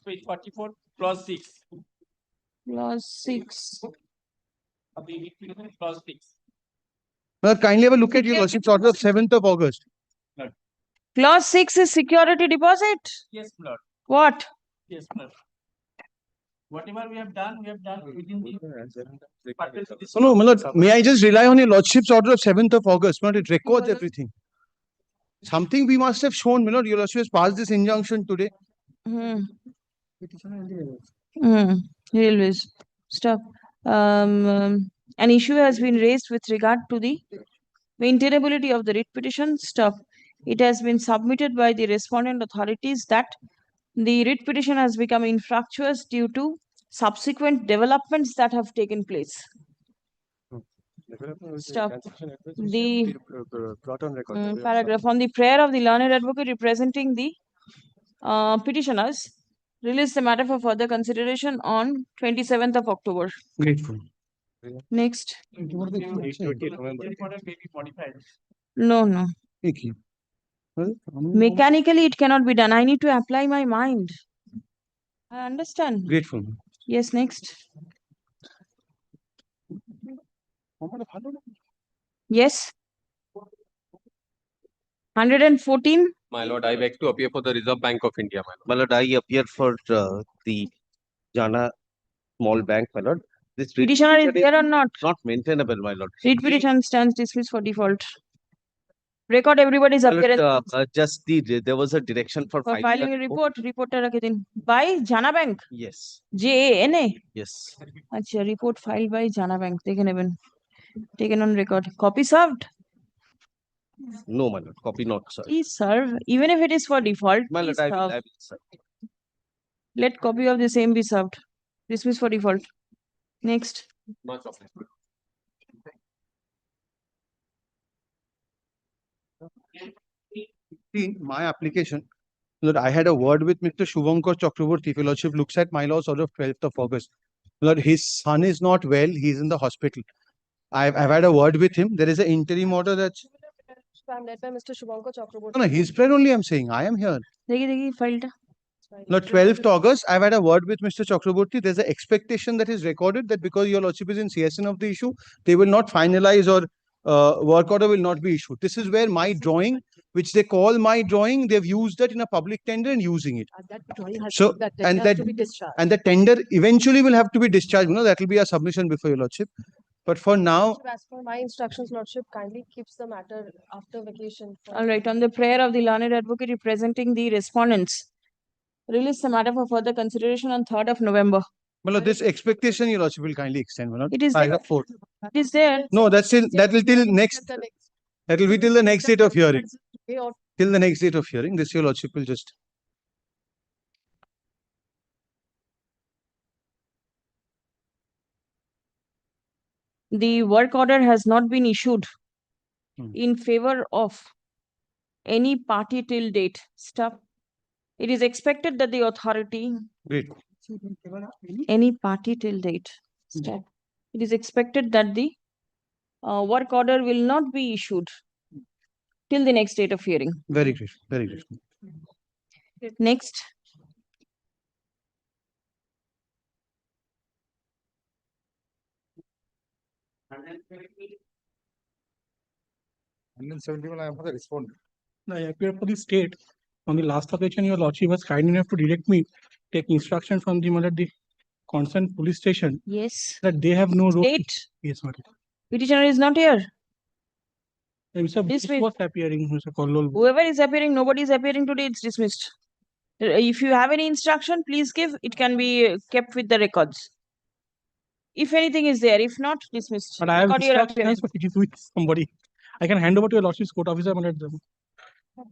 Page 44, clause 6. Clause 6. Clause 6. Kindly have a look at your lordship's order of 7th of August. Clause 6 is security deposit. Yes, Lord. What? Yes, Lord. Whatever we have done within the. No, my lord, may I just rely on your lordship's order of 7th of August? It records everything. Something we must have shown, my lord. Your lordship has passed this injunction today. Railways. Stop. An issue has been raised with regard to the maintainability of the writ petition. Stop. It has been submitted by the respondent authorities that the writ petition has become infructuous due to subsequent developments that have taken place. Stop. The paragraph on the prayer of the learned advocate representing the petitioners released the matter for further consideration on 27th of October. Grateful. Next. No. Thank you. Mechanically, it cannot be done. I need to apply my mind. I understand. Grateful. Yes, next. Yes. 114. My lord, I beg to appear for the Reserve Bank of India, my lord. I appear for the Jana Small Bank, my lord. This Petitioner is there or not? Not maintainable, my lord. Writ petition stands dismissed for default. Record everybody's appearance. There was a direction for filing a report. Reporter rakhe din. By Jana Bank? Yes. JANA? Yes. Achha, report filed by Jana Bank. Taken on record. Copy served? No, my lord. Copy not, sir. Please serve. Even if it is for default, My lord, I will serve. Let copy of the same be served. Dismiss for default. Next. See, my application, Lord, I had a word with Mr. Shubhankar Chakraborty. If your lordship looks at my law's order of 12th of August. Lord, his son is not well. He's in the hospital. I've had a word with him. There is an interim order that's. I'm led by Mr. Shubhankar Chakraborty. No, his prayer only I'm saying. I am here. Filed. No, 12th August, I've had a word with Mr. Chakraborty. There's an expectation that is recorded that because your lordship is in CSN of the issue, they will not finalize or work order will not be issued. This is where my drawing, which they call my drawing, they've used that in a public tender and using it. So, and the tender eventually will have to be discharged. That will be a submission before your lordship. But for now, As per my instructions, Lordship kindly keeps the matter after vacation. All right. On the prayer of the learned advocate representing the respondents, release the matter for further consideration on 3rd of November. Well, this expectation your lordship will kindly extend. It is paragraph 4. It is there. No, that will till next. That will be till the next date of hearing. Till the next date of hearing, this your lordship will just. The work order has not been issued in favor of any party till date. Stop. It is expected that the authority. Great. Any party till date. Stop. It is expected that the work order will not be issued till the next date of hearing. Very great. Very great. Next. And then 71, I am for the respondent. I appear for the state. On the last occasion, your lordship was kind enough to direct me take instruction from the concerned police station Yes. that they have no role. State. Yes, madam. Petitioner is not here. Mr. This Dismissed. was appearing, Mr. Kollol. Whoever is appearing, nobody is appearing today, it's dismissed. If you have any instruction, please give. It can be kept with the records. If anything is there, if not, dismissed. But I have Record your instructions, appearance. but it is with somebody. I can hand over to your lordship's court officer.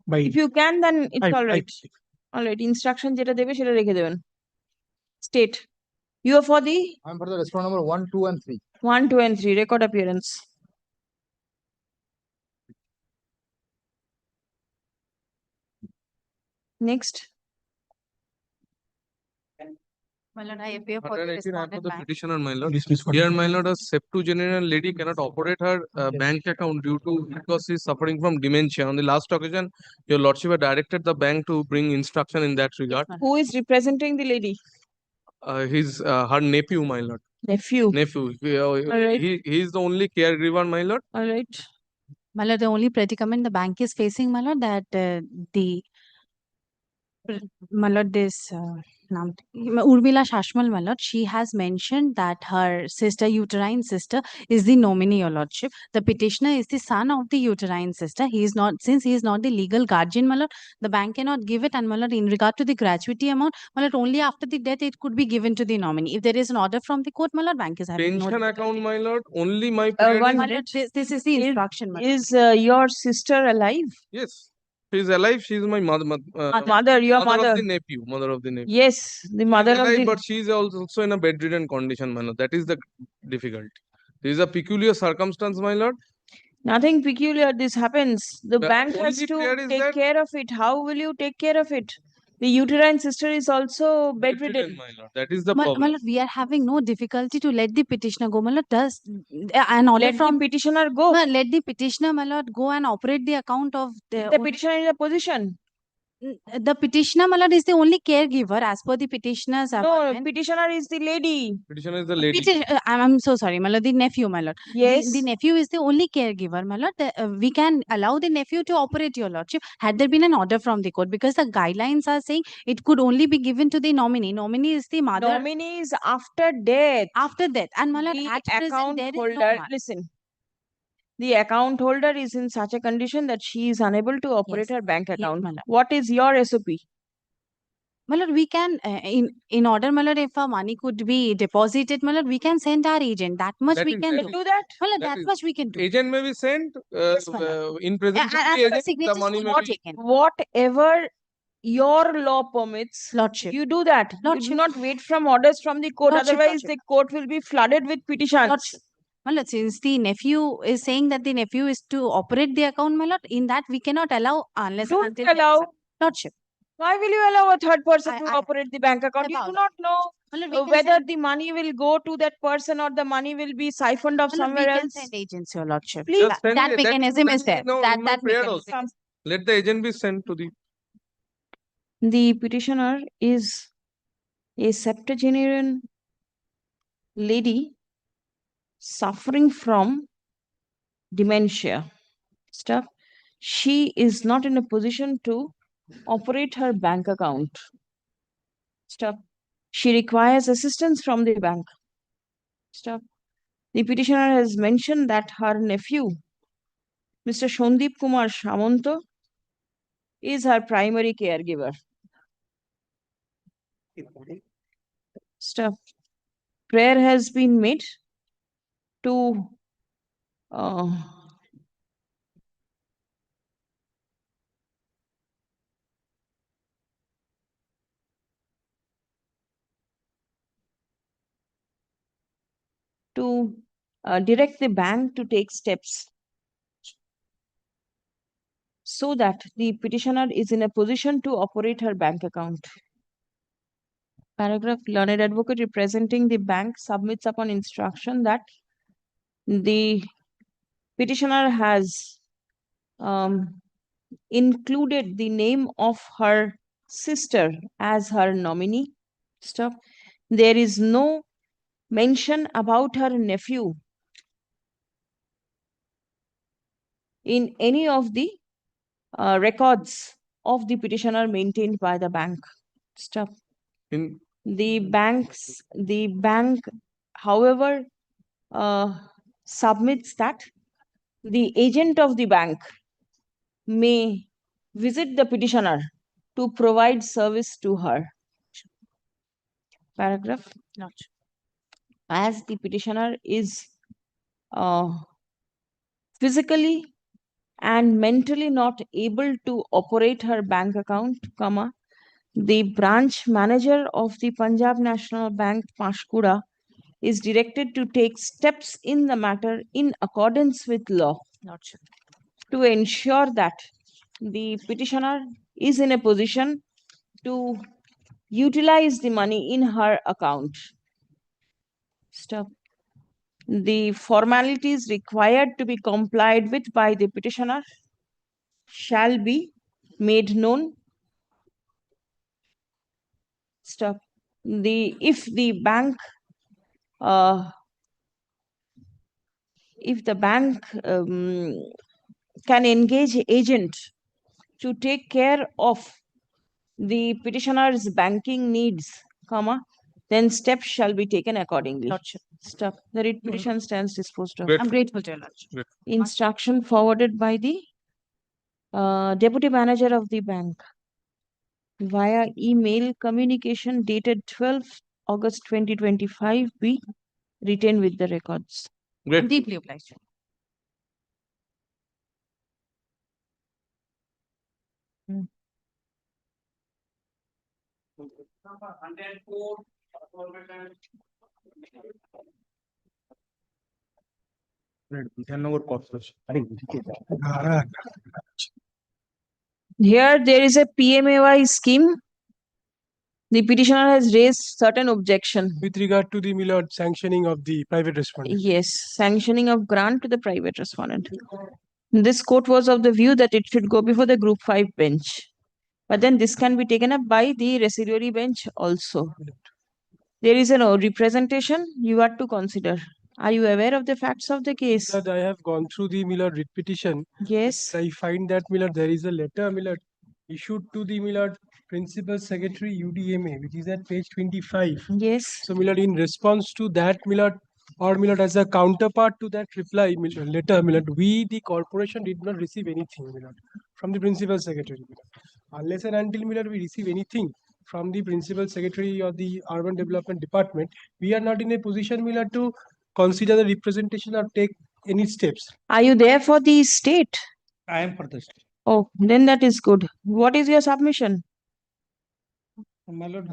By If you can, then it's I- all right. All right. Instruction যেটা দেবে সেটা রেখে দেবেন. State. You are for the I'm for the restaurant number 1, 2, and 3. 1, 2, and 3. Record appearance. Next. My lord, I appear for the 118 I respondent for the bank. petitioner, my lord. Dismiss for Here, my lord, a septuagenarian lady cannot operate her bank account because she is suffering from dementia. On the last occasion, your lordship had directed the bank to bring instruction in that regard. Who is representing the lady? Her nephew, my lord. Nephew. Nephew. Alright. He is the only caregiver, my lord. All right. My lord, the only predicament the bank is facing, my lord, that my lord, this Urmila Shashmal, my lord, she has mentioned that her sister, uterine sister, is the nominee, your lordship. The petitioner is the son of the uterine sister. He is not, since he is not the legal guardian, my lord, the bank cannot give it. And my lord, in regard to the gratuity amount, my lord, only after the death it could be given to the nominee. If there is an order from the court, my lord, bank is having no Pension account, my lord. Only my One prayer is- minute. This is the instruction, my lord. Is your sister alive? Yes. She is alive. She is my mother. Mother, your Mother mother. of the nephew. Mother of the nephew. Yes, the mother She is of alive, the. but she is also in a bedridden condition, my lord. That is the difficulty. This is a peculiar circumstance, my lord. Nothing peculiar. This happens. The The bank has only to prayer is take that- care of it. How will you take care of it? The uterine sister is also bedridden. My lord. That is the My problem. lord, we are having no difficulty to let the petitioner go. My lord, does an order Let from the petitioner go. let the petitioner, my lord, go and operate the account of The petitioner in a position. The petitioner, my lord, is the only caregiver as per the petitioner's No, appointment. petitioner is the lady. Petitioner is the lady. I'm so sorry, my lord. The nephew, my lord. Yes. The nephew is the only caregiver, my lord. We can allow the nephew to operate, your lordship, had there been an order from the court, because the guidelines are saying it could only be given to the nominee. Nominee is the mother. Nominee is after death. After death. And my lord, The at present, account there is no holder. one. Listen. The account holder is in such a condition that she is unable to operate her bank account. my lord. What is your SOP? My lord, we can, in order, my lord, if our money could be deposited, my lord, we can send our agent. That much That we is- can that do. Do that. My lord, that that is- much we can do. Agent may be sent my lord. in presence of And the the agent. The signatures money could may be be taken. Whatever your law permits, Lordship. you do that. You Lordship. do not wait from orders from the court. Lordship, Otherwise, lordship. the court will be flooded with petitions. Lordship. My lord, since the nephew is saying that the nephew is to operate the account, my lord, in that we cannot allow unless and Don't until there is allow. a- Lordship. Why will you allow a third person I- to I- operate the bank account? You do not know My lord, we can whether send- the money will go to that person or the money will be siphoned off my lord, somewhere we can else. send agents, your lordship. Please. Just send That the- mechanism is there. no, That in my that prayer mechanism also. is Let the agent be sent to the The petitioner is a septuagenarian lady suffering from dementia stuff. She is not in a position to operate her bank account stuff. She requires assistance from the bank stuff. The petitioner has mentioned that her nephew, Mr. Shondeep Kumar Shamanto, is her primary caregiver. Stuff. Prayer has been made to direct the bank to take steps so that the petitioner is in a position to operate her bank account. Paragraph, learned advocate representing the bank submits upon instruction that the petitioner has included the name of her sister as her nominee. Stuff. There is no mention about her nephew in any of the records of the petitioner maintained by the bank. Stuff. In The bank, however, submits that the agent of the bank may visit the petitioner to provide service to her. Paragraph. Not. As the petitioner is physically and mentally not able to operate her bank account, comma, the branch manager of the Punjab National Bank, Panchkura, is directed to take steps in the matter in accordance with law Not sure. to ensure that the petitioner is in a position to utilize the money in her account. Stop. The formalities required to be complied with by the petitioner shall be made known. Stop. If the bank can engage agent to take care of the petitioner's banking needs, comma, then steps shall be taken accordingly. Lordship. Stop. The writ petition stands disposed of. I'm grateful to your lordship. Instruction forwarded by the deputy manager of the bank via email communication dated 12th August 2025 be retained with the records. Great. I'm deeply obliged. Here there is a PMAY scheme. The petitioner has raised certain objection. With regard to the Milord sanctioning of the private respondent. Yes, sanctioning of grant to the private respondent. This court was of the view that it should go before the Group 5 bench. But then this can be taken up by the residuary bench also. There is a representation you are to consider. Are you aware of the facts of the case? Milord, I have gone through the Milord writ petition. Yes. I find that Milord, there is a letter Milord issued to the Milord Principal Secretary UDMA, which is at page 25. Yes. So Milord, in response to that Milord, or Milord, as a counterpart to that reply letter, Milord, we the corporation did not receive anything, Milord, from the Principal Secretary. Milord. Unless and until Milord we receive anything from the Principal Secretary or the Urban Development Department, we are not in a position, Milord, to consider the representation or take any steps. Are you there for the state? I am for the state. Oh, then that is good. What is your submission? My lord,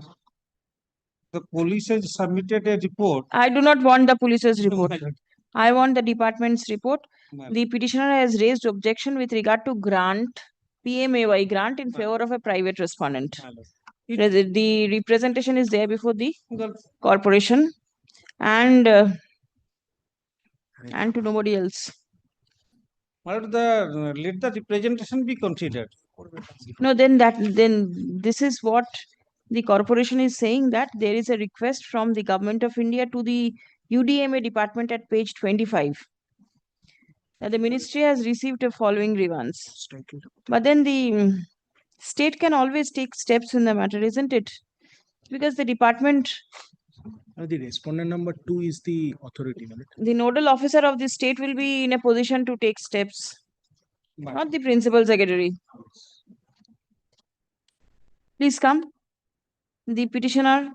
the police has submitted a report. I do not want the police's report. My lord. I want the department's report. My The petitioner has raised objection with regard to grant, PMAY grant in favor of a private respondent. The representation is there before the corporation and to nobody else. Let the representation be considered. No, then this is what the corporation is saying, that there is a request from the Government of India to the UDMA department at page 25. That the ministry has received a following grievance. But then the state can always take steps in the matter, isn't it? Because the department, the respondent number 2 is the authority. the nodal officer of the state will be in a position to take steps, not the principal secretary. Please come. The petitioner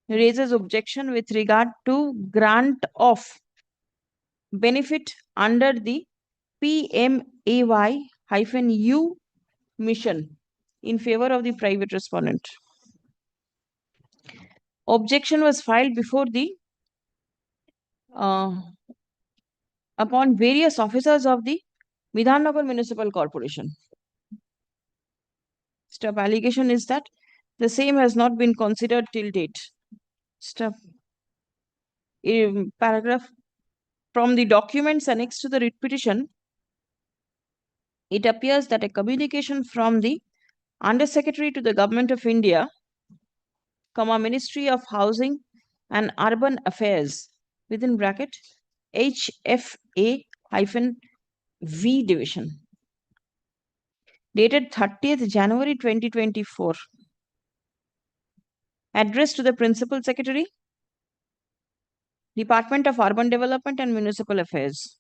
raises objection with regard to grant of benefit under the PMAY-U mission in favor of the private respondent. Objection was filed before the upon various officers of the Midhannagar Municipal Corporation. Step allegation is that the same has not been considered till date. Step paragraph from the documents annexed to the writ petition, it appears that a communication from the Undersecretary to the Government of India, Ministry of Housing and Urban Affairs, within bracket, HFA-V division, dated 30th January 2024, Addressed to the Principal Secretary, Department of Urban Development and Municipal Affairs.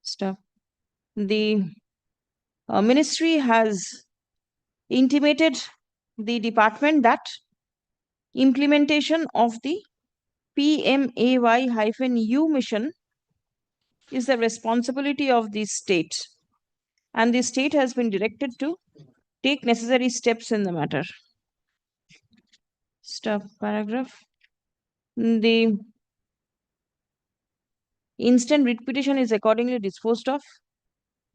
Stuff. The ministry has intimated the department that implementation of the PMAY-U mission is the responsibility of the state, and the state has been directed to take necessary steps in the matter. Stuff paragraph. The instant writ petition is accordingly disposed of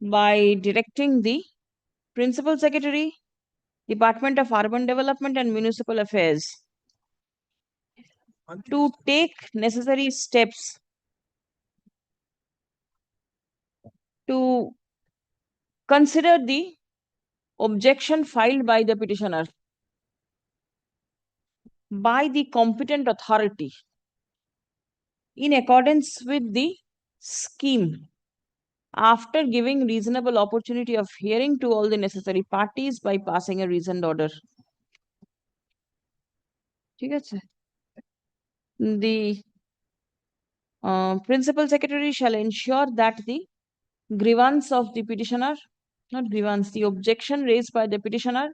by directing the Principal Secretary, Department of Urban Development and Municipal Affairs to take necessary steps to consider the objection filed by the petitioner by the competent authority in accordance with the scheme, after giving reasonable opportunity of hearing to all the necessary parties by passing a reasoned order. The Principal Secretary shall ensure that the grievance of the petitioner, not grievance, the objection raised by the petitioner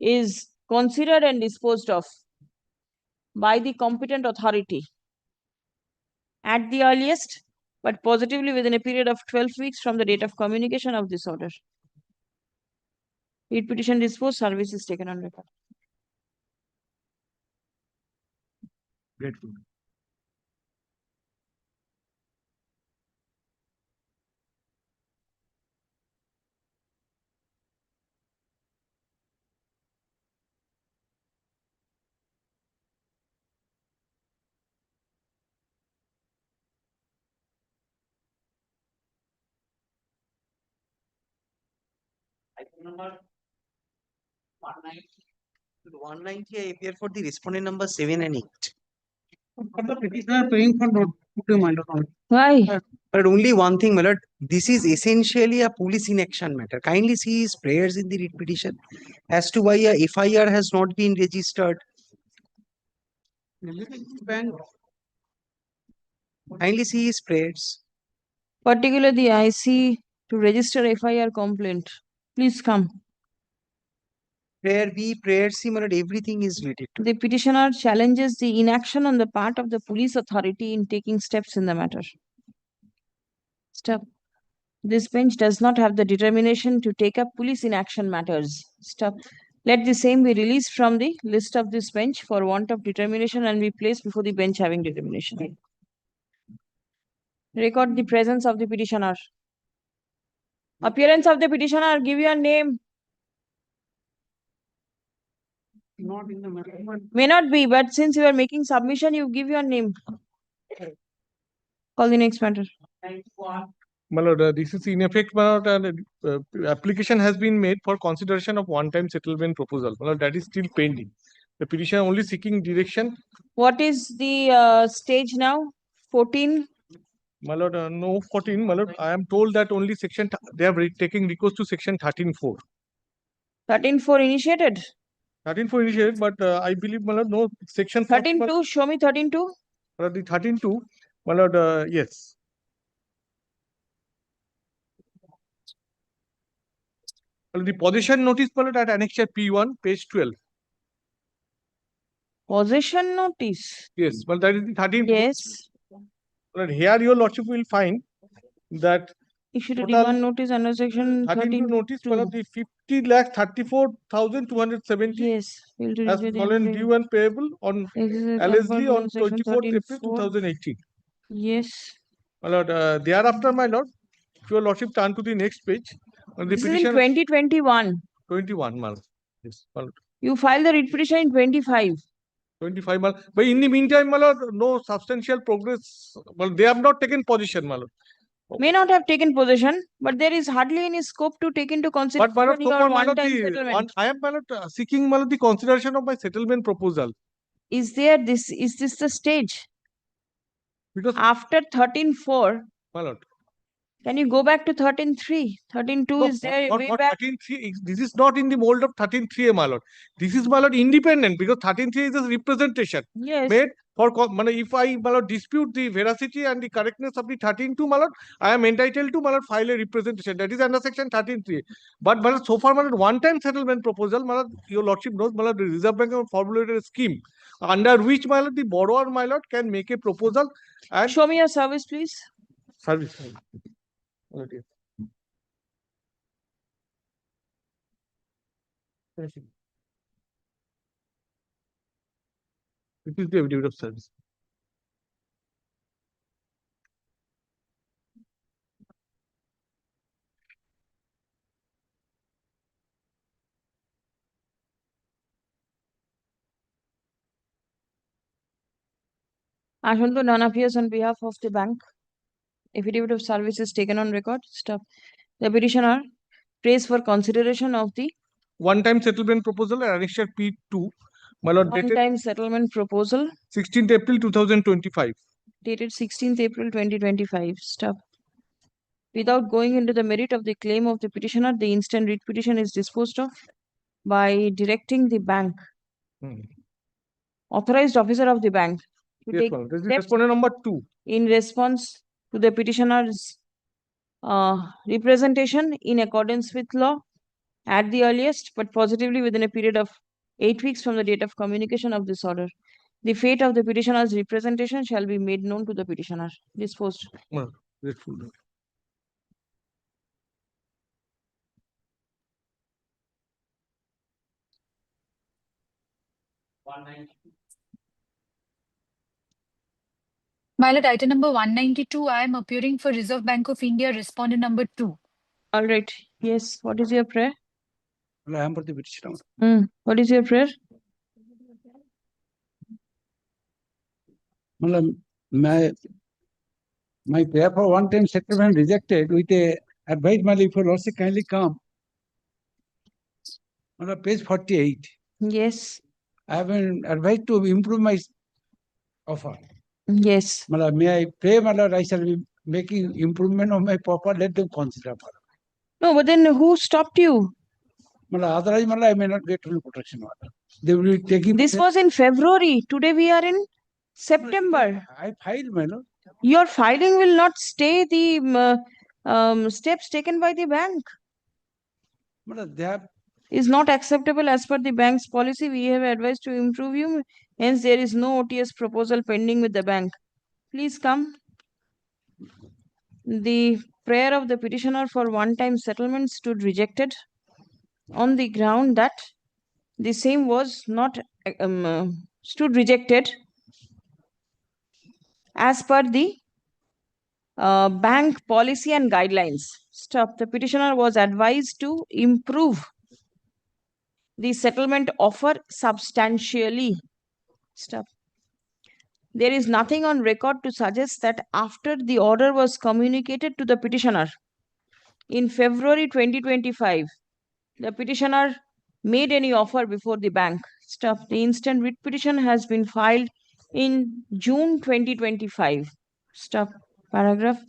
is considered and disposed of by the competent authority at the earliest, but positively within a period of 12 weeks from the date of communication of this order. Writ petition disposed, service is taken on record. Grateful. Number 190, I appear for the respondent number 7 and 8. For the petitioner paying for not to mind account. Why? But only one thing, my lord, this is essentially a police inaction matter. Kindly see his prayers in the writ petition as to why a FIR has not been registered. Kindly see his prayers. Particularly the IC to register FIR complaint. Please come. Prayer B, prayer C, my lord, everything is related to. The petitioner challenges the inaction on the part of the police authority in taking steps in the matter. Step. This bench does not have the determination to take up police inaction matters. Step. Let the same be released from the list of this bench for want of determination and be placed before the bench having determination. Record the presence of the petitioner. Appearance of the petitioner, give your name. Not in the matter. May not be, but since you are making submission, you give your name. Call the next matter. My lord, this is in effect, my lord, and application has been made for consideration of one-time settlement proposal. My lord, that is still pending. The petitioner only seeking direction. What is the stage now? 14? My lord, no 14. My lord, I am told that only section, they are taking recourse to section 13.4. 13.4 initiated? 13.4 initiated, but I believe, my lord, no section. 13.2, show me 13.2. The 13.2, my lord, yes. Well, the possession notice, my lord, at annexure P1, page 12. Possession notice? Yes, well, that is the 13. Yes. Well, here your lordship will find that issued a demand notice under section 13 notice, one of the 50,34,270. Yes, as fallen due and payable on allegedly on 24th April 2018. Yes. My lord, thereafter, my lord, if your lordship turn to the next page. On the This is in petition 2021. 21, my lord. Yes, my lord. You filed the writ petition in 25. 25, my lord. But in the meantime, my lord, no substantial progress. Well, they have not taken position, my lord. May not have taken possession, but there is hardly any scope to take into consideration But, my lord, your one-time settlement. I am, my lord, seeking, my lord, the consideration of my settlement proposal. Is this the stage? Because after 13.4, my lord, Can you go back to 13.3? 13.2 is there way back. 13.3, this is not in the mold of 13.3, my lord. This is, my lord, independent because 13.3 is a representation. Yes. Made for, if I, my lord, dispute the veracity and the correctness of the 13.2, my lord, I am entitled to, my lord, file a representation. That is under section 13.3. But, my lord, so far, my lord, one-time settlement proposal, my lord, your lordship knows, my lord, the Reserve Bank have formulated a scheme under which, my lord, the borrower, my lord, can make a proposal and show me your service, please. Service. Okay. This is the affidavit of service. Ashwin, none appears on behalf of the bank. Affidavit of service is taken on record. Stop. The petitioner prays for consideration of the one-time settlement proposal and annexure P2, my lord, dated one-time settlement proposal 16th April 2025. dated 16th April 2025. Stop. Without going into the merit of the claim of the petitioner, the instant writ petition is disposed of by directing the bank, authorized officer of the bank, to Yes, take ma'am. This is steps respondent number 2. in response to the petitioner's representation in accordance with law at the earliest, but positively within a period of 8 weeks from the date of communication of this order. The fate of the petitioner's representation shall be made known to the petitioner. Disposed. Grateful. My lord, item number 192, I am appearing for Reserve Bank of India, respondent number 2. All right. Yes. What is your prayer? I am for the petitioner. What is your prayer? My prayer for one-time settlement rejected with a advice, if you also kindly come. Page 48. Yes. I have been advised to improve my offer. Yes. May I pray, my lord, I shall be making improvement of my offer. Let them consider. No, but then who stopped you? Otherwise, I may not get protection order. They will be taking. This was in February. Today we are in September. I filed, my lord. Your filing will not stay the steps taken by the bank. They have is not acceptable as per the bank's policy. We have advised to improve you. Hence, there is no OTS proposal pending with the bank. Please come. The prayer of the petitioner for one-time settlement stood rejected on the ground that the same was not stood rejected as per the bank policy and guidelines. Stop. The petitioner was advised to improve the settlement offer substantially. Stop. There is nothing on record to suggest that after the order was communicated to the petitioner in February 2025, the petitioner made any offer before the bank. Stop. The instant writ petition has been filed in June 2025. Stop. Paragraph.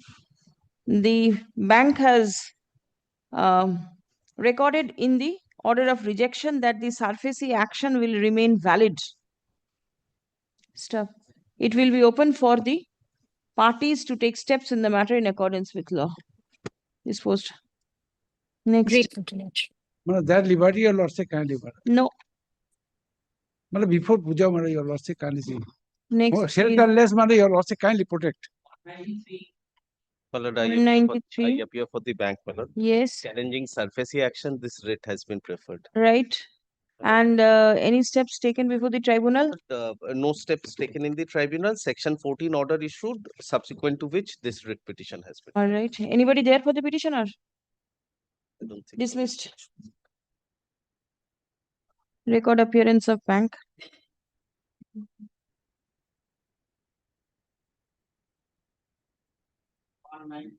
The bank has recorded in the order of rejection that the SARFAESI action will remain valid. Stop. It will be open for the parties to take steps in the matter in accordance with law. Disposed. Next. That liberty, your lordship can't liberty. No. Before Puja, your lordship can't see. Next. Shelterless, your lordship kindly protect. Followed, I 193. appear for the bank, my lord. Yes. Challenging Surfacey action, this writ has been preferred. Right. And any steps taken before the tribunal? No steps taken in the tribunal. Section 14 order issued, subsequent to which this writ petition has been. All right. Anybody there for the petitioner? I don't think Dismissed. Record appearance of bank. I'm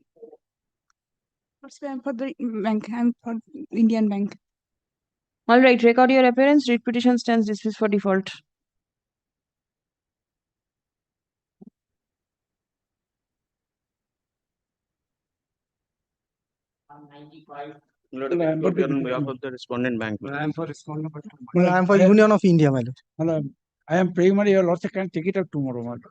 for the bank. I'm for Indian Bank. All right. Record your appearance. Writ petition stands dismissed for default. Lord, I appear on behalf of the respondent bank. I am for respondent. Well, I am for Union of India, my lord. I am praying, your lordship can take it up tomorrow, my lord.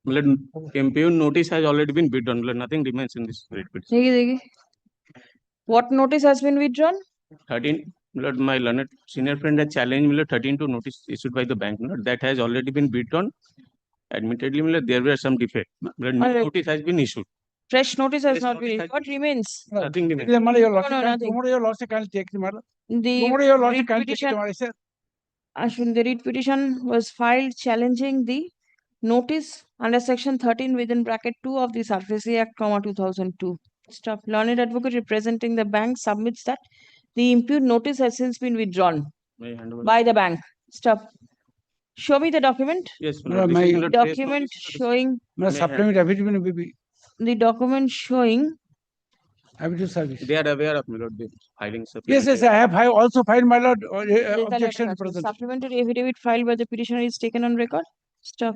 Lord, impugn notice has already been withdrawn. Lord, nothing remains in this writ petition. देखिए, what notice has been withdrawn? 13, Lord, my learned senior friend has challenged me, Lord, 13 to notice issued by the bank. Lord, that has already been withdrawn. Admittedly, Lord, there were some defects. Lord, new notice has been issued. Fresh notice has not been issued. What remains? Nothing remains. Your lordship no, can, nothing. tomorrow your lordship can take the matter. The Tomorrow your lordship writ can take it petition, tomorrow, sir. Ashwin, the writ petition was filed challenging the notice under section 13 within bracket 2 of the Surfacey Act, 2002. Stop. Learned advocate representing the bank submits that the impugned notice has since been withdrawn by the bank. Stop. Show me the document. Yes, Lord, this is my Lord, Document showing supplement affidavit will be the document showing affidavit service. They are aware of, my lord, the filing. Yes, I have also filed, my lord, objection. Supplementary affidavit filed by the petitioner is taken on record. Stop.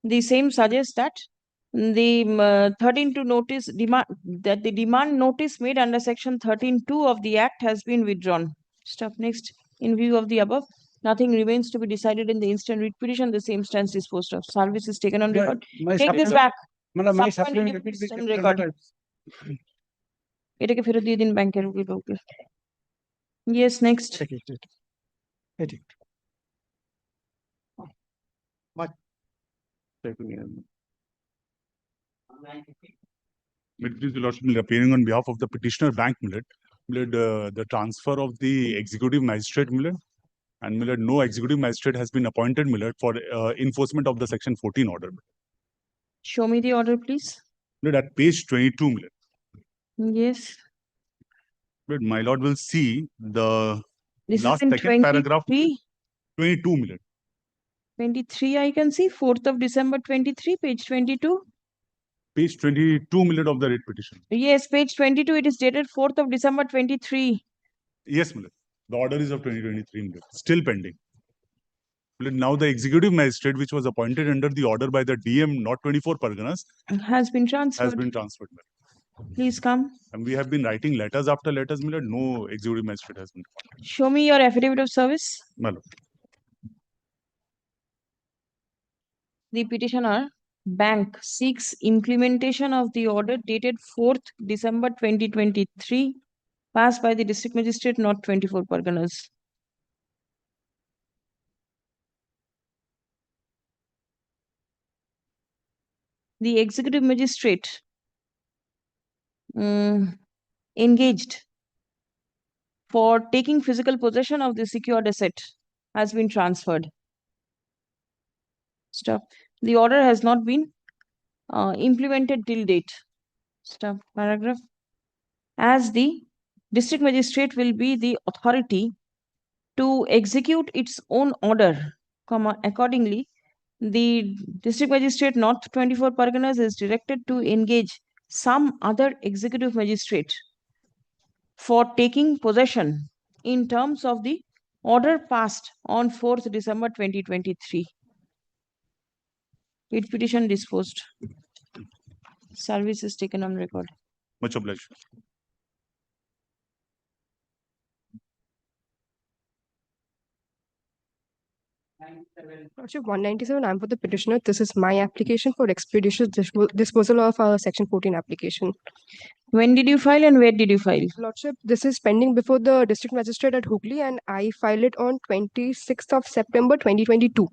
The same suggests that the 13 to notice demand that the demand notice made under section 13(2) of the Act has been withdrawn. Stop. Next. In view of the above, nothing remains to be decided in the instant writ petition. The same stands disposed of. Service is taken on record. Take this back. My Supplementary petition record. এটাকে ফেরত দিয়ে দিন ব্যাংকের লোককে। Yes, next. Lordship, appearing on behalf of the petitioner bank, the transfer of the executive magistrate, and no executive magistrate has been appointed, for enforcement of the section 14 order. Show me the order, please. At page 22, Yes. my lord will see the This last is in second paragraph. 22, 23, I can see. 4th of December 23, page 22. Page 22, of the writ petition. Yes, page 22. It is dated 4th of December 23. Yes, the order is of 2023, still pending. Now the executive magistrate, which was appointed under the order by the DM, not 24 Parganas, has been transferred. Please come. And we have been writing letters after letters, no executive magistrate has been. Show me your affidavit of service. The petitioner bank seeks implementation of the order dated 4th December 2023, passed by the district magistrate, not 24 Parganas. The executive magistrate engaged for taking physical possession of the secured asset has been transferred. Stop. The order has not been implemented till date. Stop. Paragraph. As the district magistrate will be the authority to execute its own order, accordingly, the district magistrate, not 24 Parganas, is directed to engage some other executive magistrate for taking possession in terms of the order passed on 4th December 2023. Writ petition disposed. Service is taken on record. Much obliged. Lordship 197, I'm for the petitioner. This is my application for expeditious disposal of our section 14 application. When did you file and where did you file? Lordship, this is pending before the district magistrate at HON'BLE and I filed it on 26th of September 2022.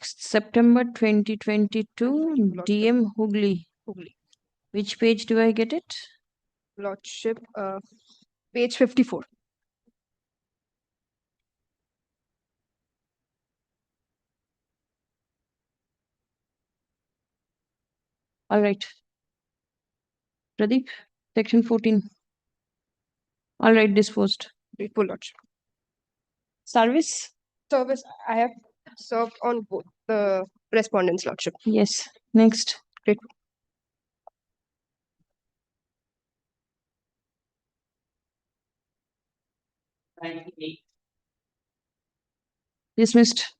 September 2022, DM HON'BLE. Which page do I get it? Lordship, page 54. All right. Pradeep, section 14. All right, disposed. Grateful, Lordship. Service? Service, I have served on both the respondents, Lordship. Yes. Next. Grateful. Dismissed.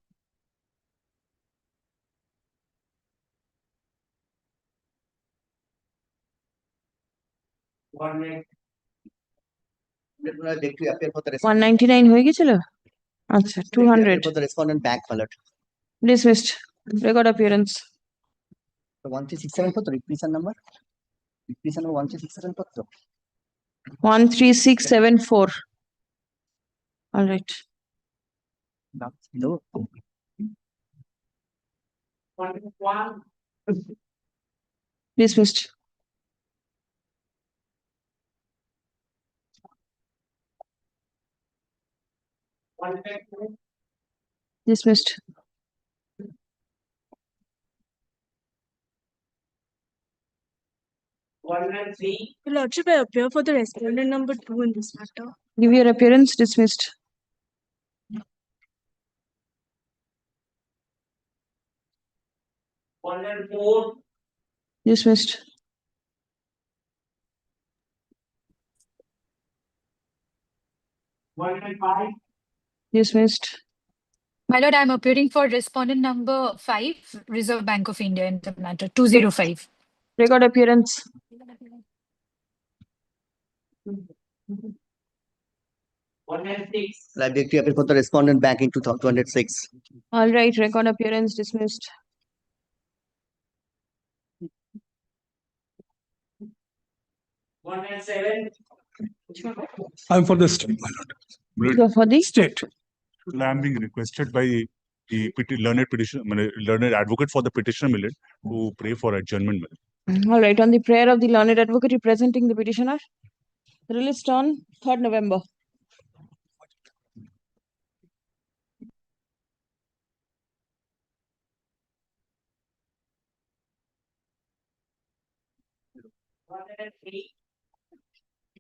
Beg to appear for the 199 হয়ে গেছিল? আচ্ছা, 200 for the respondent bank, my lord. dismissed. Record appearance. So 1367 for the requisition number. Requisition number 1367 for the 13674. All right. no. Dismissed. Dismissed. Your Lordship, I appear for the respondent number 2 in this matter. Give your appearance. Dismissed. Dismissed. Dismissed. My lord, I'm appearing for respondent number 5, Reserve Bank of India in the matter 205. Record appearance. I beg to appear for the respondent bank in 206. All right. Record appearance. Dismissed. I'm for the state, my lord. You are for the State. I'm being requested by the learned advocate for the petitioner millet to pray for adjournment. All right. On the prayer of the learned advocate representing the petitioner, released on 3rd November.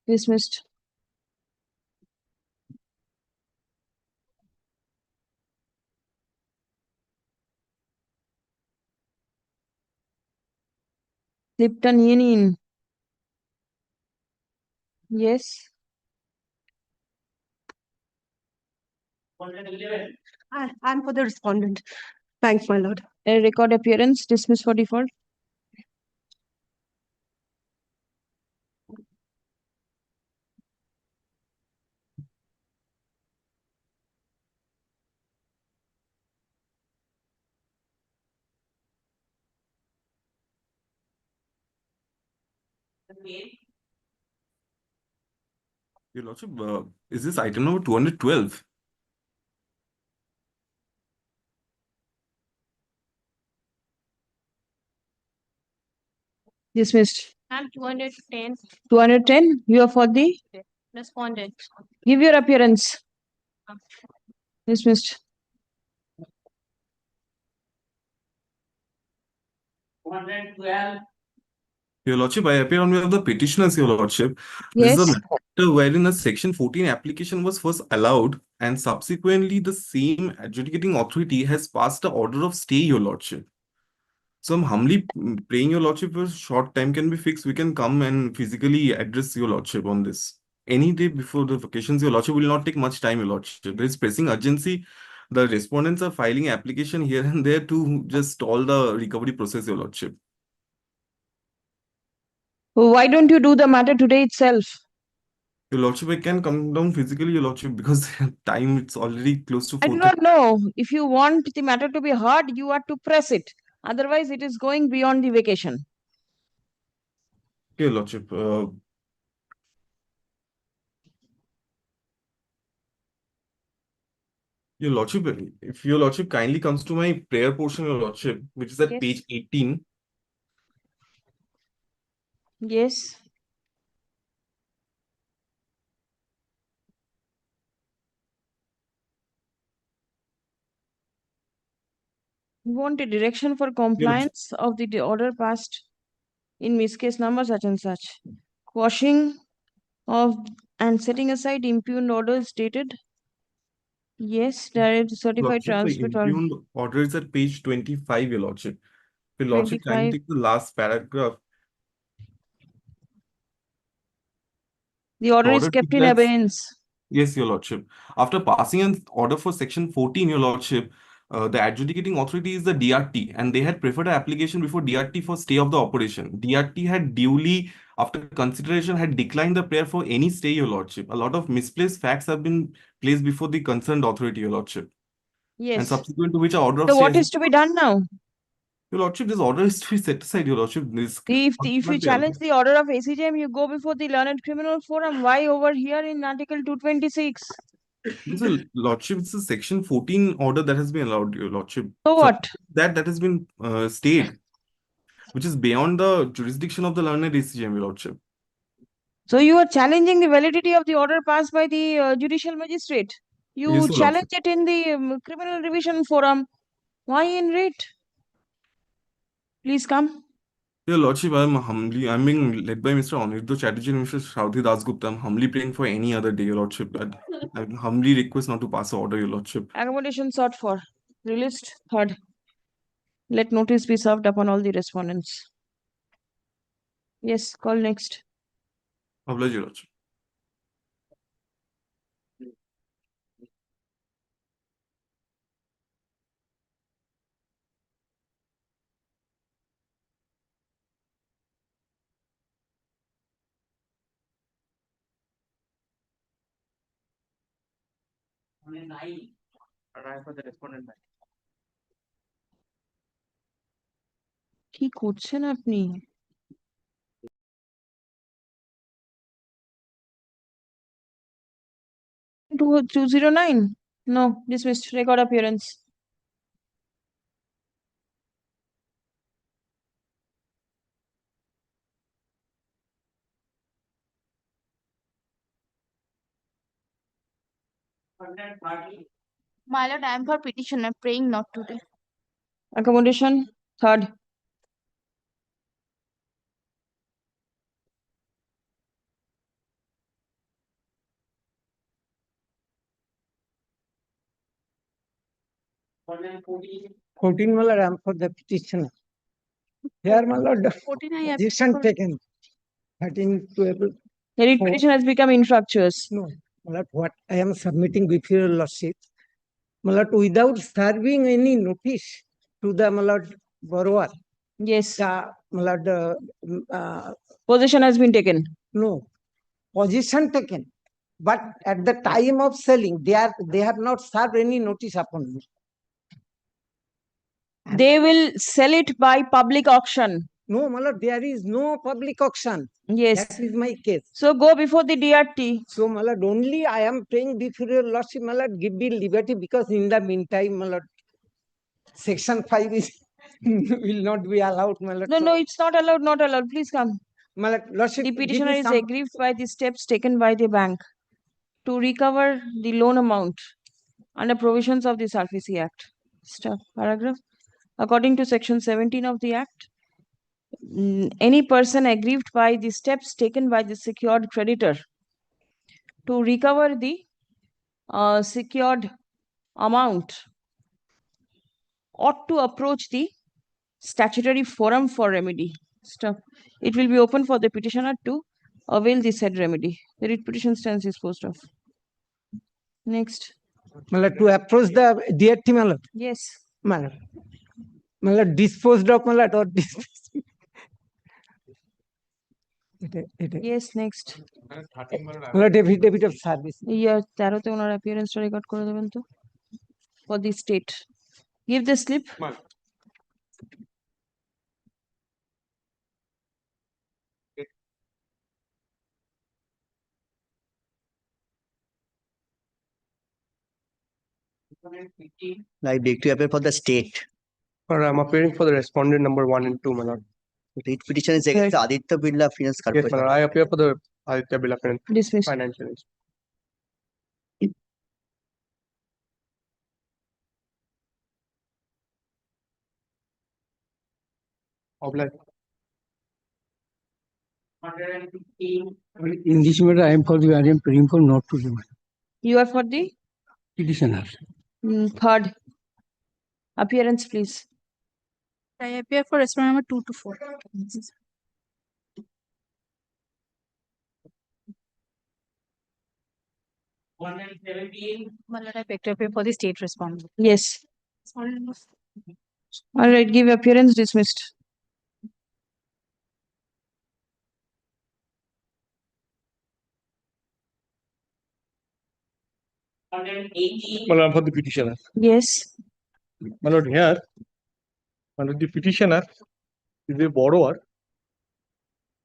Dismissed. Lipton Union. Yes. I'm for the respondent. Thanks, my lord. A record appearance. Dismissed for default. Your Lordship, is this item number 212? Dismissed. I'm 210. 210. You are for the Respondent. give your appearance. Dismissed. Your Lordship, I appear on behalf of the petitioners, Your Lordship. This is a Yes. matter wherein a Section 14 application was first allowed and subsequently the same adjudicating authority has passed the order of stay, Your Lordship. So I'm humbly praying, Your Lordship, if a short time can be fixed, we can come and physically address Your Lordship on this. Any day before the vacations, Your Lordship, will not take much time, Your Lordship. There is pressing urgency. The respondents are filing application here and there to just stall the recovery process, Your Lordship. Why don't you do the matter today itself? Your Lordship, I can come down physically, Your Lordship, because time it's already close to I do 4:30. not know. If you want the matter to be heard, you have to press it. Otherwise, it is going beyond the vacation. Okay, Your Lordship. Your Lordship, if Your Lordship kindly comes to my prayer portion, Your Lordship, which is at Yes. page 18. Yes. You want a direction for compliance of the order passed in miscase number such and such. Quashing of and setting aside impugned orders dated. Yes, direct certified Lordship, the transcript or impugned order is at page 25, Your Lordship. Your Lordship, kindly 25. take the last paragraph. The order is Order kept in declares- abeyance. Yes, Your Lordship. After passing an order for Section 14, Your Lordship, the adjudicating authority is the DRT, and they had preferred an application before DRT for stay of the operation. DRT had duly after consideration, had declined the prayer for any stay, Your Lordship. A lot of misplaced facts have been placed before the concerned authority, Your Lordship. And Yes. subsequent to which an order of So stay what has is to be done now? Your Lordship, this order is to be set aside, Your Lordship. This If you consequently challenge the order of ACJM, you go before the Learned Criminal Forum. Why over here in Article 226? This is Lordship, this is Section 14 order that has been allowed, Your Lordship. So what? That has been stayed, which is beyond the jurisdiction of the Learned ACJM, Your Lordship. So you are challenging the validity of the order passed by the judicial magistrate. You Yes, Your challenge Lordship. it in the criminal revision forum. Why in writ? Please come. Your Lordship, I'm being led by Mr. Aniruddha Chatterjee and Mr. Shraudhi Dasgupta. I'm humbly praying for any other day, Your Lordship. I humbly request not to pass the order, Your Lordship. Accommodation sought for. Released. Third. Let notice be served upon all the respondents. Yes, call next. Oblige, Your Lordship. For the respondent bank. কি করছেন আপনি? 209? No, dismissed. Record appearance. My lord, I am for petitioner praying not today. Accommodation. Third. Fourteen, my lord, I am for the petitioner. Here, my lord, 14 I have position for- taken. 13 to April. The writ petition has become infructuous. No, my lord, what I am submitting before your lordship, my lord, without serving any notice to the, my lord, borrower. Yes. The, my lord, Possession has been taken. no, position taken. But at the time of selling, they have not served any notice upon me. They will sell it by public auction. No, my lord, there is no public auction. Yes. That is my case. So go before the DRT. So, my lord, only I am praying before your lordship, my lord, give me liberty, because in the meantime, my lord, Section 5 is will not be allowed, my lord. No, it's not allowed, not allowed. Please come. My lordship, The give me petitioner is some- aggrieved by the steps taken by the bank to recover the loan amount under provisions of the SARFAESI Act. Paragraph. According to Section 17 of the Act, any person aggrieved by the steps taken by the secured creditor to recover the secured amount ought to approach the statutory forum for remedy. It will be open for the petitioner to avail the said remedy. The writ petition stands disposed of. Next. my lord, to approach the DRT, my lord. Yes. My lord. My lord, disposed of, my lord, or disposed. Yes, next. My lord, affidavit of service. Yeah, 13 তে ওনার appearance টা record করে দেবেন তো for the state. Give the slip. I beg to appear for the state. Or I'm appearing for the respondent number 1 and 2, my lord. Writ petition is against the Aditya Birla Finance Yes, my Corporation. lord. I appear for the Aditya Birla Finance Dismissed. Financial Institution. Oblige. In this matter, I am for the, I am praying for not to demand. You are for the Petitioner. third. Appearance, please. I appear for respondent number 2 to 4. My lord, I beg to appear for the state respondent. Yes. Respondent number All right, give appearance. Dismissed. My lord, for the petitioner. Yes. My lord, here, my lord, the petitioner is a borrower.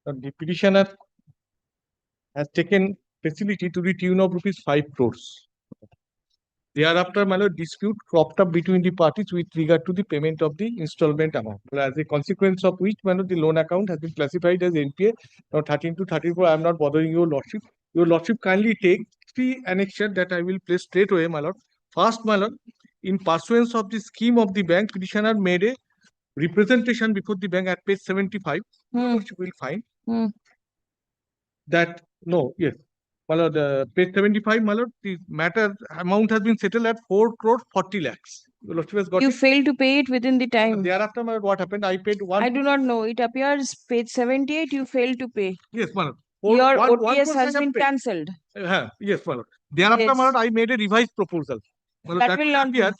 The petitioner has taken facility to the tune of rupees 5 crores. Thereafter, my lord, dispute cropped up between the parties with regard to the payment of the installment amount. As a consequence of which, my lord, the loan account has been classified as NPA. Now 13 to 34, I am not bothering your lordship. Your lordship kindly take the annexure that I will place straight away, my lord. First, my lord, in pursuance of the scheme of the bank, petitioner made a representation before the bank at page 75, which you will find that, no, yes, my lord, page 75, my lord, the matter amount has been settled at 4 crore 40 lakhs. Your lordship has got You it. failed to pay it within the time. Thereafter, my lord, what happened? I paid one. I do not know. It appears page 78, you failed to pay. Yes, my lord. Your one OTS crore has I have been paid. cancelled. Yes, my lord. Thereafter, my lord, I made a revised proposal. My lord, That will not appear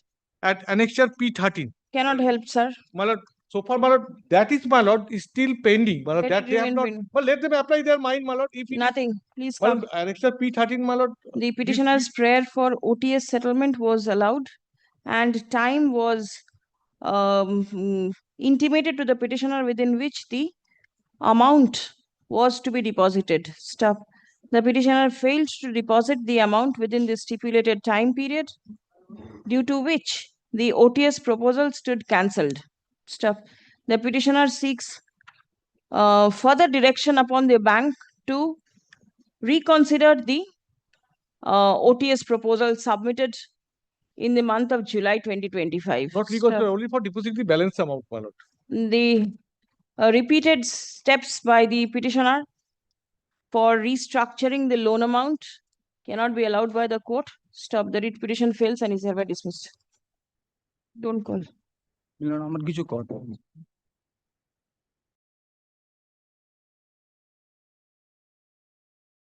at annexure P13. Cannot help, sir. My lord, so far, my lord, that is, my lord, is still pending. My lord, Let that it they have remain not. pending. Well, let them apply their mind, my lord. If it Nothing. Please is, my come. lord, annexure P13, my lord. The petitioner's prayer for OTS settlement was allowed and time was intimated to the petitioner within which the amount was to be deposited. Stop. The petitioner failed to deposit the amount within the stipulated time period, due to which the OTS proposal stood cancelled. Stop. The petitioner seeks further direction upon the bank to reconsider the OTS proposal submitted in the month of July 2025. Not reconsider, only for depositing the balance amount, my lord. The repeated steps by the petitioner for restructuring the loan amount cannot be allowed by the court. Stop. The writ petition fails and is hereby dismissed. Don't call. আমার কিছু কথা